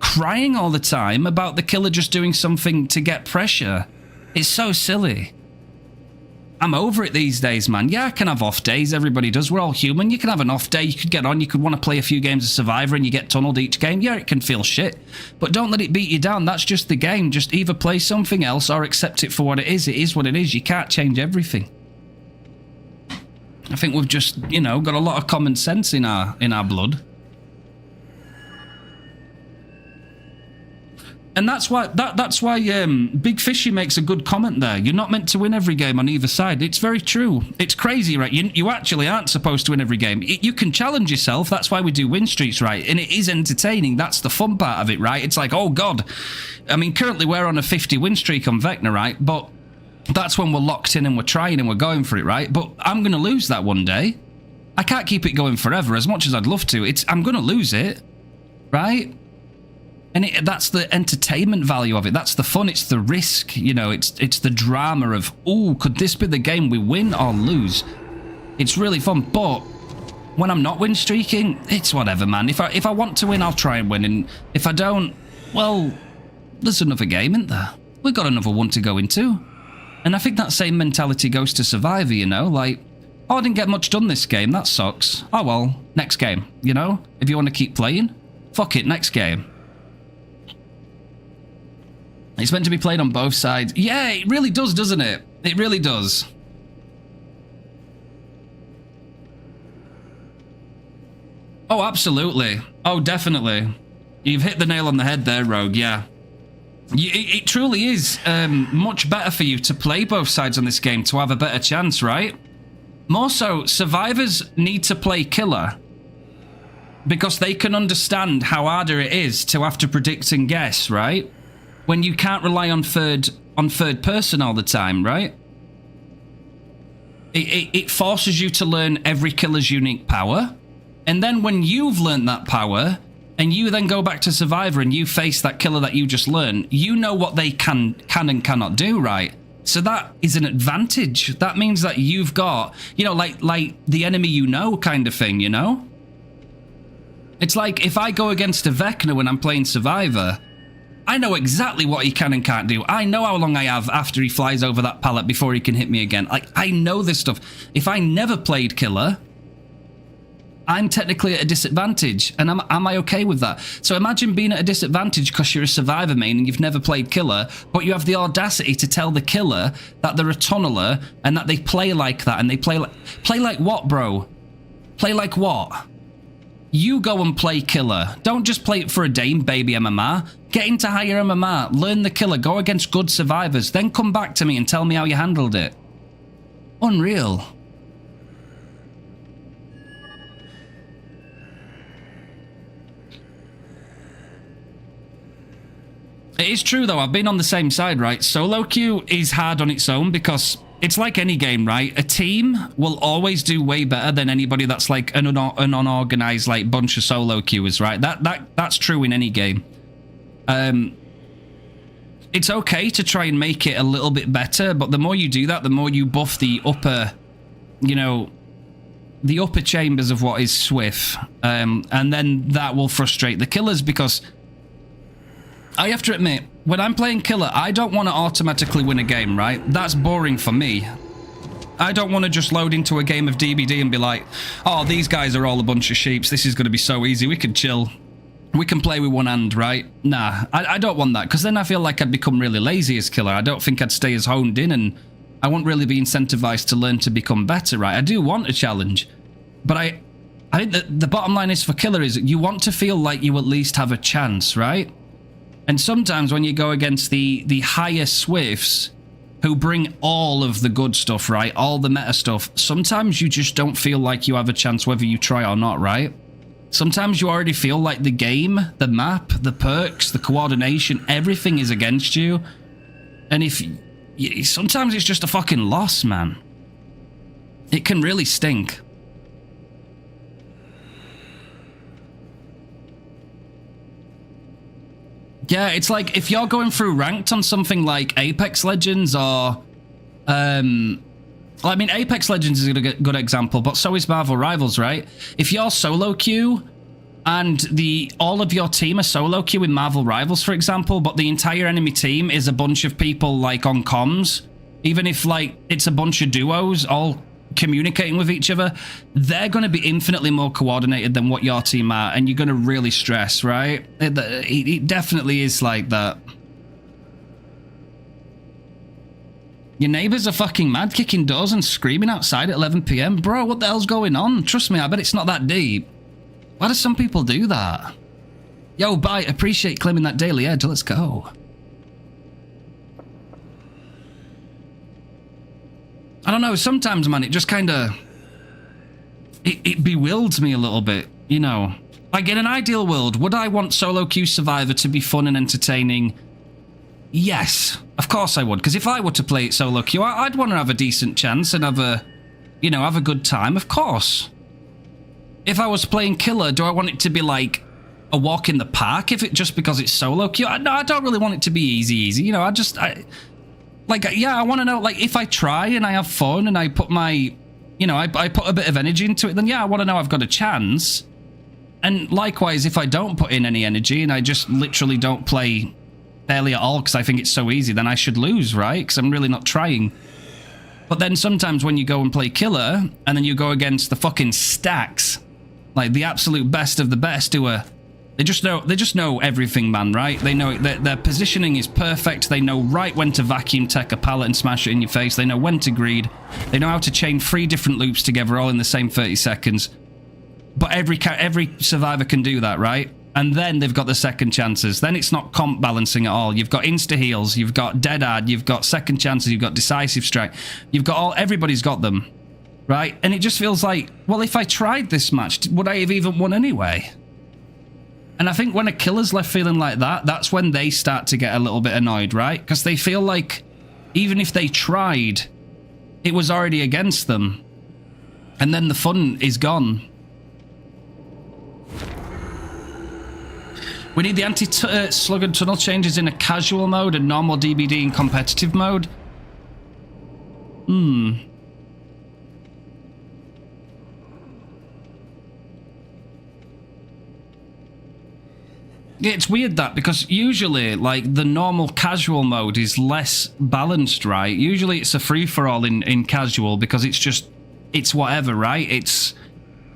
crying all the time about the killer just doing something to get pressure. It's so silly. I'm over it these days, man. Yeah, I can have off days. Everybody does. We're all human. You can have an off day. You could get on. You could want to play a few games of Survivor and you get tunneled each game. Yeah, it can feel shit. But don't let it beat you down. That's just the game. Just either play something else or accept it for what it is. It is what it is. You can't change everything. I think we've just, you know, got a lot of common sense in our blood. And that's why Big Fishy makes a good comment there. You're not meant to win every game on either side. It's very true. It's crazy, right? You actually aren't supposed to win every game. You can challenge yourself. That's why we do win streaks, right? And it is entertaining. That's the fun part of it, right? It's like, oh God. I mean, currently we're on a 50 win streak on Vecna, right? But that's when we're locked in and we're trying and we're going for it, right? But I'm going to lose that one day. I can't keep it going forever as much as I'd love to. I'm going to lose it, right? And that's the entertainment value of it. That's the fun. It's the risk. You know, it's the drama of, oh, could this be the game we win or lose? It's really fun. But when I'm not win streaking, it's whatever, man. If I want to win, I'll try and win. And if I don't, well, there's another game, isn't there? We've got another one to go into. And I think that same mentality goes to Survivor, you know? Like, oh, I didn't get much done this game. That sucks. Oh, well, next game, you know? If you want to keep playing, fuck it, next game. It's meant to be played on both sides. Yeah, it really does, doesn't it? It really does. Oh, absolutely. Oh, definitely. You've hit the nail on the head there, Rogue, yeah. It truly is much better for you to play both sides on this game to have a better chance, right? More so, survivors need to play killer because they can understand how harder it is to have to predict and guess, right? When you can't rely on third person all the time, right? It forces you to learn every killer's unique power. And then when you've learned that power, and you then go back to Survivor and you face that killer that you just learned, you know what they can and cannot do, right? So that is an advantage. That means that you've got, you know, like the enemy you know kind of thing, you know? It's like if I go against a Vecna when I'm playing Survivor, I know exactly what he can and can't do. I know how long I have after he flies over that pallet before he can hit me again. Like, I know this stuff. If I never played killer, I'm technically at a disadvantage. And am I okay with that? So imagine being at a disadvantage because you're a Survivor main and you've never played killer, but you have the audacity to tell the killer that they're a tunneler and that they play like that. And they play like what, bro? Play like what? You go and play killer. Don't just play it for a Dame, baby MMR. Get into higher MMR. Learn the killer. Go against good survivors. Then come back to me and tell me how you handled it. Unreal. It is true, though. I've been on the same side, right? Solo queue is hard on its own because it's like any game, right? A team will always do way better than anybody that's like an unorganized like bunch of solo queuers, right? That's true in any game. It's okay to try and make it a little bit better, but the more you do that, the more you buff the upper, you know, the upper chambers of what is Swift. And then that will frustrate the killers because I have to admit, when I'm playing killer, I don't want to automatically win a game, right? That's boring for me. I don't want to just load into a game of DBD and be like, oh, these guys are all a bunch of sheeps. This is going to be so easy. We can chill. We can play with one hand, right? Nah, I don't want that because then I feel like I'd become really lazy as killer. I don't think I'd stay as honed in and I won't really be incentivized to learn to become better, right? I do want a challenge, but I think that the bottom line is for killer is you want to feel like you at least have a chance, right? And sometimes when you go against the higher Swifts who bring all of the good stuff, right? All the meta stuff, sometimes you just don't feel like you have a chance whether you try or not, right? Sometimes you already feel like the game, the map, the perks, the coordination, everything is against you. And sometimes it's just a fucking loss, man. It can really stink. Yeah, it's like if you're going through ranked on something like Apex Legends or... I mean, Apex Legends is a good example, but so is Marvel Rivals, right? If you're solo queue and all of your team are solo queue in Marvel Rivals, for example, but the entire enemy team is a bunch of people like on comms, even if like it's a bunch of duos all communicating with each other, they're going to be infinitely more coordinated than what your team are, and you're going to really stress, right? It definitely is like that. Your neighbors are fucking mad, kicking doors and screaming outside at 11 PM. Bro, what the hell's going on? Trust me, I bet it's not that deep. Why do some people do that? Yo, bye, appreciate claiming that daily edge. Let's go. I don't know, sometimes, man, it just kind of... It bewilds me a little bit, you know. Like, in an ideal world, would I want solo queue Survivor to be fun and entertaining? Yes, of course I would. Because if I were to play it solo queue, I'd want to have a decent chance and have a, you know, have a good time, of course. if I was playing killer, do I want it to be like a walk in the park if it just because it's solo queue? No, I don't really want it to be easy. You know, I want to know, like, if I try and I have fun and I put my, you know, I put a bit of energy into it, then yeah, I want to know I've got a chance. And likewise, if I don't put in any energy and I just literally don't play barely at all because I think it's so easy, then I should lose, right? Because I'm really not trying. But then sometimes when you go and play killer and then you go against the fucking stacks, like the absolute best of the best who are, they just know everything, man, right? They know their positioning is perfect. They know right when to vacuum tech a pallet and smash it in your face. They know when to greed. They know how to chain 3 different loops together all in the same 30 seconds. But every survivor can do that, right? And then they've got the second chances. Then it's not comp balancing at all. You've got insta heals, you've got dead ad, you've got second chances, you've got decisive strike. You've got everybody's got them, right? And it just feels like, well, if I tried this match, would I have even won anyway? And I think when a killer's left feeling like that, that's when they start to get a little bit annoyed, right? Because they feel like even if they tried, it was already against them. And then the fun is gone. We need the anti-slug and tunnel changes in a casual mode and normal DBD in competitive mode. Yeah, it's weird that, because usually, like, the normal casual mode is less balanced, right? Usually it's a free-for-all in casual because it's whatever, right?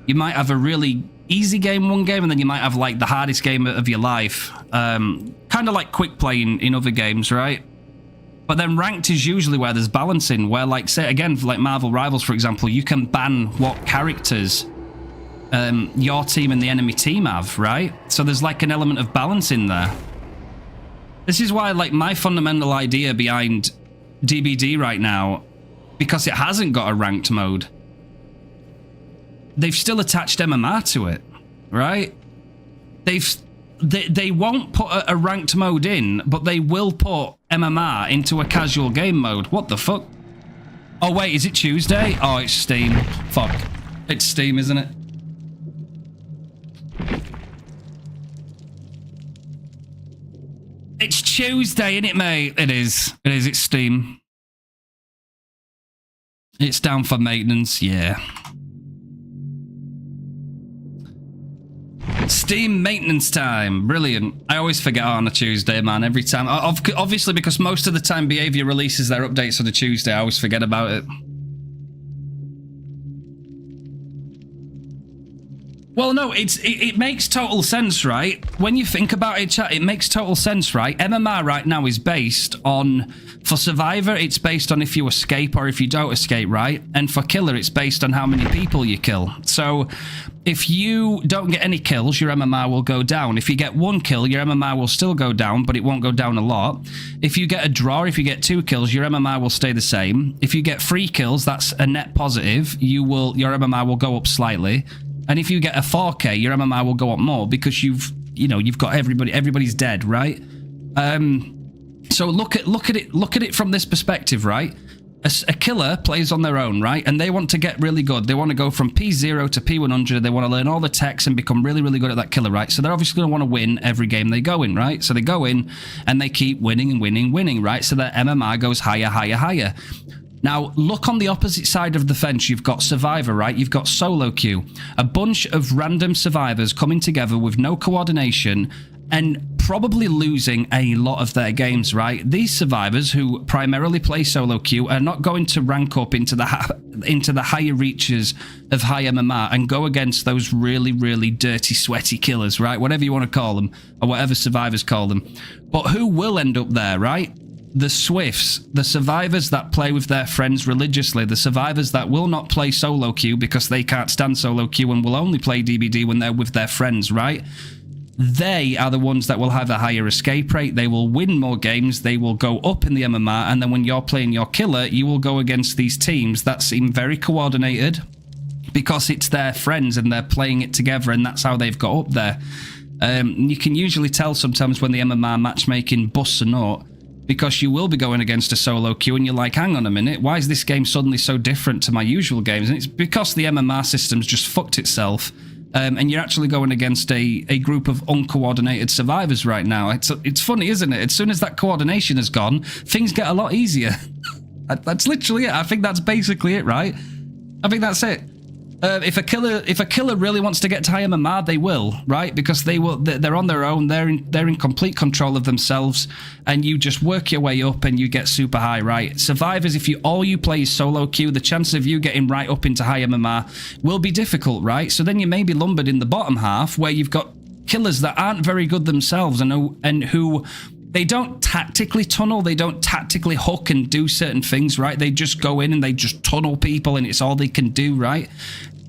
You might have a really easy game one game and then you might have, like, the hardest game of your life. Kind of like quick play in other games, right? But then ranked is usually where there's balancing, where, like, say, again, for like Marvel Rivals, for example, you can ban what characters your team and the enemy team have, right? So there's like an element of balance in there. This is why, like, my fundamental idea behind DBD right now, because it hasn't got a ranked mode, they've still attached MMR to it, right? They won't put a ranked mode in, but they will put MMR into a casual game mode. What the fuck? Oh wait, is it Tuesday? Oh, it's Steam. Fuck. It's Steam, isn't it? It's Tuesday, isn't it, mate? It is. It is. It's Steam. It's down for maintenance. Yeah. Steam maintenance time. Brilliant. I always forget on a Tuesday, man. Every time. Obviously, because most of the time Behavior releases their updates on a Tuesday, I always forget about it. Well, no, it makes total sense, right? When you think about it, chat, it makes total sense, right? MMR right now is based on, for Survivor, it's based on if you escape or if you don't escape, right? And for Killer, it's based on how many people you kill. So if you don't get any kills, your MMR will go down. If you get 1 kill, your MMR will still go down, but it won't go down a lot. If you get a draw, if you get 2 kills, your MMR will stay the same. If you get 3 kills, that's a net positive. Your MMR will go up slightly. And if you get a 4K, your MMR will go up more because you've got everybody's dead, right? So look at it from this perspective, right? A killer plays on their own, right? And they want to get really good. They want to go from P0 to P100. They want to learn all the techs and become really, really good at that killer, right? So they're obviously going to want to win every game they go in, right? So they go in and they keep winning and winning, winning, right? So their MMR goes higher, higher, higher. Now, look on the opposite side of the fence. You've got Survivor, right? You've got solo queue. A bunch of random survivors coming together with no coordination and probably losing a lot of their games, right? These survivors who primarily play solo queue are not going to rank up into the higher reaches of high MMR and go against those really, really dirty, sweaty killers, right? Whatever you want to call them, or whatever survivors call them. But who will end up there, right? The Swifts, the survivors that play with their friends religiously, the survivors that will not play solo queue because they can't stand solo queue and will only play DBD when they're with their friends, right? They are the ones that will have a higher escape rate. They will win more games. They will go up in the MMR. And then when you're playing your killer, you will go against these teams that seem very coordinated because it's their friends and they're playing it together and that's how they've got up there. You can usually tell sometimes when the MMR matchmaking busts a nut, because you will be going against a solo queue and you're like, hang on a minute, why is this game suddenly so different to my usual games? And it's because the MMR system's just fucked itself And you're actually going against a group of uncoordinated survivors right now. It's funny, isn't it? As soon as that coordination is gone, things get a lot easier. That's literally it. I think that's basically it, right? I think that's it. If a killer really wants to get to high MMR, they will, right? Because they're on their own. They're in complete control of themselves, and you just work your way up and you get super high, right? Survivors, if all you play is solo queue, the chance of you getting right up into high MMR will be difficult, right? So then you may be lumbered in the bottom half where you've got killers that aren't very good themselves and who they don't tactically tunnel, they don't tactically hook and do certain things, right? They just go in and they just tunnel people and it's all they can do, right?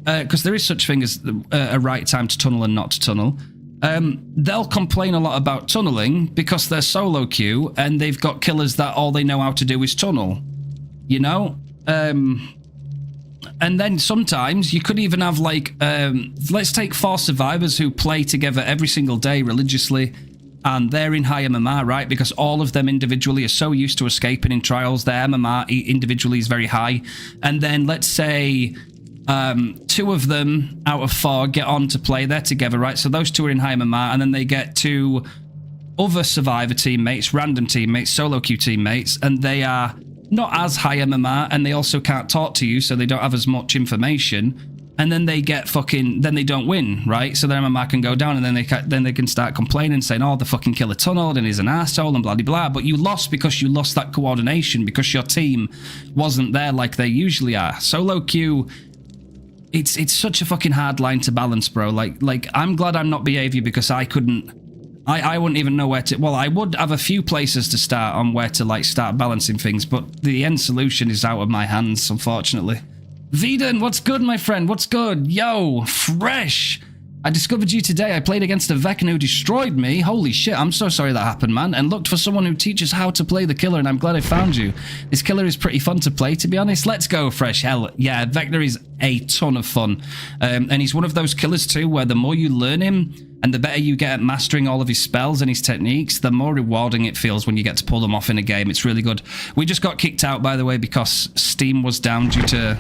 Because there is such thing as a right time to tunnel and not to tunnel. They'll complain a lot about tunneling because they're solo queue and they've got killers that all they know how to do is tunnel, you know? And then sometimes you could even have like, let's take 4 survivors who play together every single day religiously, and they're in high MMR, right? Because all of them individually are so used to escaping in trials, their MMR individually is very high. And then let's say 2 of them out of 4 get on to play, they're together, right? So those 2 are in high MMR, and then they get 2 other survivor teammates, random teammates, solo queue teammates, and they are not as high MMR, and they also can't talk to you, so they don't have as much information. And then they get then they don't win, right? So their MMR can go down, and then they can start complaining, saying, "Oh, the fucking killer tunneled and he's an asshole and blah blah blah." But you lost because you lost that coordination because your team wasn't there like they usually are. Solo queue, it's such a fucking hard line to balance, bro. Like I'm glad I'm not behavior because I couldn't. I wouldn't even know where to. Well, I would have a few places to start on where to like start balancing things, but the end solution is out of my hands, unfortunately. Veden, what's good, my friend? What's good? Yo, fresh. I discovered you today. I played against a Vecna who destroyed me. Holy shit, I'm so sorry that happened, man. And looked for someone who teaches how to play the killer, and I'm glad I found you. This killer is pretty fun to play, to be honest. Let's go, fresh. Hell, yeah, Vecna is a ton of fun. And he's one of those killers, too, where the more you learn him, and the better you get at mastering all of his spells and his techniques, the more rewarding it feels when you get to pull them off in a game. It's really good. We just got kicked out, by the way, because Steam was down due to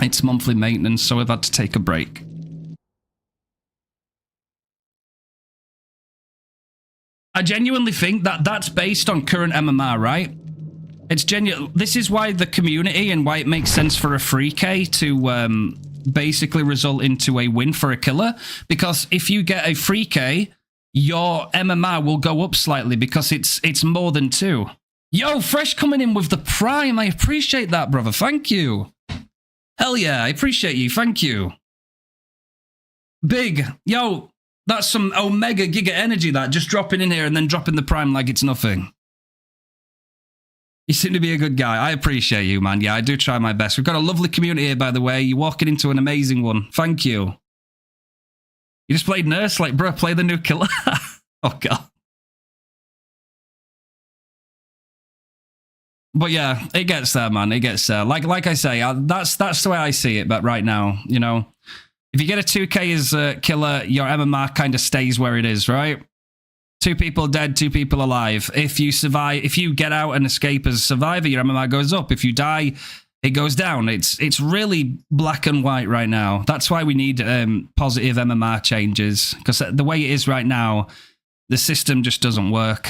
its monthly maintenance, so we've had to take a break. I genuinely think that that's based on current MMR, right? It's genuine. This is why the community and why it makes sense for a free K to basically result into a win for a killer. Because if you get a free K, your MMR will go up slightly because it's more than 2. Yo, Fresh coming in with the Prime. I appreciate that, brother. Thank you. Hell yeah, I appreciate you. Thank you. Big. Yo, that's some Omega Giga energy, that. Just dropping in here and then dropping the Prime like it's nothing. You seem to be a good guy. I appreciate you, man. Yeah, I do try my best. We've got a lovely community here, by the way. You're walking into an amazing one. Thank you. You just played Nurse? Like, bro, play the new killer. Oh, God. But yeah, it gets there, man. It gets there. Like I say, that's the way I see it. But right now, you know, if you get a 2K as a killer, your MMR kind of stays where it is, right? 2 people dead, 2 people alive. If you survive, if you get out and escape as a survivor, your MMR goes up. If you die, it goes down. It's really black and white right now. That's why we need positive MMR changes, because the way it is right now, the system just doesn't work.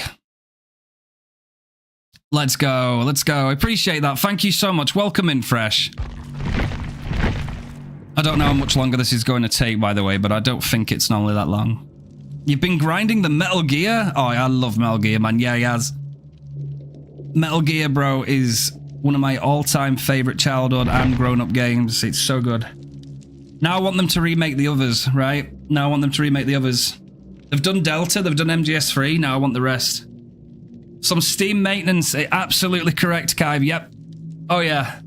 Let's go. Let's go. I appreciate that. Thank you so much. Welcome in, Fresh. I don't know how much longer this is going to take, by the way, but I don't think it's normally that long. You've been grinding the Metal Gear? Oh, I love Metal Gear, man. Yeah, he has. Metal Gear, bro, is one of my all-time favorite childhood and grown-up games. It's so good. Now I want them to remake the others, right? Now I want them to remake the others. They've done Delta, they've done MGS3, now I want the rest. Some Steam maintenance, absolutely correct, Kive, yep. Oh, yeah.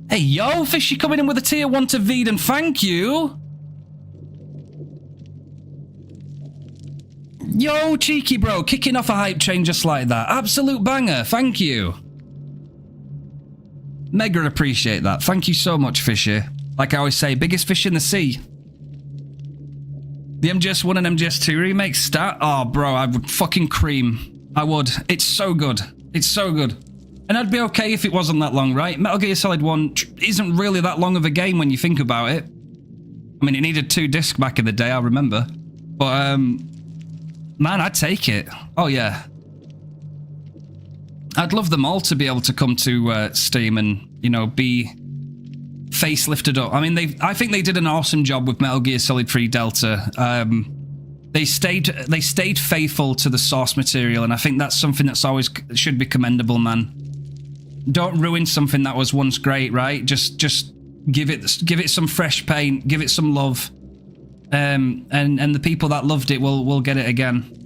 Hey, yo, Fishy coming in with a tier 1 to Veden, thank you. Yo, cheeky bro, kicking off a hype train just like that. Absolute banger, thank you. Mega appreciate that. Thank you so much, Fishy. Like I always say, biggest fish in the sea. The MGS1 and MGS2 remakes start. Oh, bro, I would fucking cream. I would. It's so good. It's so good. And I'd be okay if it wasn't that long, right? Metal Gear Solid 1 isn't really that long of a game when you think about it. I mean, it needed 2 discs back in the day, I remember. But, man, I'd take it. Oh, yeah. I'd love them all to be able to come to Steam and, you know, be facelifted up. I mean, I think they did an awesome job with Metal Gear Solid 3 Delta. They stayed faithful to the source material, and I think that's something that's always should be commendable, man. Don't ruin something that was once great, right? Just give it some fresh paint, give it some love, and the people that loved it will get it again.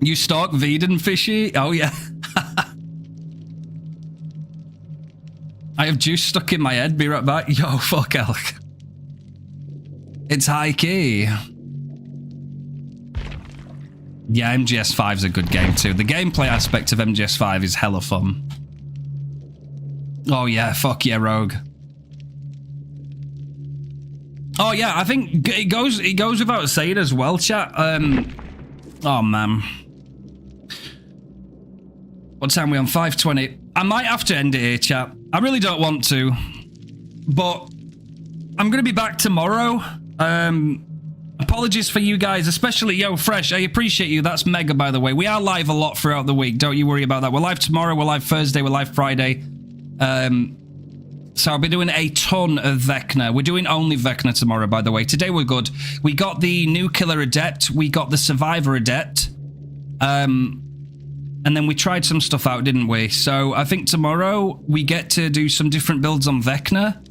You stalk Veden, Fishy? Oh yeah. I have juice stuck in my head. Be right back. Yo, fuck elk. It's high key. Yeah, MGS5's a good game too. The gameplay aspect of MGS5 is hella fun. Oh yeah, fuck yeah, Rogue. Oh yeah, I think it goes without saying as well, chat. Oh man. What time are we on? 5:20. I might have to end it here, chat. I really don't want to, but I'm gonna be back tomorrow. Apologies for you guys, especially Yo Fresh. I appreciate you. That's mega, by the way. We are live a lot throughout the week. Don't you worry about that. We're live tomorrow. We're live Thursday. We're live Friday. So I'll be doing a ton of Vecna. We're doing only Vecna tomorrow, by the way. Today we're good. We got the Nuclear Adept. We got the Survivor Adept. And then we tried some stuff out, didn't we? So I think tomorrow we get to do some different builds on Vecna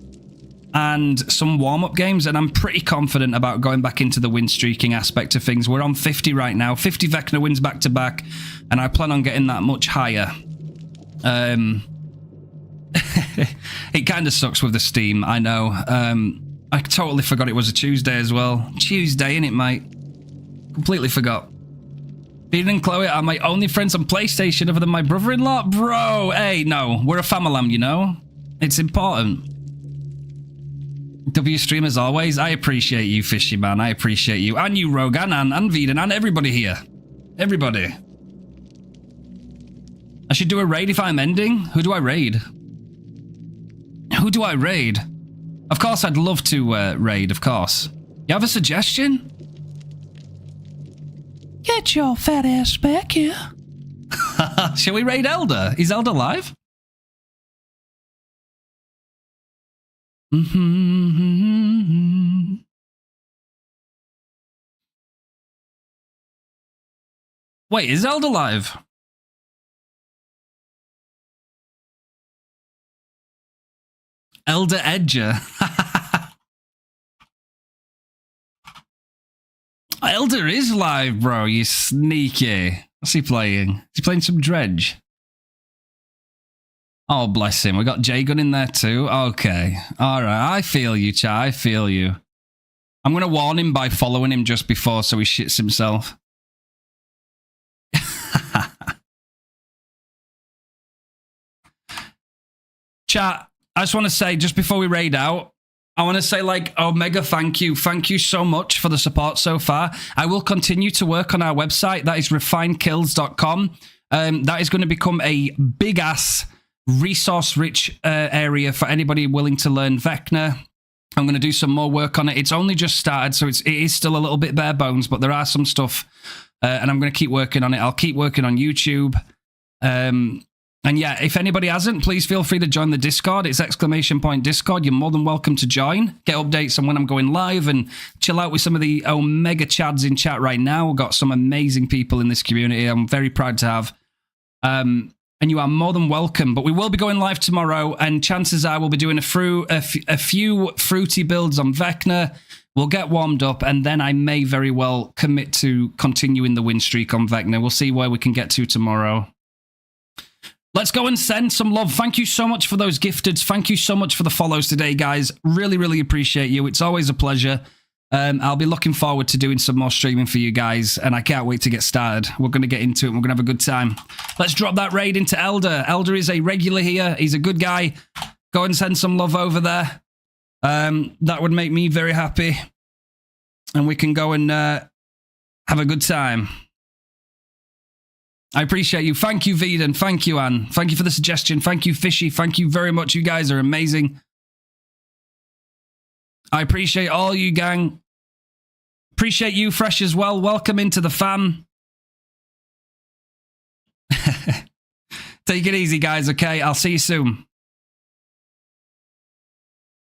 and some warm-up games, and I'm pretty confident about going back into the win streaking aspect of things. We're on 50 right now. 50 Vecna wins back-to-back, and I plan on getting that much higher. It kind of sucks with the Steam, I know. I totally forgot it was a Tuesday as well. Tuesday, innit, mate? Completely forgot. Peter and Chloe are my only friends on PlayStation other than my brother-in-law? Bro, hey, no. We're a family, you know? It's important. W stream as always. I appreciate you, Fishy Man. I appreciate you. And you, Rogan, and Veden, and everybody here. Everybody. I should do a raid if I'm ending. Who do I raid? Who do I raid? Of course, I'd love to raid, of course. You have a suggestion? Get your fat ass back here. Shall we raid Elder? Is Elder live? Wait, is Elder live? Elder Edger. Elder is live, bro. You sneaky. What's he playing? Is he playing some Dredge? Oh, bless him. We got J-Gun in there too. Okay. All right. I feel you, chat. I feel you. I'm going to warn him by following him just before so he shits himself. Chat, I just want to say, just before we raid out, I want to say, like, oh, mega thank you. Thank you so much for the support so far. I will continue to work on our website. That is RefinedKillz.com. That is going to become a big-ass, resource-rich area for anybody willing to learn Vecna. I'm going to do some more work on it. It's only just started, so it is still a little bit bare bones, but there are some stuff, and I'm going to keep working on it. I'll keep working on YouTube. And yeah, if anybody hasn't, please feel free to join the Discord. It's !Discord. You're more than welcome to join. Get updates on when I'm going live and chill out with some of the Omega Chads in chat right now. We've got some amazing people in this community I'm very proud to have. And you are more than welcome. But we will be going live tomorrow, and chances are we'll be doing a few fruity builds on Vecna. We'll get warmed up, and then I may very well commit to continuing the win streak on Vecna. We'll see where we can get to tomorrow. Let's go and send some love. Thank you so much for those gifteds. Thank you so much for the follows today, guys. Really, really appreciate you. It's always a pleasure. I'll be looking forward to doing some more streaming for you guys, and I can't wait to get started. We're going to get into it, and we're going to have a good time. Let's drop that raid into Elder. Elder is a regular here. He's a good guy. Go and send some love over there. That would make me very happy. And we can go and have a good time. I appreciate you. Thank you, Veden. Thank you, Anne. Thank you for the suggestion. Thank you, Fishy. Thank you very much. You guys are amazing. I appreciate all you, gang. Appreciate you, Fresh, as well. Welcome into the fam. Take it easy, guys, okay? I'll see you soon.